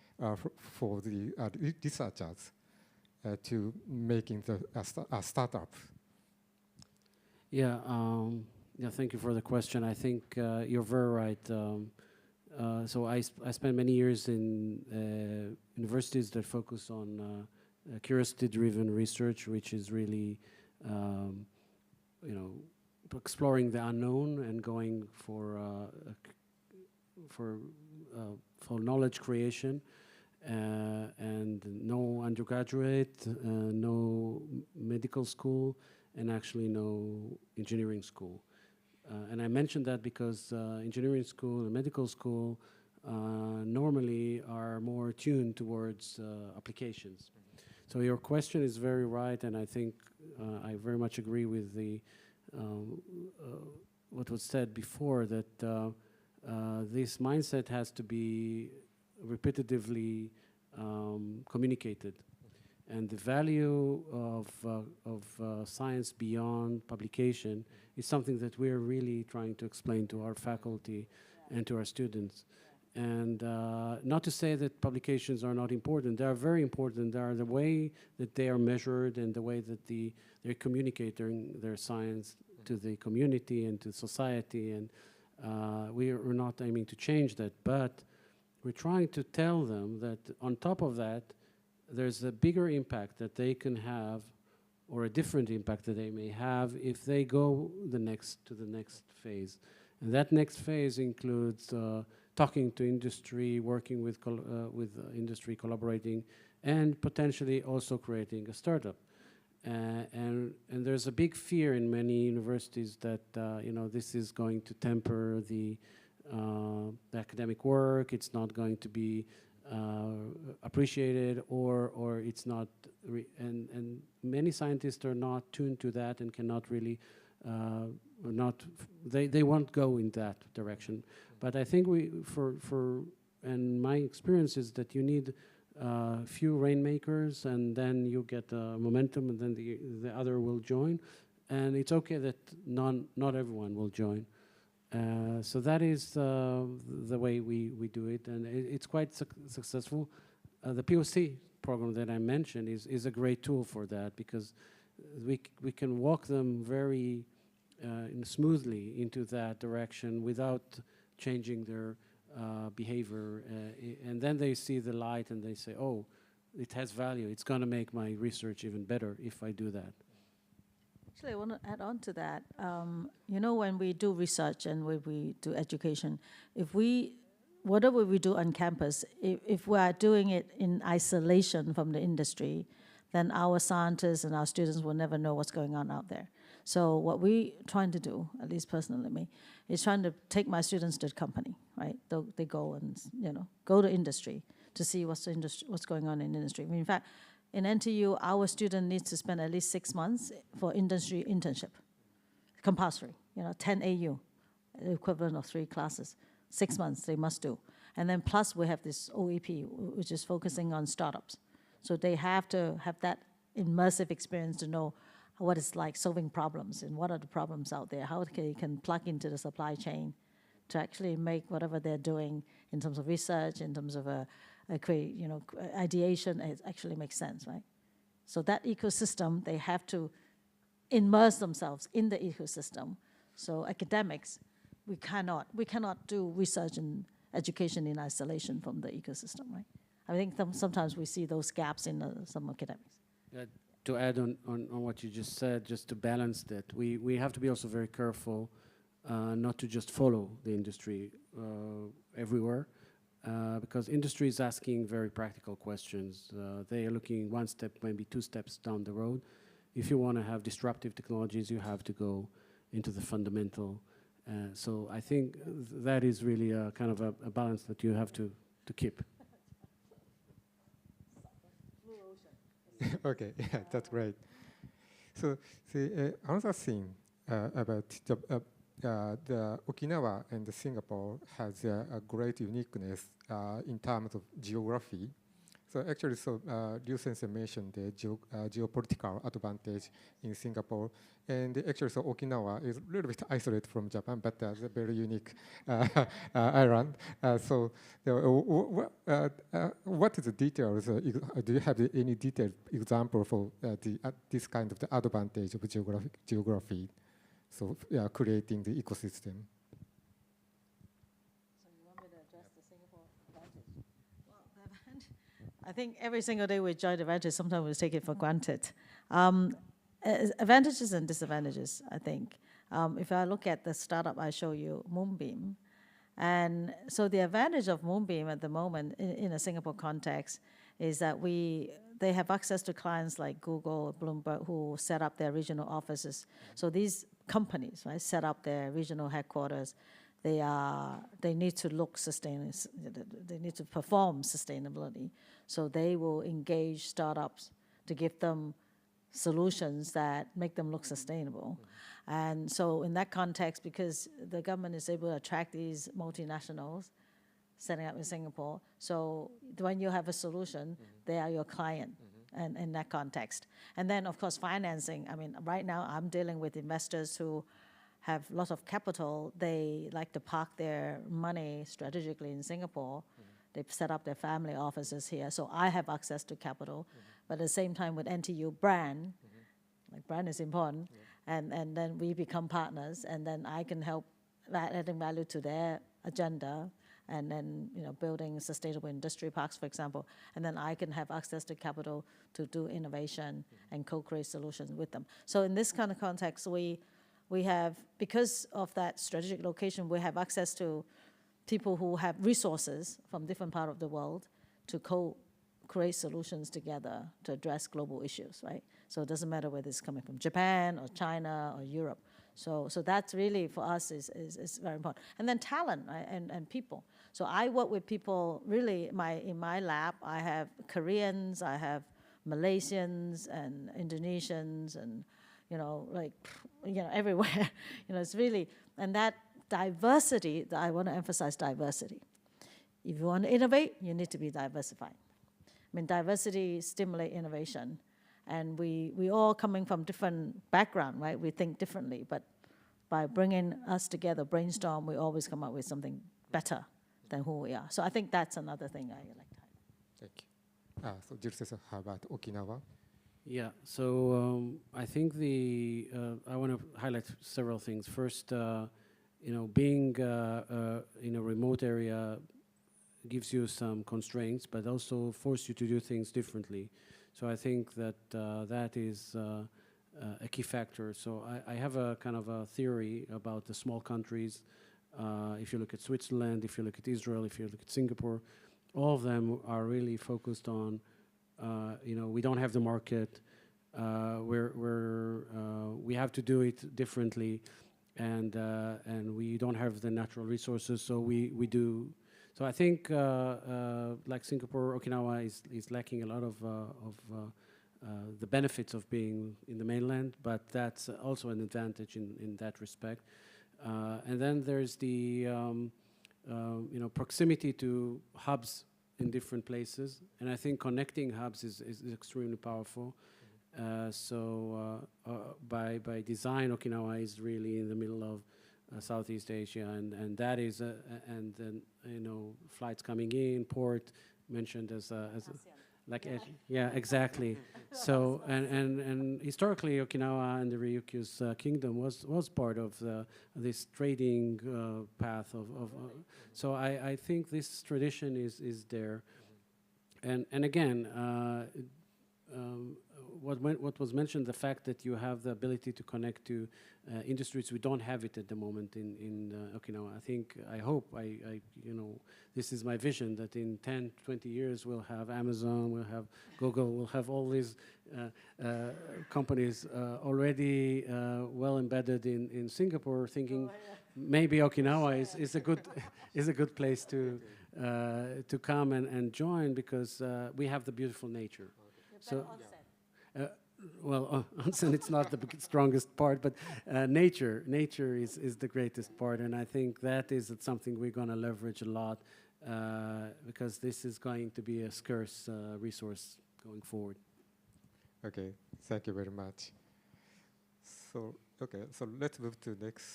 L: for the researchers to making the startup.
K: Yeah. Yeah, thank you for the question. I think you're very right. So I spent many years in universities that focus on curiosity-driven research, which is really exploring the unknown and going for knowledge creation, and no undergraduate, no medical school, and actually no engineering school. And I mentioned that because engineering school and medical school normally are more tuned towards applications. So your question is very right, and I think I very much agree with what was said before, that this mindset has to be repetitively communicated. And the value of science beyond publication is something that we're really trying to explain to our faculty and to our students. And not to say that publications are not important. They are very important. They are the way that they are measured and the way that they're communicating their science to the community and to society. And we're not aiming to change that, but we're trying to tell them that on top of that, there's a bigger impact that they can have, or a different impact that they may have if they go to the next phase. And that next phase includes talking to industry, working with industry, collaborating, and potentially also creating a startup. And there's a big fear in many universities that this is going to temper the academic work. It's not going to be appreciated, or it's not. And many scientists are not tuned to that and cannot really. They won't go in that direction. But I think and my experience is that you need few rainmakers, and then you get momentum, and then the other will join. And it's okay that not everyone will join. So that is the way we do it, and it's quite successful. The POC program that I mentioned is a great tool for that, because we can walk them very smoothly into that direction without changing their behavior, and then they see the light and they say, oh, it has value. It's going to make my research even better if I do that.
J: Actually, I want to add on to that. When we do research and when we do education, whatever we do on campus, if we are doing it in isolation from the industry, then our scientists and our students will never know what's going on out there. So what we're trying to do, at least personally me, is trying to take my students to the company, right? They go and go to industry to see what's going on in industry. In fact, in NTU, our student needs to spend at least 6 months for industry internship, compulsory. 10 AU, the equivalent of 3 classes, 6 months they must do, and then plus we have this OEP, which is focusing on startups. So they have to have that immersive experience to know what it's like solving problems and what are the problems out there, how they can plug into the supply chain to actually make whatever they're doing in terms of research, in terms of ideation, it actually makes sense, right? So that ecosystem, they have to immerse themselves in the ecosystem. So academics, we cannot do research and education in isolation from the ecosystem, right? I think sometimes we see those gaps in some academics.
K: To add on what you just said, just to balance that, we have to be also very careful not to just follow the industry everywhere, because industry is asking very practical questions. They are looking 1 step, maybe 2 steps down the road. If you want to have disruptive technologies, you have to go into the fundamental. So I think that is really a kind of a balance that you have to keep.
L: Okay, yeah, that's great. So another thing about the Okinawa and Singapore has a great uniqueness in terms of geography. So actually, Liu Sensei mentioned the geopolitical advantage in Singapore, and actually, so Okinawa is a little bit isolated from Japan, but a very unique island. What is the details? Do you have any detailed example for this kind of the advantage of geography? So creating the ecosystem.
J: I think every single day we join the advantage, sometimes we take it for granted. advantages and disadvantages, I think. If I look at the startup I show you, Moonbeam, and so the advantage of Moonbeam at the moment in a Singapore context is that they have access to clients like Google, Bloomberg, who set up their regional offices. So these companies, right, set up their regional headquarters. They need to look sustainable. They need to perform sustainability. So they will engage startups to give them solutions that make them look sustainable. And so in that context, because the government is able to attract these multinationals setting up in Singapore, so when you have a solution, they are your client, and in that context. And then, of course, financing. I mean, right now I'm dealing with investors who have lots of capital. They like to park their money strategically in Singapore. They've set up their family offices here, so I have access to capital. But at the same time with NTU brand, like brand is important, and then we become partners, and then I can help adding value to their agenda, and then building sustainable industry parks, for example, and then I can have access to capital to do innovation and co-create solutions with them. So in this kind of context, we have, because of that strategic location, we have access to people who have resources from different parts of the world to co-create solutions together to address global issues, right? So it doesn't matter whether it's coming from Japan or China or Europe. So that's really, for us, is very important. And then talent, right? and people. So I work with people, really, in my lab, I have Koreans, I have Malaysians and Indonesians and, everywhere. It's really, and that diversity, I want to emphasize diversity. If you want to innovate, you need to be diversified. I mean, diversity stimulates innovation. And we all coming from different background, right? We think differently, but by bringing us together, brainstorm, we always come up with something better than who we are. So I think that's another thing I like to highlight.
L: Thank you. So Gil, how about Okinawa?
K: Yeah, so I think I want to highlight several things. First, being in a remote area gives you some constraints, but also force you to do things differently. So I think that that is a key factor. So I have a kind of a theory about the small countries. If you look at Switzerland, if you look at Israel, if you look at Singapore, all of them are really focused on, we don't have the market. We have to do it differently, and we don't have the natural resources. So we do. So I think, like Singapore, Okinawa is lacking a lot of the benefits of being in the mainland, but that's also an advantage in that respect. And then there's the proximity to hubs in different places, and I think connecting hubs is extremely powerful. So by design, Okinawa is really in the middle of Southeast Asia, and that is and then flights coming in, port mentioned as like yeah, exactly. So and historically Okinawa and the Ryukyu's kingdom was part of this trading path of so I think this tradition is there, and again what was mentioned, the fact that you have the ability to connect to industries, we don't have it at the moment in Okinawa. I hope, this is my vision, that in 10, 20 years we'll have Amazon, we'll have Google, we'll have all these companies already well embedded in Singapore, thinking maybe Okinawa is a good place to come and join, because we have the beautiful nature. So. Well, onsen, it's not the strongest part, but nature is the greatest part, and I think that is something we're going to leverage a lot, because this is going to be a scarce resource going forward.
L: Okay, thank you very much. So let's move to next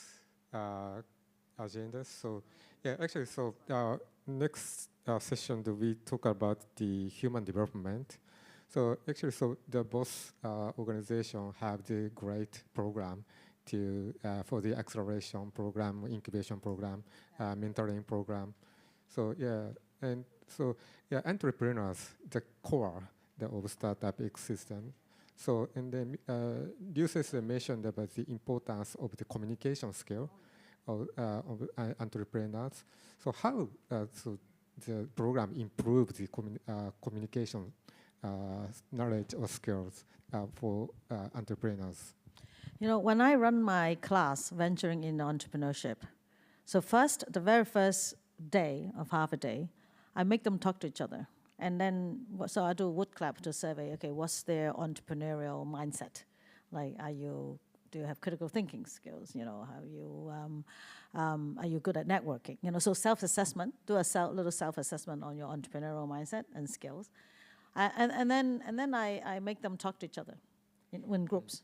L: agenda. So yeah, actually, so next session we talk about the human development. So actually, the both organizations have the great program for the acceleration program, incubation program, mentoring program. So yeah, entrepreneurs, the core of startup ecosystem. So, and then Liu mentioned about the importance of the communication skill of entrepreneurs. So how so the program improves the communication knowledge or skills for entrepreneurs?
J: You know, when I run my class, Venturing in Entrepreneurship, so the very first day of half a day, I make them talk to each other. And then, so I do a wood clap to survey, okay, what's their entrepreneurial mindset? Like, do you have critical thinking skills? You know, are you good at networking? You know, so self-assessment, do a little self-assessment on your entrepreneurial mindset and skills. And then I make them talk to each other in groups,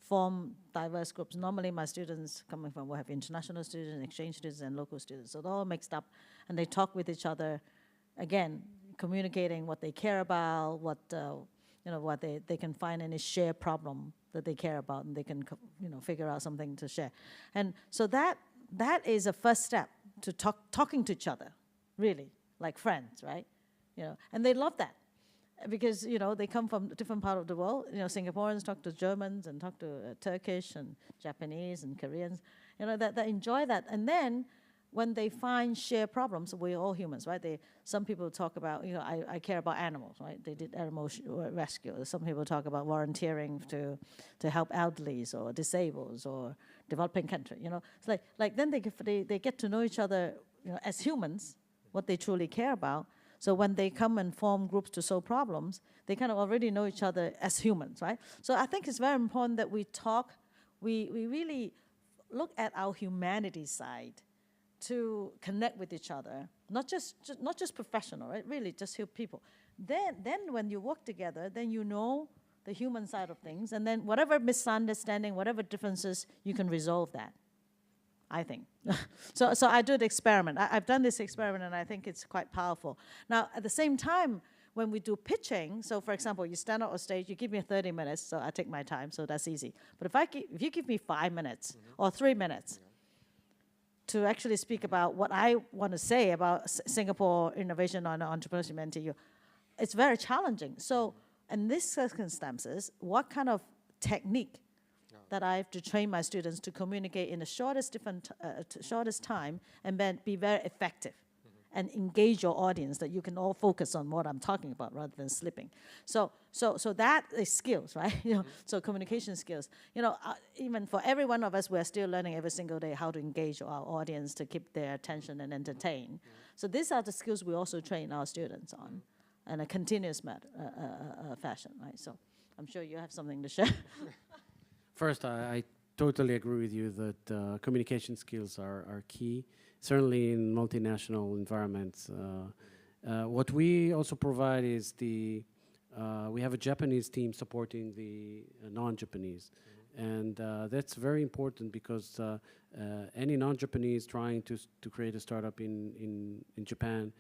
J: form diverse groups. Normally my students coming from, we have international students, exchange students, and local students. So they're all mixed up, and they talk with each other, again, communicating what they care about, what they can find any shared problem that they care about, and they can figure out something to share. And so that is a first step to talking to each other, really, like friends, right? You know, and they love that because they come from a different part of the world. You know, Singaporeans talk to Germans and talk to Turkish and Japanese and Koreans. You know, that enjoy that, and then when they find shared problems, we're all humans, right? Some people talk about, I care about animals, right? They did animal rescue. Some people talk about volunteering to help elderlies or disabled or developing country. You know, it's like then they get to know each other, as humans, what they truly care about. So when they come and form groups to solve problems, they kind of already know each other as humans, right? So I think it's very important that we talk, we really look at our humanity side to connect with each other, not just professional, right? Really, just people. Then when you work together, then you know the human side of things, and then whatever misunderstanding, whatever differences, you can resolve that, I think. So I do the experiment. I've done this experiment, and I think it's quite powerful. Now, at the same time, when we do pitching, so for example, you stand up on stage, you give me 30 minutes, so I take my time, so that's easy. But if you give me 5 minutes or 3 minutes, to actually speak about what I want to say about Singapore innovation on entrepreneurship and NTU, it's very challenging. So in these circumstances, what kind of technique that I have to train my students to communicate in the shortest time and then be very effective and engage your audience, that you can all focus on what I'm talking about rather than slipping. So that is skills, right? So communication skills. Even for every one of us, we're still learning every single day how to engage our audience to keep their attention and entertain. So these are the skills we also train our students on in a continuous fashion, right? So I'm sure you have something to share.
K: First, I totally agree with you that communication skills are key, certainly in multinational environments. What we also provide is we have a Japanese team supporting the non-Japanese. And that's very important because any non-Japanese trying to create a startup in Japan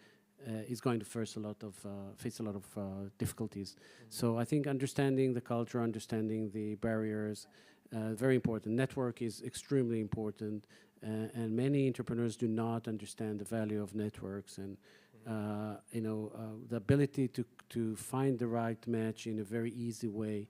K: is going to face a lot of difficulties. So I think understanding the culture, understanding the barriers, very important. Network is extremely important, and many entrepreneurs do not understand the value of networks and the ability to find the right match in a very easy way.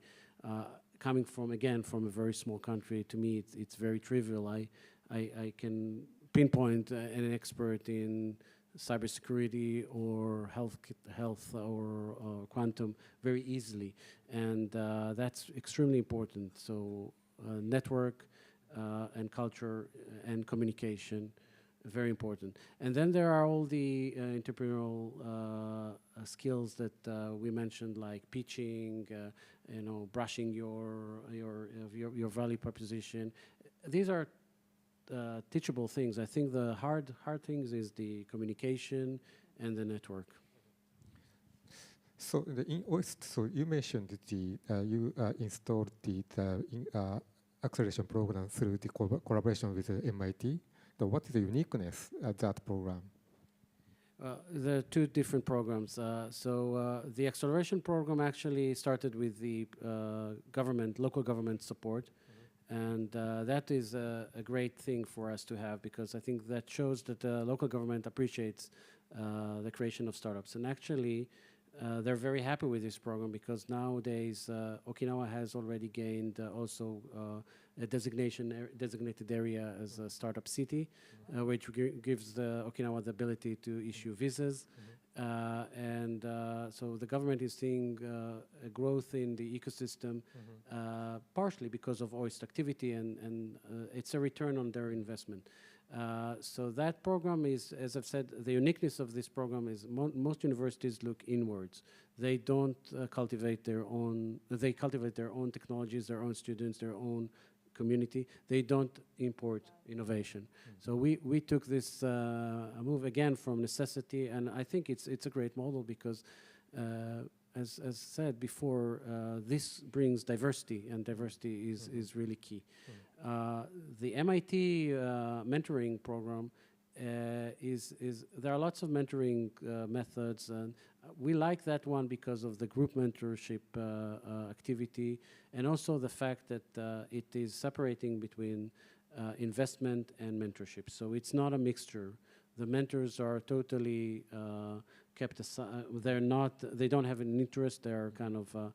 K: Coming from a very small country, to me it's very trivial. I can pinpoint an expert in cybersecurity or health or quantum very easily, and that's extremely important. So network and culture and communication, very important. And then there are all the entrepreneurial skills that we mentioned, like pitching, brushing your value proposition. These are teachable things. I think the hard things is the communication and the network.
L: So in OIST, so you mentioned you installed the acceleration program through the collaboration with MIT. So what is the uniqueness of that program?
K: There are two different programs. The acceleration program actually started with the local government support. And that is a great thing for us to have, because I think that shows that the local government appreciates the creation of startups. And actually, they're very happy with this program because nowadays Okinawa has already gained also a designated area as a startup city, which gives Okinawa the ability to issue visas. So the government is seeing a growth in the ecosystem, partially because of OIST activity, and it's a return on their investment. So that program is, as I've said, the uniqueness of this program is most universities look inwards. They don't cultivate their own, they cultivate their own technologies, their own students, their own community. They don't import innovation. So we took this move again from necessity, and I think it's a great model because as said before, this brings diversity, and diversity is really key. The MIT mentoring program there are lots of mentoring methods, and we like that one because of the group mentorship activity, and also the fact that it is separating between investment and mentorship. So it's not a mixture. The mentors are totally kept aside. They don't have an interest. They're kind of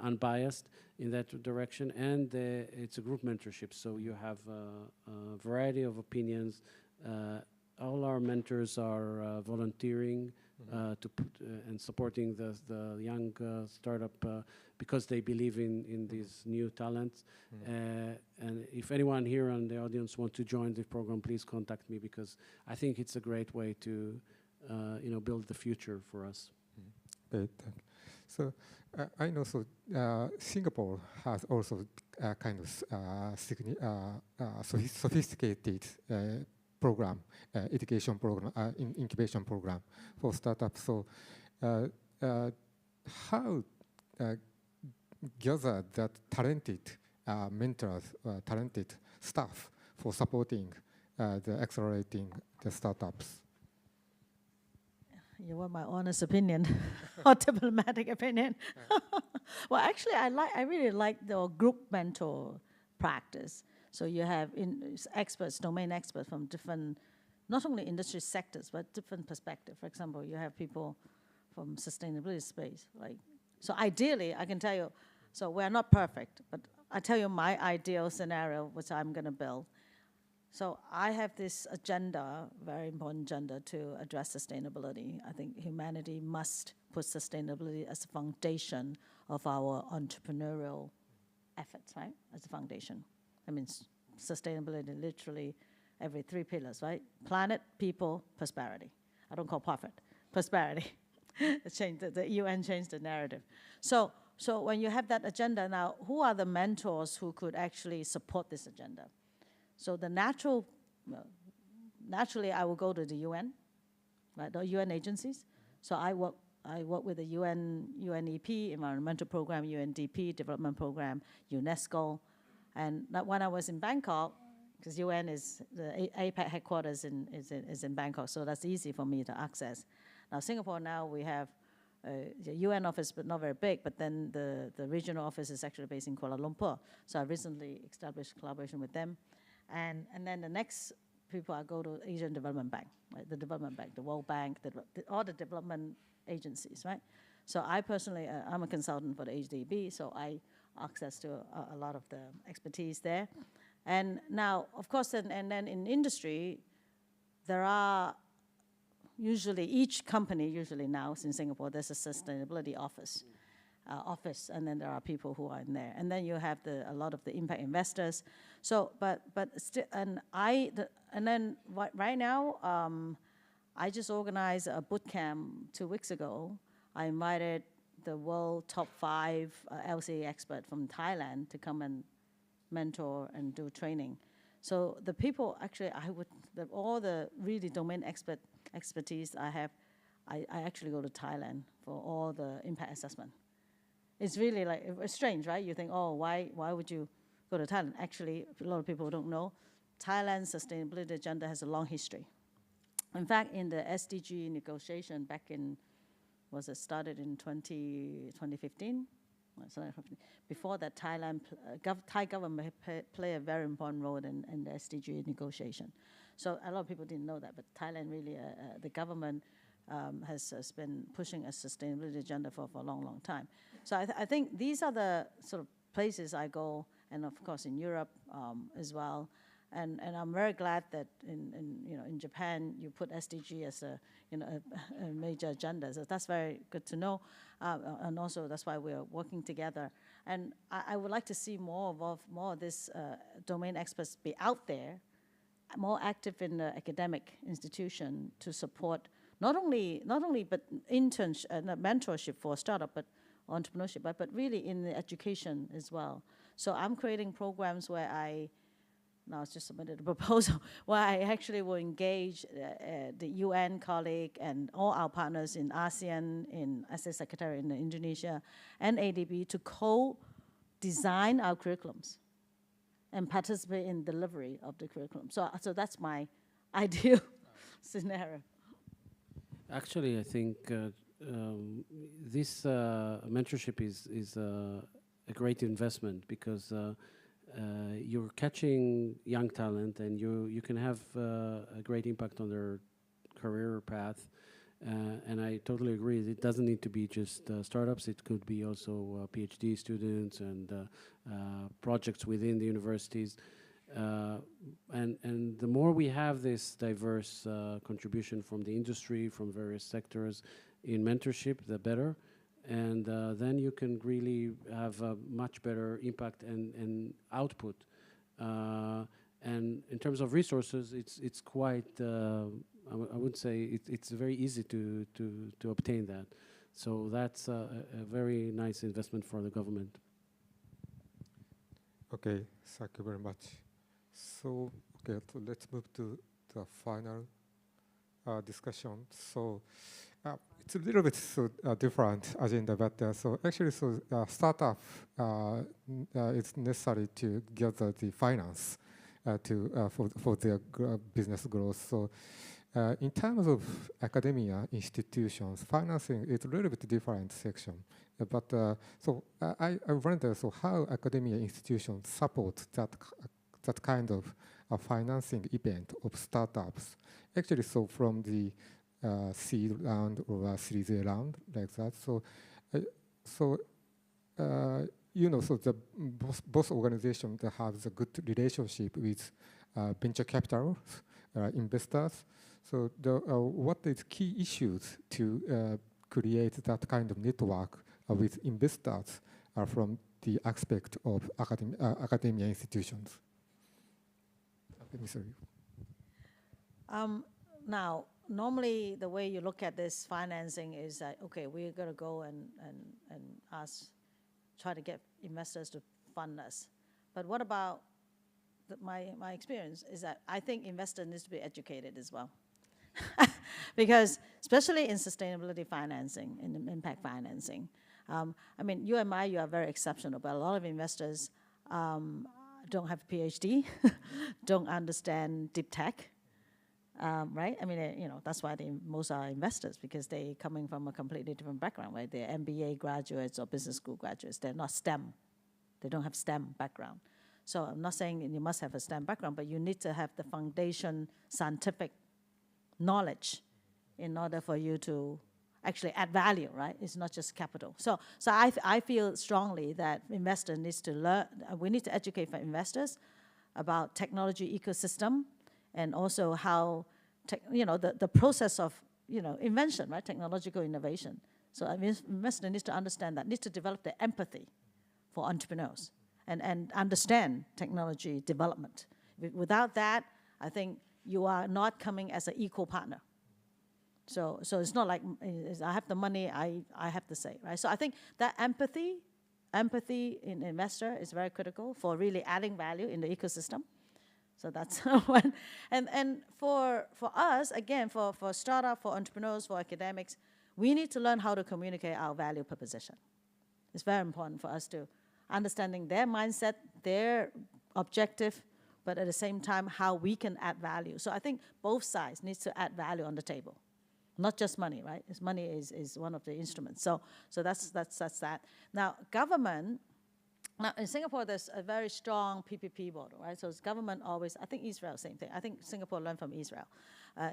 K: unbiased in that direction, and it's a group mentorship. So you have a variety of opinions. All our mentors are volunteering and supporting the young startup because they believe in these new talents. And if anyone here in the audience wants to join the program, please contact me because I think it's a great way to build the future for us.
L: Great. So I know Singapore has also kind of sophisticated program, education program, incubation program for startups. So how gather that talented mentors, talented staff for supporting the accelerating the startups?
J: You want my honest opinion or diplomatic opinion? Well, actually, I really like the group mentor practice. So you have experts, domain experts from different, not only industry sectors, but different perspectives. For example, you have people from sustainability space. So ideally, I can tell you, so we're not perfect, but I tell you my ideal scenario, which I'm going to build. So I have this agenda, very important agenda, to address sustainability. I think humanity must put sustainability as the foundation of our entrepreneurial efforts, right? As a foundation. I mean, sustainability, literally every 3 pillars, right? Planet, people, prosperity. I don't call profit, prosperity. The UN changed the narrative. So when you have that agenda now, who are the mentors who could actually support this agenda? So the naturally, I will go to the UN, right? The UN agencies. So I work with the UNEP, Environmental Program, UNDP, Development Program, UNESCO. And when I was in Bangkok, because UN is, the APEC headquarters is in Bangkok, so that's easy for me to access. Now Singapore now we have the UN office, but not very big, but then the regional office is actually based in Kuala Lumpur. So I recently established collaboration with them. And then the next people I go to Asian Development Bank, right? The Development Bank, the World Bank, all the development agencies, right? So I personally, I'm a consultant for the HDB, so I access to a lot of the expertise there. And now, of course, and then in industry, there are usually, each company usually now in Singapore, there's a sustainability office, and then there are people who are in there. And then you have a lot of the impact investors. So, but still, and then right now, I just organized a boot camp 2 weeks ago. I invited the world top 5 LCA expert from Thailand to come and mentor and do training. So the people, actually, all the really domain expertise I have, I actually go to Thailand for all the impact assessment. It's really it's strange, right? You think, oh, why would you go to Thailand? Actually, a lot of people don't know, Thailand's sustainability agenda has a long history. In fact, in the SDG negotiation back in, started in 2015? Before that, Thai government play a very important role in the SDG negotiation. So a lot of people didn't know that, but Thailand really, the government has been pushing a sustainability agenda for a long, long time. So I think these are the sort of places I go, and of course in Europe as well. And I'm very glad that in Japan you put SDG as a major agenda. So that's very good to know, and also that's why we're working together. And I would like to see more of this domain experts be out there, more active in the academic institution to support not only but mentorship for startup, but entrepreneurship, but really in the education as well. So I'm creating programs where now it's just submitted a proposal, where I actually will engage the UN colleague and all our partners in ASEAN, as a secretary in Indonesia, and ADB to co-design our curriculums and participate in delivery of the curriculum. So that's my ideal scenario.
K: Actually, I think this mentorship is a great investment because you're catching young talent and you can have a great impact on their career path. And I totally agree. It doesn't need to be just startups. It could be also PhD students and projects within the universities. And the more we have this diverse contribution from the industry, from various sectors in mentorship, the better. And then you can really have a much better impact and output. And in terms of resources, it's quite, I would say it's very easy to obtain that. So that's a very nice investment for the government.
L: Okay, thank you very much. So, okay, so let's move to the final discussion. So, it's a little bit different agenda, but so actually, startup it's necessary to gather the finance for their business growth. So, in terms of academia institutions, financing is a little bit different section. But so I wonder, so how academia institutions support that kind of financing event of startups? Actually, so from the seed round or Series A round, like that. So, so the both organizations that have a good relationship with venture capital investors. So, what is key issues to create that kind of network with investors from the aspect of academia institutions? Okay, Mr. Ryo.
J: Now, normally the way you look at this financing is that, okay, we're going to go and try to get investors to fund us. But what about my experience is that I think investors need to be educated as well. Because especially in sustainability financing, in impact financing, I mean, you are very exceptional, but a lot of investors don't have a PhD, don't understand deep tech, right? I mean, that's why most are investors, because they coming from a completely different background, right? They're MBA graduates or business school graduates. They're not STEM. They don't have STEM background. So I'm not saying you must have a STEM background, but you need to have the foundation scientific knowledge in order for you to actually add value, right? It's not just capital. So I feel strongly that investor needs to learn, we need to educate for investors about technology ecosystem and also how, the process of, invention, right? Technological innovation. So investor needs to understand that, needs to develop the empathy for entrepreneurs and understand technology development. Without that, I think you are not coming as an equal partner. So it's not like I have the money, I have to say, right? So I think that empathy in investor is very critical for really adding value in the ecosystem. So that's one. And for us, again, for startup, for entrepreneurs, for academics, we need to learn how to communicate our value proposition. It's very important for us to understanding their mindset, their objective, but at the same time, how we can add value. So I think both sides need to add value on the table. Not just money, right? Money is one of the instruments. So that's that. Now, government Now, in Singapore, there's a very strong PPP model, right? So it's government always, I think Israel, same thing. I think Singapore learned from Israel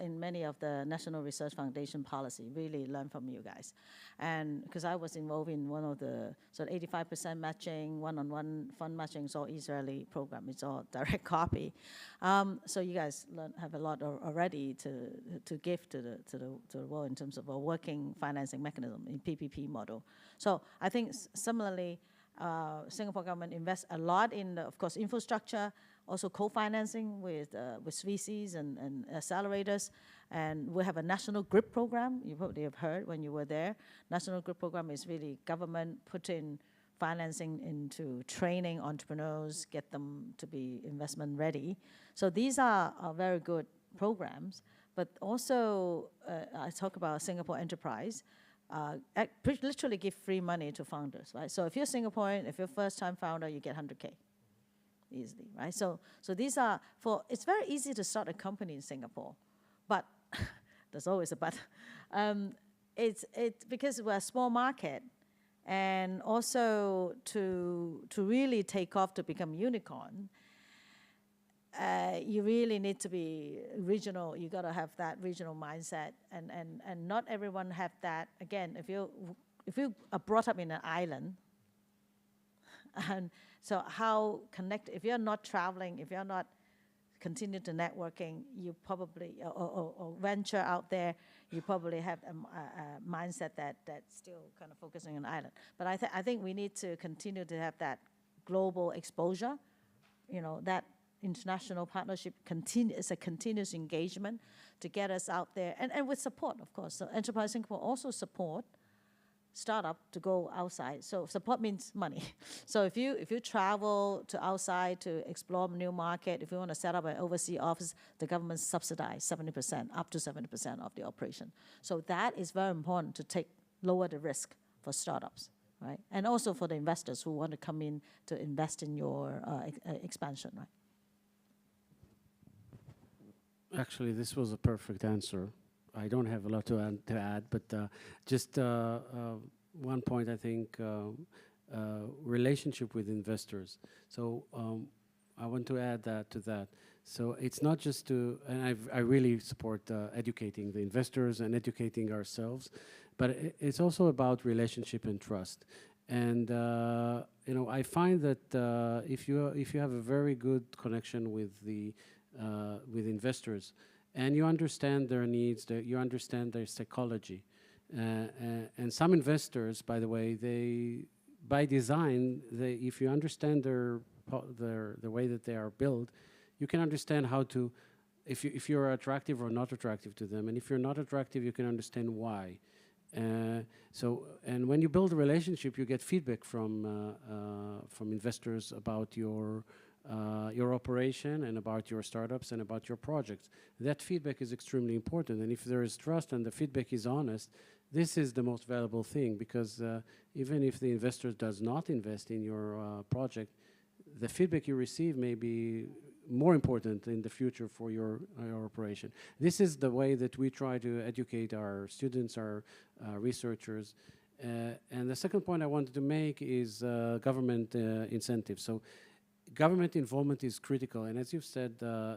J: in many of the National Research Foundation policy, really learned from you guys. And because I was involved in one of the, so 85% matching, one-on-one fund matching, it's all Israeli program, it's all direct copy. So you guys have a lot already to give to the world in terms of a working financing mechanism in PPP model. So I think similarly, Singapore government invests a lot in, of course, infrastructure, also co-financing with VCs and accelerators. And we have a national GRIP program. You probably have heard when you were there. National GRIP program is really government putting financing into training entrepreneurs, get them to be investment ready. So these are very good programs. But also, I talk about Singapore Enterprise. Literally give free money to founders, right? So if you're Singaporean, if you're first-time founder, you get 100K easily, right? So these are it's very easy to start a company in Singapore, but there's always a but. It's because we're a small market, and also to really take off to become unicorn, you really need to be regional. You got to have that regional mindset, and not everyone have that. Again, if you are brought up in an island, and so how connect? If you're not traveling, if you're not continue to networking, you probably or venture out there, you probably have a mindset that's still kind of focusing on an island. But I think we need to continue to have that global exposure. You know, that international partnership is a continuous engagement to get us out there, and with support, of course. So Enterprise Singapore also support startup to go outside. So support means money. So if you travel to outside to explore new market, if you want to set up an overseas office, the government subsidize 70%, up to 70% of the operation. So that is very important to lower the risk for startups, right? And also for the investors who want to come in to invest in your expansion, right?
K: Actually, this was a perfect answer. I don't have a lot to add, but just one point, I think, relationship with investors. So I want to add to that. So it's not just and I really support educating the investors and educating ourselves, but it's also about relationship and trust. And you know, I find that if you have a very good connection with investors, and you understand their needs, you understand their psychology. And some investors, by the way, by design, if you understand the way that they are built, you can understand how to, if you're attractive or not attractive to them. And if you're not attractive, you can understand why. And when you build a relationship, you get feedback from investors about your operation and about your startups and about your projects. That feedback is extremely important. And if there is trust and the feedback is honest, this is the most valuable thing, because even if the investor does not invest in your project, the feedback you receive may be more important in the future for your operation. This is the way that we try to educate our students, our researchers. And the second point I wanted to make is government incentives. So government involvement is critical, and as you've said,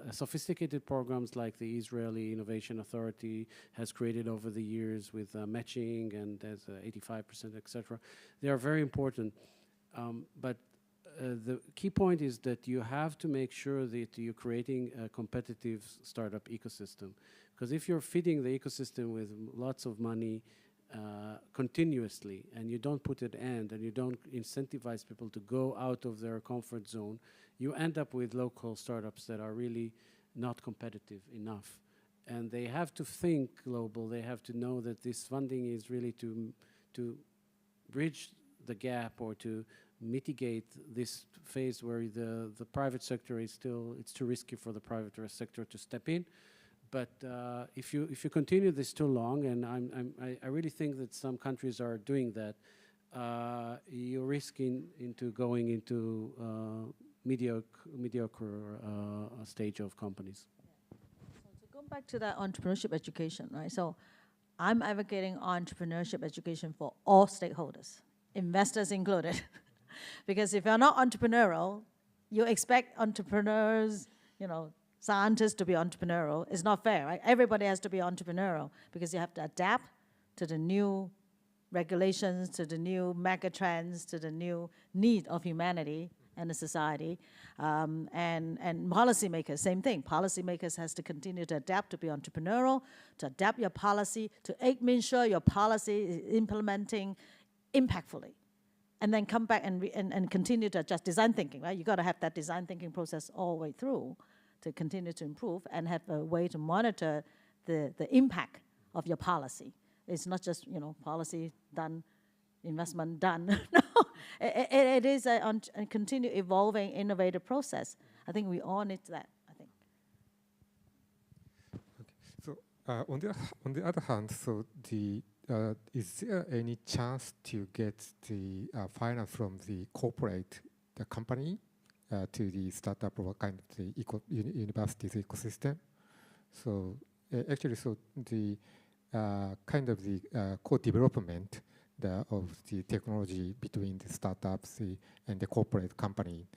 K: sophisticated programs like the Israeli Innovation Authority has created over the years with matching and there's 85%, etc. They are very important, but the key point is that you have to make sure that you're creating a competitive startup ecosystem, because if you're feeding the ecosystem with lots of money continuously, and you don't put an end, and you don't incentivize people to go out of their comfort zone, you end up with local startups that are really not competitive enough. And they have to think global. They have to know that this funding is really to bridge the gap or to mitigate this phase where the private sector is still, it's too risky for the private sector to step in. But if you continue this too long, and I really think that some countries are doing that, you're risking into going into mediocre stage of companies.
J: So to go back to that entrepreneurship education, right? So I'm advocating entrepreneurship education for all stakeholders, investors included. Because if you're not entrepreneurial, you expect entrepreneurs, scientists to be entrepreneurial. It's not fair, right? Everybody has to be entrepreneurial because you have to adapt to the new regulations, to the new mega trends, to the new need of humanity and the society. And policymakers, same thing. Policymakers has to continue to adapt, to be entrepreneurial, to adapt your policy, to make sure your policy is implementing impactfully. And then come back and continue to adjust design thinking, right? You got to have that design thinking process all the way through to continue to improve and have a way to monitor the impact of your policy. It's not just, policy done, investment done. No, it is a continue evolving, innovative process. I think we all need that, I think.
L: Okay. So on the other hand, so is there any chance to get the finance from the corporate, the company, to the startup or kind of the university's ecosystem? So actually, so the kind of the co-development of the technology between the startups and the corporate company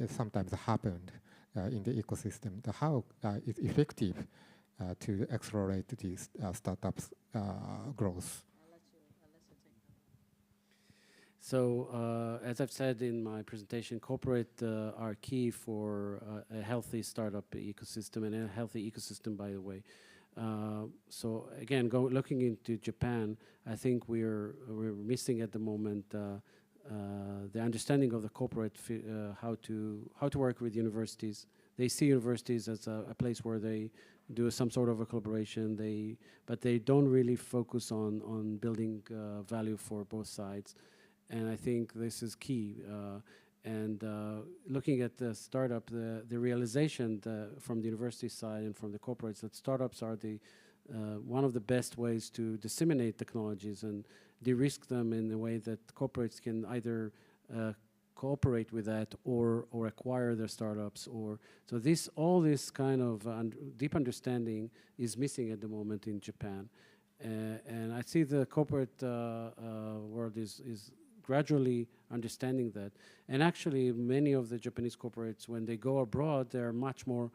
L: sometimes happened in the ecosystem. How is effective to accelerate these startups' growth?
K: So as I've said in my presentation, corporate are key for a healthy startup ecosystem and a healthy ecosystem, by the way. So again, looking into Japan, I think we're missing at the moment the understanding of the corporate how to work with universities. They see universities as a place where they do some sort of a collaboration. But they don't really focus on building value for both sides, and I think this is key. And looking at the startup, the realization from the university side and from the corporates that startups are one of the best ways to disseminate technologies and de-risk them in a way that corporates can either cooperate with that or acquire their startups. So all this kind of deep understanding is missing at the moment in Japan. And I see the corporate world is gradually understanding that. And actually, many of the Japanese corporates, when they go abroad, they're much more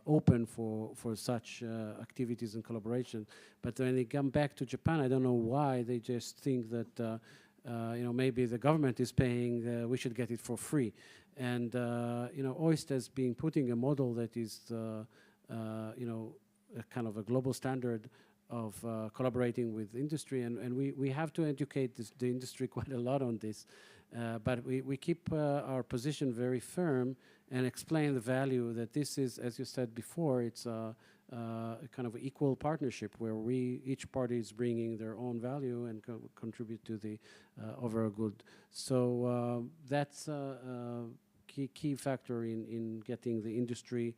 K: open for such activities and collaboration. But when they come back to Japan, I don't know why, they just think that maybe the government is paying, we should get it for free. And OIST has been putting a model that is a kind of a global standard of collaborating with industry, and we have to educate the industry quite a lot on this. But we keep our position very firm and explain the value that this is, as you said before, it's a kind of equal partnership where each party is bringing their own value and contribute to the overall good. So that's a key factor in getting the industry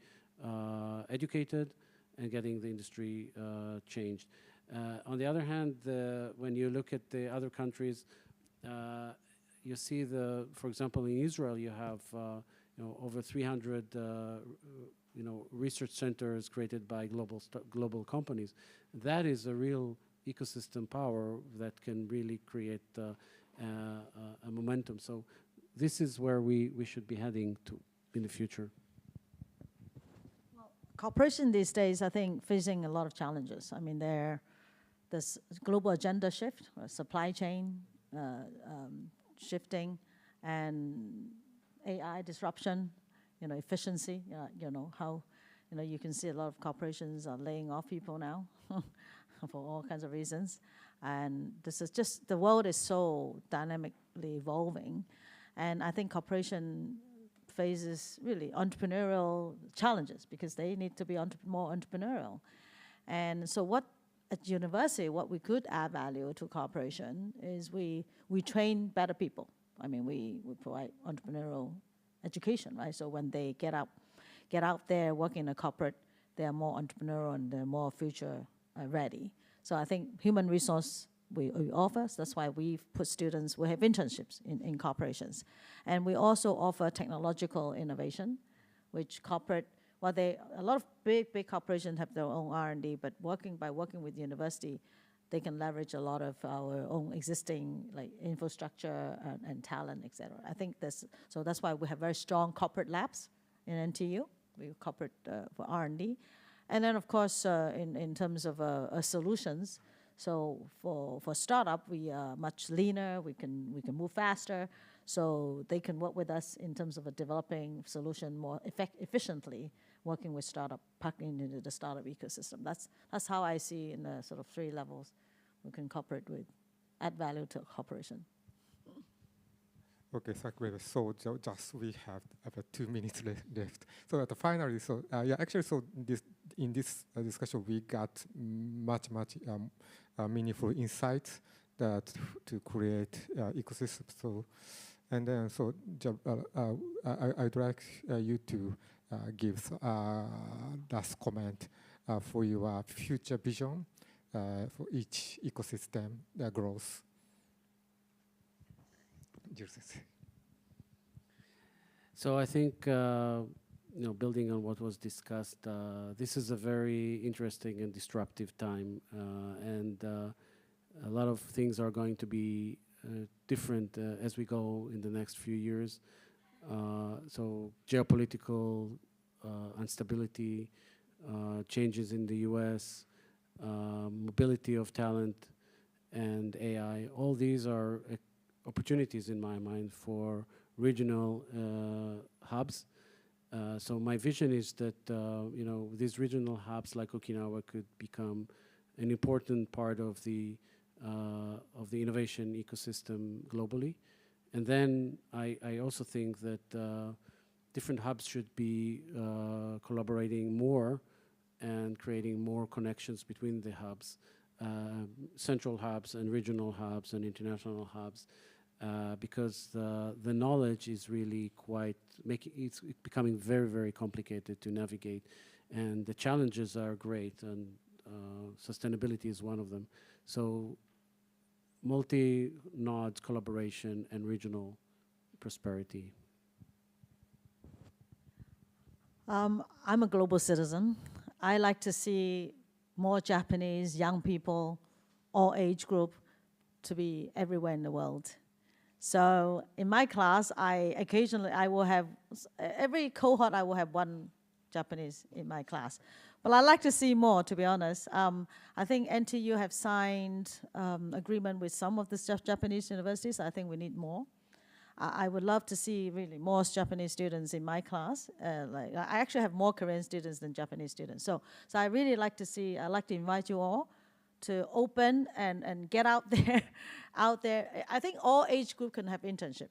K: educated and getting the industry changed. On the other hand, when you look at the other countries, you see for example, in Israel, you have over 300 research centers created by global companies. That is a real ecosystem power that can really create a momentum. So this is where we should be heading to in the future.
J: Cooperation these days, I think, facing a lot of challenges. I mean, there's global agenda shift, supply chain shifting, and AI disruption, efficiency, how, you can see a lot of corporations are laying off people now for all kinds of reasons. And this is just, the world is so dynamically evolving. And I think corporation faces really entrepreneurial challenges because they need to be more entrepreneurial. And so at university, what we could add value to corporation is we train better people. I mean, we provide entrepreneurial education, right? So when they get out there working in a corporate, they are more entrepreneurial and they're more future ready. So I think human resource we offer. So that's why we have internships in corporations. And we also offer technological innovation, which a lot of big corporations have their own R&D, but by working with university, they can leverage a lot of our own existing like infrastructure and talent, etc. I think so that's why we have very strong corporate labs in NTU. We have corporate for R&D. And then, of course, in terms of solutions, so for startup, we are much leaner. We can move faster. So they can work with us in terms of a developing solution more efficiently, working with startup, packing into the startup ecosystem. That's how I see in the sort of 3 levels we can cooperate with, add value to cooperation.
L: Okay, thank you very much. So just we have about 2 minutes left. So finally, so yeah, actually, so in this discussion, we got much meaningful insights that to create ecosystem. So, and then so I'd like you to give last comment for your future vision for each ecosystem growth.
K: So I think, building on what was discussed, this is a very interesting and disruptive time, and a lot of things are going to be different as we go in the next few years. So geopolitical instability, changes in the US, mobility of talent, and AI, all these are opportunities in my mind for regional hubs. So my vision is that these regional hubs like Okinawa could become an important part of the innovation ecosystem globally. And then I also think that different hubs should be collaborating more and creating more connections between the hubs, central hubs and regional hubs and international hubs. Because the knowledge is really it's becoming very, very complicated to navigate, and the challenges are great, and sustainability is one of them. So multi-node collaboration and regional prosperity.
J: I'm a global citizen. I like to see more Japanese young people, all age group, to be everywhere in the world. So in my class, I will have, every cohort I will have 1 Japanese in my class. But I like to see more, to be honest. I think NTU have signed agreement with some of the Japanese universities. I think we need more. I would love to see really more Japanese students in my class. I actually have more Korean students than Japanese students. So I really like to see, I'd like to invite you all to open and get out there. I think all age group can have internship.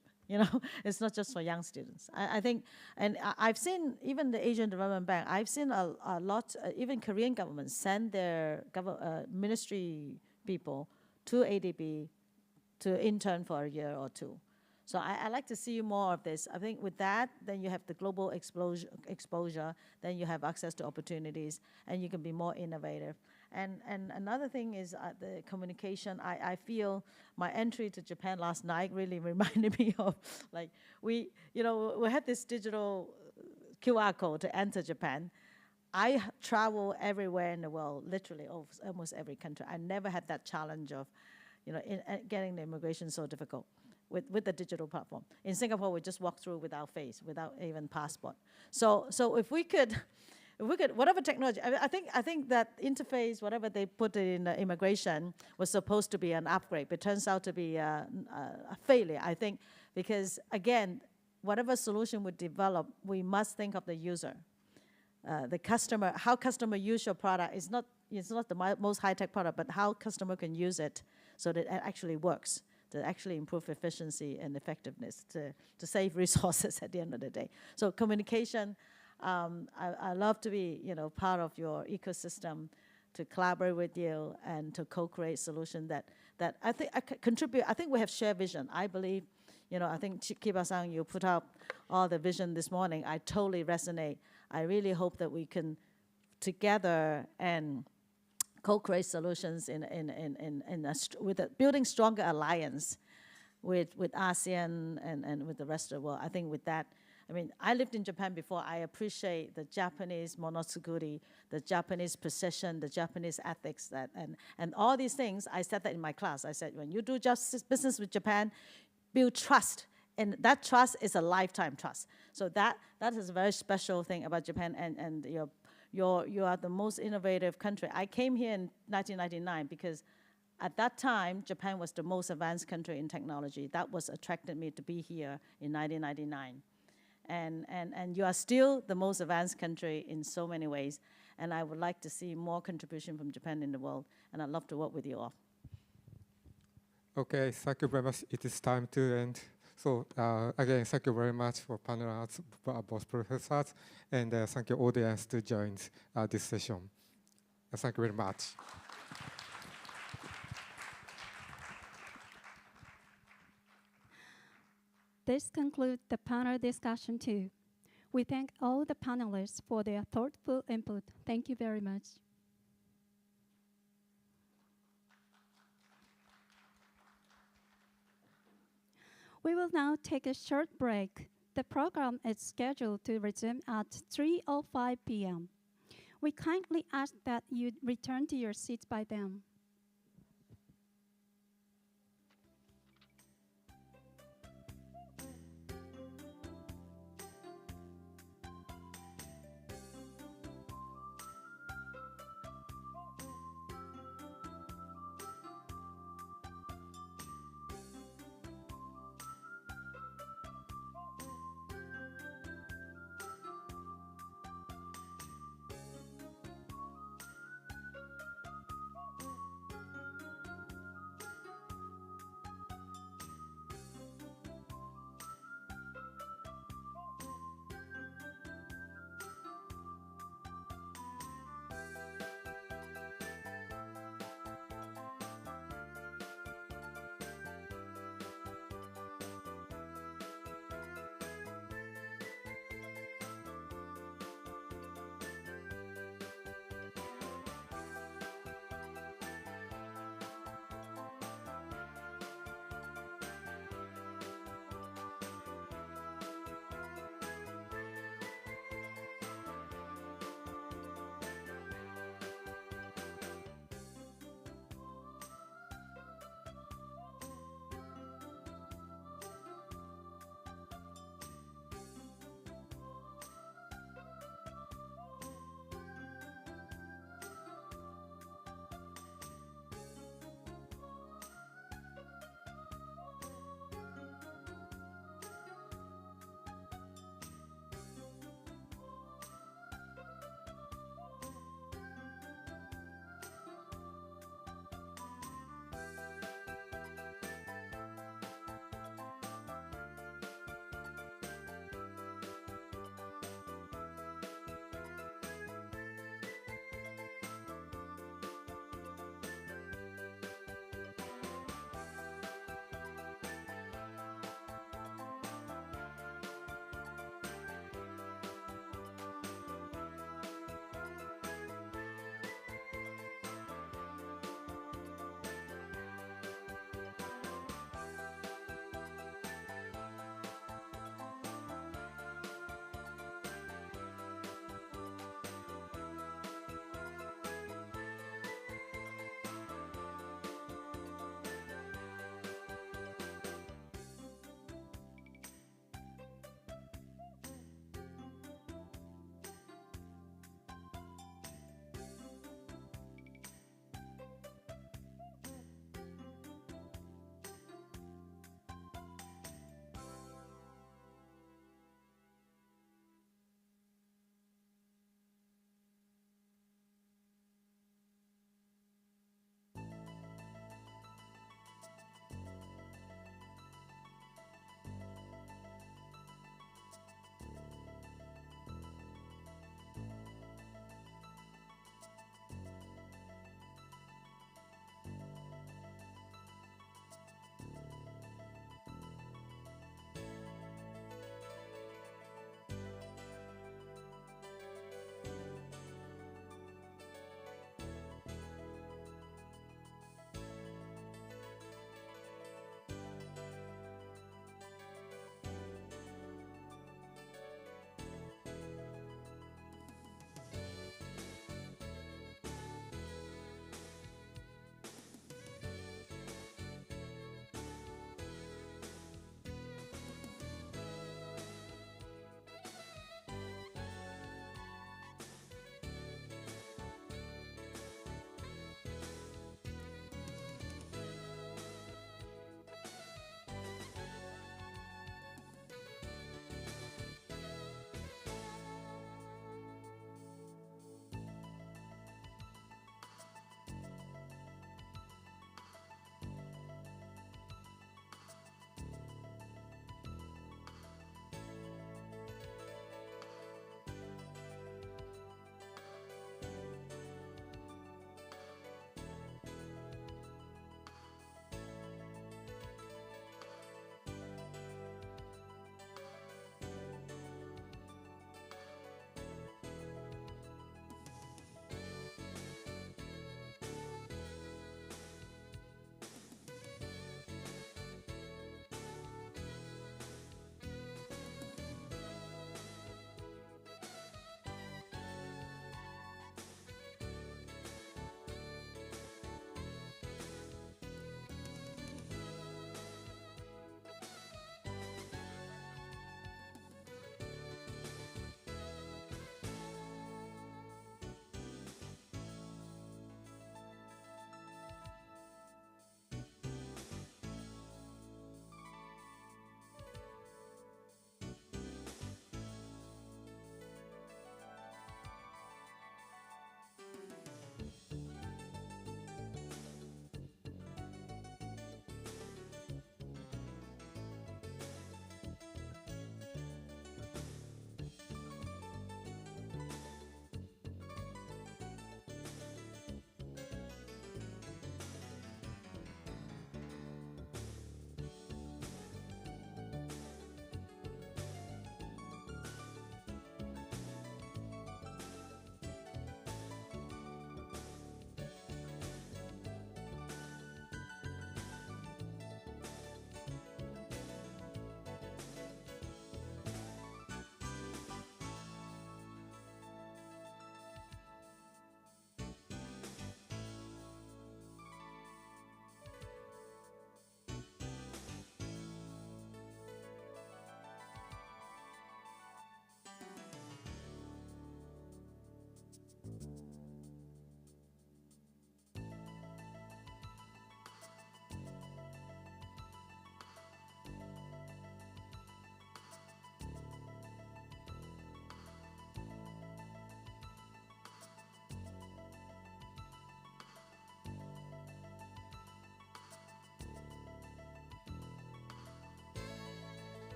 J: It's not just for young students. I think, and I've seen even the Asian Development Bank, I've seen a lot, even Korean government send their ministry people to ADB to intern for a year or 2. So I like to see more of this. I think with that, then you have the global exposure, then you have access to opportunities, and you can be more innovative. And another thing is the communication. I feel my entry to Japan last night really reminded me of, like, we had this digital QR code to enter Japan. I travel everywhere in the world, literally almost every country. I never had that challenge of, getting the immigration so difficult with the digital platform. In Singapore, we just walk through without face, without even passport. So if we could, whatever technology, I think that interface, whatever they put in immigration, was supposed to be an upgrade, but turns out to be a failure, I think, because again, whatever solution we develop, we must think of the user. The customer, how customer use your product is not, it's not the most high-tech product, but how customer can use it so that it actually works, to actually improve efficiency and effectiveness, to save resources at the end of the day. So communication, I love to be, part of your ecosystem, to collaborate with you and to co-create solutions that I think I contribute. I think we have shared vision. I believe, I think Kiba-san, you put out all the vision this morning. I totally resonate. I really hope that we can together and co-create solutions with building stronger alliance with ASEAN and with the rest of the world. I think with that, I mean, I lived in Japan before. I appreciate the Japanese monotsuguri, the Japanese precision, the Japanese ethics, and all these things. I said that in my class. I said, when you do just business with Japan, build trust. And that trust is a lifetime trust. So that is a very special thing about Japan, and you are the most innovative country. I came here in 1999 because at that time, Japan was the most advanced country in technology. That was attracted me to be here in 1999. And you are still the most advanced country in so many ways. And I would like to see more contribution from Japan in the world. And I'd love to work with you all.
L: Okay, thank you very much. It is time to end. So again, thank you very much for panelists, both professors, and thank you audience to join this session. Thank you very much.
A: This concludes the panel discussion too. We thank all the panelists for their thoughtful input. Thank you very much. We will now take a short break. The program is scheduled to resume at 3:05 p.m. We kindly ask that you return to your seats by then.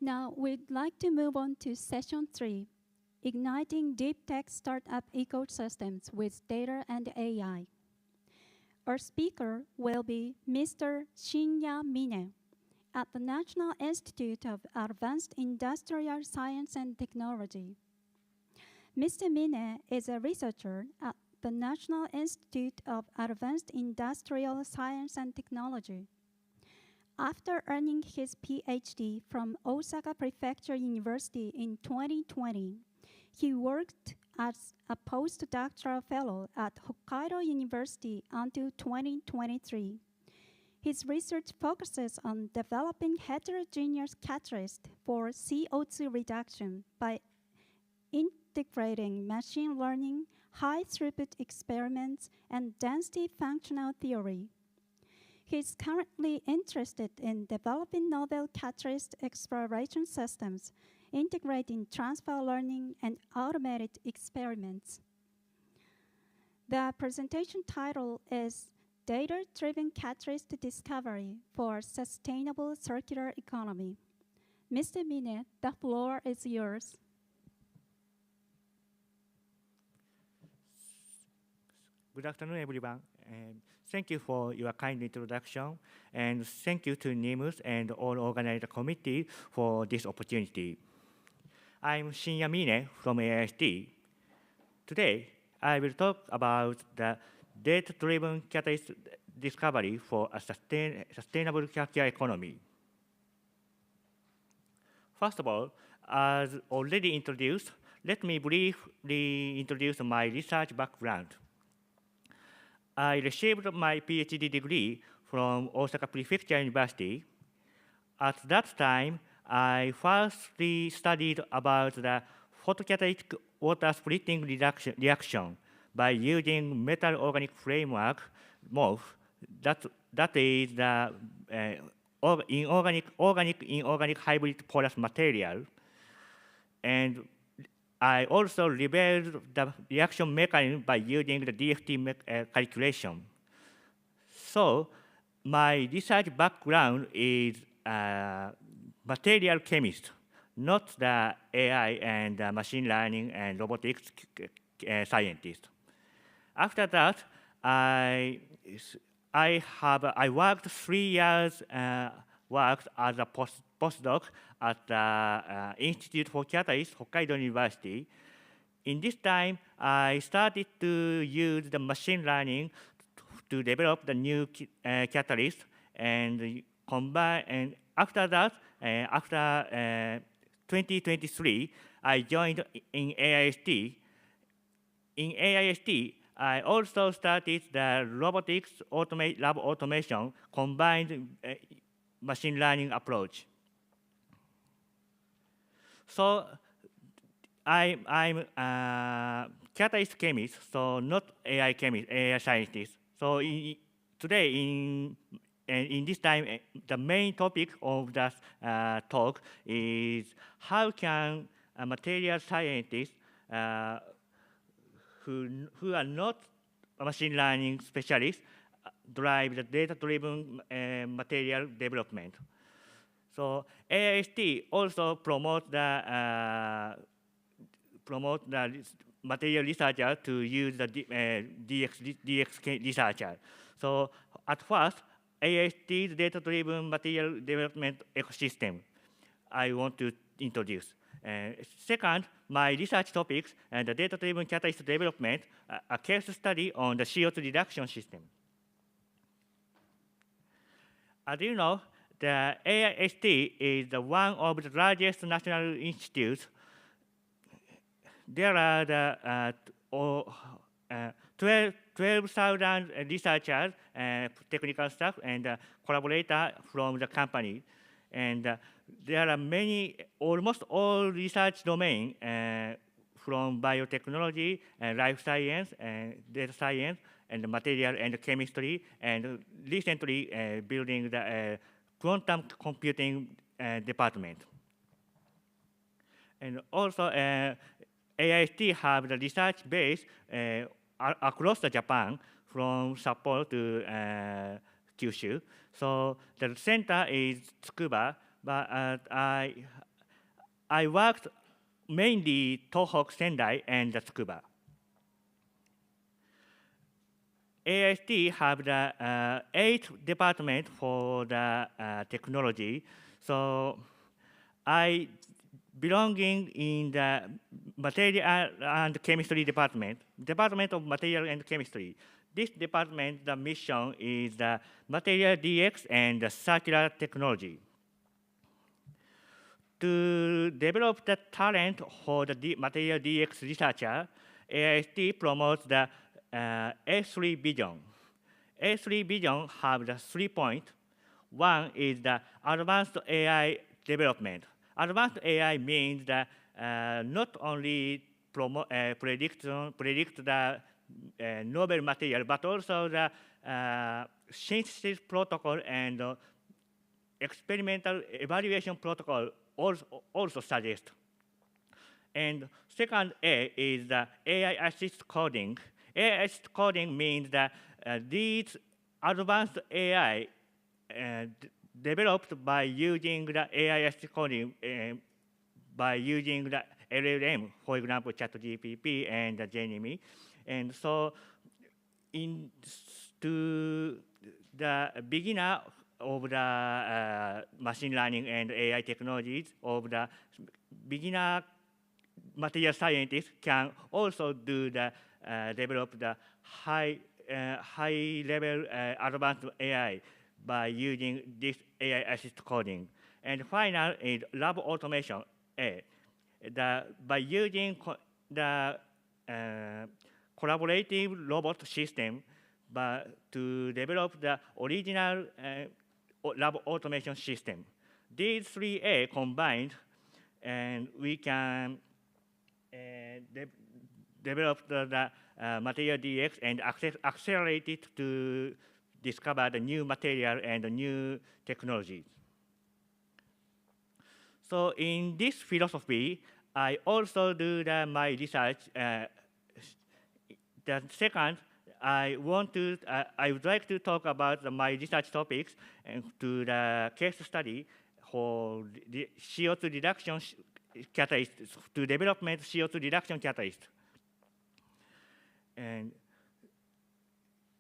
A: Now we'd like to move on to session 3, Igniting Deep Tech Startup Ecosystems with Data and AI. Our speaker will be Mr. Shinya Mine at the National Institute of Advanced Industrial Science and Technology. Mr. Mine is a researcher at the National Institute of Advanced Industrial Science and Technology. After earning his PhD from Osaka Prefecture University in 2020, he worked as a postdoctoral fellow at Hokkaido University until 2023. His research focuses on developing heterogeneous catalysts for CO2 reduction by integrating machine learning, high-throughput experiments, and density functional theory. He is currently interested in developing novel catalyst exploration systems, integrating transfer learning and automated experiments. The presentation title is Data-Driven Catalyst Discovery for Sustainable Circular Economy. Mr. Mine, the floor is yours.
M: Good afternoon, everyone. Thank you for your kind introduction, and thank you to NIMS and all organized committee for this opportunity. I'm Shinya Mine from AIST. Today, I will talk about the data-driven catalyst discovery for a sustainable circular economy. First of all, as already introduced, let me briefly introduce my research background. I received my PhD degree from Osaka Prefecture University. At that time, I firstly studied about the photocatalytic water splitting reaction by using metal organic framework MOF. That is the inorganic hybrid porous material. And I also revealed the reaction mechanism by using the DFT calculation. So my research background is material chemist, not the AI and machine learning and robotics scientist. After that, I worked 3 years worked as a postdoc at the Institute for Catalysts, Hokkaido University. In this time, I started to use the machine learning to develop the new catalyst and combine. And after that, after 2023, I joined in AIST. In AIST, I also started the robotics lab automation combined machine learning approach. So I'm a catalyst chemist, so not AI chemist, AI scientist. So today, in this time, the main topic of the talk is how can material scientists who are not machine learning specialists drive the data-driven material development. So AIST also promote the material researcher to use the DX researcher. So at first, AIST's data-driven material development ecosystem I want to introduce. Second, my research topics and the data-driven catalyst development, a case study on the CO2 reduction system. As you know, the AIST is one of the largest national institutes. There are the 12,000 researchers, technical staff, and collaborators from the company. And there are many, almost all research domains from biotechnology, life science, data science, and material and chemistry, and recently building the quantum computing department. And also, AIST have the research base across Japan, from Sapporo to Kyushu. So the center is Tsukuba, but I worked mainly Tohoku, Sendai, and Tsukuba. AIST have the 8 department for the technology. So I belonging in the material and chemistry department of material and chemistry. This department, the mission is the material DX and the circular technology. To develop the talent for the material DX researcher, AIST promotes the A3 vision. A3 vision have the 3 points. One is the advanced AI development. Advanced AI means that not only predict the novel material, but also the synthesis protocol and experimental evaluation protocol also suggest. And second A is the AI assist coding. AI assist coding means that these advanced AI developed by using the AI assist coding by using the LLM, for example, ChatGPT and the Jain. And so to the beginner of the machine learning and AI technologies, of the beginner material scientists can also do the develop the high level advanced AI by using this AI assist coding. And final is lab automation. By using the collaborative robot system to develop the original lab automation system. These 3A combined, and we can develop the material DX and accelerate it to discover the new material and the new technologies. So in this philosophy, I also do my research. The second, I would like to talk about my research topics and to the case study for the CO2 reduction catalyst, to development CO2 reduction catalyst. And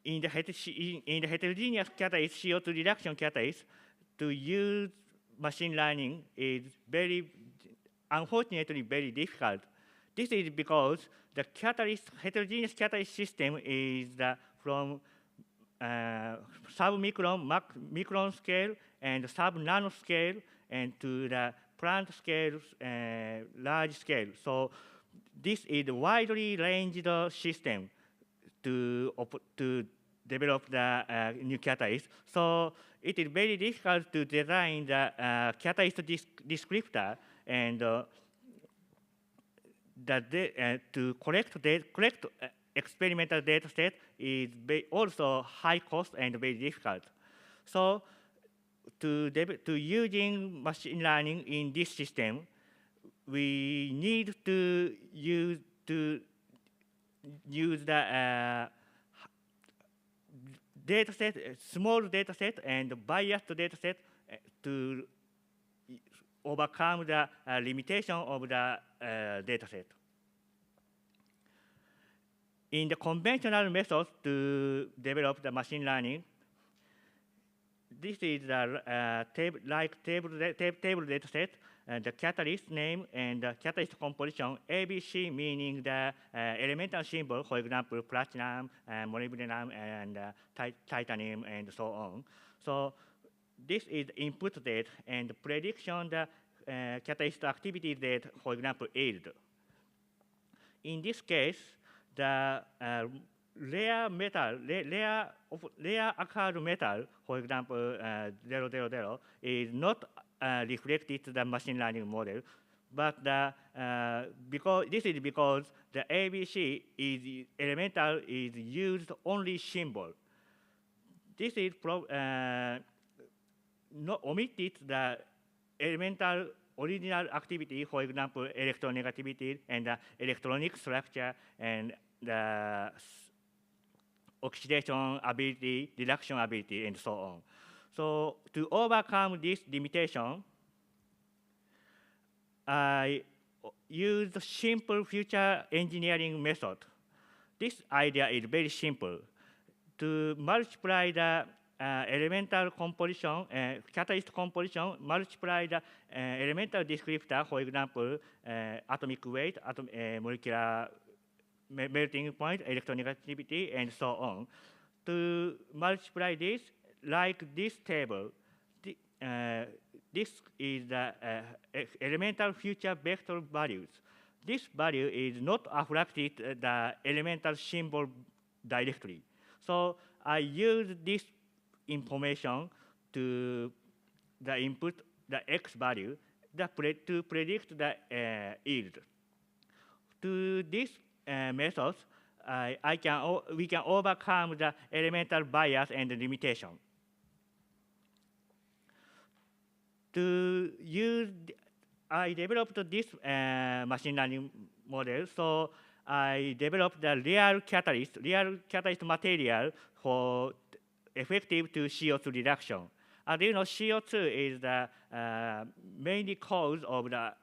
M: in the heterogeneous catalyst, CO2 reduction catalyst, to use machine learning is unfortunately very difficult. This is because the heterogeneous catalyst system is from sub-micron scale and sub-nano scale and to the plant scale, large scale. So this is a widely ranged system to develop the new catalyst. So it is very difficult to design the catalyst descriptor and to collect experimental data set is also high cost and very difficult. So to using machine learning in this system, we need to use the data set, small data set and biased data set to overcome the limitation of the data set. In the conventional methods to develop the machine learning, this is table data set, the catalyst name and the catalyst composition, ABC meaning the elemental symbol, for example, platinum, molybdenum, and titanium, and so on. So this is input data and prediction the catalyst activity data, for example, yield. In this case, the rare occurred metal, for example, 000, is not reflected to the machine learning model, but because the ABC is elemental is used only symbol. This is not omitted the elemental original activity, for example, electronegativity and the electronic structure and the oxidation ability, reduction ability, and so on. So to overcome this limitation, I used simple future engineering method. This idea is very simple. To multiply the elemental composition, catalyst composition, multiply the elemental descriptor, for example, atomic weight, molecular melting point, electronegativity, and so on. To multiply this, like this table, this is the elemental future vector values. This value is not affected the elemental symbol directly. So I use this information to the input the x value to predict the yield. To this method, we can overcome the elemental bias and the limitation. To use, I developed this machine learning model. So I developed the real catalyst material for effective to CO2 reduction. As you know, CO2 is the main cause of the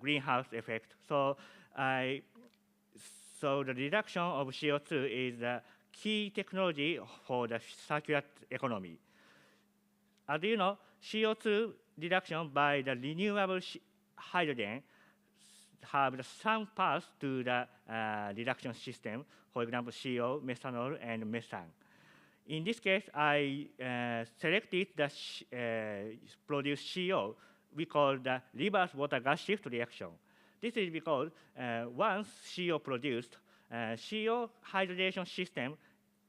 M: greenhouse effect. So the reduction of CO2 is the key technology for the circular economy. As you know, CO2 reduction by the renewable hydrogen have some paths to the reduction system, for example, CO, methanol, and methane. In this case, I selected the produced CO we call the reverse water gas shift reaction. This is because once CO produced, CO hydration system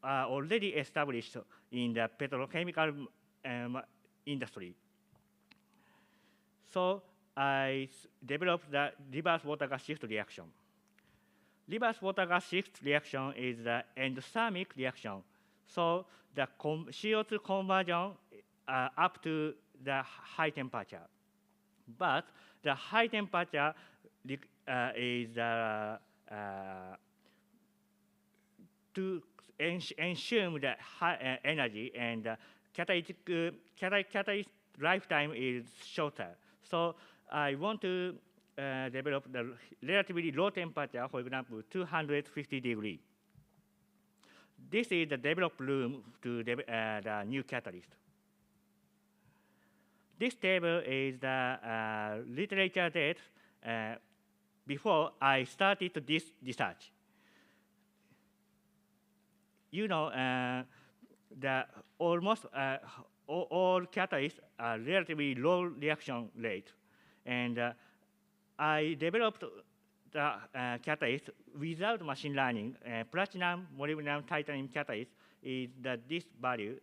M: are already established in the petrochemical industry. So I developed the reverse water gas shift reaction. Reverse water gas shift reaction is the endothermic reaction. So the CO2 conversion up to the high temperature. But the high temperature is to ensure the high energy, and catalyst lifetime is shorter. So I want to develop the relatively low temperature, for example, 250 degrees. This is the developed room to the new catalyst. This table is the literature data before I started this research. You know, almost all catalysts are relatively low reaction rate. And I developed the catalyst without machine learning. Platinum, molybdenum, titanium catalyst is this value.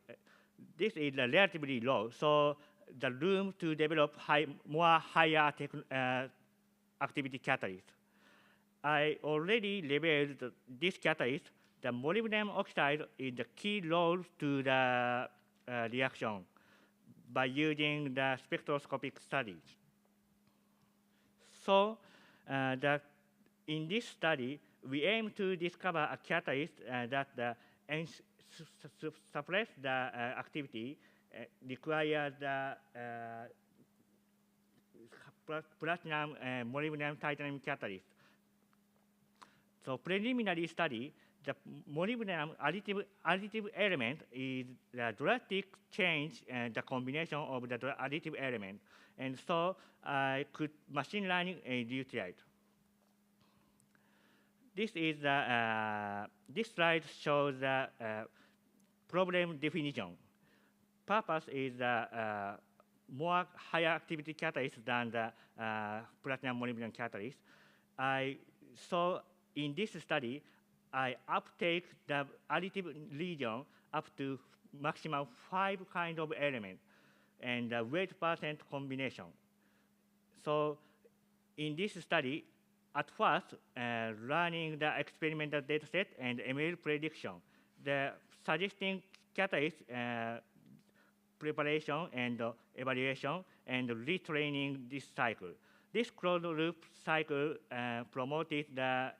M: This is relatively low. So the room to develop more higher activity catalyst. I already revealed this catalyst. The molybdenum oxide is the key role to the reaction by using the spectroscopic studies. So in this study, we aim to discover a catalyst that suppress the activity requires the platinum, molybdenum, titanium catalyst. So preliminary study, the molybdenum additive element is the drastic change in the combination of the additive element. And so I could machine learning utilize. This is this slide shows the problem definition. Purpose is more higher activity catalyst than the platinum molybdenum catalyst. So in this study, I uptake the additive region up to maximum 5 kind of element and the weight percent combination. So in this study, at first, running the experimental data set and ML prediction, the suggesting catalyst preparation and evaluation and retraining this cycle. This closed loop cycle promoted the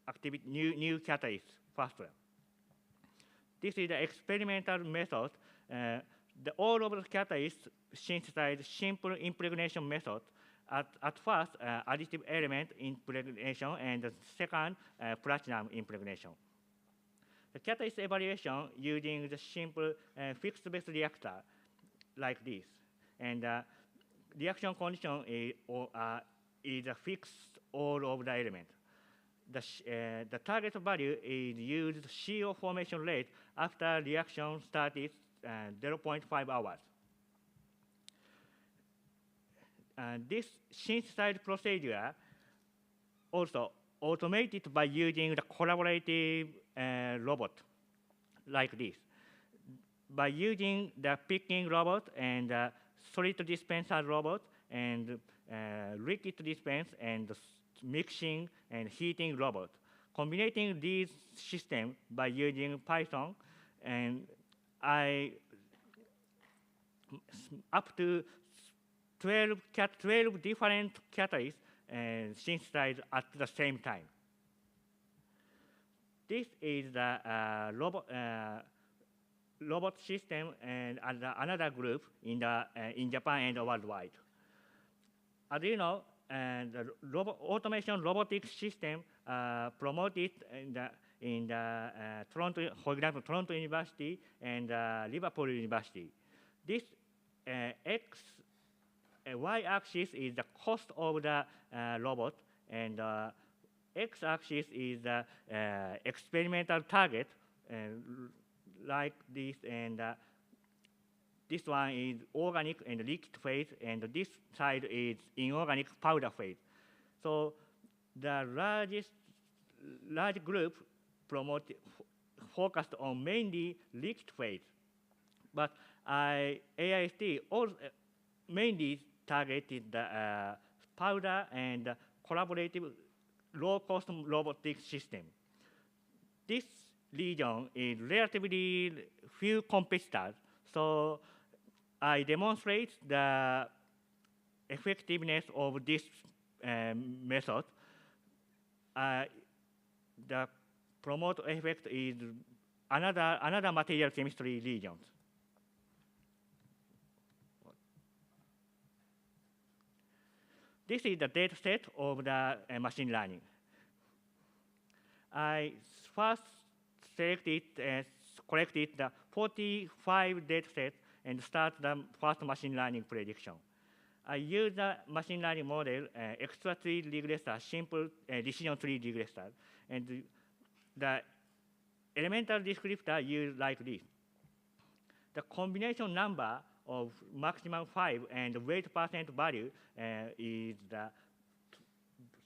M: activity new catalyst faster. This is the experimental method. All of the catalysts synthesize simple impregnation method. at first, additive element impregnation, and the second, platinum impregnation. The catalyst evaluation using the simple fixed base reactor like this. And reaction condition is a fixed all of the element. The target value is used CO formation rate after reaction started 0.5 hours. This synthesized procedure also automated by using the collaborative robot like this. By using the picking robot and solid dispenser robot and liquid dispense and mixing and heating robot. Combining these systems by using Python, and up to 12 different catalysts synthesized at the same time. This is the robot system and another group in Japan and worldwide. As you know, the automation robotics system promoted in the Toronto, for example, Toronto University and Liverpool University. This y-axis is the cost of the robot, and x-axis is the experimental target, like this, and this one is organic and liquid phase, and this side is inorganic powder phase. So the large group focused on mainly liquid phase, but AIST also mainly targeted the powder and collaborative low-cost robotic system. This region is relatively few competitors, so I demonstrate the effectiveness of this method. The promote effect is another material chemistry regions. This is the data set of the machine learning. I first collected the 45 data sets and start the first machine learning prediction. I use the machine learning model, extra tree regressor, simple decision tree regressor, and the elemental descriptor used like this. The combination number of maximum 5 and weight percent value is the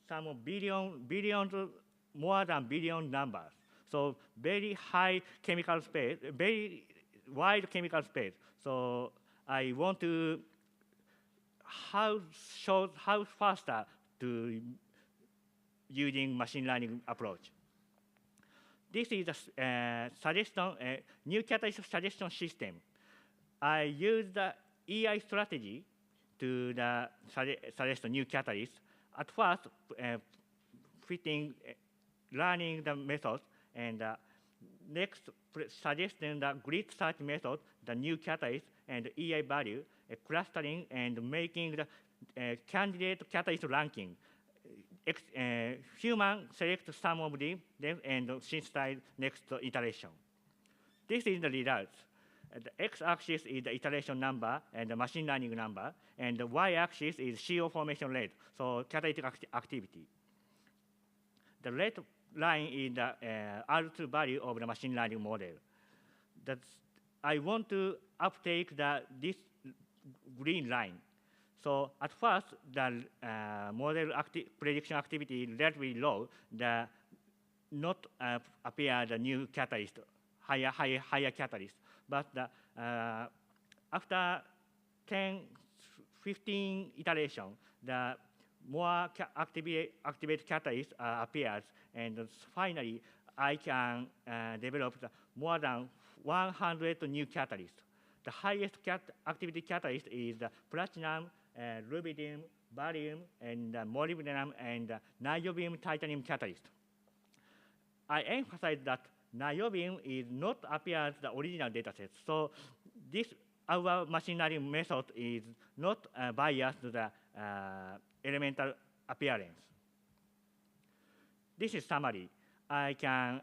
M: sum of billions, more than billion numbers. So very high chemical space, very wide chemical space. So I want to how faster to using machine learning approach. This is a new catalyst suggestion system. I use the EI strategy to suggest a new catalyst. At first, learning the method, and next suggesting the grid search method, the new catalyst and EI value, clustering and making the candidate catalyst ranking. Human select some of them and synthesize next iteration. This is the results. The x-axis is the iteration number and the machine learning number, and the y-axis is CO formation rate, so catalytic activity. The red line is the R2 value of the machine learning model. I want to uptake this green line. So at first, the model prediction activity is relatively low. Not appear the new catalyst, higher catalyst. But after 10, 15 iterations, the more activated catalyst appears, and finally, I can develop more than 100 new catalysts. The highest activity catalyst is the platinum, rubidium, barium, and molybdenum, and niobium titanium catalyst. I emphasize that niobium is not appears the original dataset. So our machine learning method is not biased to the elemental appearance. This is summary. I can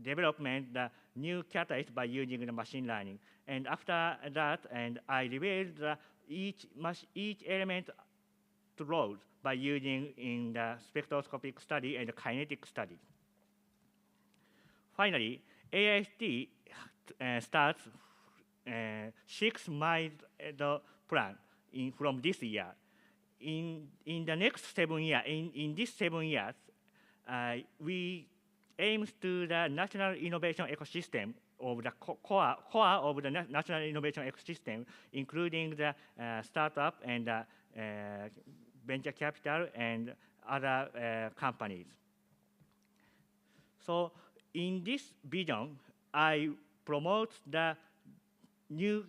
M: development the new catalyst by using the machine learning. And after that, I revealed each element to roles by using in the spectroscopic study and the kinetic study. Finally, AIST starts 6 milestone plan from this year. In the next 7 years, in these 7 years, we aim to the national innovation ecosystem of the core of the national innovation ecosystem, including the startup and venture capital and other companies. So in this vision, I promote the new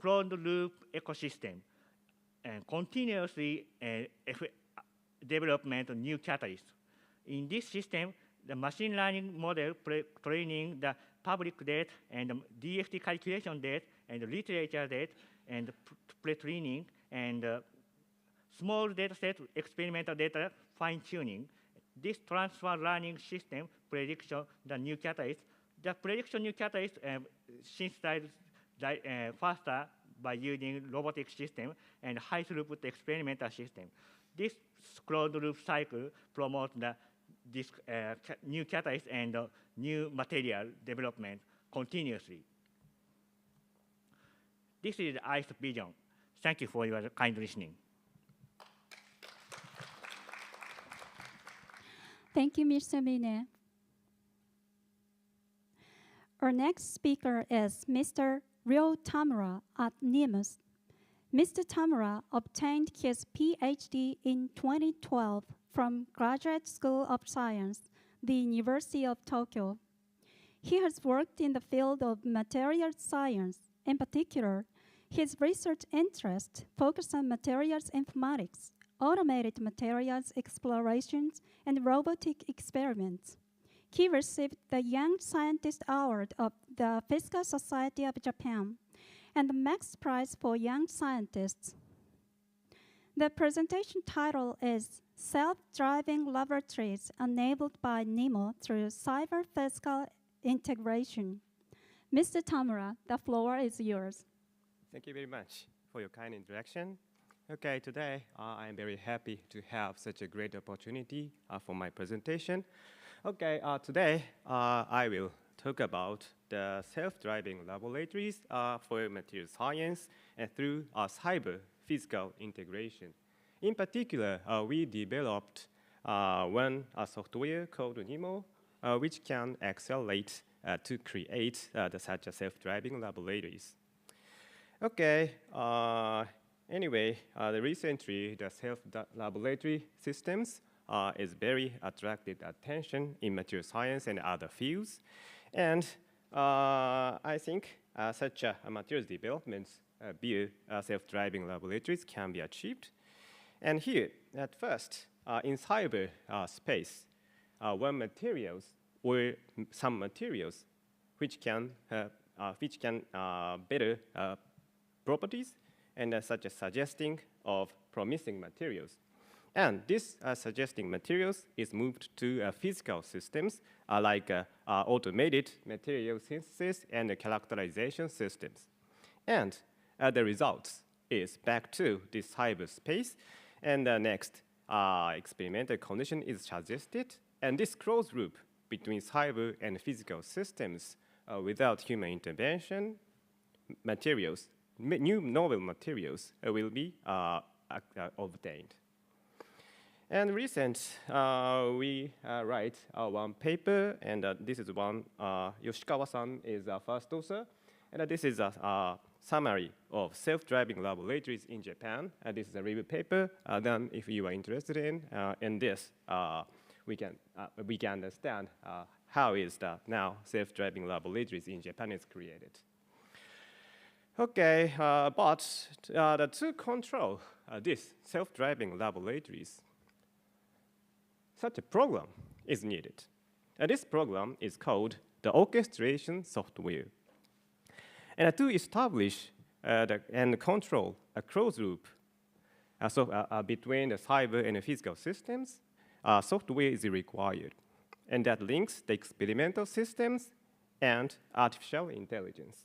M: closed loop ecosystem and continuously development of new catalysts. In this system, the machine learning model training the public data and DFT calculation data and literature data and pre-training and small data set experimental data fine-tuning. This transfer learning system prediction the new catalyst. The prediction new catalyst synthesized faster by using robotic system and high throughput experimental system. This closed loop cycle promotes this new catalyst and new material development continuously. This is ICE vision. Thank you for your kind listening.
A: Thank you, Mr. Mine. Our next speaker is Mr. Ryo Tamura at NIMS. Mr. Tamura obtained his PhD in 2012 from Graduate School of Science, the University of Tokyo. He has worked in the field of materials science. In particular, his research interests focus on materials informatics, automated materials explorations, and robotic experiments. He received the Young Scientist Award of the Physical Society of Japan and the Max Prize for Young Scientists. The presentation title is Self-Driving Laboratories Enabled by NEMO Through Cyber-Physical Integration. Mr. Tamura, the floor is yours.
N: Thank you very much for your kind introduction. Okay, today I'm very happy to have such a great opportunity for my presentation. Okay, today I will talk about the self-driving laboratories for material science and through cyber physical integration. In particular, we developed one software called NEMO, which can accelerate to create such self-driving laboratories. Okay, anyway, recently the self-laboratory systems is very attracted attention in material science and other fields. And I think such materials developments via self-driving laboratories can be achieved. And here, at first, in cyber space, one materials or some materials which can better properties and such as suggesting of promising materials. And this suggesting materials is moved to physical systems like automated material synthesis and characterization systems. And the results is back to this cyberspace. And the next experimental condition is suggested. And this closed loop between cyber and physical systems without human intervention, materials, new novel materials will be obtained. And recent, we write one paper, and this is one, Yoshikawa-san is our first author. And this is a summary of self-driving laboratories in Japan. This is a review paper. Then if you are interested in this, we can understand how is the now self-driving laboratories in Japan is created. Okay, but to control this self-driving laboratories, such a program is needed. This program is called the orchestration software. And to establish and control a closed loop between the cyber and the physical systems, software is required. And that links the experimental systems and artificial intelligence.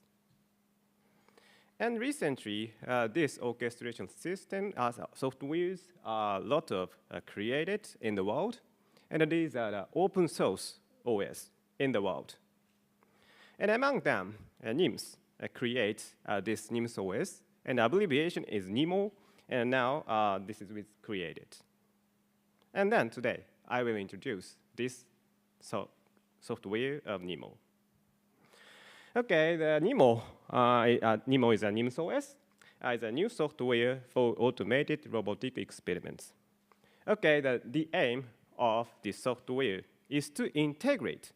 N: And recently, this orchestration system softwares are a lot of created in the world, and these are the open source OS in the world. And among them, NIMS creates this NIMS OS, and the abbreviation is NIMO, and now this is created. And then today, I will introduce this software of NIMO. Okay, the NIMO, NIMO is a NIMS OS. It's a new software for automated robotic experiments. Okay, the aim of this software is to integrate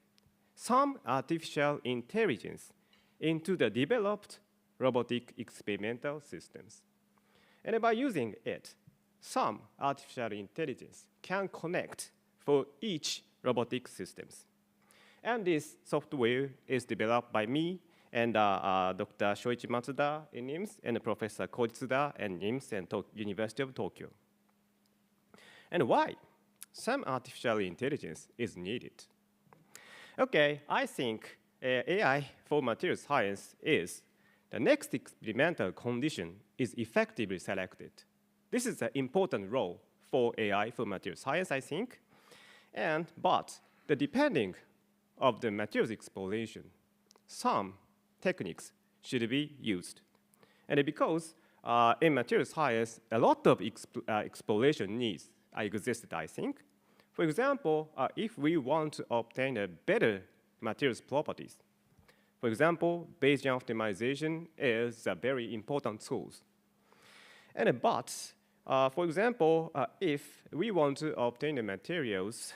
N: some artificial intelligence into the developed robotic experimental systems. And by using it, some artificial intelligence can connect for each robotic systems. And this software is developed by me and Dr. Shoichi Matsuda in NIMS and Professor Kojitsuda in NIMS and University of Tokyo. And why? Some artificial intelligence is needed. Okay, I think AI for material science is the next experimental condition is effectively selected. This is an important role for AI for material science, I think. But depending of the materials exploration, some techniques should be used. And because in material science, a lot of exploration needs exist, I think. For example, if we want to obtain a better materials properties, for example, Bayesian optimization is a very important tool. But, for example, if we want to obtain the materials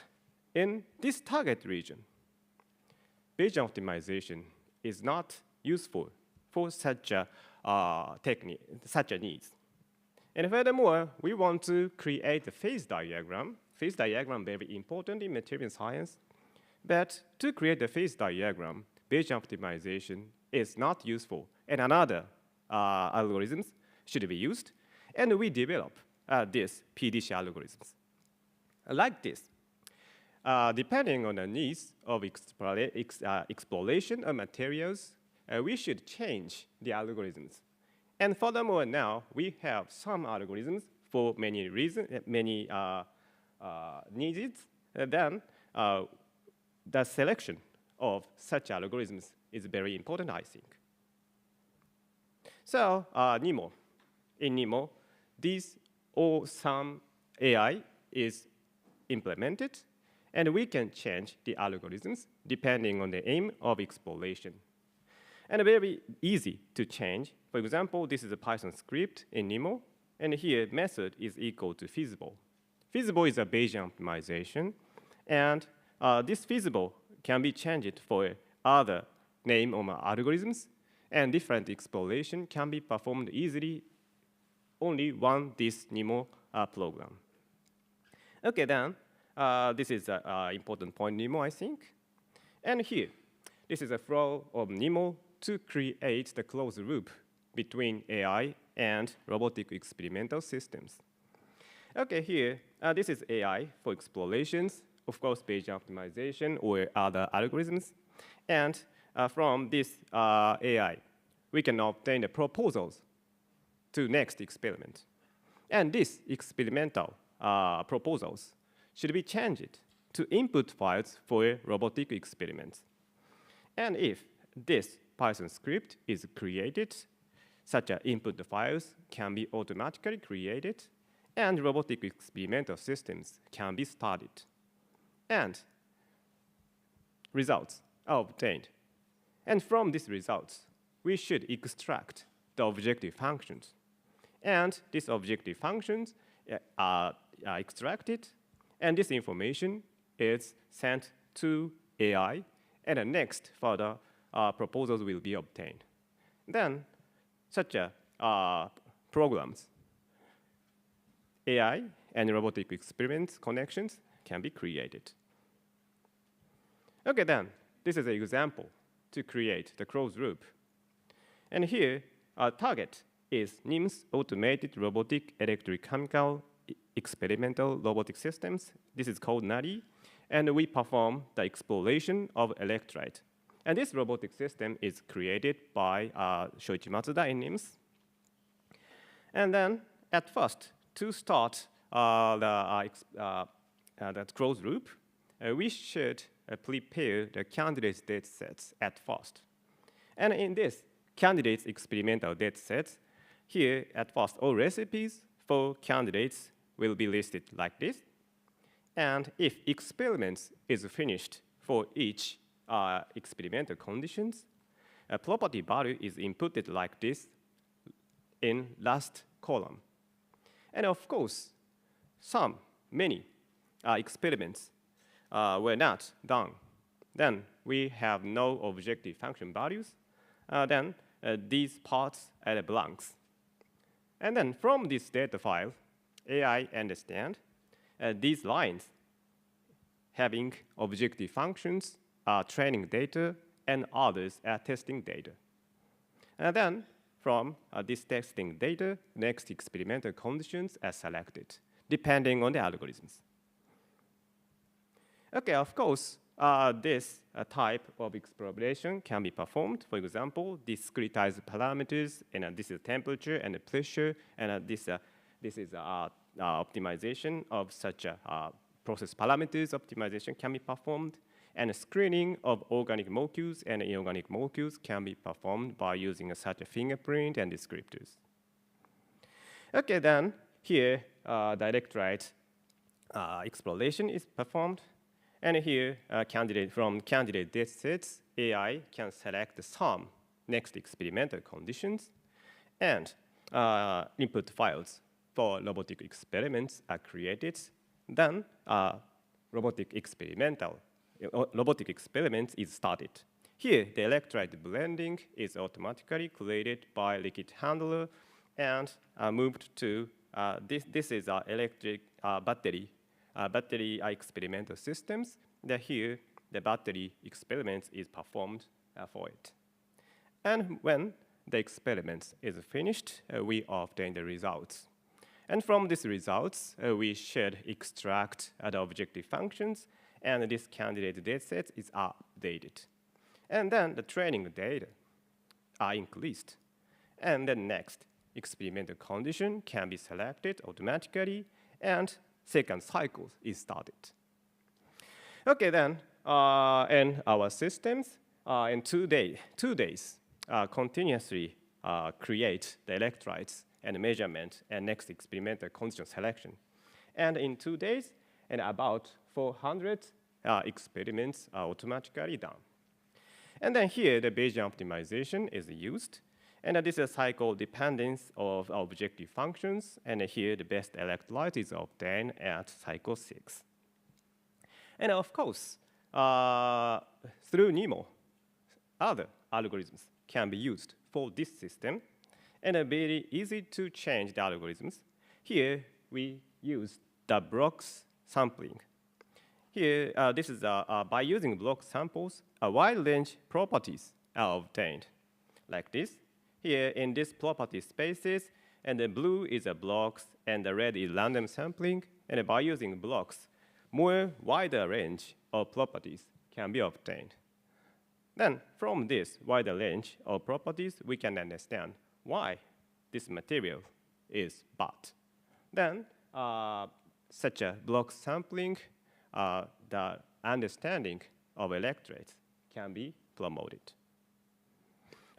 N: in this target region, Bayesian optimization is not useful for such a technique, such a needs. And furthermore, we want to create a phase diagram. Phase diagram very important in material science. But to create a phase diagram, Bayesian optimization is not useful, and another algorithms should be used. And we develop this PDC algorithms. Like this, depending on the needs of exploration of materials, we should change the algorithms. And furthermore, now we have some algorithms for many reasons, many needs. Then the selection of such algorithms is very important, I think. So NIMO, in NIMO, these or some AI is implemented, and we can change the algorithms depending on the aim of exploration. And very easy to change. For example, this is a Python script in NIMO, and here method is equal to feasible. Feasible is a Bayesian optimization, and this feasible can be changed for other name of algorithms, and different exploration can be performed easily only one this NIMO program. Okay, then this is an important point NIMO, I think. And here, this is a flow of NIMO to create the closed loop between AI and robotic experimental systems. Okay, here, this is AI for explorations, of course, Bayesian optimization or other algorithms. And from this AI, we can obtain the proposals to next experiment. And these experimental proposals should be changed to input files for robotic experiments. And if this Python script is created, such input files can be automatically created, and robotic experimental systems can be started. And results are obtained. And from these results, we should extract the objective functions. And these objective functions are extracted, and this information is sent to AI, and the next further proposals will be obtained. Then such programs, AI and robotic experiments connections can be created. Okay, then this is an example to create the closed loop. And here, our target is NIMS Automated Robotic Electrochemical Experimental Robotic Systems. This is called NARI, and we perform the exploration of electrolyte. And this robotic system is created by Shoichi Matsuda in NIMS. And then, at first, to start that closed loop, we should prepare the candidates data sets at first. And in this candidates experimental data sets, here at first, all recipes for candidates will be listed like this. And if experiments is finished for each experimental conditions, a property value is inputted like this in last column. And of course, many experiments were not done. Then we have no objective function values. Then these parts are the blanks. And then from this data file, AI understand these lines having objective functions, training data, and others are testing data. And then from this testing data, next experimental conditions are selected, depending on the algorithms. Okay, of course, this type of exploration can be performed. For example, discretized parameters, and this is temperature and pressure, and this is optimization of such process parameters optimization can be performed, and screening of organic molecules and inorganic molecules can be performed by using such a fingerprint and descriptors. Okay, then here the electrolyte exploration is performed, and here from candidate data sets, AI can select some next experimental conditions, and input files for robotic experiments are created. Then robotic experiments is started. Here, the electrolyte blending is automatically created by liquid handler and moved to this is electric battery experimental systems. Here, the battery experiments is performed for it. And when the experiment is finished, we obtain the results. And from these results, we should extract the objective functions, and this candidate dataset is updated. And then the training data are increased. And then next, experimental condition can be selected automatically, and second cycle is started. Okay, then, in our systems, in 2 days, continuously create the electrolytes and measurement and next experimental condition selection. And in 2 days, and about 400 experiments are automatically done. And then here, the Bayesian optimization is used. And this is a cycle dependence of objective functions. And here, the best electrolyte is obtained at cycle 6. And of course, through NEMO, other algorithms can be used for this system. And very easy to change the algorithms. Here, we use the blocks sampling. Here, this is by using block samples, a wide range properties are obtained, like this. Here, in this property spaces, and the blue is a blocks, and the red is random sampling. And by using blocks, more wider range of properties can be obtained. Then, from this wider range of properties, we can understand why this material is bad. Then, such a block sampling, the understanding of electrolytes can be promoted.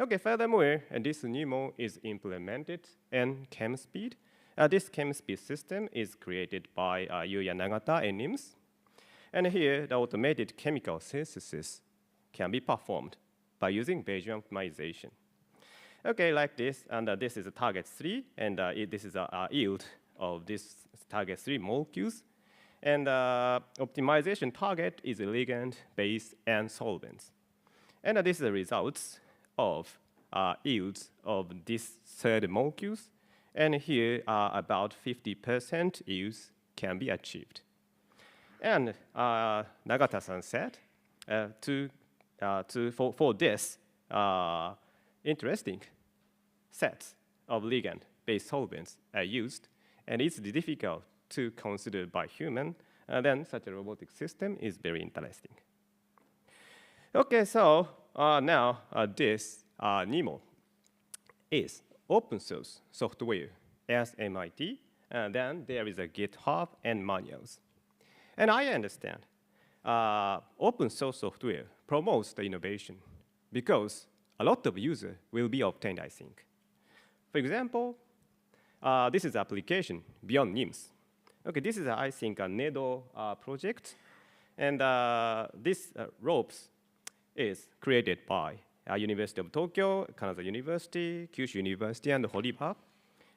N: Okay, furthermore, this NEMO is implemented in ChemSpeed. This ChemSpeed system is created by Yuya Nagata and NIMS. And here, the automated chemical synthesis can be performed by using Bayesian optimization. Okay, like this, and this is a target 3, and this is a yield of this target 3 molecules. And optimization target is ligand, base, and solvents. And this is the results of yields of these third molecules. And here, about 50% yields can be achieved. And Nagata-san said, for this interesting sets, of ligand-based solvents are used, and it's difficult to consider by human, then such a robotic system is very interesting. Okay, so now this NIMO is open source software as MIT, and then there is a GitHub and manuals. And I understand open source software promotes the innovation because a lot of users will be obtained, I think. For example, this is application beyond NIMS. Okay, this is, I think, a NEDO project. And this ropes is created by University of Tokyo, Kanagawa University, Kyushu University, and Horiba.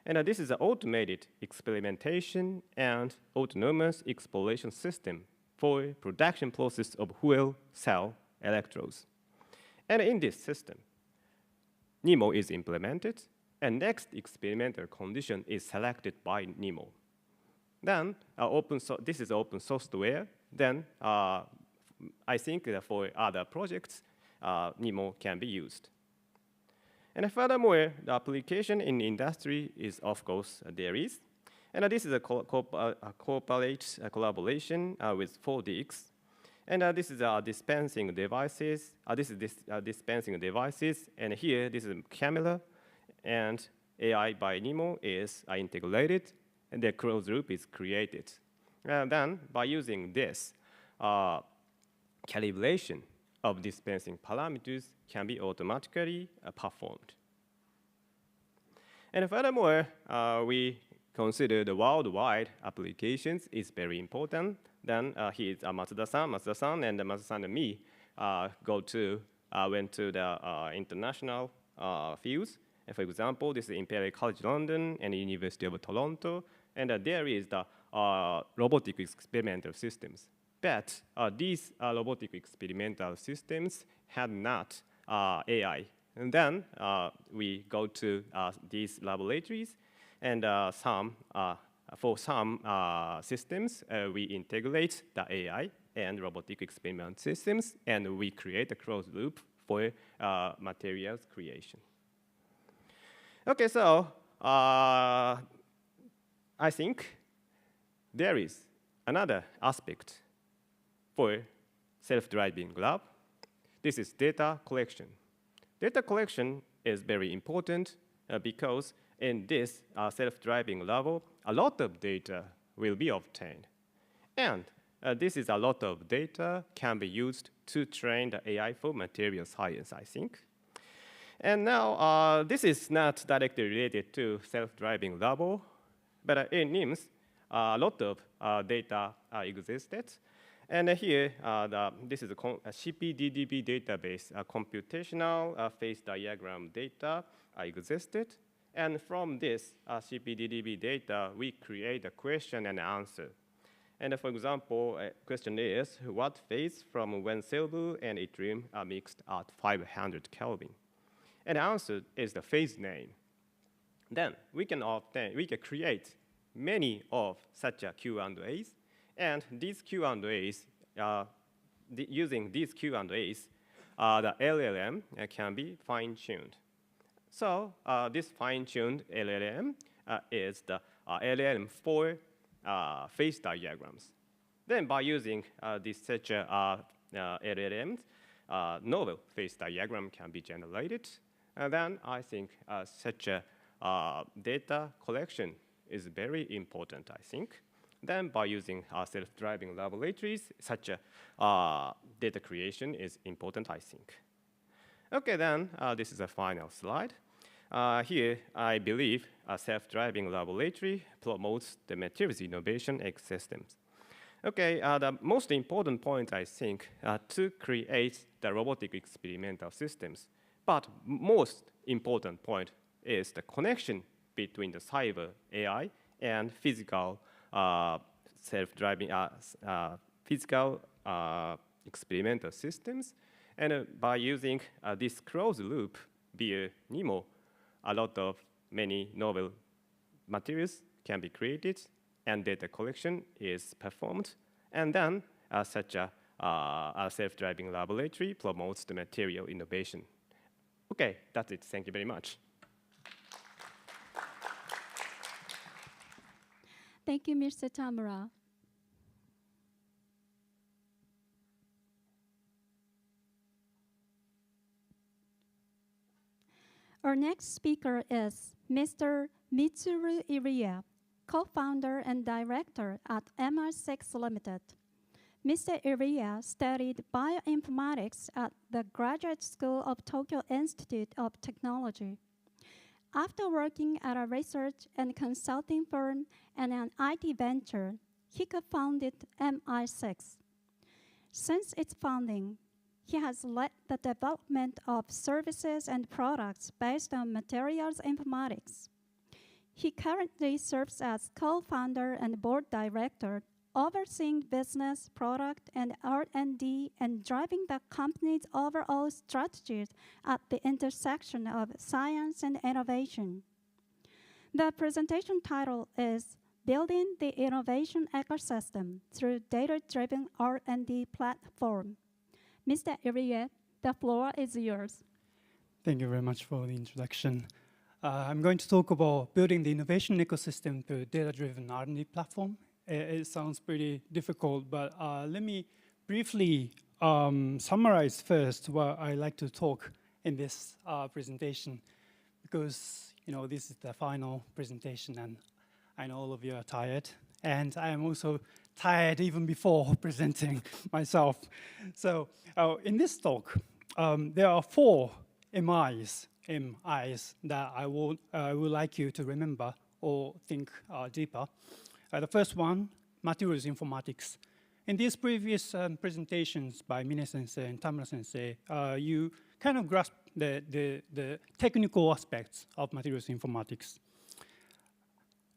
N: And this is an automated experimentation and autonomous exploration system for production process of fuel cell electrodes. And in this system, NIMO is implemented, and next experimental condition is selected by NIMO. Then this is open software. Then I think that for other projects, NIMO can be used. And furthermore, the application in industry is, of course, there is. And this is a collaboration with 4DX. And this is dispensing devices. This is dispensing devices. And here, this is a camera. And AI by NIMO is integrated. And the closed loop is created. And then, by using this, calibration of dispensing parameters can be automatically performed. And furthermore, we consider the worldwide applications is very important. Then here is Matsuda-san, and Matsuda-san and me went to the international fields. And for example, this is Imperial College London and University of Toronto. And there is the robotic experimental systems. But these robotic experimental systems had not AI. And then we go to these laboratories, and for some systems, we integrate the AI and robotic experiment systems, and we create a closed loop for materials creation. Okay, so I think there is another aspect for self-driving lab. This is data collection. Data collection is very important because in this self-driving level, a lot of data will be obtained. And this is a lot of data can be used to train the AI for material science, I think. And now, this is not directly related to self-driving level, but in NIMS, a lot of data existed. And here, this is a CPDDB database, computational phase diagram data existed. And from this CPDDB data, we create a question and answer. And for example, a question is, what phase from when silver and yttrium are mixed at 500 Kelvin? And the answer is the phase name. Then we can create many of such Q&As. And these Q&As, using these Q&As, the LLM can be fine-tuned. So this fine-tuned LLM is the LLM for phase diagrams. Then by using this such LLMs, novel phase diagram can be generated. And then I think such data collection is very important, I think. Then by using self-driving laboratories, such data creation is important, I think. Okay, then this is a final slide. Here, I believe a self-driving laboratory promotes the materials innovation ecosystems. Okay, the most important point, I think, to create the robotic experimental systems. But most important point is the connection between the cyber AI and physical self-driving physical experimental systems. And by using this closed loop via NIMO, a lot of many novel materials can be created and data collection is performed. And then such a self-driving laboratory promotes the material innovation. Okay, that's it. Thank you very much.
A: Thank you, Mr. Tamura. Our next speaker is Mr. Mitsuru Irie, co-founder and director at MR6 Limited. Mr. Irie studied bioinformatics at the Graduate School of Tokyo Institute of Technology. After working at a research and consulting firm and an IT venture, he co-founded MI6. Since its founding, he has led the development of services and products based on materials informatics. He currently serves as co-founder and board director, overseeing business, product, and R&D, and driving the company's overall strategies at the intersection of science and innovation. The presentation title is Building the Innovation Ecosystem Through Data-Driven R&D Platform. Mr. Irie, the floor is yours.
O: Thank you very much for the introduction. I'm going to talk about building the innovation ecosystem through data-driven R&D platform. It sounds pretty difficult, but let me briefly summarize first what I like to talk in this presentation, because this is the final presentation, and I know all of you are tired, and I am also tired even before presenting myself. So in this talk, there are 4 MIs that I would like you to remember or think deeper. The first one, materials informatics. In these previous presentations by Mine-sensei and Tamura-sensei, you kind of grasp the technical aspects of materials informatics.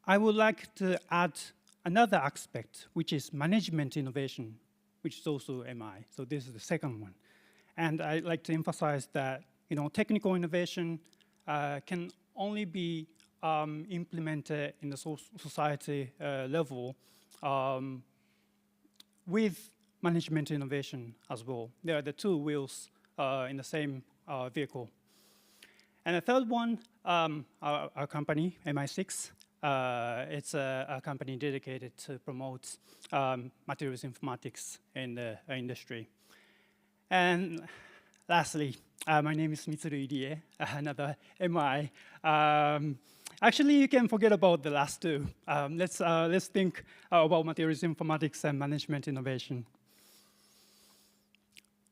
O: I would like to add another aspect, which is management innovation, which is also MI. So this is the second one. And I'd like to emphasize that technical innovation can only be implemented in the society level with management innovation as well. They are the 2 wheels in the same vehicle. And the third one, our company, MI6, it's a company dedicated to promote materials informatics in the industry. And lastly, my name is Mitsuru Irie, another MI. Actually, you can forget about the last 2. Let's think about materials informatics and management innovation.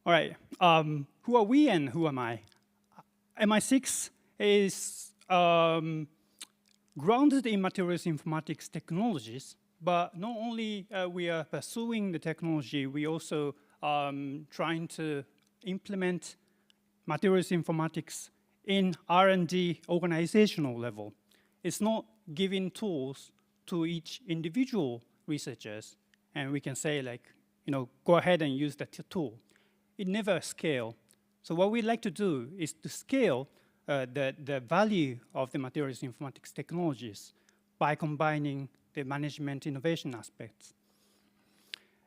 O: All right, who are we and who am I? MI6 is grounded in materials informatics technologies, but not only we are pursuing the technology, we also trying to implement materials informatics in R&D organizational level. It's not giving tools to each individual researchers, and we can say go ahead and use that tool. It never scale. So what we like to do is to scale the value of the materials informatics technologies by combining the management innovation aspects.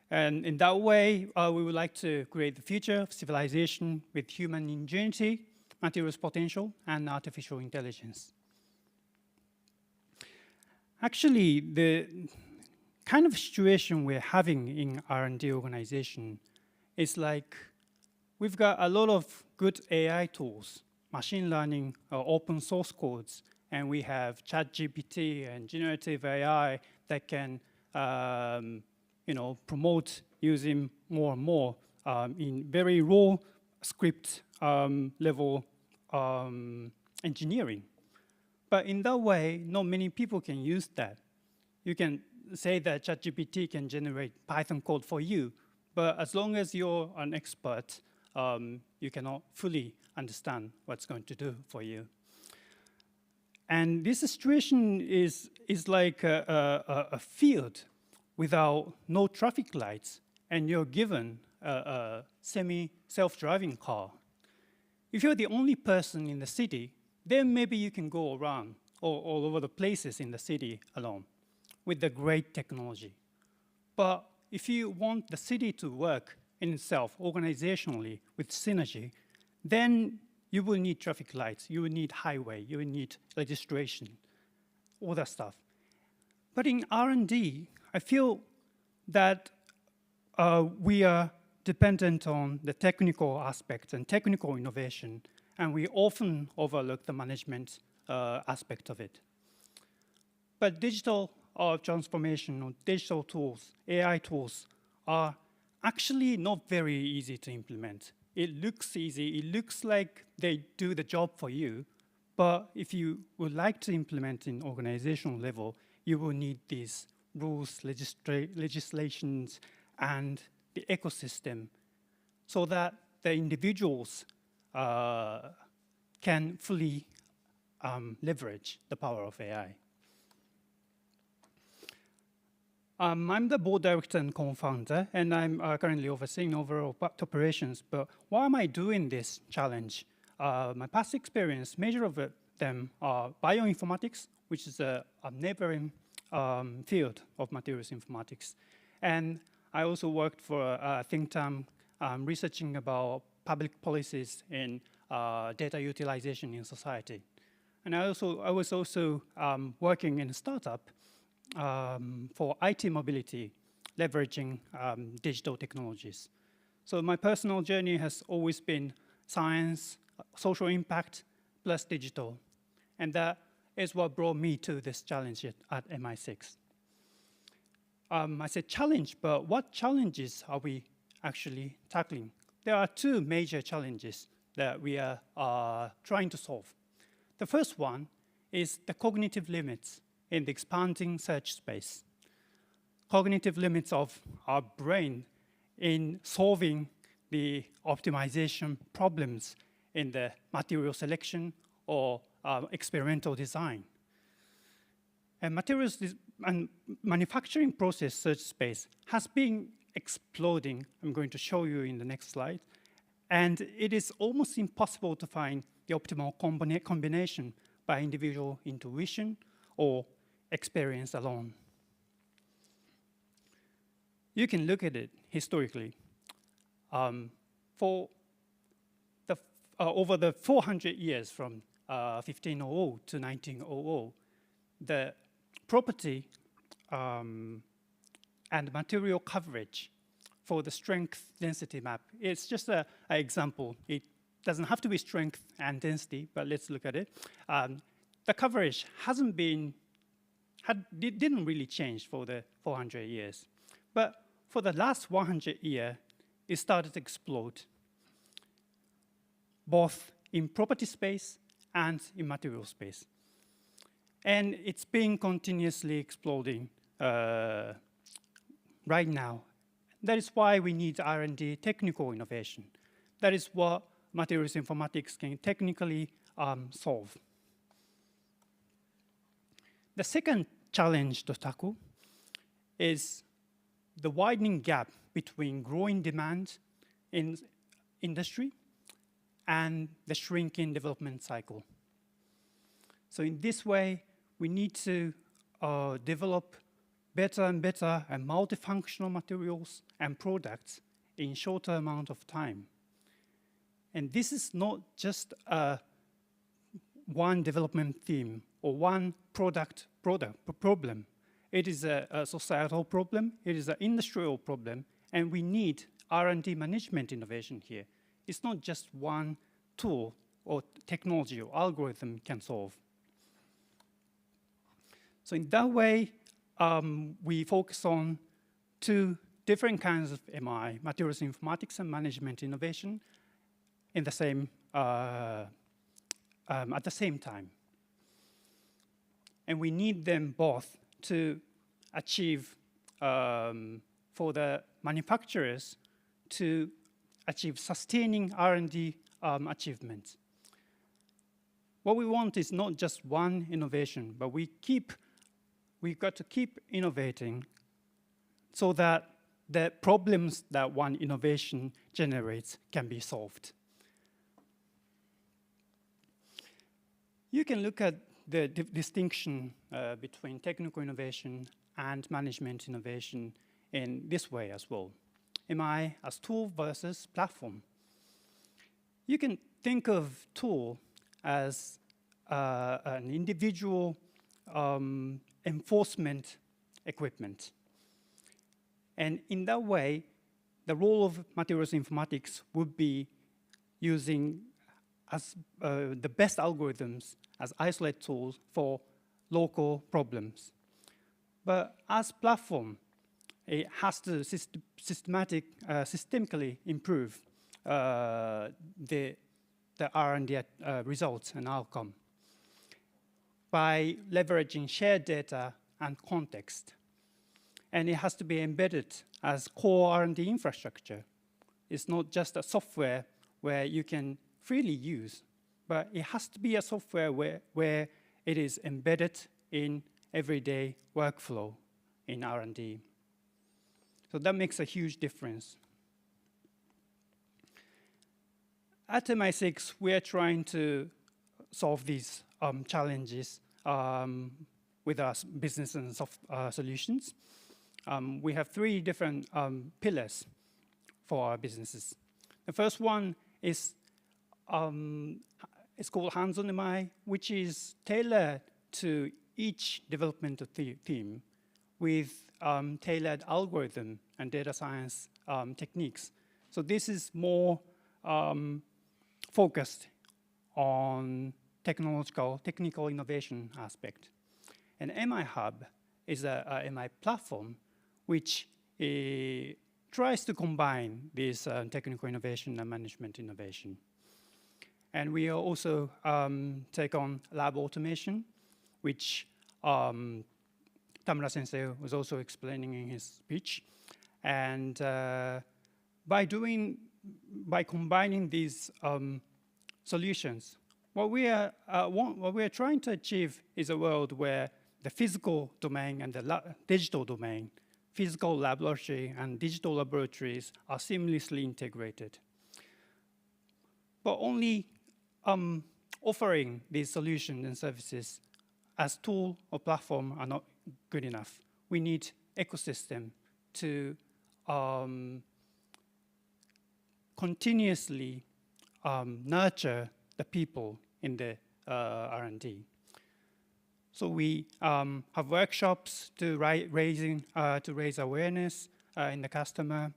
O: And in that way, we would like to create the future of civilization with human ingenuity, materials potential, and artificial intelligence. Actually, the kind of situation we're having in R&D organization is like we've got a lot of good AI tools, machine learning, open source codes, and we have ChatGPT and generative AI that can promote using more and more in very raw script level engineering. But in that way, not many people can use that. You can say that ChatGPT can generate Python code for you, but as long as you're an expert, you cannot fully understand what's going to do for you. And this situation is like a field without no traffic lights, and you're given a semi-self-driving car. If you're the only person in the city, then maybe you can go around all over the places in the city alone with the great technology. But if you want the city to work in itself organizationally with synergy, then you will need traffic lights, you will need highway, you will need registration, all that stuff. But in R&D, I feel that we are dependent on the technical aspects and technical innovation, and we often overlook the management aspect of it. But digital transformation or digital tools, AI tools, are actually not very easy to implement. It looks easy, it looks like they do the job for you, but if you would like to implement in organizational level, you will need these rules, legislations, and the ecosystem so that the individuals can fully leverage the power of AI. I'm the board director and co-founder, and I'm currently overseeing overall operations. But why am I doing this challenge? My past experience, major of them are bioinformatics, which is a neighboring field of materials informatics. And I also worked for a think tank researching about public policies in data utilization in society. And I was also working in a startup for IT mobility, leveraging digital technologies. So my personal journey has always been science, social impact, plus digital. And that is what brought me to this challenge at MI6. I said challenge, but what challenges are we actually tackling? There are two major challenges that we are trying to solve. The first one is the cognitive limits in the expanding search space. Cognitive limits of our brain in solving the optimization problems in the material selection or experimental design. And materials and manufacturing process search space has been exploding. I'm going to show you in the next slide. And it is almost impossible to find the optimal combination by individual intuition or experience alone. You can look at it historically. Over the 400 years from 1500 to 1900, the property and material coverage for the strength density map, it's just an example. It doesn't have to be strength and density, but let's look at it. The coverage didn't really change for the 400 years. But for the last 100 years, it started to explode, both in property space and in material space. And it's been continuously exploding right now. That is why we need R&D technical innovation. That is what materials informatics can technically solve. The second challenge to tackle is the widening gap between growing demand in industry and the shrinking development cycle. So in this way, we need to develop better and better and multifunctional materials and products in shorter amount of time. And this is not just one development theme or one product problem. It is a societal problem, it is an industrial problem, and we need R&D management innovation here. It's not just one tool or technology or algorithm can solve. So in that way, we focus on two different kinds of MI, materials informatics and management innovation, in the same, at the same time. And we need them both to achieve, for the manufacturers to achieve sustaining R&D achievements. What we want is not just one innovation, but we've got to keep innovating so that the problems that one innovation generates can be solved. You can look at the distinction between technical innovation and management innovation in this way as well. MI as tool versus platform. You can think of tool as an individual enforcement equipment. And in that way, the role of materials informatics would be using as the best algorithms as isolate tools for local problems. But as platform, it has to systemically improve the R&D results and outcome by leveraging shared data and context. And it has to be embedded as core R&D infrastructure. It's not just a software where you can freely use, but it has to be a software where it is embedded in everyday workflow in R&D. So that makes a huge difference. At MI6, we are trying to solve these challenges with our business and soft solutions. We have 3 different pillars for our businesses. The first one is it's called hands-on MI, which is tailored to each developmental theme with tailored algorithm and data science techniques. So this is more focused on technical innovation aspect. And MI Hub is a MI platform which tries to combine this technical innovation and management innovation. And we also take on lab automation, which Tamura Sensei was also explaining in his speech. And by combining these solutions, what we are trying to achieve is a world where the physical domain and the digital domain, physical laboratory and digital laboratories are seamlessly integrated. But only offering these solutions and services as tool or platform are not good enough. We need ecosystem to continuously nurture the people in the R&D. So we have workshops to raise awareness in the customer.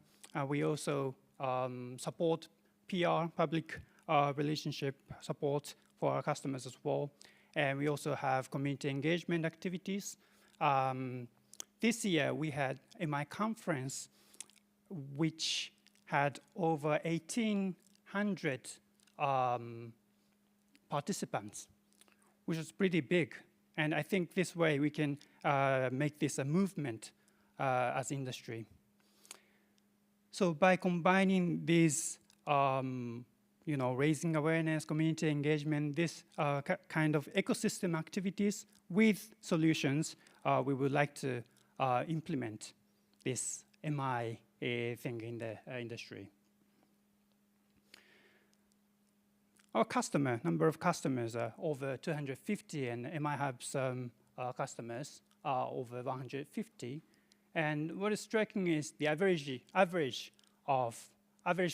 O: We also support PR, public relationship support for our customers as well. And we also have community engagement activities. This year we had a MI conference which had over 1,800 participants, which is pretty big. And I think this way we can make this a movement as industry. So by combining these, raising awareness, community engagement, this kind of ecosystem activities with solutions, we would like to implement this MI thing in the industry. Our number of customers are over 250, and MI Hub's customers are over 150. And what is striking is the average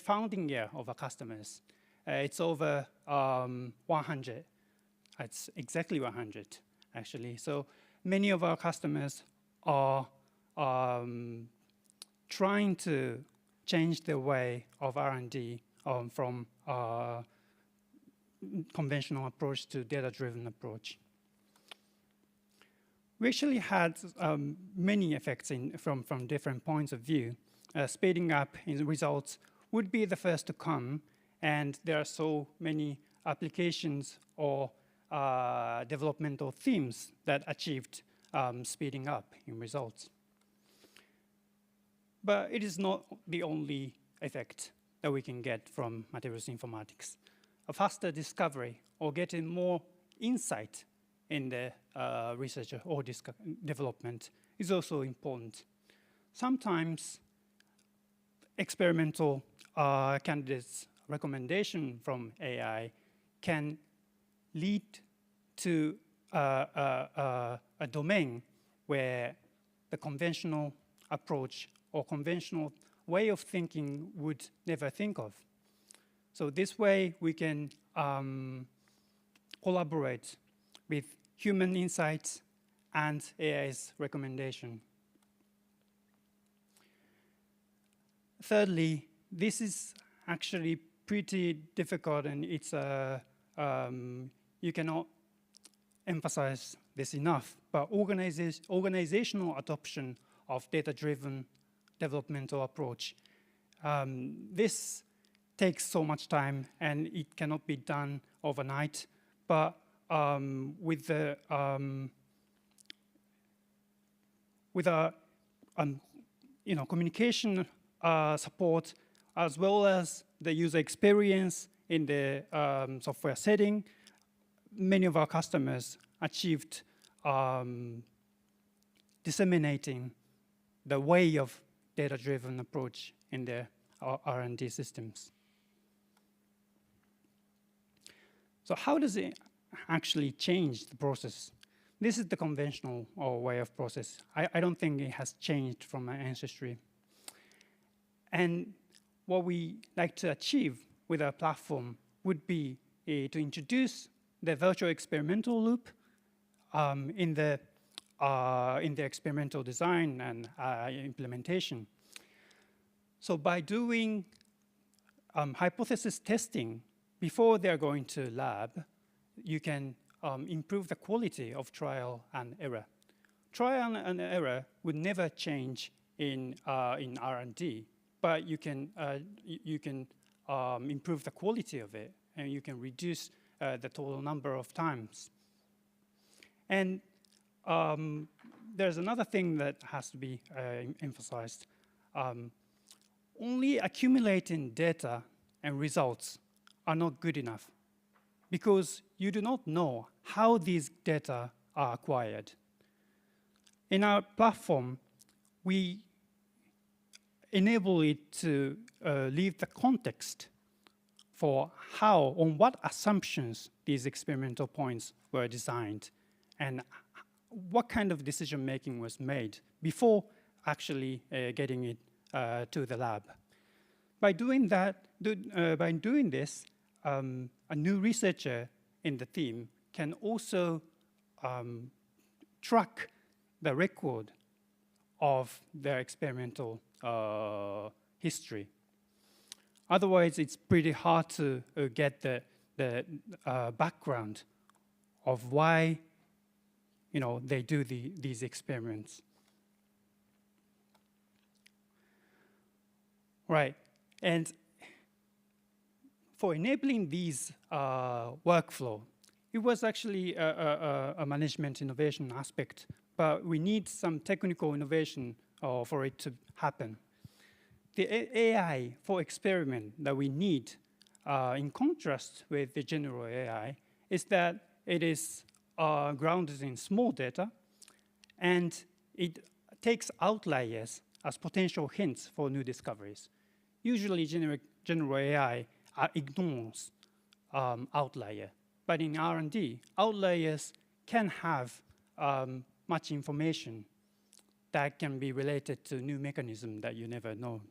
O: founding year of our customers. It's over 100. It's exactly 100, actually. So many of our customers are trying to change their way of R&D from conventional approach to data-driven approach. We actually had many effects from different points of view. Speeding up in results would be the first to come, and there are so many applications or developmental themes that achieved speeding up in results. But it is not the only effect that we can get from materials informatics. A faster discovery or getting more insight in the research or development is also important. Sometimes experimental candidates' recommendation from AI can lead to a domain where the conventional approach or conventional way of thinking would never think of. So this way we can collaborate with human insights and AI's recommendation. Thirdly, this is actually pretty difficult, and it's you cannot emphasize this enough, but organizational adoption of data-driven developmental approach. This takes so much time, and it cannot be done overnight, but with the communication support, as well as the user experience in the software setting, many of our customers achieved disseminating the way of data-driven approach in their R&D systems. So how does it actually change the process? This is the conventional way of process. I don't think it has changed from my ancestry. And what we like to achieve with our platform would be to introduce the virtual experimental loop in the experimental design and implementation. So by doing hypothesis testing before they're going to lab, you can improve the quality of trial and error. Trial and error would never change in R&D, but you can improve the quality of it, and you can reduce the total number of times. And there's another thing that has to be emphasized. Only accumulating data and results are not good enough, because you do not know how these data are acquired. In our platform, we enable it to leave the context for how, on what assumptions these experimental points were designed, and what kind of decision-making was made before actually getting it to the lab. By doing this, a new researcher in the team can also track the record of their experimental history. Otherwise, it's pretty hard to get the background of why they do these experiments. Right, and for enabling these workflow, it was actually a management innovation aspect, but we need some technical innovation for it to happen. The AI for experiment that we need, in contrast with the general AI, is that it is grounded in small data, and it takes outliers as potential hints for new discoveries. Usually, general AI ignores outlier, but in R&D, outliers can have much information that can be related to new mechanism that you never know.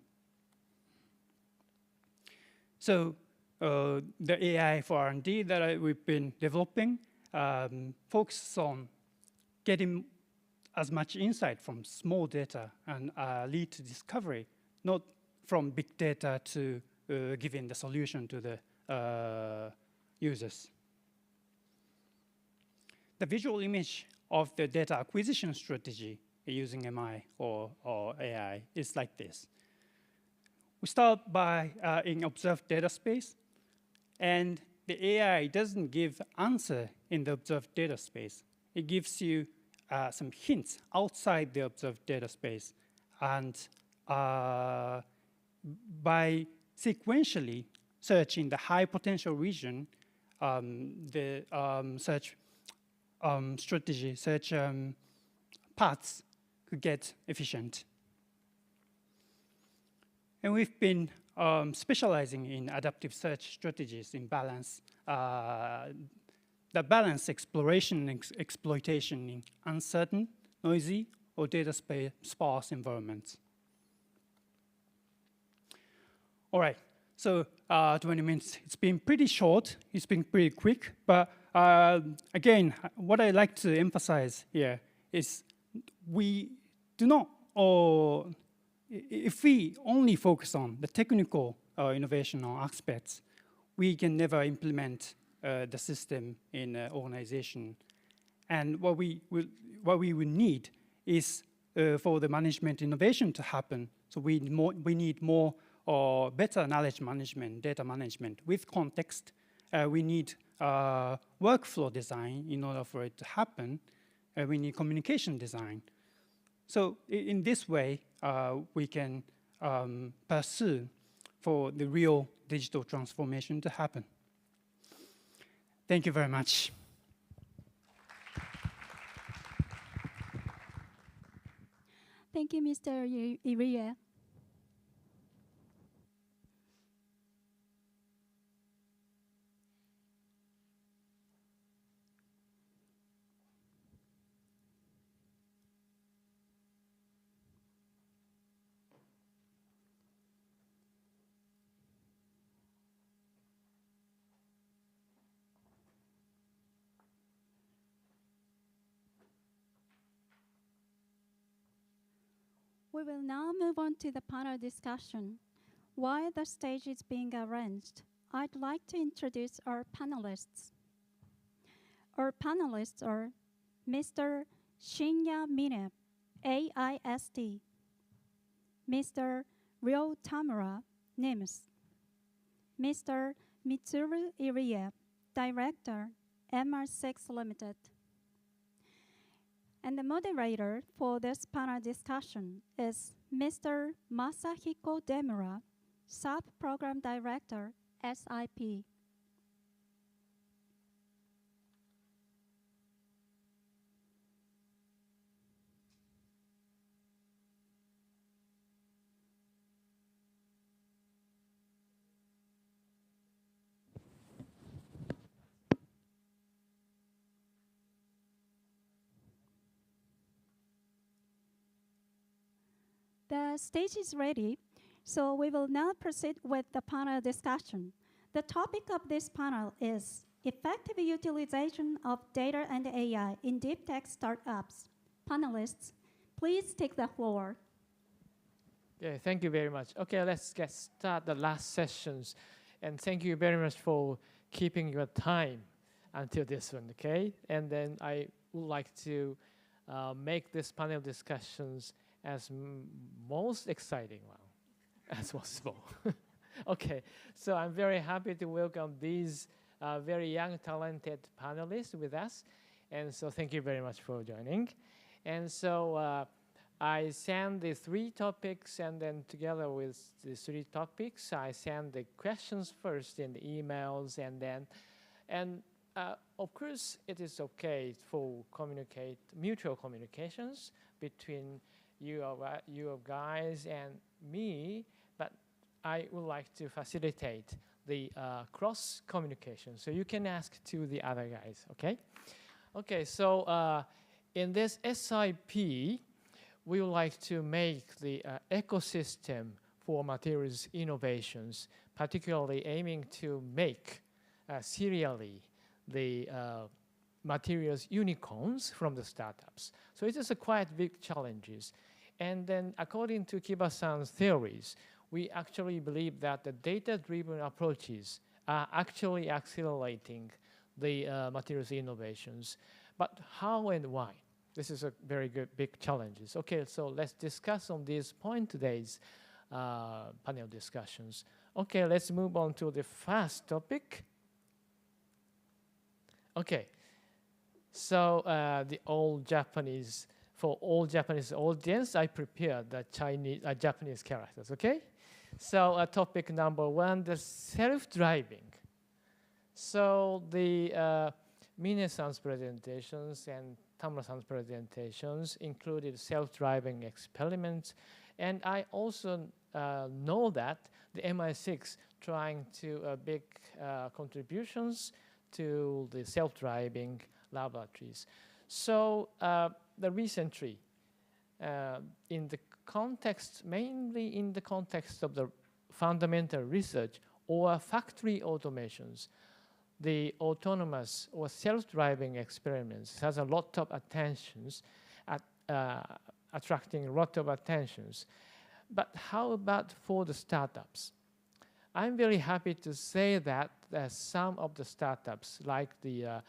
O: So the AI for R&D that we've been developing focuses on getting as much insight from small data and lead to discovery, not from big data to giving the solution to the users. The visual image of the data acquisition strategy using MI or AI is like this. We start by in observed data space, and the AI doesn't give answer in the observed data space. It gives you some hints outside the observed data space, and by sequentially searching the high potential region, the search strategy, search paths could get efficient. And we've been specializing in adaptive search strategies in balance, that balance exploration and exploitation in uncertain, noisy, or data sparse environments. All right, so 20 minutes. It's been pretty short. It's been pretty quick. But again, what I like to emphasize here is we do not, or if we only focus on the technical innovation or aspects, we can never implement the system in an organization. And what we would need is for the management innovation to happen. So we need more or better knowledge management, data management with context. We need workflow design in order for it to happen. We need communication design. So in this way, we can pursue for the real digital transformation to happen. Thank you very much.
A: Thank you, Mr. Irie. We will now move on to the panel discussion. While the stage is being arranged, I'd like to introduce our panelists. Our panelists are Mr. Shinya Mine, AISD, Mr.Ryo Tamura, NIMS, Mr. Mitsuru Irie, Director, MR6 Limited. And the moderator for this panel discussion is Mr. Masahiko Demura, Sub-Program Director, SIP. The stage is ready, so we will now proceed with the panel discussion. The topic of this panel is effective utilization of data and AI in deep tech startups. Panelists, please take the floor.
P: Yeah, thank you very much. Okay, let's get started the last sessions. And thank you very much for keeping your time until this one, okay? And then I would like to make this panel discussions as most exciting one as possible. Okay, so I'm very happy to welcome these very young, talented panelists with us. And so thank you very much for joining. And so I send the 3 topics, and then together with the 3 topics, I send the questions first in the emails, and then, of course, it is okay for mutual communications between you guys and me, but I would like to facilitate the cross communication. So you can ask to the other guys, okay? Okay, so in this SIP, we would like to make the ecosystem for materials innovations, particularly aiming to make serially the materials unicorns from the startups. So it is a quite big challenges. And then according to Kiba-san's theories, we actually believe that the data-driven approaches are actually accelerating the materials innovations. But how and why? This is a very good big challenges. Okay, so let's discuss on this point today's panel discussions. Okay, let's move on to the first topic. Okay, so for all Japanese audience, I prepared the Japanese characters, okay? So topic number 1, the self-driving. So the Mine-san's presentations and Tamura-san's presentations included self-driving experiments. And I also know that the MI6 trying to big contributions to the self-driving laboratories. So the recently, in the context, mainly in the context of the fundamental research or factory automations, the autonomous or self-driving experiments has a lot of attentions. attracting a lot of attentions. But how about for the startups? I'm very happy to say that some of the startups, like the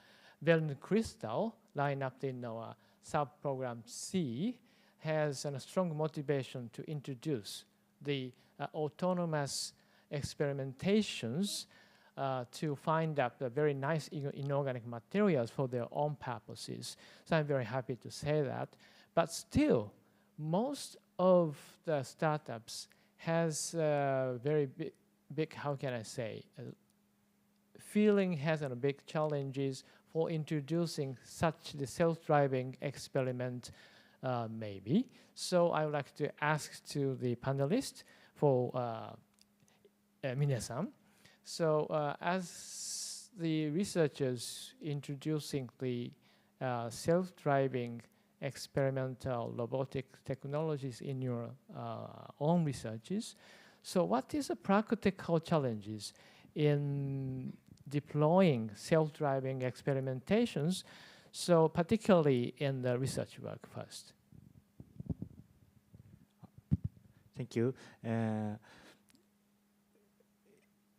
P: Velvet Crystal, line up in our sub-program C, has a strong motivation to introduce the autonomous experimentations to find up the very nice inorganic materials for their own purposes. So I'm very happy to say that. But still, most of the startups has very big, how can I say, feeling has big challenges for introducing such the self-driving experiment maybe. So I would like to ask to the panelists for Minasan. So as the researchers introducing the self-driving experimental robotic technologies in your own researches, so what is the practical challenges in deploying self-driving experimentations, so particularly in the research work first?
M: Thank you.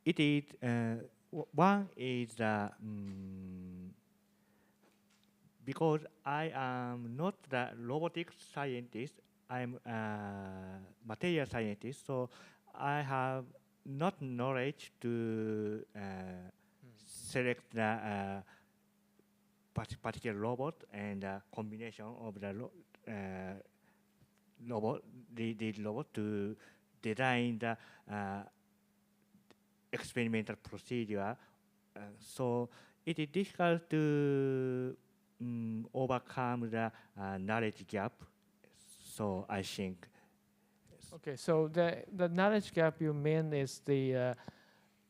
M: It is one is because I am not the robotics scientist, I'm a material scientist, so I have not knowledge to select the particular robot and combination of the robot, the robot to design the experimental procedure. So it is difficult to overcome the knowledge gap. So I think.
P: Okay, so the knowledge gap you mean is the,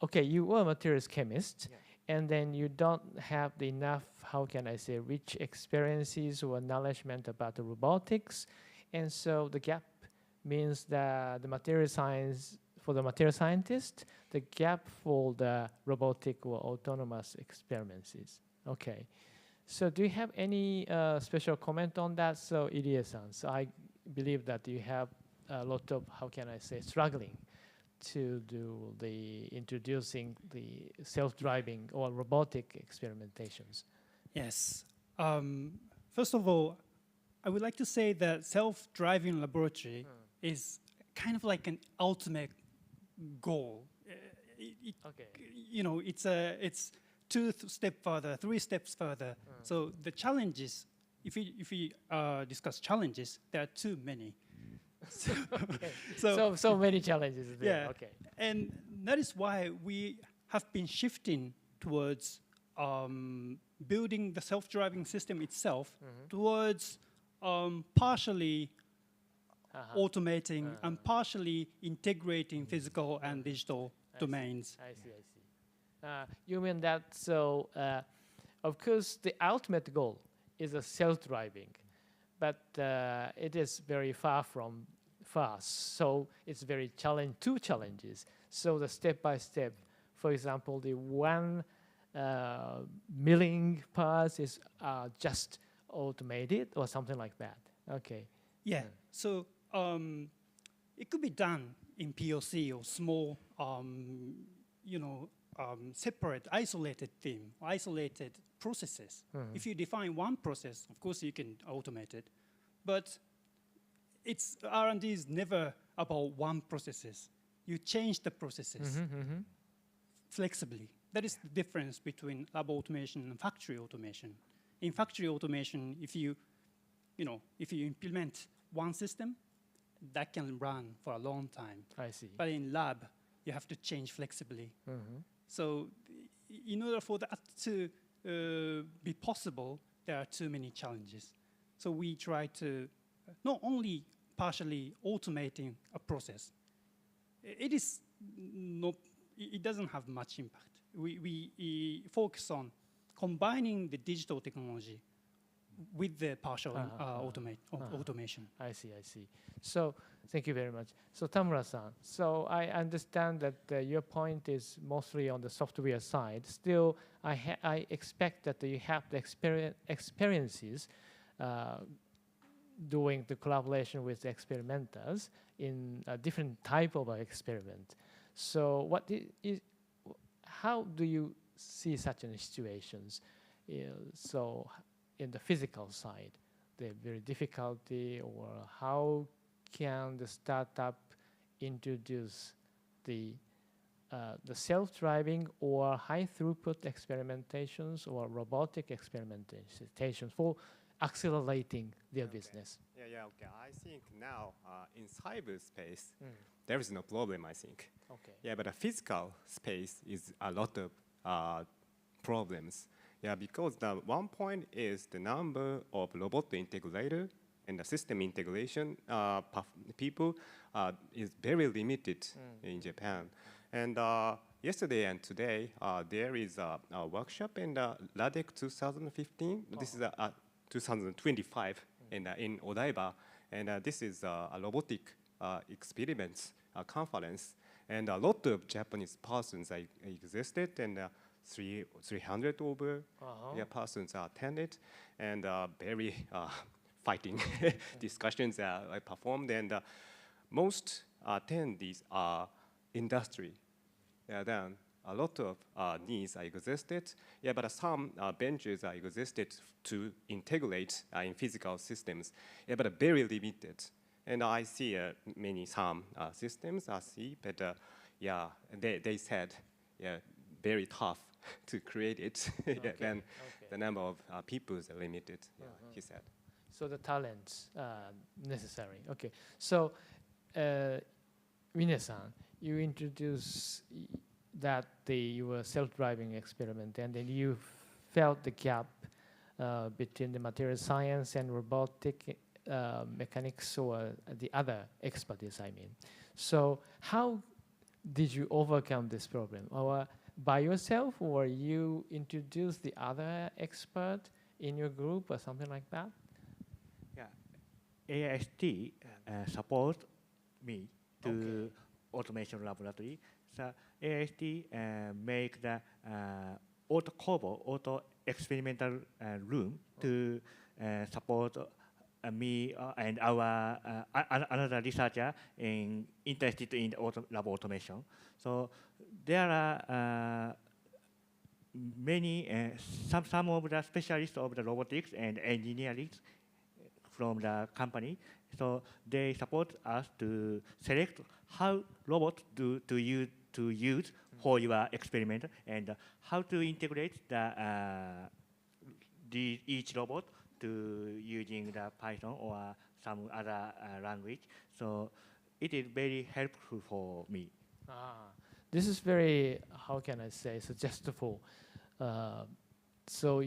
P: okay, you are a materials chemist, and then you don't have enough, how can I say, rich experiences or knowledgement about the robotics, and so the gap means that the material science, for the material scientist, the gap for the robotic or autonomous experiments is. Okay. So do you have any special comment on that? So Irie-san, so I believe that you have a lot of, how can I say, struggling to do the introducing the self-driving or robotic experimentations.
O: Yes. First of all, I would like to say that self-driving laboratory is kind of like an ultimate goal.
P: Okay.
O: You know, it's 2 steps further, 3 steps further. So the challenges, if we discuss challenges, there are too many.
P: So many challenges there.
O: Yeah.
P: Okay.
O: And that is why we have been shifting towards building the self-driving system itself towards partially automating and partially integrating physical and digital domains.
P: I see. You mean that, so of course the ultimate goal is a self-driving, but it is very far from fast. So it's very two challenges. So the step by step, for example, the 1 milling parts is just automated or something like that. Okay.
O: Yeah. So it could be done in POC or small, separate, isolated theme, isolated processes. If you define one process, of course you can automate it, but R&D is never about one processes. You change the processes flexibly. That is the difference between lab automation and factory automation. In factory automation, if you implement one system, that can run for a long time.
P: I see.
O: But in lab, you have to change flexibly. So in order for that to be possible, there are too many challenges. So we try to not only partially automating a process. It doesn't have much impact. We focus on combining the digital technology with the partial automation.
P: I see. So thank you very much. So Tamura-san, so I understand that your point is mostly on the software side. Still, I expect that you have the experiences doing the collaboration with experimenters in a different type of experiment. So how do you see such situations? So in the physical side, the very difficulty, or how can the startup introduce the self-driving or high-throughput experimentations or robotic experimentations for accelerating their business?
N: Okay. I think now in cyberspace, there is no problem, I think.
P: Okay.
N: Yeah, but a physical space is a lot of problems. Yeah, because the one point is the number of robot integrator and the system integration people is very limited in Japan. And yesterday and today, there is a workshop in the LADEC 2015. This is 2025 in Odaiba. And this is a robotic experiments conference. And a lot of Japanese persons existed, and 300 over persons attended, and very fighting discussions are performed. And most attendees are industry. Then a lot of needs are existed. Yeah, but some benches are existed to integrate in physical systems. Yeah, but very limited. And I see some systems I see, but yeah, they said, yeah, very tough to create it. Then the number of people is limited. Yeah, he said.
P: So the talents necessary. Okay. So, Mine-san, you introduced that your self-driving experiment, and then you felt the gap between the material science and robotic mechanics, or the other expertise, I mean. So how did you overcome this problem? Or by yourself, or you introduced the other expert in your group or something like that?
M: Yeah, AIST support me to automation laboratory. So AIST make the auto experimental room to support me and our another researcher interested in lab automation. So there are many, some of the specialists of the robotics and engineering from the company. So they support us to select how robots to use for your experiment, and how to integrate each robot to using the Python or some other language. So it is very helpful for me.
P: This is very, how can I say, suggestible. So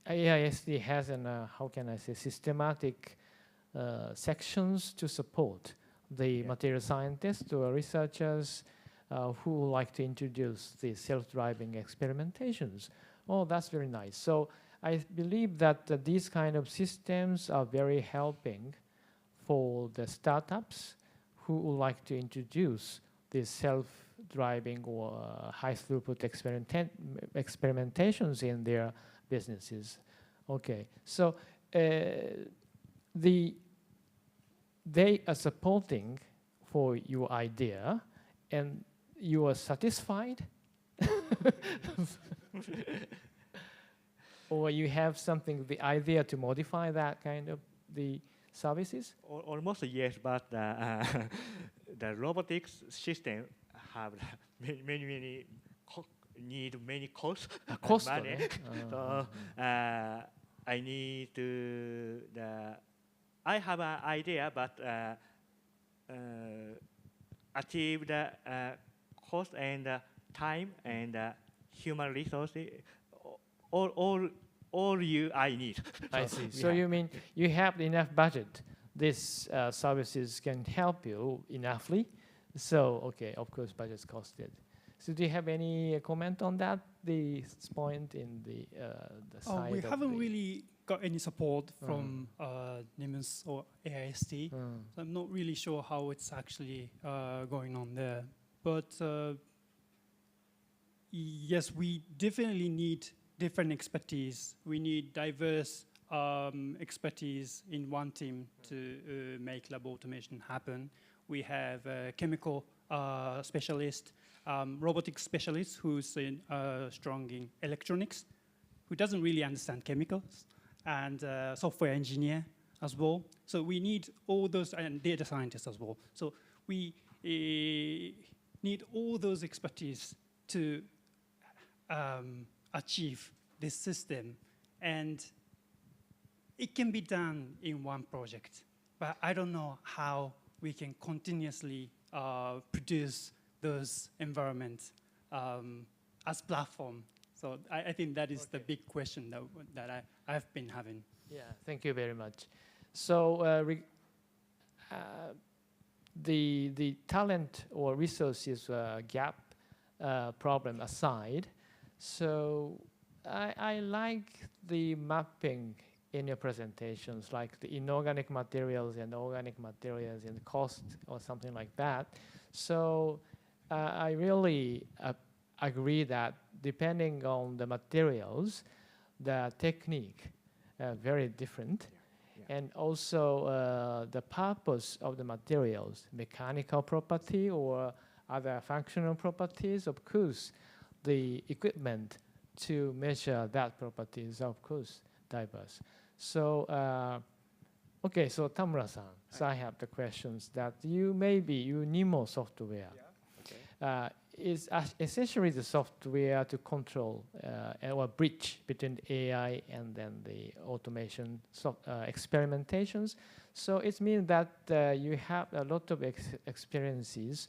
P: AISD has how can I say, systematic sections to support the material scientists or researchers who like to introduce the self-driving experimentations. Oh, that's very nice. So I believe that these kind of systems are very helping for the startups who would like to introduce these self-driving or high-throughput experimentations in their businesses. Okay, so they are supporting for your idea, and you are satisfied? Or you have something, the idea to modify that kind of the services?
M: Almost yes, but the robotics system have many need many costs and money. So I need to I have an idea, but achieve the cost and time and human resources. All I need.
P: I see. So you mean you have enough budget? These services can help you enoughly. So okay, of course, budget's costed. So do you have any comment on that? This point in the side.
O: We haven't really got any support from NIMS or AIST. So I'm not really sure how it's actually going on there. But yes, we definitely need different expertise. We need diverse expertise in one team to make lab automation happen. We have a chemical specialist, robotics specialist who's strong in electronics, who doesn't really understand chemicals, and software engineer as well. So we need all those, and data scientists as well. So we need all those expertise to achieve this system. And it can be done in one project, but I don't know how we can continuously produce those environments as platform. So I think that is the big question that I've been having.
P: Yeah, thank you very much. So the talent or resources gap problem aside, so I like the mapping in your presentations, like the inorganic materials and organic materials and cost or something like that. So I really agree that depending on the materials, the technique very different. Yeah. And also the purpose of the materials, mechanical property or other functional properties, of course, the equipment to measure that property is, of course, diverse. So, okay, so Tamura-san, so I have the questions that you NIMO software is essentially the software to control or bridge between AI and then the automation experimentations. So it means that you have a lot of experiences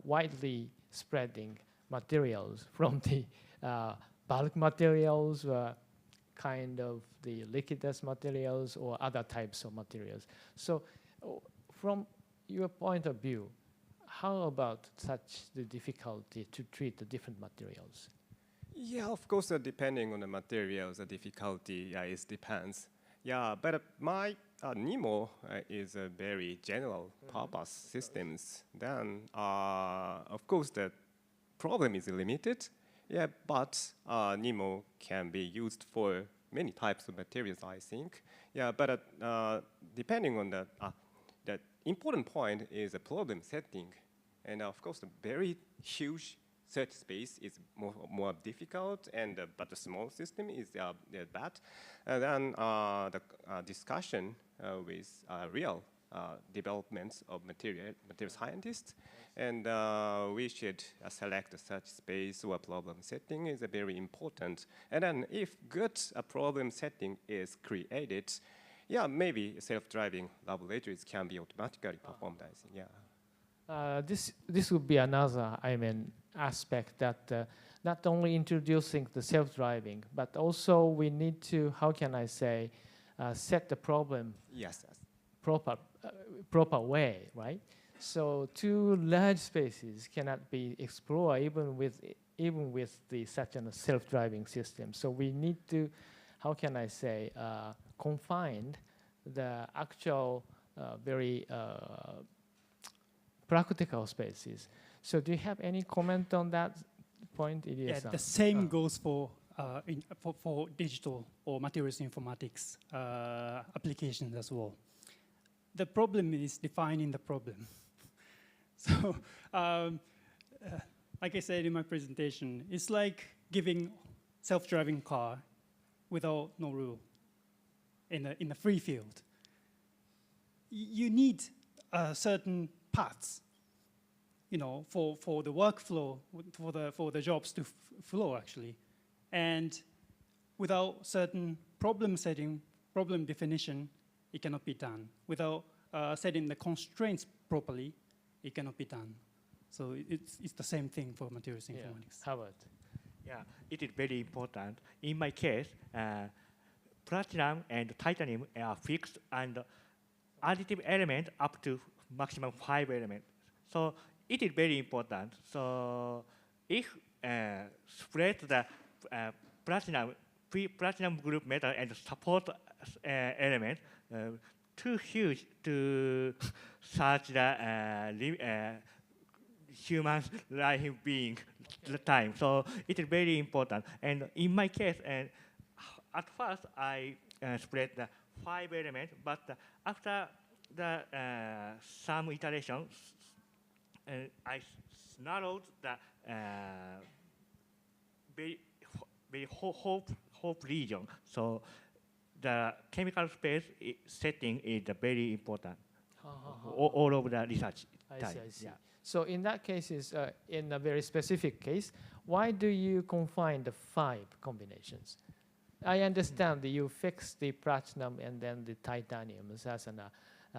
P: widely spreading materials from the bulk materials, kind of the liquidous materials or other types of materials. So from your point of view, how about such the difficulty to treat the different materials?
N: Yeah, of course, depending on the materials, the difficulty depends. Yeah, but my NIMO is a very general purpose systems. Then, of course, the problem is limited. Yeah, but NIMO can be used for many types of materials, I think. Yeah, but depending on the important point is the problem setting. And of course, the very huge search space is more difficult, and but the small system is bad. And then the discussion with real developments of material scientists, and we should select a search space or problem setting is very important. And then if good problem setting is created, yeah, maybe self-driving laboratories can be automatically performed, I think, yeah.
P: This would be another, aspect that not only introducing the self-driving, but also we need to, how can I say, set the problem proper way, right? So two large spaces cannot be explored even with the such a self-driving system. So we need to, how can I say, confine the actual very practical spaces. So do you have any comment on that point, Irie-san?
O: Yeah, the same goes for digital or materials informatics applications as well. The problem is defining the problem. So, like I said in my presentation, it's like giving self-driving car without no rule in a free field. You need certain paths, for the workflow, for the jobs to flow actually, and without certain problem setting, problem definition, it cannot be done. Without setting the constraints properly, it cannot be done. So it's the same thing for materials informatics.
P: Howard.
M: Yeah, it is very important. In my case, platinum and titanium are fixed and additive element up to maximum 5 elements. So it is very important. So if spread the platinum group metal and support element too huge to search the human life being time. So it is very important. And in my case, at first I spread the 5 elements, but after the some iterations, I narrowed the very hope region. So the chemical space setting is very important. All over the research time.
P: I see. Yeah. So in that case, in a very specific case, why do you confine the 5 combinations? I understand that you fix the platinum and then the titanium as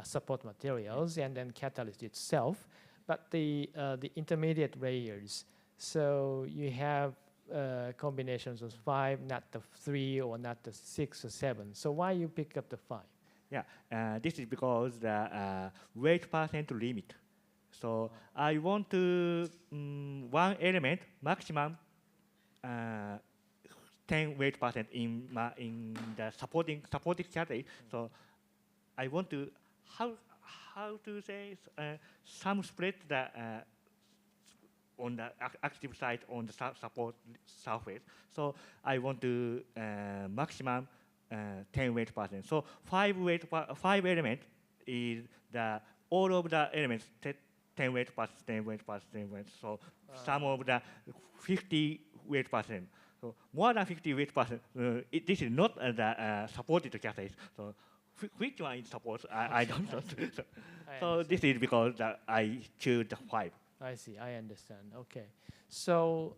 P: support materials and then catalyst itself, but the intermediate layers, so you have combinations of 5, not the 3 or not the 6 or 7. So why you pick up the 5?
M: Yeah, this is because the weight percent limit. So I want to one element maximum 10 weight percent in the supporting category. So I want to how to say some spread the on the active side on the support surface. So I want to maximum 10 weight percent. So 5 element is the all of the elements 10 weight percent, 10 weight percent, 10 weight. So some of the 50 weight percent. So more than 50 weight percent. This is not the supported categories. So which one is support? I don't know. So this is because I choose the 5.
P: I see. I understand. Okay. So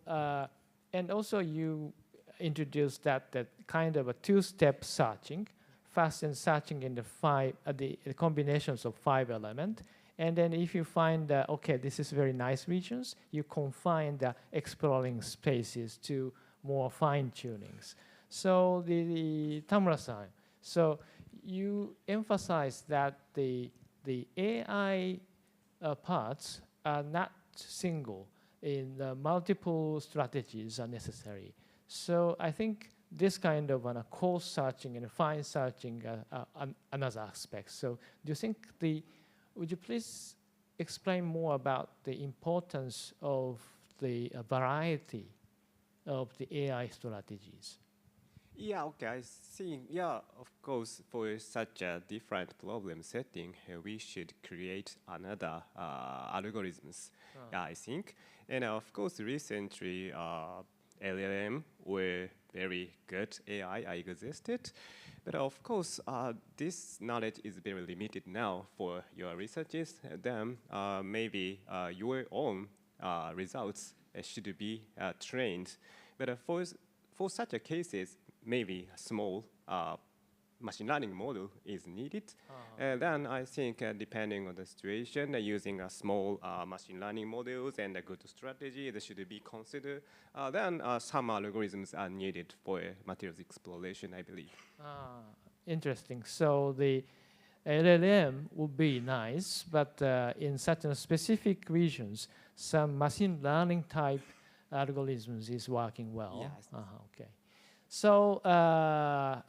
P: and also you introduced that kind of a 2-step searching. First, in searching in the 5 the combinations of 5 elements, and then if you find that okay, this is very nice regions, you confine the exploring spaces to more fine tunings. So the Tamura-san, so you emphasize that the AI parts are not single, in the multiple strategies are necessary. So I think this kind of coarse searching and fine searching are another aspect. So do you think would you please explain more about the importance of the variety of the AI strategies?
N: Yeah, okay, I think, yeah, of course, for such a different problem setting, we should create another algorithms, I think. And of course, recently, LLM were very good AI existed. But of course, this knowledge is very limited now for your researches. Then maybe your own results should be trained. But for such a cases, maybe a small machine learning model is needed. Then I think depending on the situation, using a small machine learning models and a good strategy that should be considered. Then some algorithms are needed for materials exploration, I believe.
P: Interesting. So the LLM would be nice, but in certain specific regions, some machine learning type algorithms is working well.
N: Yes.
P: Okay. So,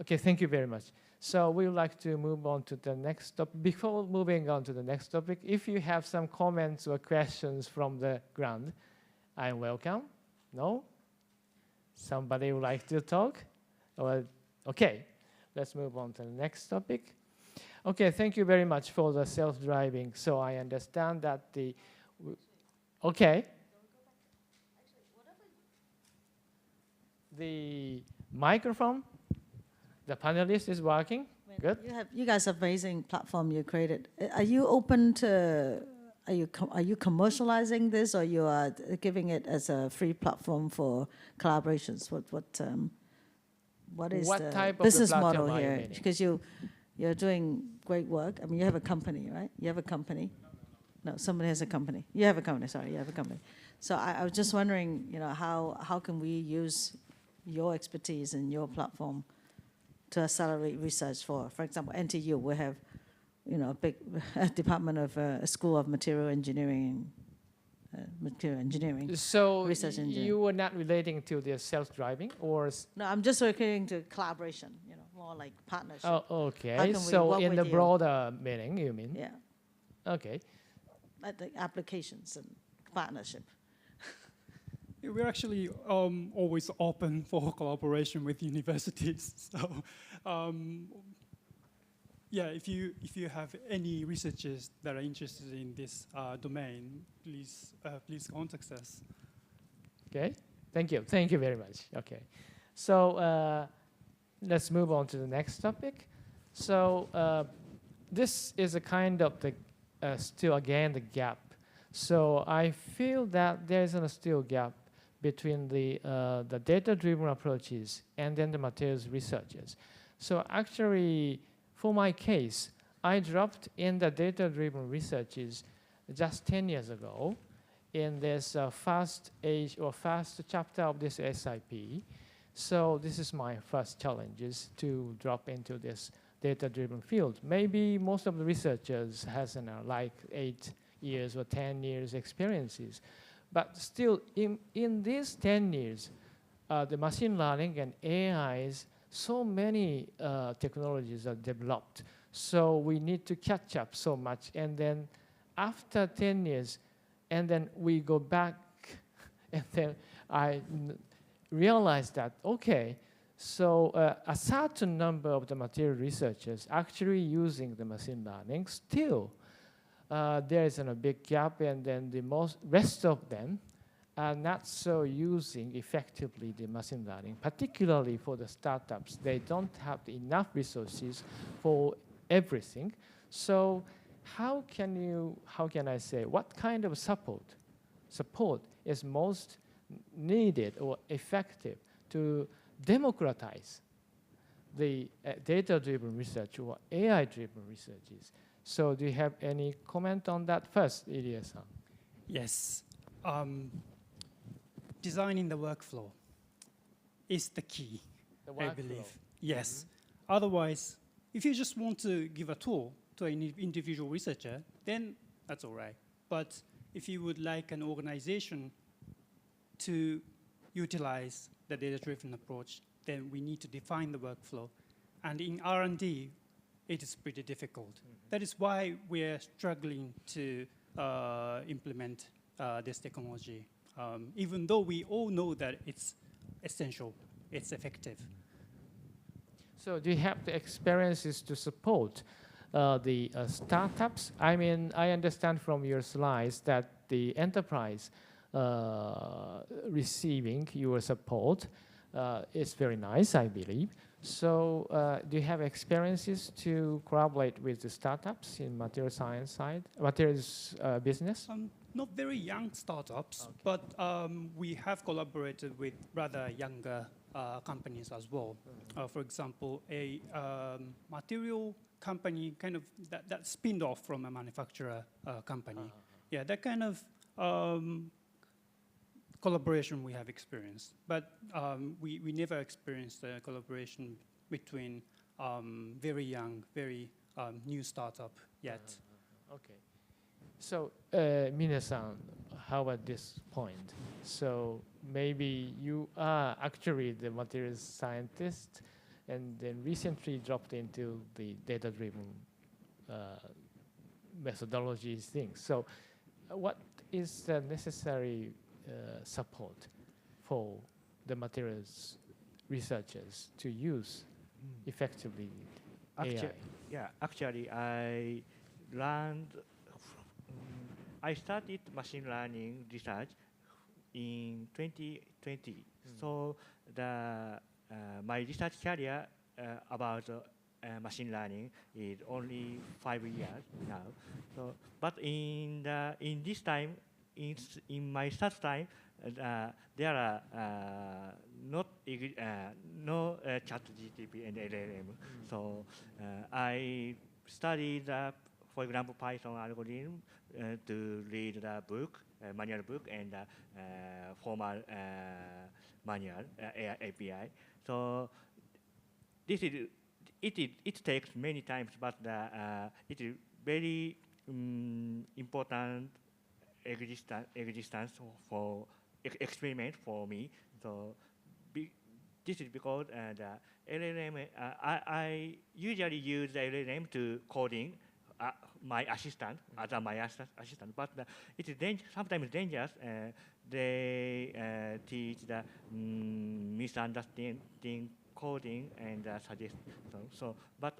P: okay, thank you very much. So we would like to move on to the next topic. Before moving on to the next topic, if you have some comments or questions from the ground, I'm welcome. No? Somebody would like to talk? Or, okay, let's move on to the next topic. Okay, thank you very much for the self-driving. So I understand that okay. The microphone, the panelist is working. Good.
J: You guys have amazing platform you created. Are you open to? Are you commercializing this, or you are giving it as a free platform for collaborations? What is the
P: type of
J: business
P: the
J: model
P: platform are you
J: here?
P: meaning?
J: Because you're doing great work. I mean, you have a company, right? You have a company. No, somebody has a company. You have a company. Sorry, you have a company. So I was just wondering, how can we use your expertise and your platform to accelerate research for example, NTU, we have, a big department of a school of material engineering,
P: So
J: research engineering.
P: you were not relating to the self-driving, or?
J: No, I'm just referring to collaboration, more like partnership.
P: Oh, okay. So in the broader meaning, you mean?
J: Yeah.
P: Okay.
J: Like the applications and partnership.
O: We're actually always open for collaboration with universities. So Yeah, if you have any researchers that are interested in this domain, please contact us.
P: Okay, thank you very much. Okay, so let's move on to the next topic. So this is a kind of the still again the gap. So I feel that there is a still gap between the data-driven approaches and then the materials researchers. So actually, for my case, I dropped in the data-driven researches just 10 years ago in this first chapter of this SIP. So this is my first challenge, is to drop into this data-driven field. Maybe most of the researchers has like 8 years or 10 years experiences. But still, in these 10 years, the machine learning and AIs, so many technologies are developed. So we need to catch up so much. And then after 10 years, and then we go back, and then I realized that, okay, so a certain number of the material researchers actually using the machine learning, still there is a big gap, and then the rest of them are not so using effectively the machine learning, particularly for the startups. They don't have enough resources for everything. So how can I say, what kind of support is most needed or effective to democratize the data-driven research or AI-driven researches? So do you have any comment on that first, Irie-san?
O: Yes. Designing the workflow is the key, I believe. Yes. Otherwise, if you just want to give a tool to an individual researcher, then that's all right. But if you would like an organization to utilize the data-driven approach, then we need to define the workflow. And in R&D, it is pretty difficult. That is why we're struggling to implement this technology, even though we all know that it's essential, it's effective.
P: So do you have the experiences to support the startups? I mean, I understand from your slides that the enterprise receiving your support is very nice, I believe. So do you have experiences to collaborate with the startups in material science side, materials business?
O: Not very young startups, but we have collaborated with rather younger companies as well. For example, a material company, kind of that spinned off from a manufacturer company. Yeah, that kind of collaboration we have experienced, but we never experienced a collaboration between very young, very new startup yet.
P: Okay. So, Mina-san, how about this point? So maybe you are actually the materials scientist, and then recently dropped into the data-driven methodologies things. So, what is the necessary support for the materials researchers to use effectively AI?
M: Yeah, actually, I started machine learning research in 2020. So my research career about machine learning is only 5 years now. So, but in this time, in my start time, there are no chat GTP and LLM. So I studied, for example, Python algorithm to read the book, manual book, and formal manual API. So this is it takes many times, but it is very important existence for experiment for me. So this is because the LLM, I usually use the LLM to coding my assistant, but it is sometimes dangerous. They teach the misunderstanding coding and suggestions. So, but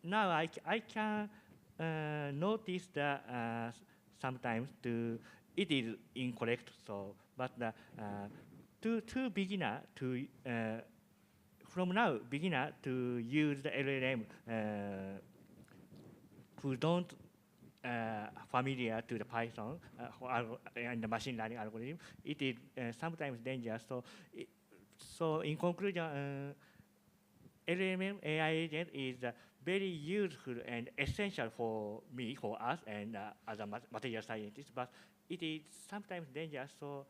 M: now I can notice that sometimes it is incorrect. So, but to beginner to from now beginner to use the LLM who don't familiar to the Python and the machine learning algorithm, it is sometimes dangerous. So in conclusion, LLM AI agent is very useful and essential for me, for us, and as a material scientist. But it is sometimes dangerous. So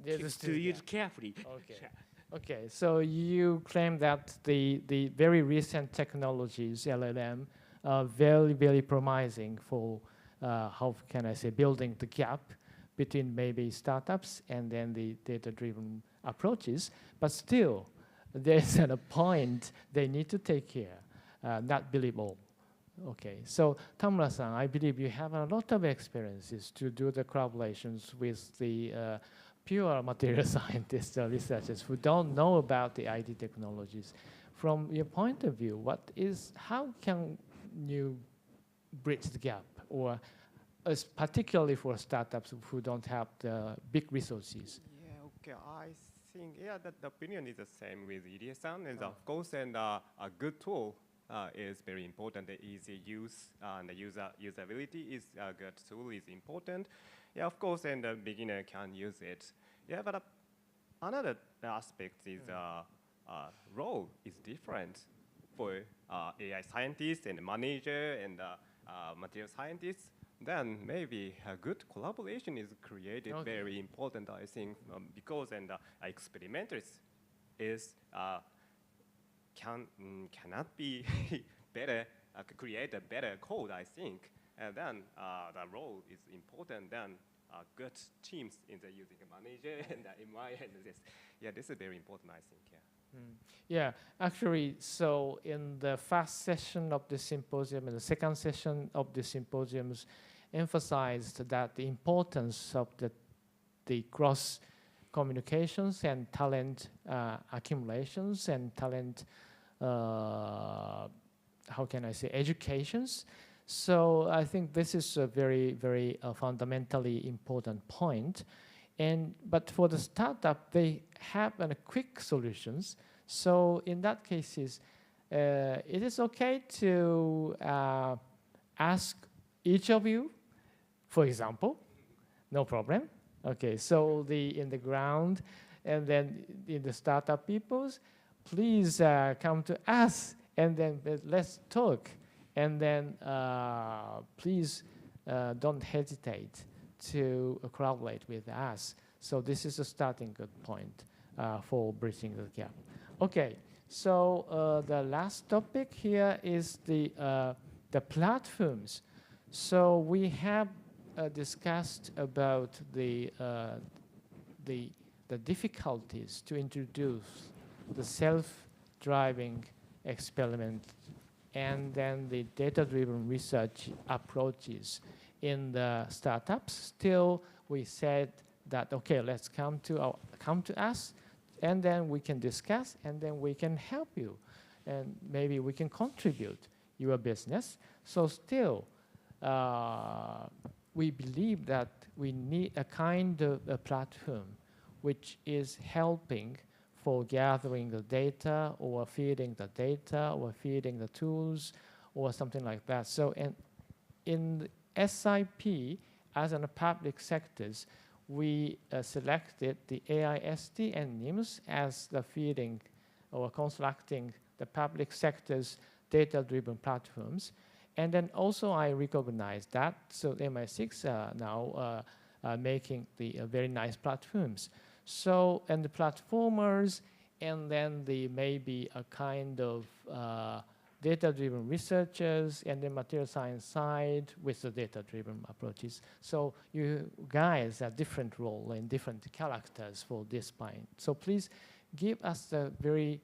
M: to use carefully.
P: Okay. Okay, so you claim that the very recent technologies, LLM, are very, very promising for, how can I say, building the gap between maybe startups and then the data-driven approaches. But still, there's a point they need to take care, not believe all. Okay, so Tamura-san, I believe you have a lot of experiences to do the collaborations with the pure material scientists or researchers who don't know about the IT technologies. From your point of view, how can you bridge the gap, or particularly for startups who don't have the big resources?
N: Yeah, okay, I think, the opinion is the same with Irie-san, and of course, and a good tool is very important. The easy use and the usability is a good tool is important. Yeah, of course, and the beginner can use it. Yeah, but another aspect is role is different for AI scientists and manager and material scientists. Then maybe a good collaboration is created. Okay. Very important, I think, because experimenters is cannot be better, create a better code, I think. And then the role is important. Then good teams in the using a manager and MI and this. Yeah, this is very important, I think. Yeah.
P: Yeah, actually, so in the first session of the symposium and the second session of the symposiums emphasized that the importance of the cross communications and talent accumulations and talent, how can I say, educations. So I think this is a very, very fundamentally important point. But for the startup, they have quick solutions. So in that cases, it is okay to ask each of you, for example, no problem. Okay, so in the ground, and then in the startup peoples, please come to us, and then let's talk. And then please don't hesitate to collaborate with us. So this is a starting good point for bridging the gap. Okay, so the last topic here is the platforms. So we have discussed about the difficulties to introduce the self-driving experiment and then the data-driven research approaches in the startups. Still, we said that, okay, let's come to us, and then we can discuss, and then we can help you, and maybe we can contribute your business. So still, we believe that we need a kind of a platform which is helping for gathering the data or feeding the data or feeding the tools or something like that. So in the SIP, as in the public sectors, we selected the AIST and NIMS as the feeding or constructing the public sector's data-driven platforms. And then also I recognize that, so MI6 are now making the very nice platforms. So, and the platformers, and then the maybe a kind of data-driven researchers, and the material science side with the data-driven approaches. So you guys have different role and different characters for this point. So please give us the very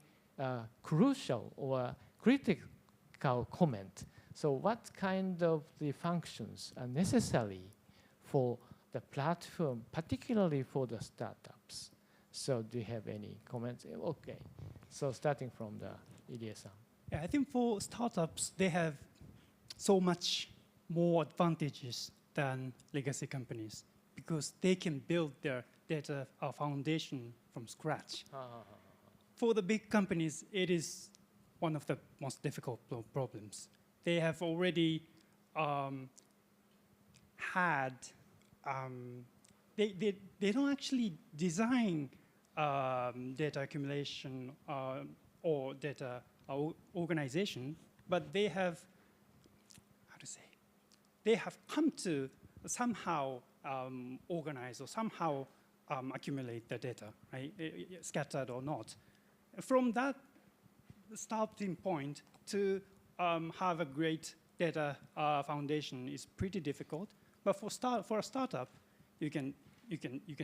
P: crucial or critical comment. So what kind of the functions are necessary for the platform, particularly for the startups? So do you have any comments? Okay. So starting from the Irie-san.
O: Yeah, I think for startups, they have so much more advantages than legacy companies because they can build their data foundation from scratch. For the big companies, it is one of the most difficult problems. They have already they don't actually design data accumulation or data organization, but they have, they have come to somehow organize or somehow accumulate the data, right? Scattered or not. From that starting point to have a great data foundation is pretty difficult. But for a startup, you can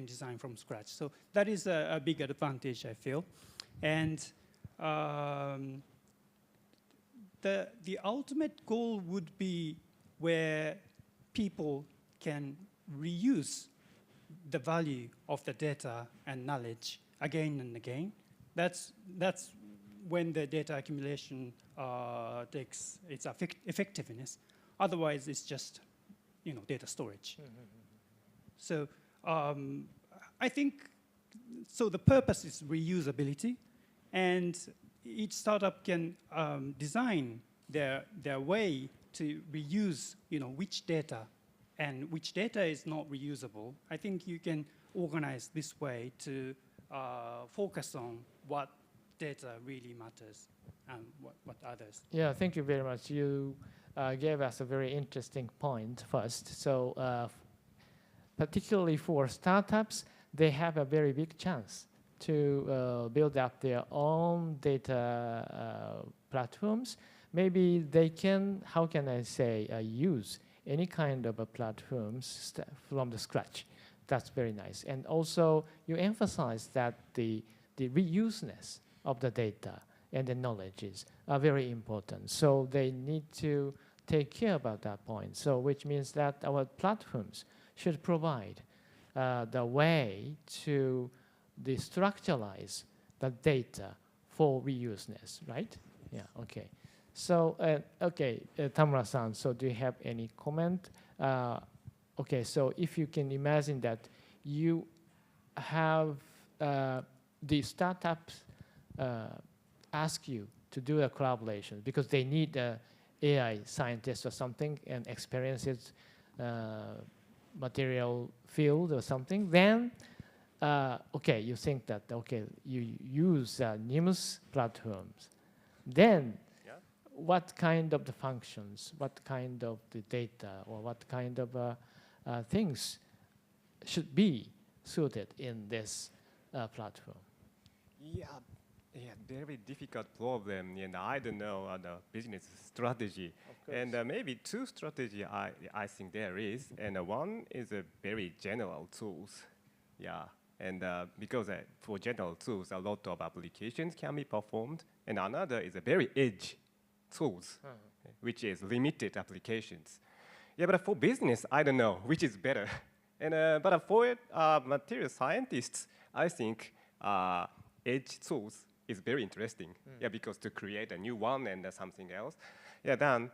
O: design from scratch. So that is a big advantage, I feel. And the ultimate goal would be where people can reuse the value of the data and knowledge again and again. That's when the data accumulation takes its effectiveness. Otherwise, it's just data storage. So I think so. The purpose is reusability, and each startup can design their way to reuse which data and which data is not reusable. I think you can organize this way to focus on what data really matters and what others.
P: Yeah, thank you very much. You gave us a very interesting point first. So particularly for startups, they have a very big chance to build up their own data platforms. Maybe they can, how can I say, use any kind of platforms from the scratch. That's very nice. And also, you emphasize that the reuseness of the data and the knowledges are very important. So they need to take care about that point. So which means that our platforms should provide the way to destructuralize the data for reuseness, right? Yeah, okay. So, Tamura-san, so do you have any comment? Okay, so if you can imagine that you have the startups ask you to do a collaboration because they need an AI scientist or something and experiences material field or something, then okay, you think that, okay, you use NIMS platforms. Then what kind of the functions, what kind of the data, or what kind of things should be suited in this platform?
N: Yeah, very difficult problem, and I don't know the business strategy. And maybe two strategy I think there is, and one is a very general tools. Yeah, and because for general tools, a lot of applications can be performed, and another is a very edge tools, which is limited applications. Yeah, but for business, I don't know which is better. And but for material scientists, I think edge tools is very interesting. Yeah, because to create a new one and something else. Yeah, then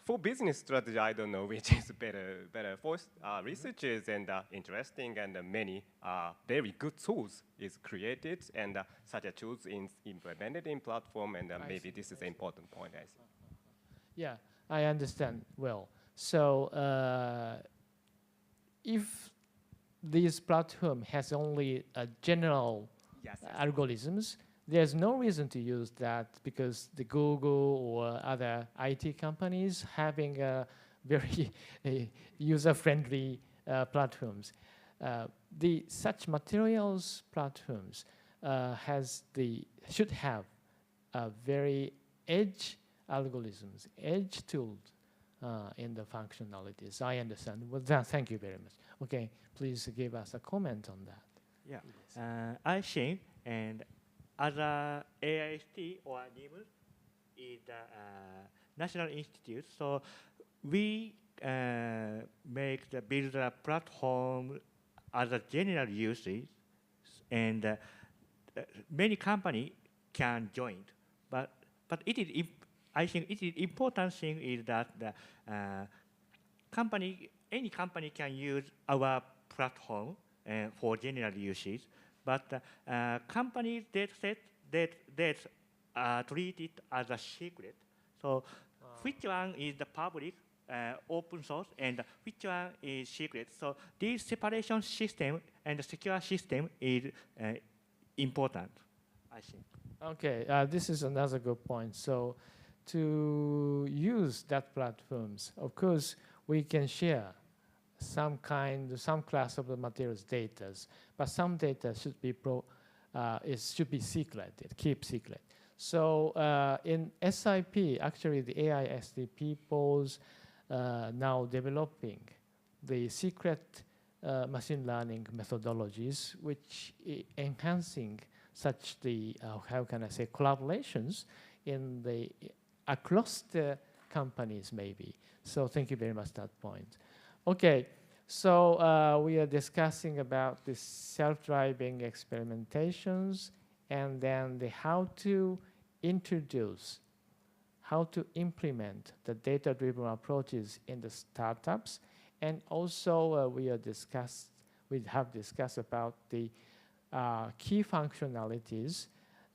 N: for business strategy, I don't know which is better. For researchers and interesting and many very good tools is created and such a tools is implemented in platform, and maybe this is an important point, I think.
P: Yeah, I understand well. So if this platform has only general algorithms, there's no reason to use that because the Google or other IT companies having very user-friendly platforms. Such materials platforms should have very edge algorithms, edge tools in the functionalities. I understand. Well, thank you very much. Okay, please give us a comment on that.
M: Yeah, I think and other AIST or NIMS is the National Institute. So we make the build a platform as a general usage and many companies can join. But I think it is important thing is that the any company can use our platform for general usage, but companies that treat it as a secret. So which one is the public, open source, and which one is secret? So this separation system and the secure system is important, I think.
P: Okay, this is another good point. So to use that platforms, of course, we can share some class of the materials data, but some data should be should be secret, keep secret. So in SIP, actually the AISD people's now developing the secret machine learning methodologies, which enhancing such the how can I say collaborations in the across the companies maybe. So thank you very much that point. Okay, so we are discussing about the self-driving experimentations and then the how to introduce, how to implement the data-driven approaches in the startups, and also we have discussed about the key functionalities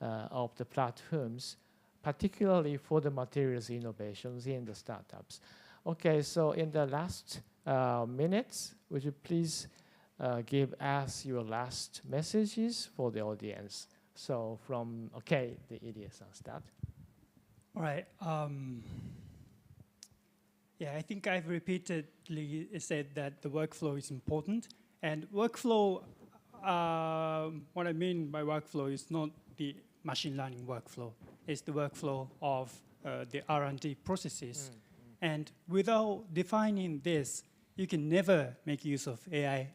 P: of the platforms, particularly for the materials innovations in the startups. Okay, so in the last minutes, would you please give us your last messages for the audience? So from, okay, the Irie-san start.
O: All right. Yeah, I think I've repeatedly said that the workflow is important. And workflow, what I mean by workflow is not the machine learning workflow. It's the workflow of the R&D processes. And without defining this, you can never make use of AI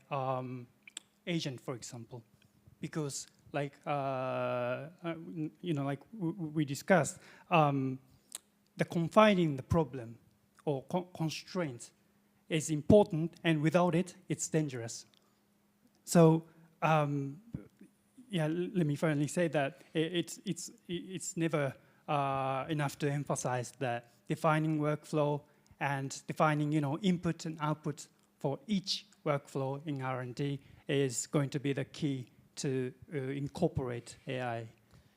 O: agent, for example, because like like we discussed, the confining the problem or constraints is important, and without it, it's dangerous. So yeah, let me finally say that it's never enough to emphasize that defining workflow and defining input and output for each workflow in R&D is going to be the key to incorporate AI.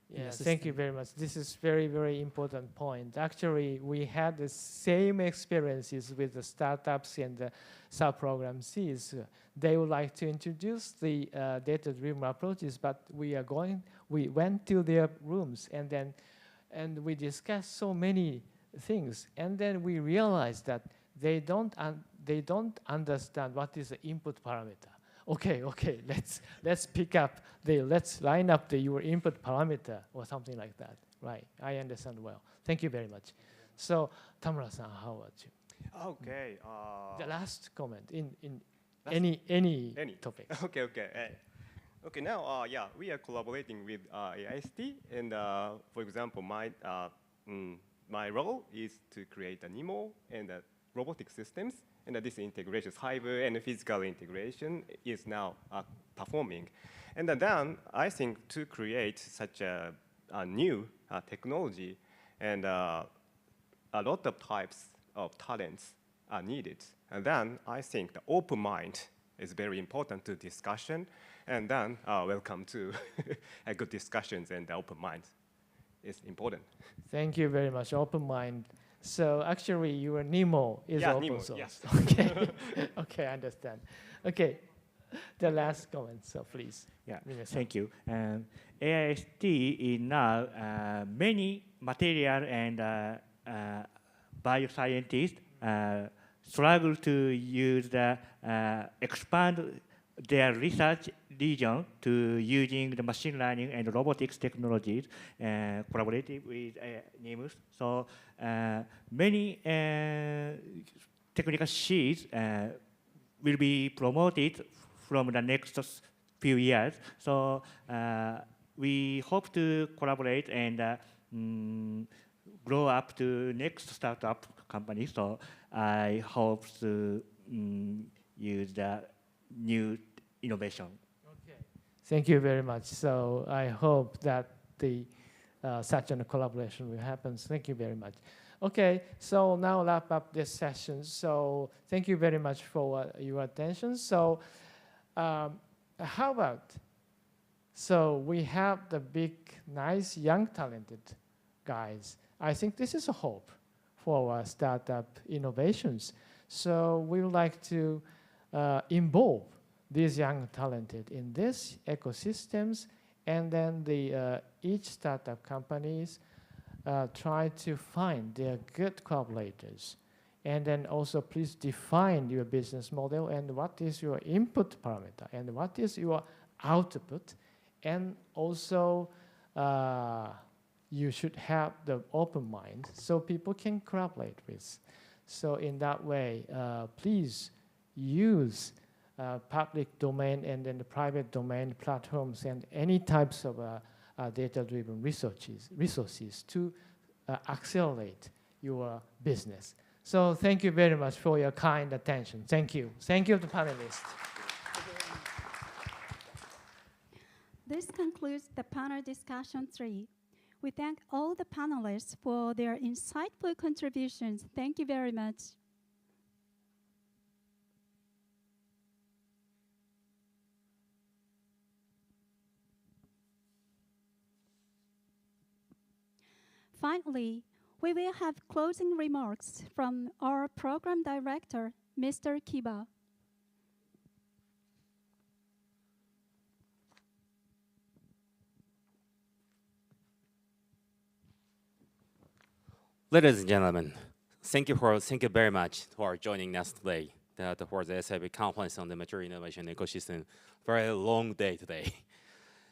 P: Yeah, thank you very much. This is very, very important point. Actually, we had the same experiences with the startups and the sub-program Cs. They would like to introduce the data-driven approaches, but we went to their rooms and we discussed so many things, and then we realized that they don't understand what is the input parameter. Okay, let's line up your input parameter or something like that. Right, I understand well. Thank you very much. So, Tamura-san, how about you?
N: Okay.
P: The last comment in any topic.
N: Okay. Okay, now, yeah, we are collaborating with AIST, and for example, my role is to create a NIMO and robotic systems, and this integration, cyber and physical integration, is now performing. And then I think to create such a new technology, and a lot of types of talents are needed. And then I think the open mind is very important to discussion, and then welcome to a good discussions, and the open mind is important.
P: Thank you very much, open mind. So actually, your NIMO is open
N: NIMO,
P: source.
N: yes.
P: Okay, okay, I understand. Okay, the last comment, so please.
M: Yeah, thank you. AIST is now many material and bioscientists struggle to use expand their research region to using the machine learning and robotics technologies, collaborative with NIMS. So many technical sheets will be promoted from the next few years. So we hope to collaborate and grow up to next startup company. So I hope to use the new innovation.
P: Okay, Thank you very much. So I hope that the such a collaboration will happen. Thank you very much. Okay, so now wrap up this session. So thank you very much for your attention. So how about, so we have the big, nice, young, talented guys. I think this is a hope for our startup innovations. So we would like to involve these young talented in this ecosystems, and then the each startup companies try to find their good collaborators. And then also please define your business model and what is your input parameter and what is your output. And also you should have the open mind so people can collaborate with. So in that way, please use public domain and then the private domain platforms and any types of data-driven resources to accelerate your business. So thank you very much for your kind attention. Thank you. Thank you to the panelists.
A: This concludes the panel discussion 3. We thank all the panelists for their insightful contributions. Thank you very much. Finally, we will have closing remarks from our program director, Mr. Kiba.
B: Ladies and gentlemen, thank you very much for joining us today for the SIP conference on the material innovation ecosystem. Very long day today.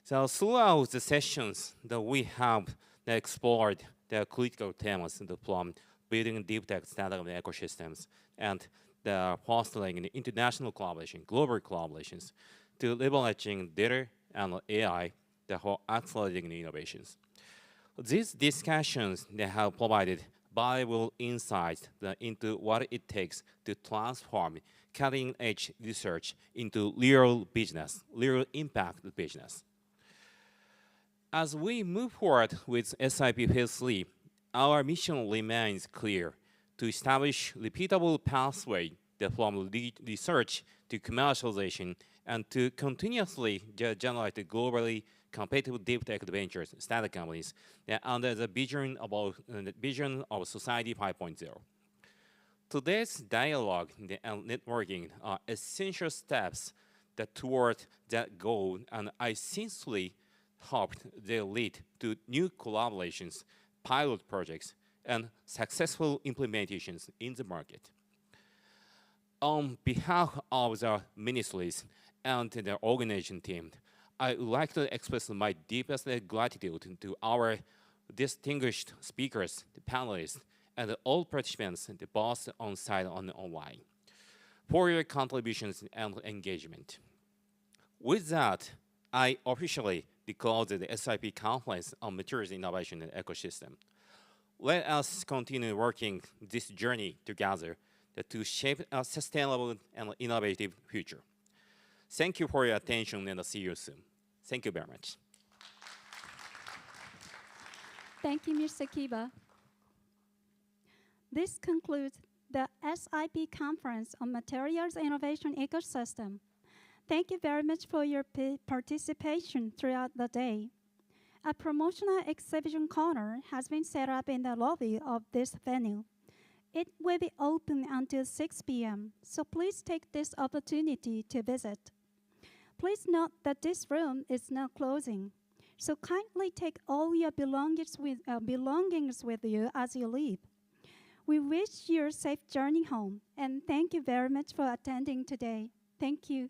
B: So throughout the sessions that we have explored the critical themes from building deep tech startup ecosystems and the fostering international collaboration, global collaborations, to leveraging data and AI for accelerating innovations. These discussions have provided valuable insights into what it takes to transform cutting-edge research into real business, real impact business. As we move forward with SIP Phase 3, our mission remains clear: to establish repeatable pathway from research to commercialization and to continuously generate globally competitive deep tech ventures, startup companies, under the vision of Society 5.0. Today's dialogue and networking are essential steps toward that goal, and I sincerely hope they lead to new collaborations, pilot projects, and successful implementations in the market. On behalf of the ministries and the organization team, I would like to express my deepest gratitude to our distinguished speakers, the panelists, and all participants, both on-site and online, for your contributions and engagement. With that, I officially declare the SIP Conference on Materials Innovation and Ecosystem. Let us continue working this journey together to shape a sustainable and innovative future. Thank you for your attention, and see you soon. Thank you very much.
A: Thank you, Mr. Kiba. This concludes the SIP Conference on Materials Innovation Ecosystem. Thank you very much for your participation throughout the day. A promotional exhibition corner has been set up in the lobby of this venue. It will be open until 6 p.m., so please take this opportunity to visit. Please note that this room is now closing, so kindly take all your belongings with you as you leave. We wish you a safe journey home, and thank you very much for attending today. Thank you.